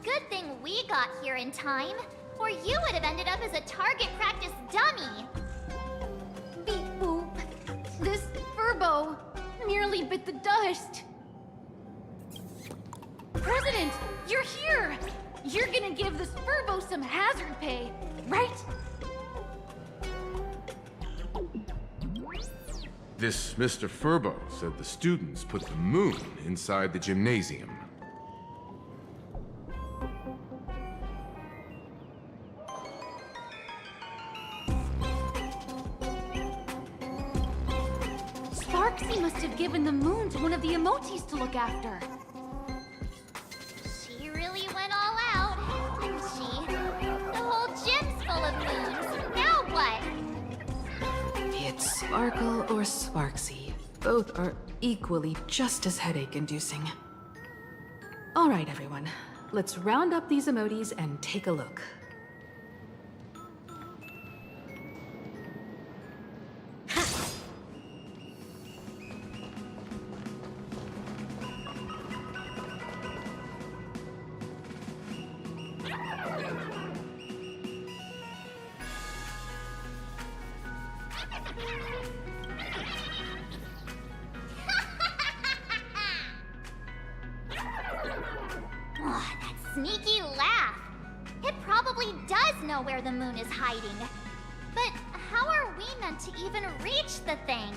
Good thing we got here in time, or you would have ended up as a target practice dummy. Beep boop. This Furbo nearly bit the dust. President, you're here! You're gonna give this Furbo some hazard pay, right? This Mr. Furbo said the students put the moon inside the gymnasium. Sparksy must have given the moon to one of the emotis to look after. She really went all out, didn't she? The whole gym's full of moons. Now what? Be it Sparkle or Sparksy, both are equally just as headache-inducing. All right, everyone. Let's round up these emotis and take a look. Oh, that sneaky laugh. It probably does know where the moon is hiding. But how are we meant to even reach the thing?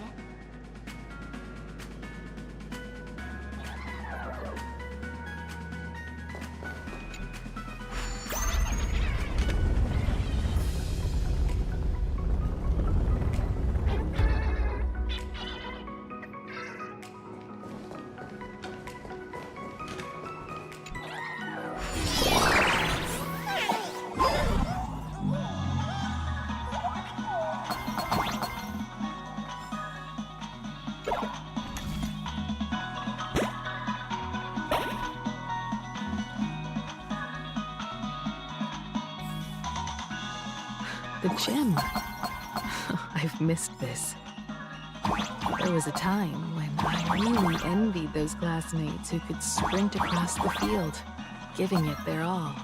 The gym. I've missed this. There was a time when I really envied those classmates who could sprint across the field, giving it their all.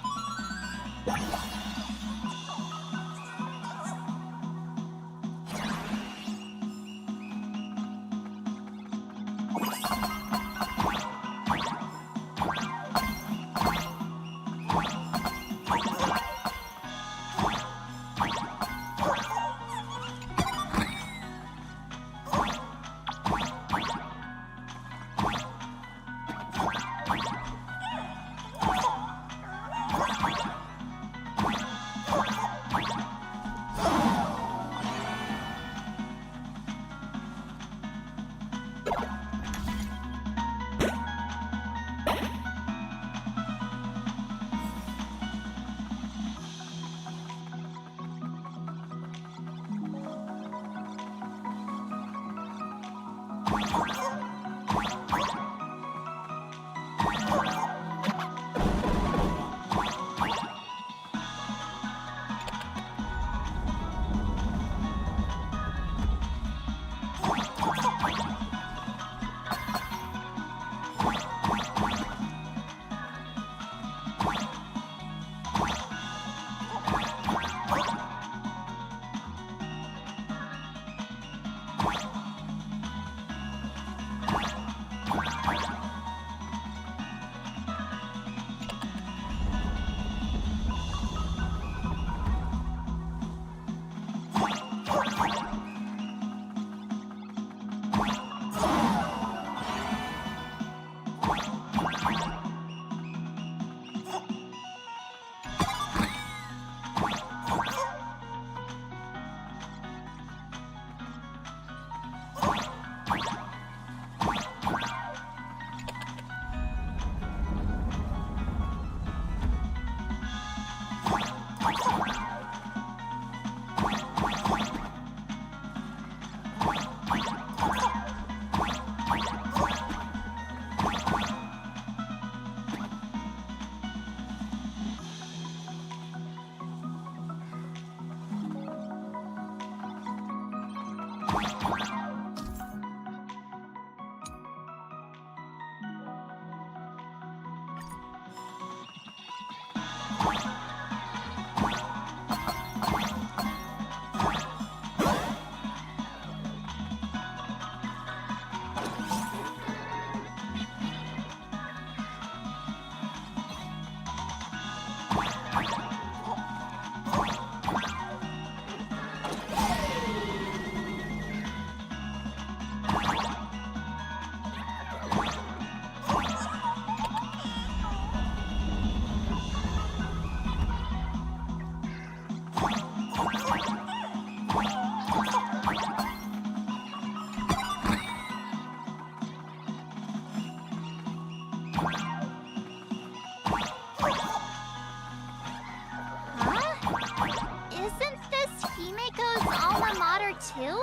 too?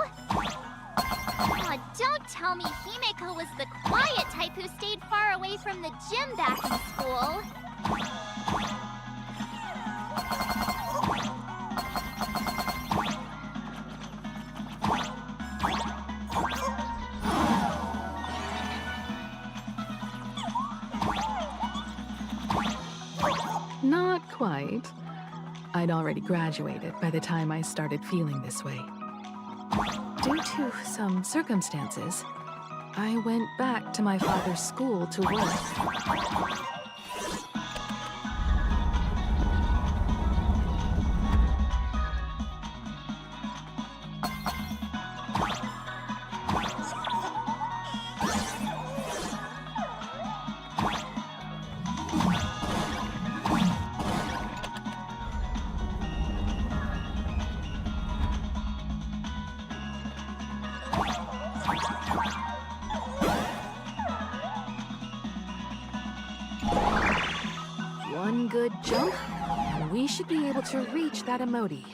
Aw, don't tell me Himeko was the quiet type who stayed far away from the gym back in school. Not quite. I'd already graduated by the time I started feeling this way. Due to some circumstances, I went back to my father's school to work. One good jump, and we should be able to reach that emoji.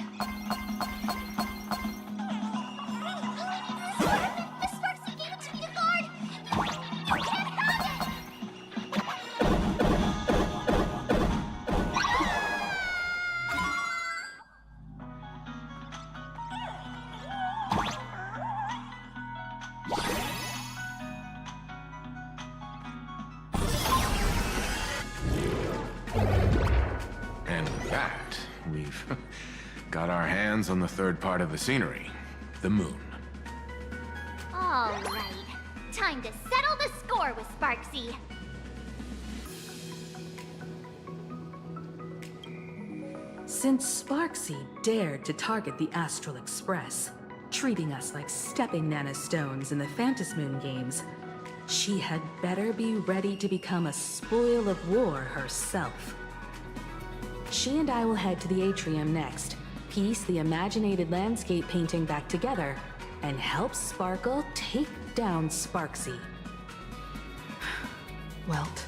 And with that, we've got our hands on the third part of the scenery, the moon. All right. Time to settle the score with Sparksy. Since Sparksy dared to target the Astral Express, treating us like stepping nanostones in the Phantasmoon games, she had better be ready to become a spoil of war herself. She and I will head to the atrium next, piece the imaginated landscape painting back together, and help Sparkle take down Sparksy. Welt,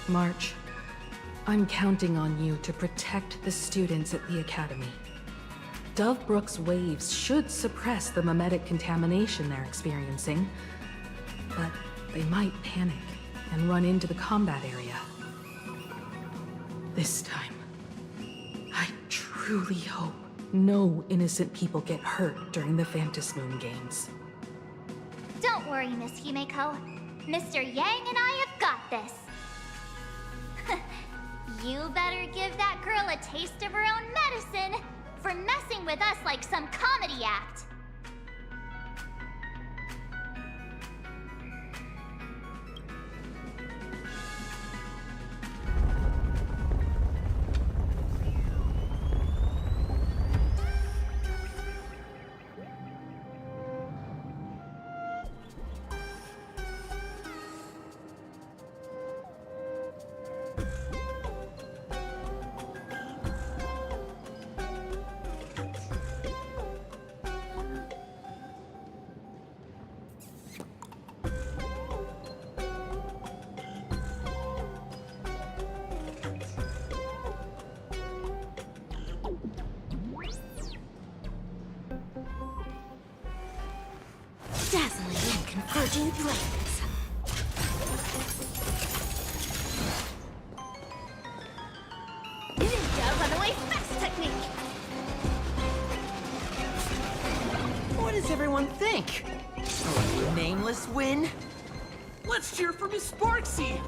March, I'm counting on you to protect the students at the Academy. Dovebrook's waves should suppress the memetic contamination they're experiencing, but they might panic and run into the combat area. This time, I truly hope no innocent people get hurt during the Phantasmoon games. Don't worry, Miss Himeko. Mr. Yang and I have got this. You better give that girl a taste of her own medicine for messing with us like some comedy act. Dazzling and converging flames. Ninja runaway fast technique. What does everyone think? A nameless win? Let's cheer for Miss Sparksy!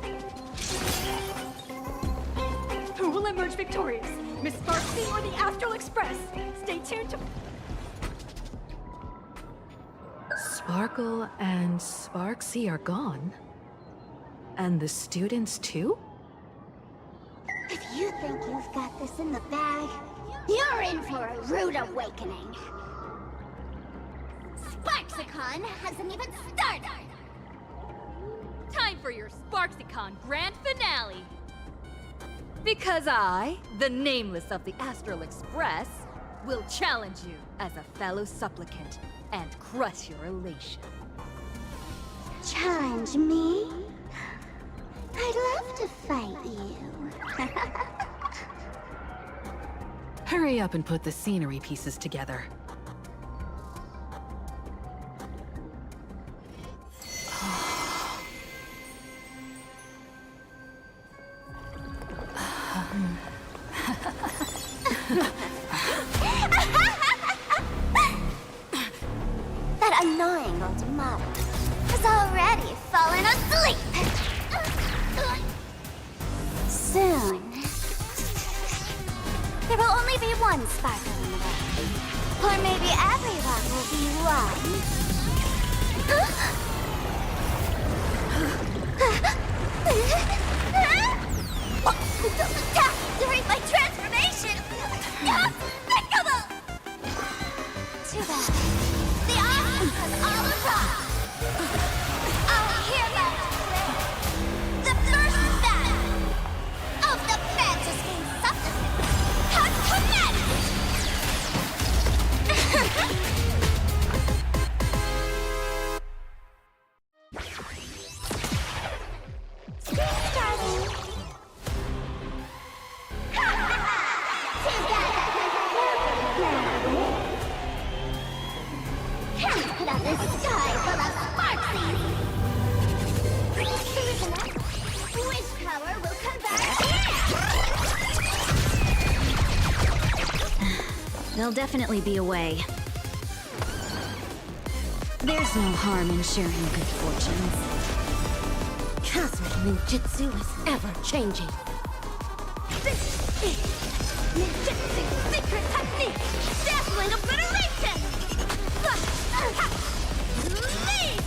Who will emerge victorious? Miss Sparksy or the Astral Express. Stay tuned to... Sparkle and Sparksy are gone. And the students too? If you think you've got this in the bag, you're in for a rude awakening. Sparksicon hasn't even started! Time for your Sparksicon grand finale! Because I, the Nameless of the Astral Express, will challenge you as a fellow supplicant and crush your elation. Challenge me? I'd love to fight you. Hurry up and put the scenery pieces together. That annoying old model has already fallen asleep. Soon, there will only be one sparkle in the world. Or maybe everyone will be one. Don't attack during my transformation! Despicable! Too bad. The awesome has all arrived. I'll hereby declare the first battle of the Fantasy Supplicants has commenced! Starting. Can't put up this sky full of Sparksies! Wish power will come back here! There'll definitely be a way. There's no harm in sharing good fortunes. Cosmic ninjutsu is ever-changing. This is Ninjutsu Secret Technique! Dazzling Obliteration! Leave!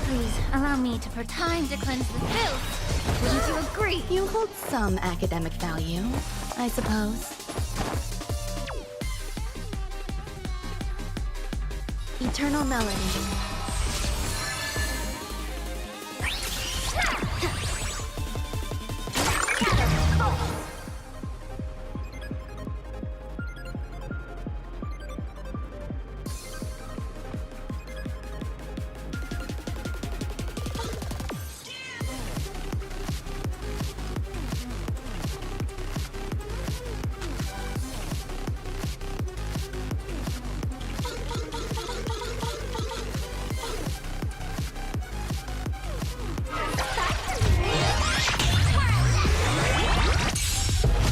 Please, allow me to for time to cleanse the filth. Wouldn't you agree? You hold some academic value, I suppose. Eternal Melody.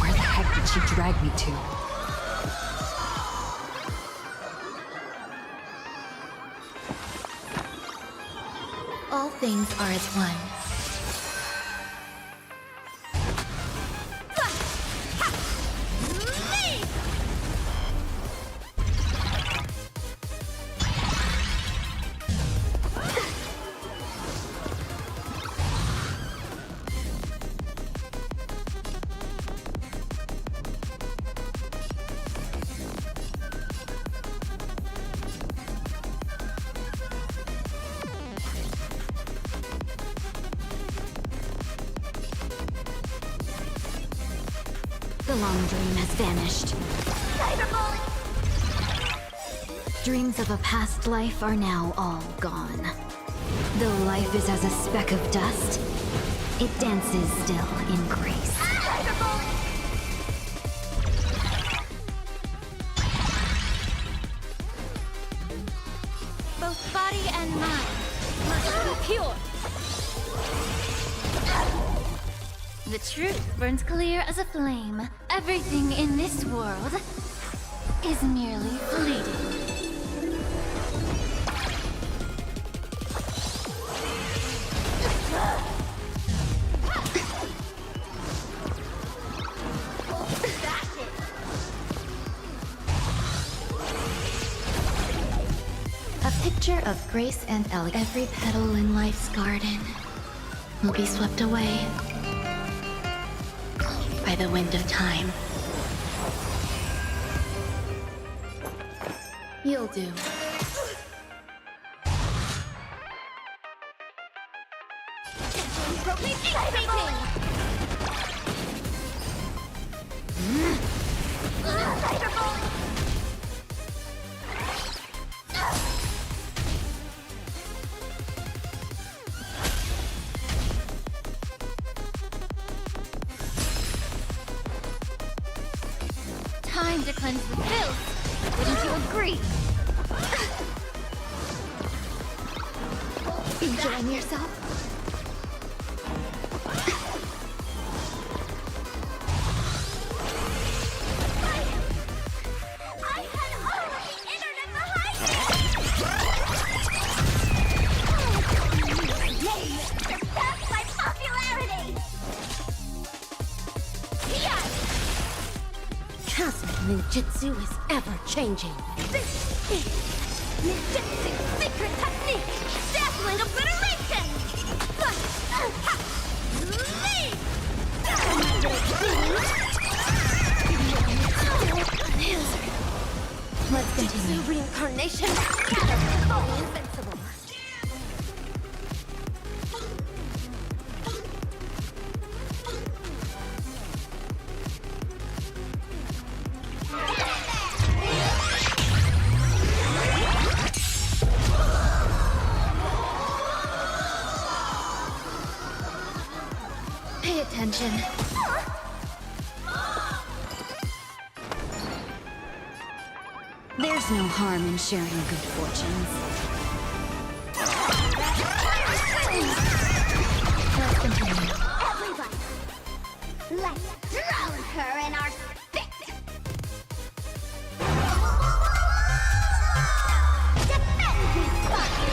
Where the heck did she drag me to? All things are as one. The long dream has vanished. Dreams of a past life are now all gone. Though life is as a speck of dust, it dances still in grace. Both body and mind must be pure. The truth burns clear as a flame. Everything in this world is merely fleeting. A picture of grace and elegance. Every petal in life's garden will be swept away by the wind of time. You'll do. Time to cleanse the filth. Wouldn't you agree? Enjoying yourself? I had already entered in the Yay! Surpassed my popularity! Cosmic ninjutsu is ever changing. Ninjutsu secret technique! Dazzling obliteration! Let's continue. Reincarnation. Fully invincible. Pay attention. There's no harm in sharing good fortunes. Let's continue. Everybody, let's drown her in our spit! Defend this body!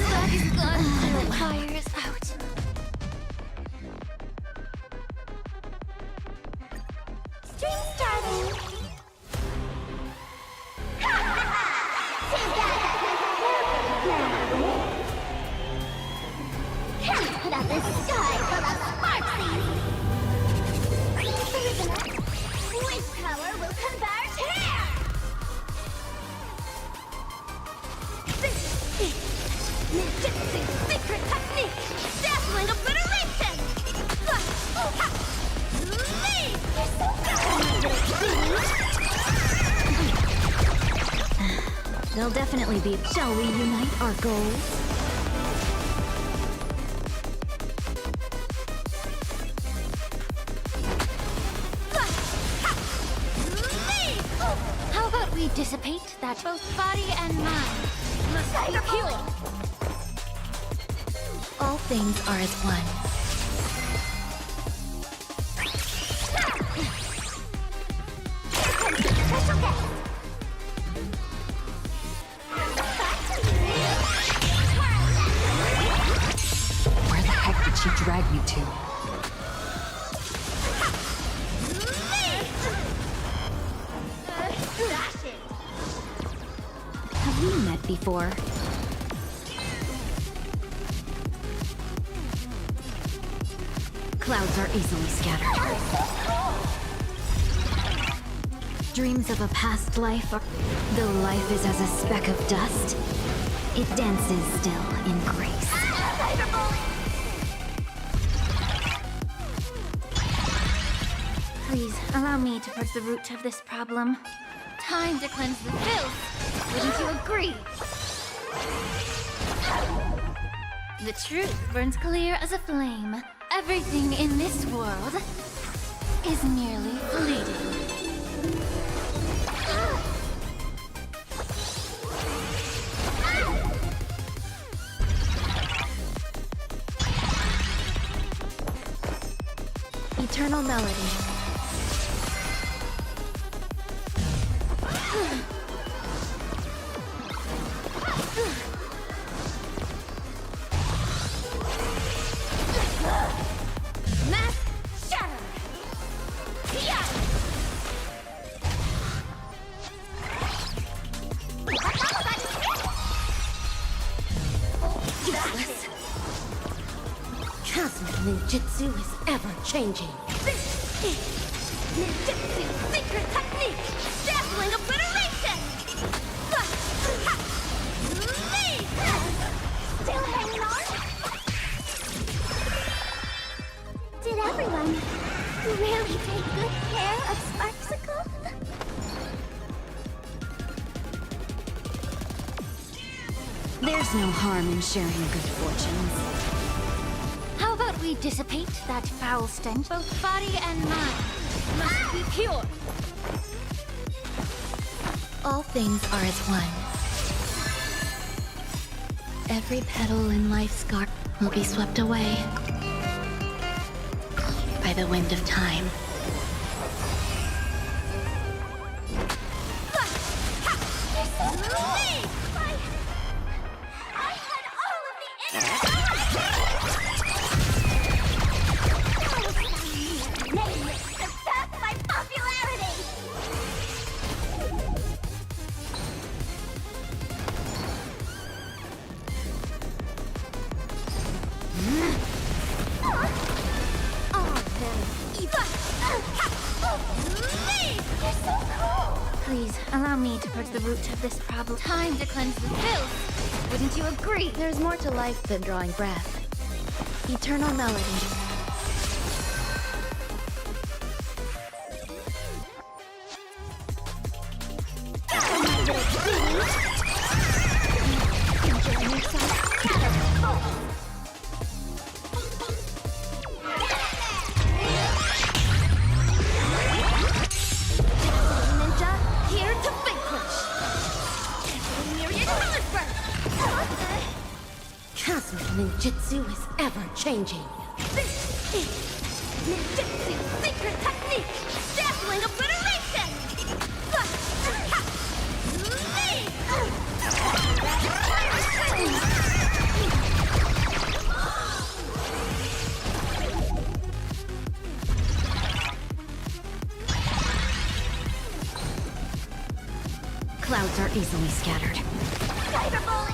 That is gone. The fire is out. Stream starting! Can't put up the sky full of Sparksies! Wind power will converge here! Ninjutsu secret technique! Dazzling obliteration! You're so good! They'll definitely be. Shall we unite our goals? How about we dissipate that both body and mind must be pure? All things are as one. Special guest! Where the heck did she drag you to? Have we met before? Clouds are easily scattered. Dreams of a past life are... Though life is as a speck of dust, it dances still in grace. Please, allow me to purge the root of this problem. Time to cleanse the filth. Wouldn't you agree? The truth burns clear as a flame. Everything in this world is merely fleeting. Eternal melody. ninjutsu is ever changing. This is ninjutsu secret technique! Dazzling obliteration! Still hanging on? Did everyone really take good care of Sparksicle? There's no harm in sharing good fortunes. How about we dissipate that foul stench? Both body and mind must be pure. All things are as one. Every petal in life's garden will be swept away by the wind of time. Please, allow me to purge the root of this problem. Time to cleanse the filth. Wouldn't you agree? There's more to life than drawing breath. Eternal melody. Ninja, here to vanquish! Myriad Hellsburst! Cosmic ninjutsu is ever changing. This is ninjutsu secret technique! Dazzling obliteration! Clouds are easily scattered. Cyberbully!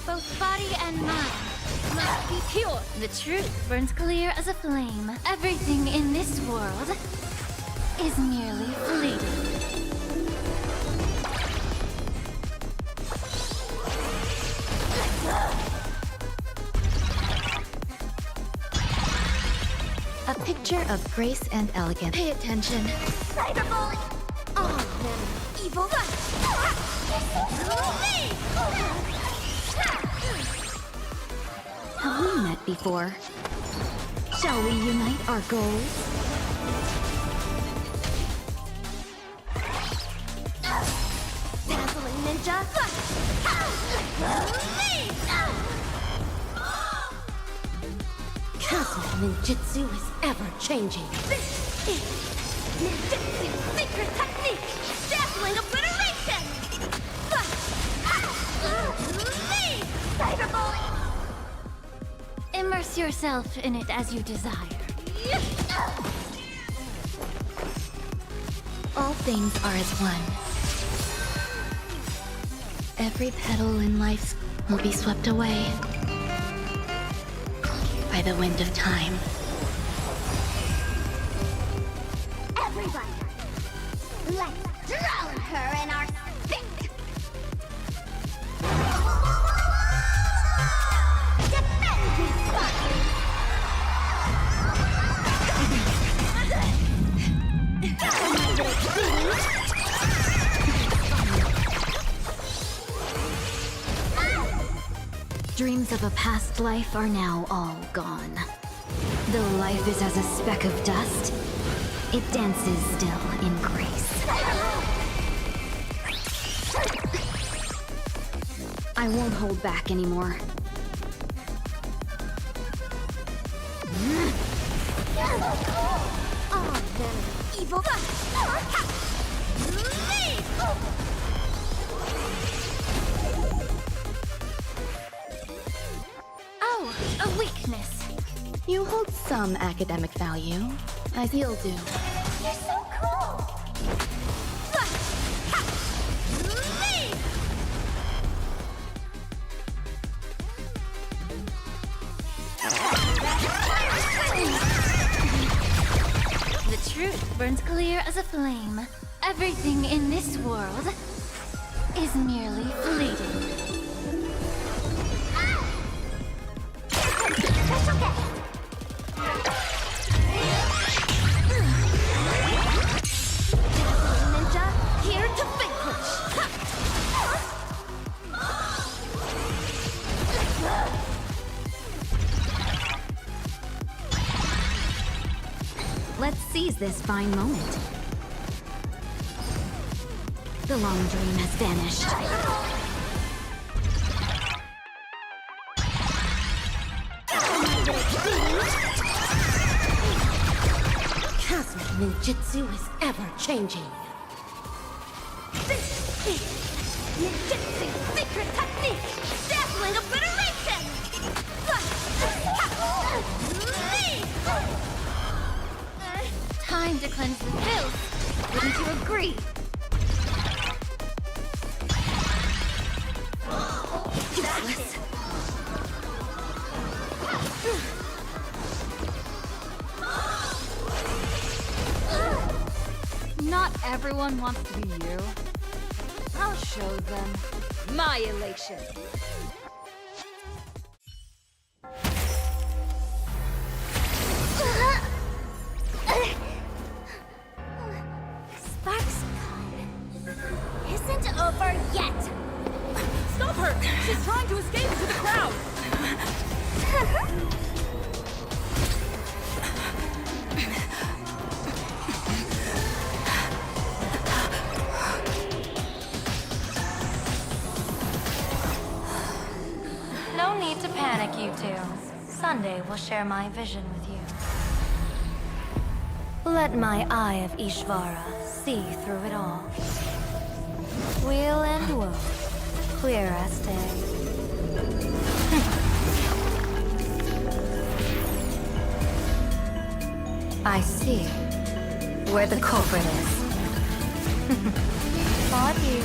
Both body and mind must be pure. The truth burns clear as a flame. Everything in this world is merely fleeting. A picture of grace and elegance. Pay attention. Cyberbully! Oh, then evil one! Have we met before? Shall we unite our goals? Dazzling ninja! Cosmic ninjutsu is ever changing. This is ninjutsu secret technique! Dazzling obliteration! Cyberbully! Immerse yourself in it as you desire. All things are as one. Every petal in life will be swept away by the wind of time. Everyone! Let's drown her in our stink! Defend me, Sparky! Dreams of a past life are now all gone. Though life is as a speck of dust, it dances still in grace. I won't hold back anymore. Oh, then evil one! You hold some academic value, as you'll do. You're so cool! The truth burns clear as a flame. Everything in this world is merely fleeting. That's okay. Ninja, here to vanquish. Let's seize this fine moment. The long dream has vanished. Cosmic ninjutsu is ever changing. Ninjutsu secret technique! Dazzling obliteration! Time to cleanse the filth. Wouldn't you agree? Useless. Not everyone wants to be you. I'll show them my elation. SparxCon isn't over yet. Stop her! She's trying to escape into the crowd! No need to panic, you two. Sunday will share my vision with you. Let my eye of Ishvara see through it all. Weal and woe, clear as day. I see where the culprit is. Fought you.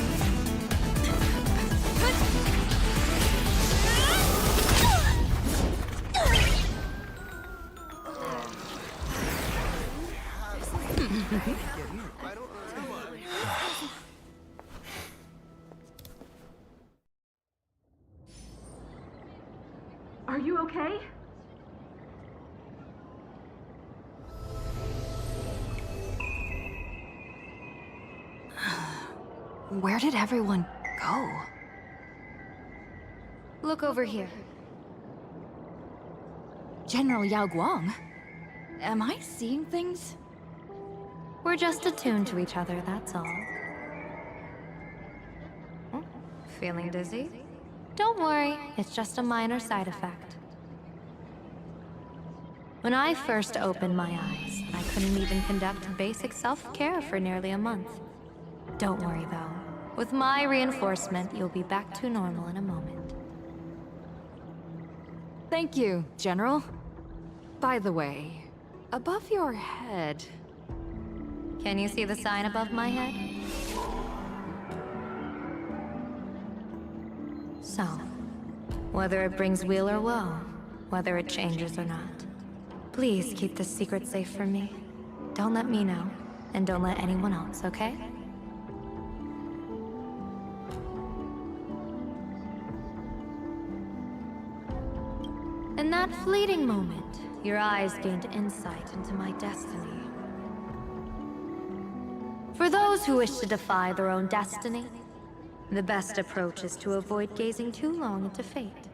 Are you okay? Where did everyone go? Look over here. General Yao Guang? Am I seeing things? We're just attuned to each other, that's all. Oh, feeling dizzy? Don't worry, it's just a minor side effect. When I first opened my eyes, I couldn't even conduct basic self-care for nearly a month. Don't worry though. With my reinforcement, you'll be back to normal in a moment. Thank you, General. By the way, above your head... Can you see the sign above my head? So, whether it brings weal or woe, whether it changes or not, please keep this secret safe from me. Don't let me know, and don't let anyone else, okay? In that fleeting moment, your eyes gained insight into my destiny. For those who wish to defy their own destiny, the best approach is to avoid gazing too long into fate,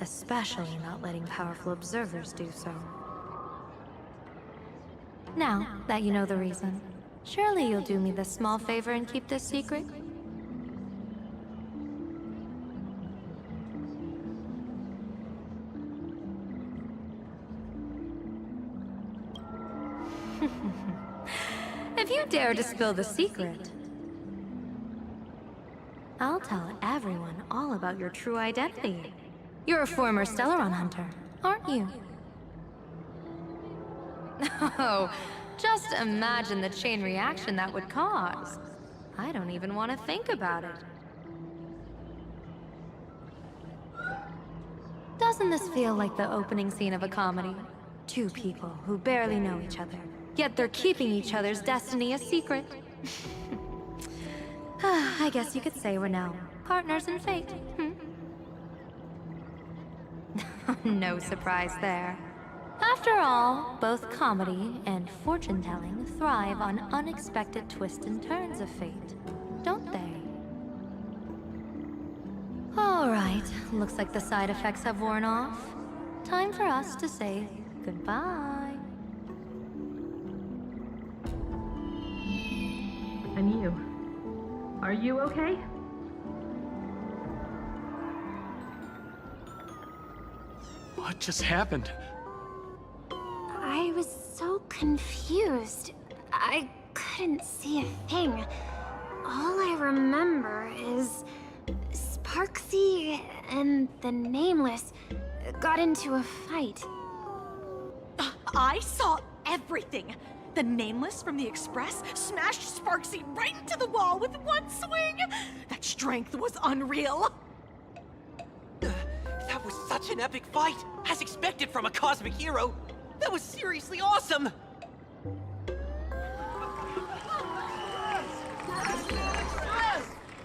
especially not letting powerful observers do so. Now that you know the reason, surely you'll do me this small favor and keep this secret? If you dare to spill the secret, I'll tell everyone all about your true identity. You're a former Stellaron hunter, aren't you? Oh, just imagine the chain reaction that would cause. I don't even want to think about it. Doesn't this feel like the opening scene of a comedy? Two people who barely know each other, yet they're keeping each other's destiny a secret. I guess you could say we're now partners in fate. No surprise there. After all, both comedy and fortune-telling thrive on unexpected twists and turns of fate, don't they? All right, looks like the side effects have worn off. Time for us to say goodbye. And you? Are you okay? What just happened? I was so confused. I couldn't see a thing. All I remember is Sparksy and the Nameless got into a fight. I saw everything. The Nameless from the Express smashed Sparksy right into the wall with one swing. That strength was unreal. That was such an epic fight, as expected from a cosmic hero. That was seriously awesome.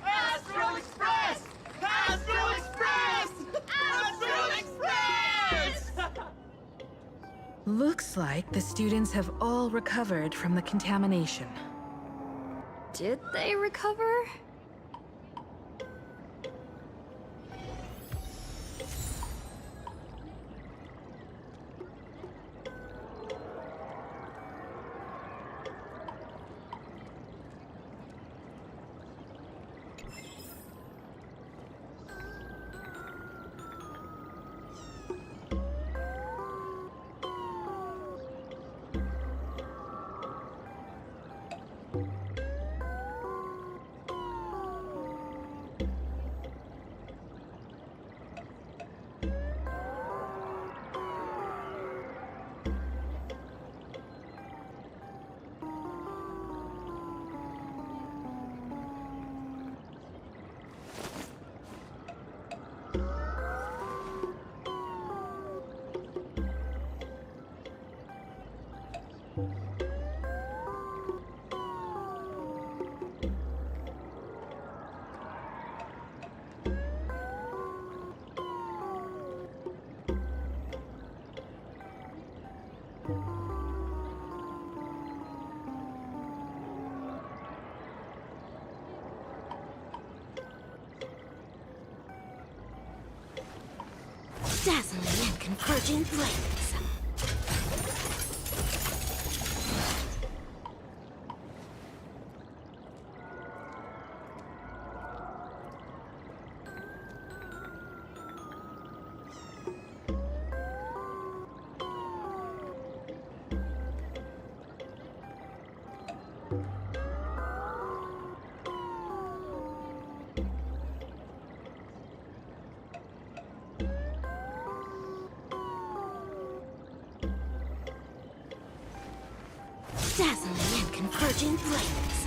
Astro Express! Astro Express! Astro Express! Looks like the students have all recovered from the contamination. Did they recover? Dazzling and converging flames. Dazzling and converging flames.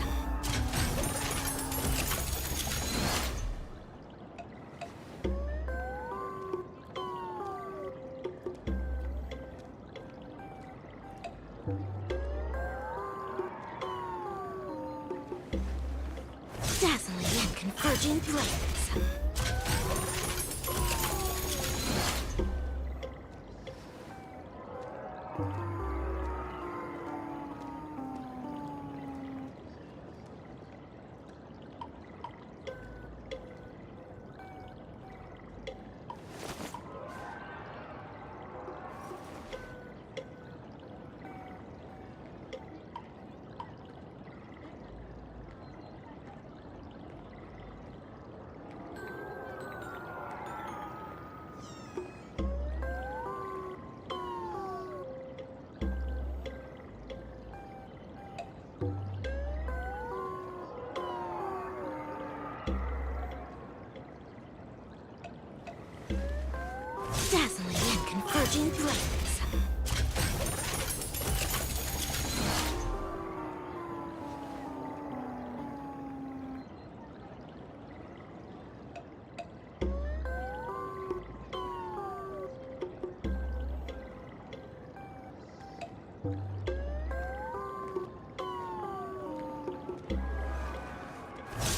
Dazzling and converging flames. Dazzling and converging flames.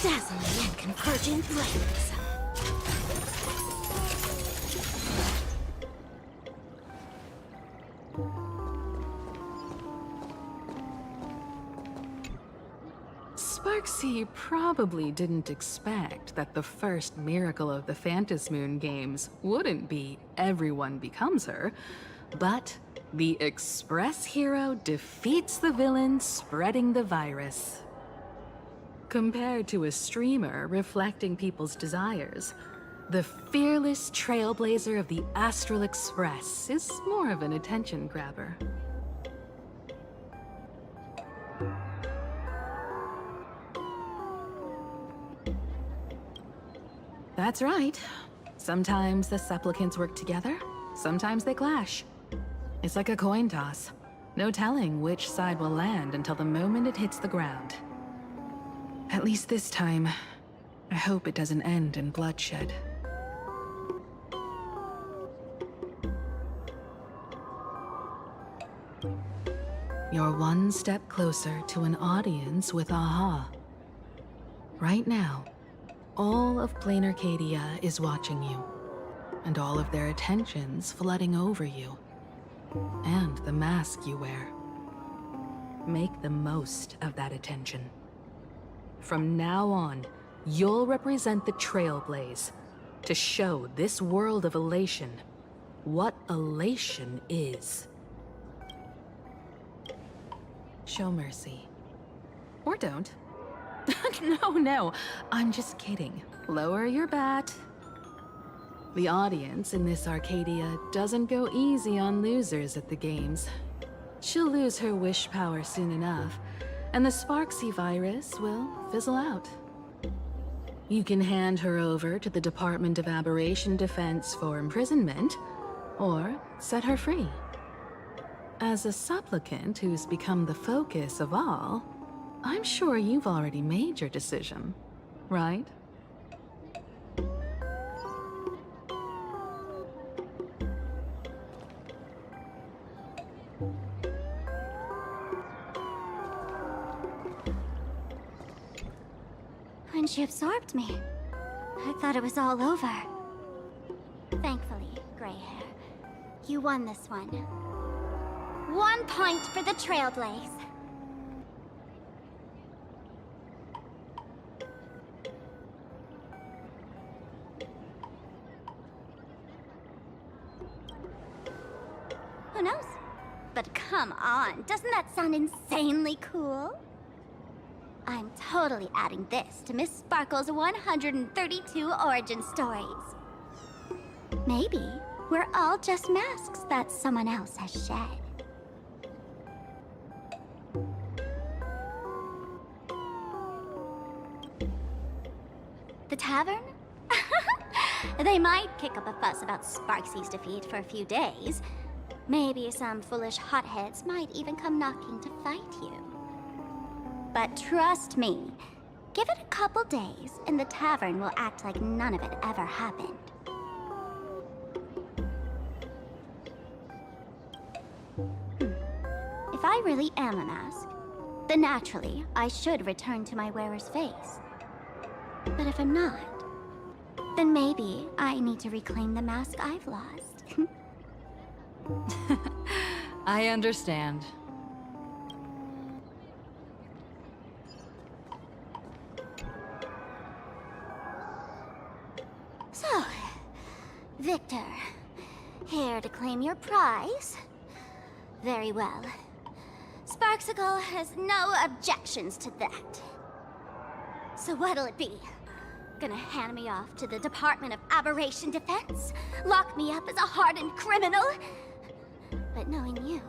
dazzling and convergent flames. Sparksy probably didn't expect that the first miracle of the Phantasmoon games wouldn't be everyone becomes her, but the Express hero defeats the villain spreading the virus. Compared to a streamer reflecting people's desires, the fearless trailblazer of the Astral Express is more of an attention grabber. That's right. Sometimes the supplicants work together, sometimes they clash. It's like a coin toss. No telling which side will land until the moment it hits the ground. At least this time, I hope it doesn't end in bloodshed. You're one step closer to an audience with Aha. Right now, all of Plain Arcadia is watching you, and all of their attention's flooding over you, and the mask you wear. Make the most of that attention. From now on, you'll represent the Trailblaze, to show this world of elation what elation is. Show mercy. Or don't. No, I'm just kidding. Lower your bat. The audience in this Arcadia doesn't go easy on losers at the games. She'll lose her wish power soon enough, and the Sparksy virus will fizzle out. You can hand her over to the Department of Aberration Defense for imprisonment, or set her free. As a supplicant who's become the focus of all, I'm sure you've already made your decision, right? When she absorbed me, I thought it was all over. Thankfully, Gray Hair, you won this one. 1 point for the Trailblaze. Who knows? But come on, doesn't that sound insanely cool? I'm totally adding this to Miss Sparkle's 132 origin stories. Maybe we're all just masks that someone else has shed. The tavern? They might kick up a fuss about Sparksy's defeat for a few days. Maybe some foolish hotheads might even come knocking to fight you. But trust me, give it a couple days and the tavern will act like none of it ever happened. If I really am a mask, then naturally I should return to my wearer's face. But if I'm not, then maybe I need to reclaim the mask I've lost. I understand. So, Victor, here to claim your prize? Very well. Sparksicle has no objections to that. So what'll it be? Gonna hand me off to the Department of Aberration Defense? Lock me up as a hardened criminal? But knowing you,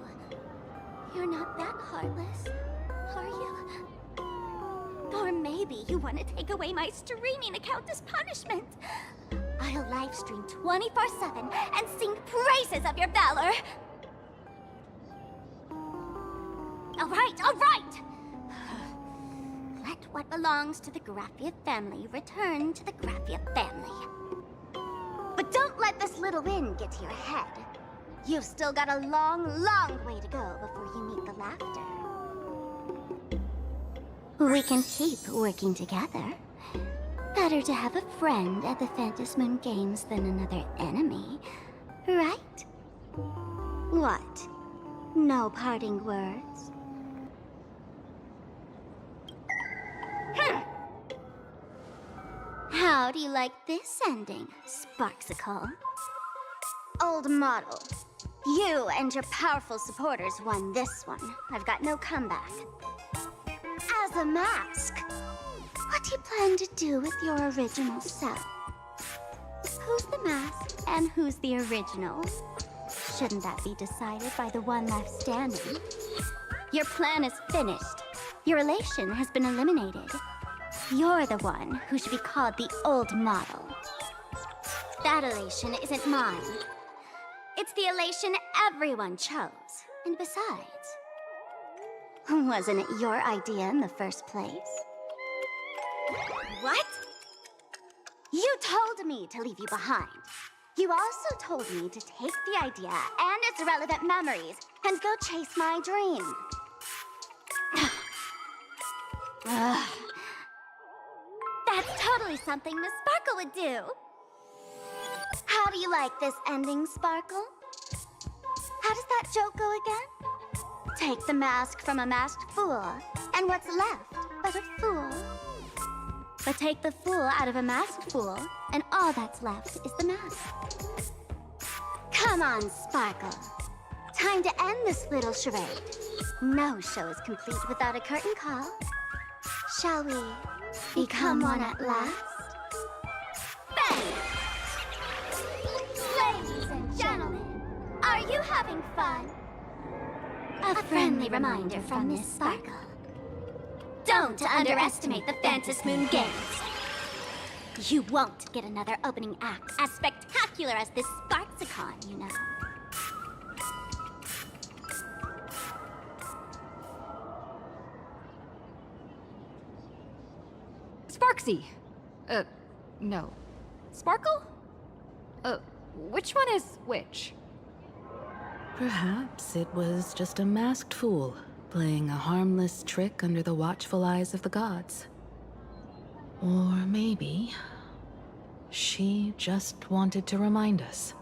you're not that heartless, are you? Or maybe you want to take away my streaming account as punishment. I'll livestream 24/7 and sing praises of your valor. All right! Let what belongs to the Graffia family return to the Graffia family. But don't let this little win get to your head. You've still got a long, long way to go before you meet the laughter. We can keep working together Better to have a friend at the Phantasmoon Games than another enemy, right? What? No parting words? How do you like this ending, Sparksicle? Old model. You and your powerful supporters won this one. I've got no comeback. As a mask, what do you plan to do with your original self? Who's the mask and who's the original? Shouldn't that be decided by the one left standing? Your plan is finished. Your elation has been eliminated. You're the one who should be called the old model. That elation isn't mine. It's the elation everyone chose. And besides, wasn't it your idea in the first place? What? You told me to leave you behind. You also told me to take the idea and its relevant memories and go chase my dream. Ugh. That's totally something Miss Sparkle would do. How do you like this ending, Sparkle? How does that joke go again? Take the mask from a masked fool, and what's left but a fool? But take the fool out of a masked fool, and all that's left is the mask. Come on, Sparkle. Time to end this little charade. No show is complete without a curtain call. Shall we become one at last? Bang! Ladies and gentlemen, are you having fun? A friendly reminder from Miss Sparkle. Don't underestimate the Phantasmoon Games. You won't get another opening act as spectacular as this Sparksicon, you know. Sparksy! No. Sparkle? Which one is which? Perhaps it was just a masked fool, playing a harmless trick under the watchful eyes of the gods. Or maybe she just wanted to remind us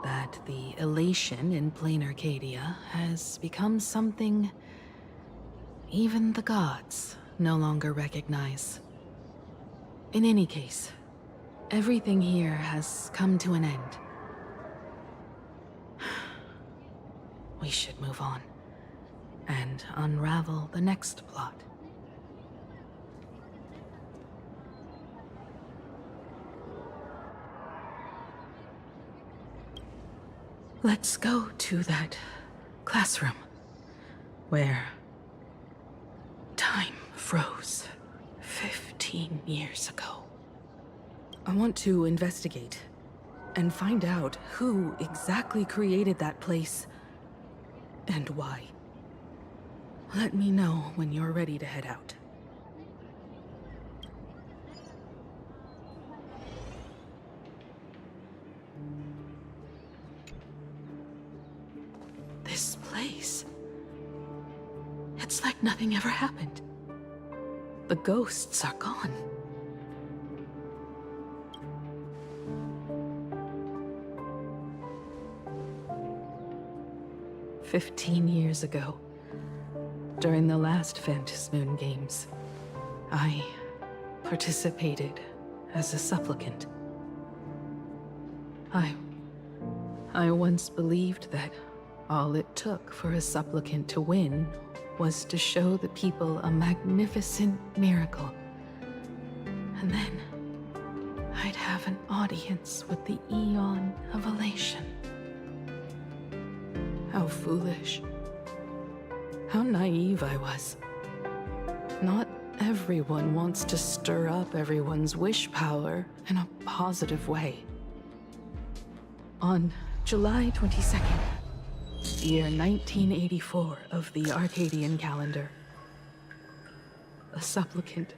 that the elation in plain Arcadia has become something even the gods no longer recognize. In any case, everything here has come to an end. We should move on and unravel the next plot. Let's go to that classroom where time froze 15 years ago. I want to investigate and find out who exactly created that place and why. Let me know when you're ready to head out. This place... it's like nothing ever happened. The ghosts are gone. "15 years ago, during the last Phantasmoon Games, I participated as a supplicant. I once believed that all it took for a supplicant to win was to show the people a magnificent miracle. And then I'd have an audience with the Eon of Elation. How foolish. How naive I was. Not everyone wants to stir up everyone's wish power in a positive way. On July 22nd, year 1984 of the Arcadian calendar, a supplicant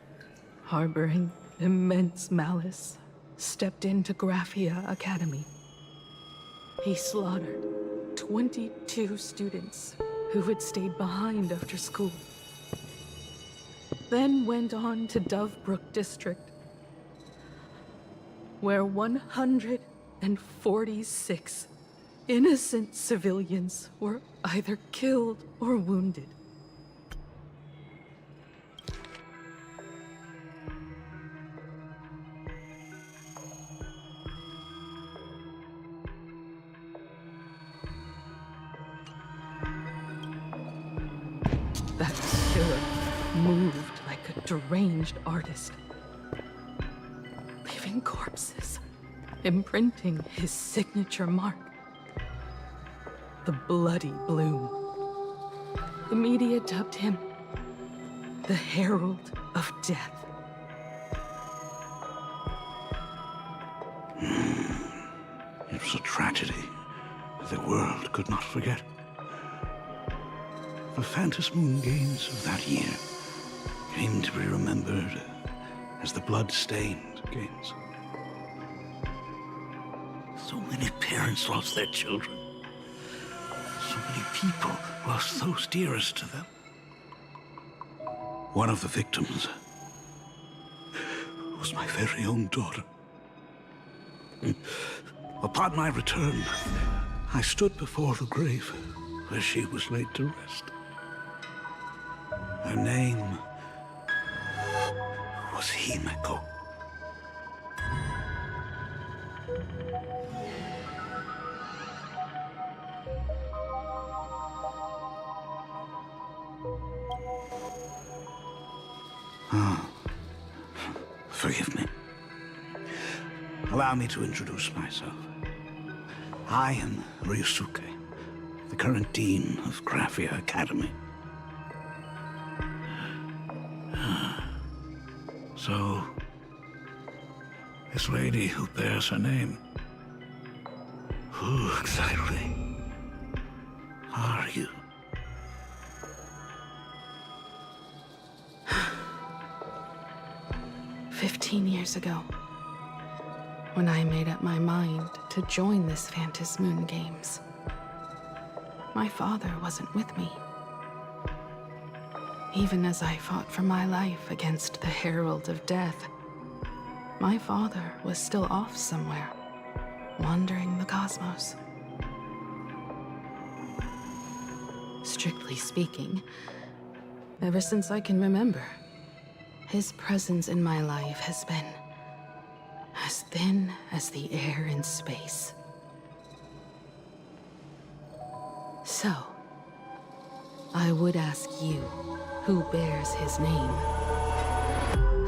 harboring immense malice stepped into Graphia Academy. He slaughtered 22 students who had stayed behind after school, then went on to Dovebrook District where 146 innocent civilians were either killed or wounded. That killer moved like a deranged artist, leaving corpses, imprinting his signature mark. The Bloody Bloom. The media dubbed him the Herald of Death. It was a tragedy the world could not forget. The Phantom Moon Games of that year came to be remembered as the Blood-Stained Games. So many parents lost their children. So many people lost those dearest to them. One of the victims was my very own daughter. Upon my return, I stood before the grave where she was laid to rest. Her name was Himeko. Forgive me. Allow me to introduce myself. I am Ryusuke, the current dean of Graphia Academy. So, this lady who bears her name, who exactly are you? "15 years ago, when I made up my mind to join this Phantom Moon Games, my father wasn't with me. Even as I fought for my life against the Herald of Death, my father was still off somewhere, wandering the cosmos. Strictly speaking, ever since I can remember, his presence in my life has been as thin as the air in space. So, I would ask you, who bears his name?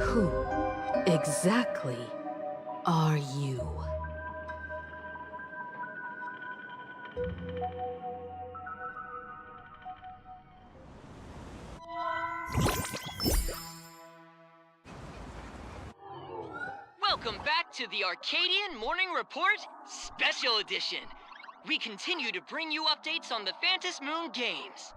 Who exactly are you? Welcome back to the Arcadian Morning Report Special Edition. We continue to bring you updates on the Phantom Moon Games.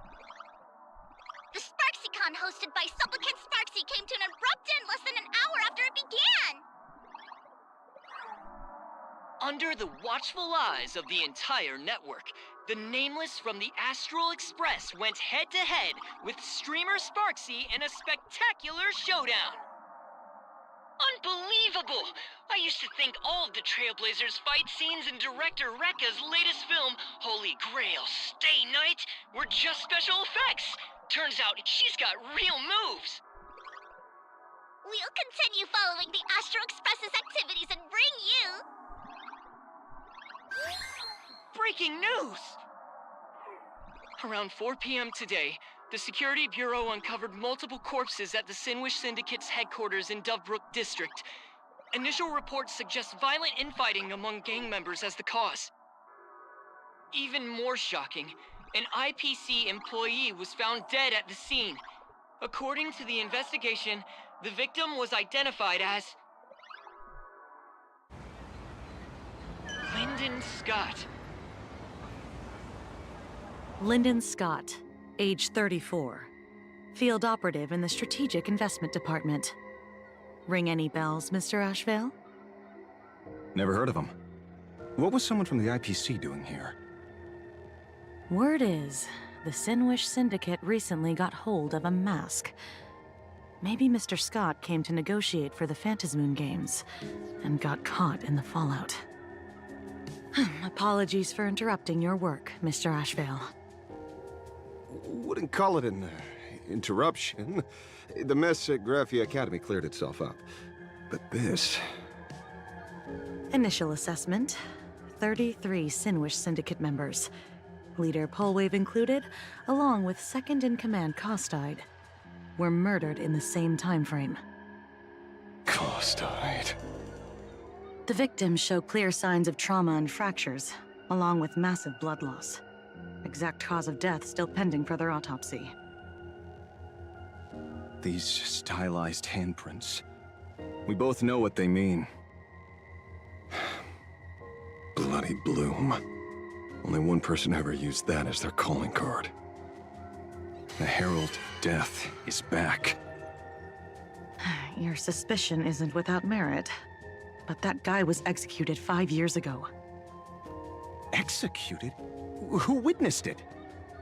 The SparksyCon hosted by Supplicant Sparksy came to an abrupt end less than an hour after it began! Under the watchful eyes of the entire network, the Nameless from the Astral Express went head-to-head with streamer Sparksy in a spectacular showdown. Unbelievable! I used to think all of the Trailblazers fight scenes in director Rekka's latest film, Holy Grail Stay Night, were just special effects. Turns out she's got real moves. We'll continue following the Astro Express's activities and bring you... Breaking news! Around 4 p.m. today, the Security Bureau uncovered multiple corpses at the Sinwish Syndicate's headquarters in Dovebrook District. Initial reports suggest violent infighting among gang members as the cause. Even more shocking, an IPC employee was found dead at the scene. According to the investigation, the victim was identified as... Lyndon Scott. Lyndon Scott, age 34. Field operative in the Strategic Investment Department. Ring any bells, Mr. Ashvale? Never heard of him. What was someone from the IPC doing here? Word is, the Sinwish Syndicate recently got hold of a mask. Maybe Mr. Scott came to negotiate for the Phantasmoon Games and got caught in the fallout. Apologies for interrupting your work, Mr. Ashvale. Wouldn't call it an interruption. The mess at Graphia Academy cleared itself up. But this... Initial assessment. 33 Sinwish Syndicate members. Leader Polwave included, along with second-in-command Costide, were murdered in the same time frame. Costide. The victims show clear signs of trauma and fractures, along with massive blood loss. Exact cause of death still pending further autopsy. These stylized handprints. We both know what they mean. Bloody Bloom. Only one person ever used that as their calling card. The Herald of Death is back. Your suspicion isn't without merit, but that guy was executed 5 years ago. Executed? Who witnessed it?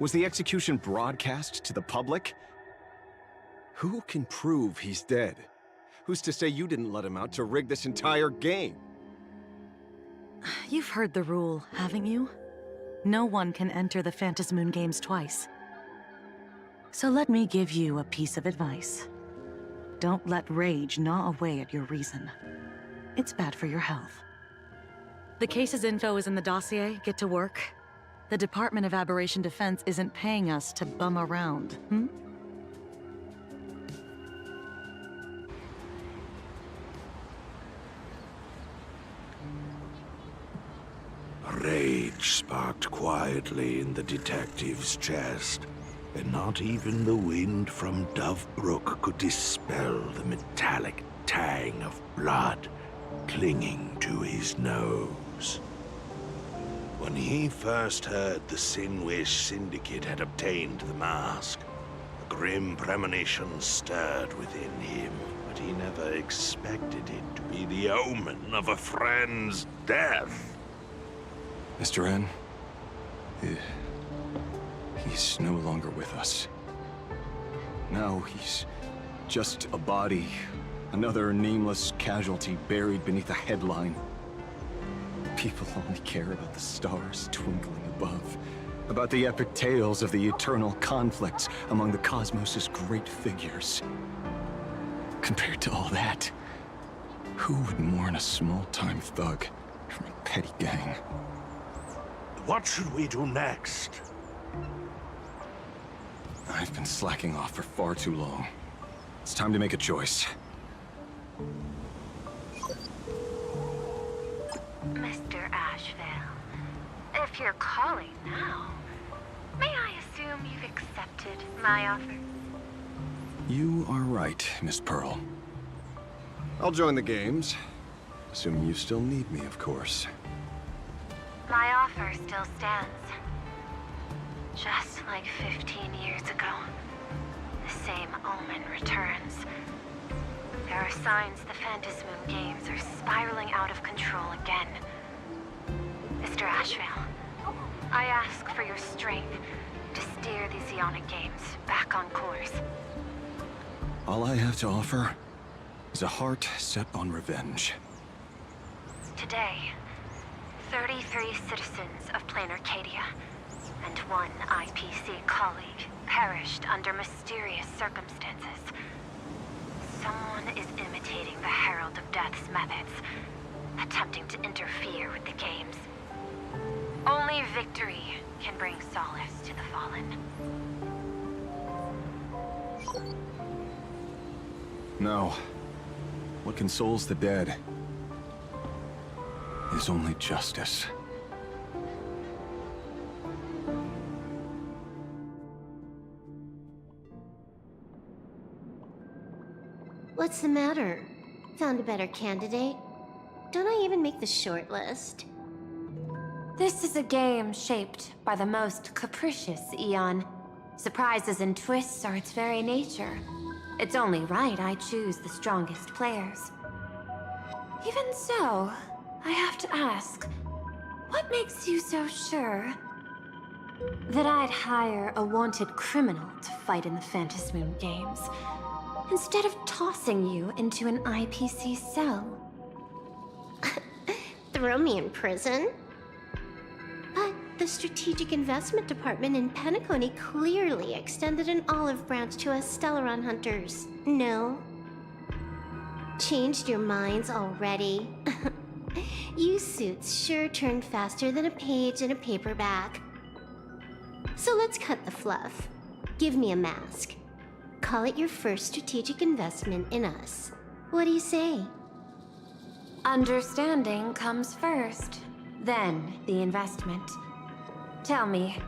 Was the execution broadcast to the public? Who can prove he's dead? Who's to say you didn't let him out to rig this entire game? You've heard the rule, haven't you? No one can enter the Phantasmoon Games twice. So let me give you a piece of advice. Don't let rage gnaw away at your reason. It's bad for your health. The case's info is in the dossier. Get to work. The Department of Aberration Defense isn't paying us to bum around, hmm? Rage sparked quietly in the detective's chest, and not even the wind from Dove Brook could dispel the metallic tang of blood clinging to his nose. When he first heard the Sinwish Syndicate had obtained the mask, a grim premonition stirred within him, but he never expected it to be the omen of a friend's death. Mr. N, he's no longer with us. Now he's just a body, another nameless casualty buried beneath a headline. People only care about the stars twinkling above, about the epic tales of the eternal conflicts among the cosmos's great figures. Compared to all that, who would mourn a small-time thug from a petty gang? What should we do next? I've been slacking off for far too long. It's time to make a choice. Mr. Ashvale, if you're calling now, may I assume you've accepted my offer? You are right, Miss Pearl. I'll join the games. Assuming you still need me, of course. My offer still stands. Just like 15 years ago, the same omen returns. There are signs the Phantasmoon Games are spiraling out of control again. Mr. Ashvale, I ask for your strength to steer the Zeonic Games back on course. All I have to offer is a heart set on revenge. Today, 33 citizens of Plain Arcadia and one IPC colleague perished under mysterious circumstances. Someone is imitating the Herald of Death's methods, attempting to interfere with the games. Only victory can bring solace to the fallen. No. What consoles the dead is only justice. What's the matter? Found a better candidate? Don't I even make the short list? This is a game shaped by the most capricious Eon. Surprises and twists are its very nature. It's only right I choose the strongest players. Even so, I have to ask, what makes you so sure that I'd hire a wanted criminal to fight in the Phantasmoon Games? instead of tossing you into an IPC cell. Throw me in prison? But the Strategic Investment Department in Penacony clearly extended an olive branch to us Stellaron hunters. No? Changed your minds already? You suits sure turned faster than a page in a paperback. So let's cut the fluff. Give me a mask. Call it your first strategic investment in us. What do you say? Understanding comes first, then the investment. Tell me,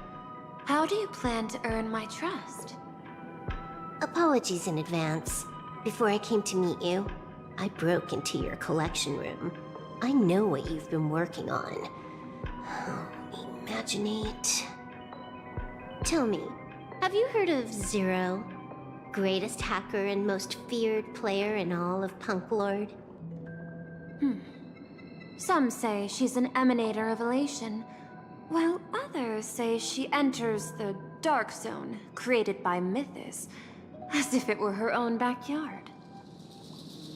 how do you plan to earn my trust? Apologies in advance. Before I came to meet you, I broke into your collection room. I know what you've been working on. Imaginate. Tell me, have you heard of Zero? Greatest hacker and most feared player in all of Punk Lord? Some say she's an emanator of elation, while others say she enters the Dark Zone created by Mythos, as if it were her own backyard.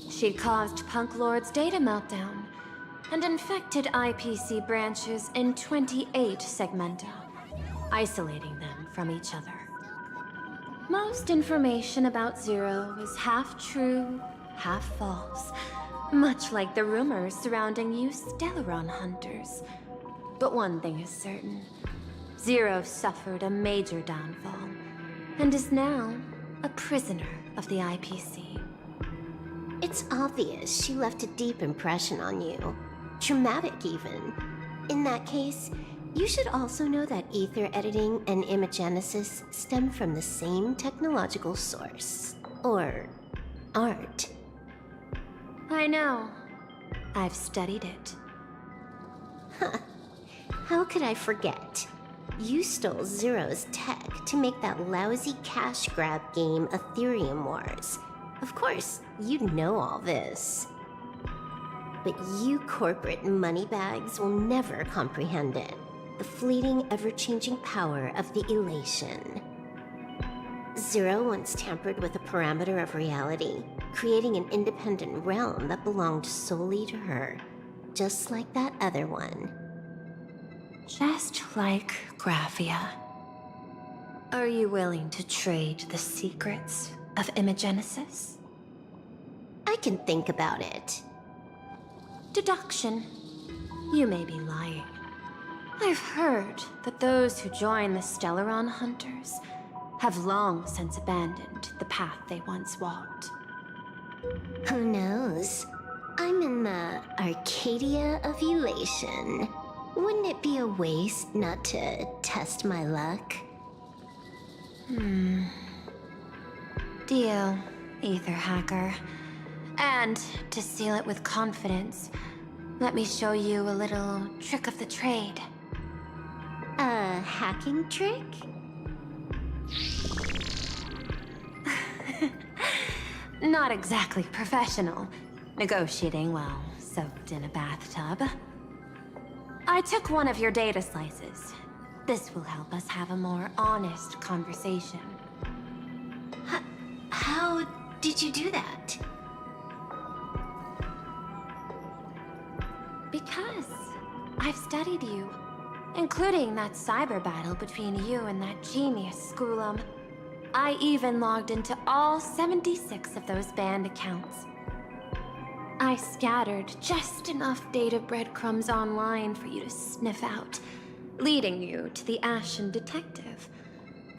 She caused Punk Lord's data meltdown, and infected IPC branches in 28 segmenta, isolating them from each other. Most information about Zero is half true, half false, much like the rumors surrounding you Stellaron hunters. But one thing is certain. Zero suffered a major downfall, and is now a prisoner of the IPC. It's obvious she left a deep impression on you. Traumatic, even. In that case, you should also know that ether editing and imagenesis stem from the same technological source. Or art. I know. I've studied it. Huh. How could I forget? You stole Zero's tech to make that lousy cash grab game Ethereum Wars. Of course, you'd know all this. But you corporate moneybags will never comprehend it. The fleeting, ever-changing power of the elation. Zero once tampered with a parameter of reality, creating an independent realm that belonged solely to her, just like that other one. Just like Graphia. Are you willing to trade the secrets of imagenesis? I can think about it. Deduction. You may be lying. I've heard that those who join the Stellaron Hunters have long since abandoned the path they once walked. Who knows? I'm in the Arcadia of Elation. Wouldn't it be a waste not to test my luck? Deal, Ether Hacker. And to seal it with confidence, let me show you a little trick of the trade. A hacking trick? Not exactly professional. Negotiating while soaked in a bathtub. I took one of your data slices. This will help us have a more honest conversation. How did you do that? Because I've studied you, including that cyber battle between you and that genius Skulum. I even logged into all 76 of those banned accounts. I scattered just enough data breadcrumbs online for you to sniff out, leading you to the Ashen Detective.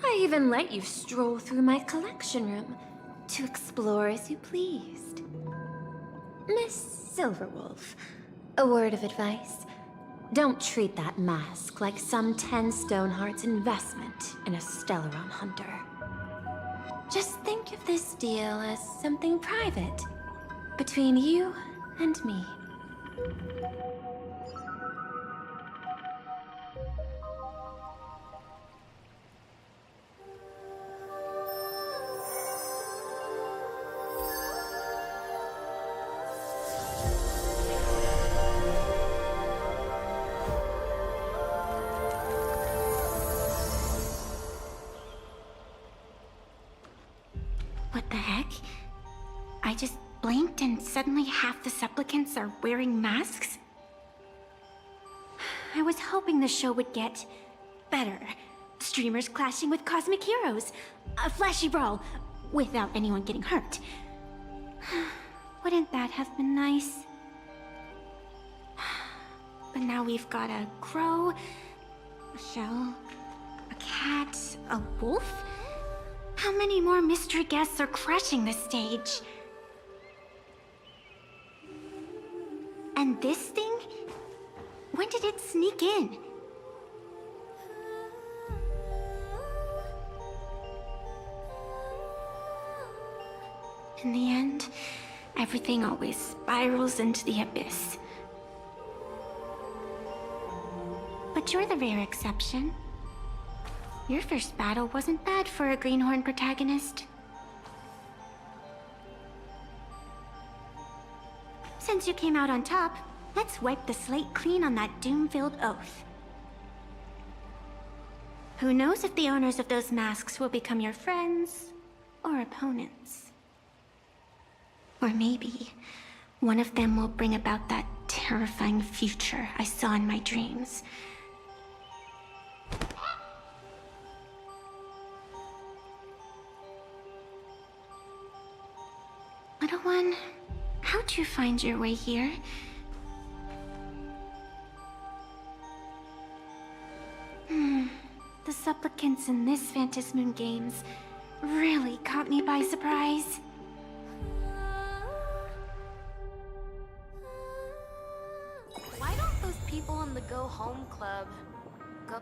I even let you stroll through my collection room to explore as you pleased. Miss Silverwolf, a word of advice. Don't treat that mask like some 10 Stonehearts investment in a Stellaron hunter. Just think of this deal as something private, between you and me. What the heck? I just blinked and suddenly half the supplicants are wearing masks? I was hoping the show would get better. Streamers clashing with cosmic heroes. A flashy brawl without anyone getting hurt. Wouldn't that have been nice? But now we've got a crow, a shell, a cat, a wolf? How many more mystery guests are crashing the stage? And this thing? When did it sneak in? In the end, everything always spirals into the abyss. But you're the rare exception. Your first battle wasn't bad for a greenhorn protagonist. Since you came out on top, let's wipe the slate clean on that doom-filled oath. Who knows if the owners of those masks will become your friends or opponents? Or maybe one of them will bring about that terrifying future I saw in my dreams. Little one, how'd you find your way here? The supplicants in this Phantasmoon Games really caught me by surprise. Why don't those people in the Go Home Club go...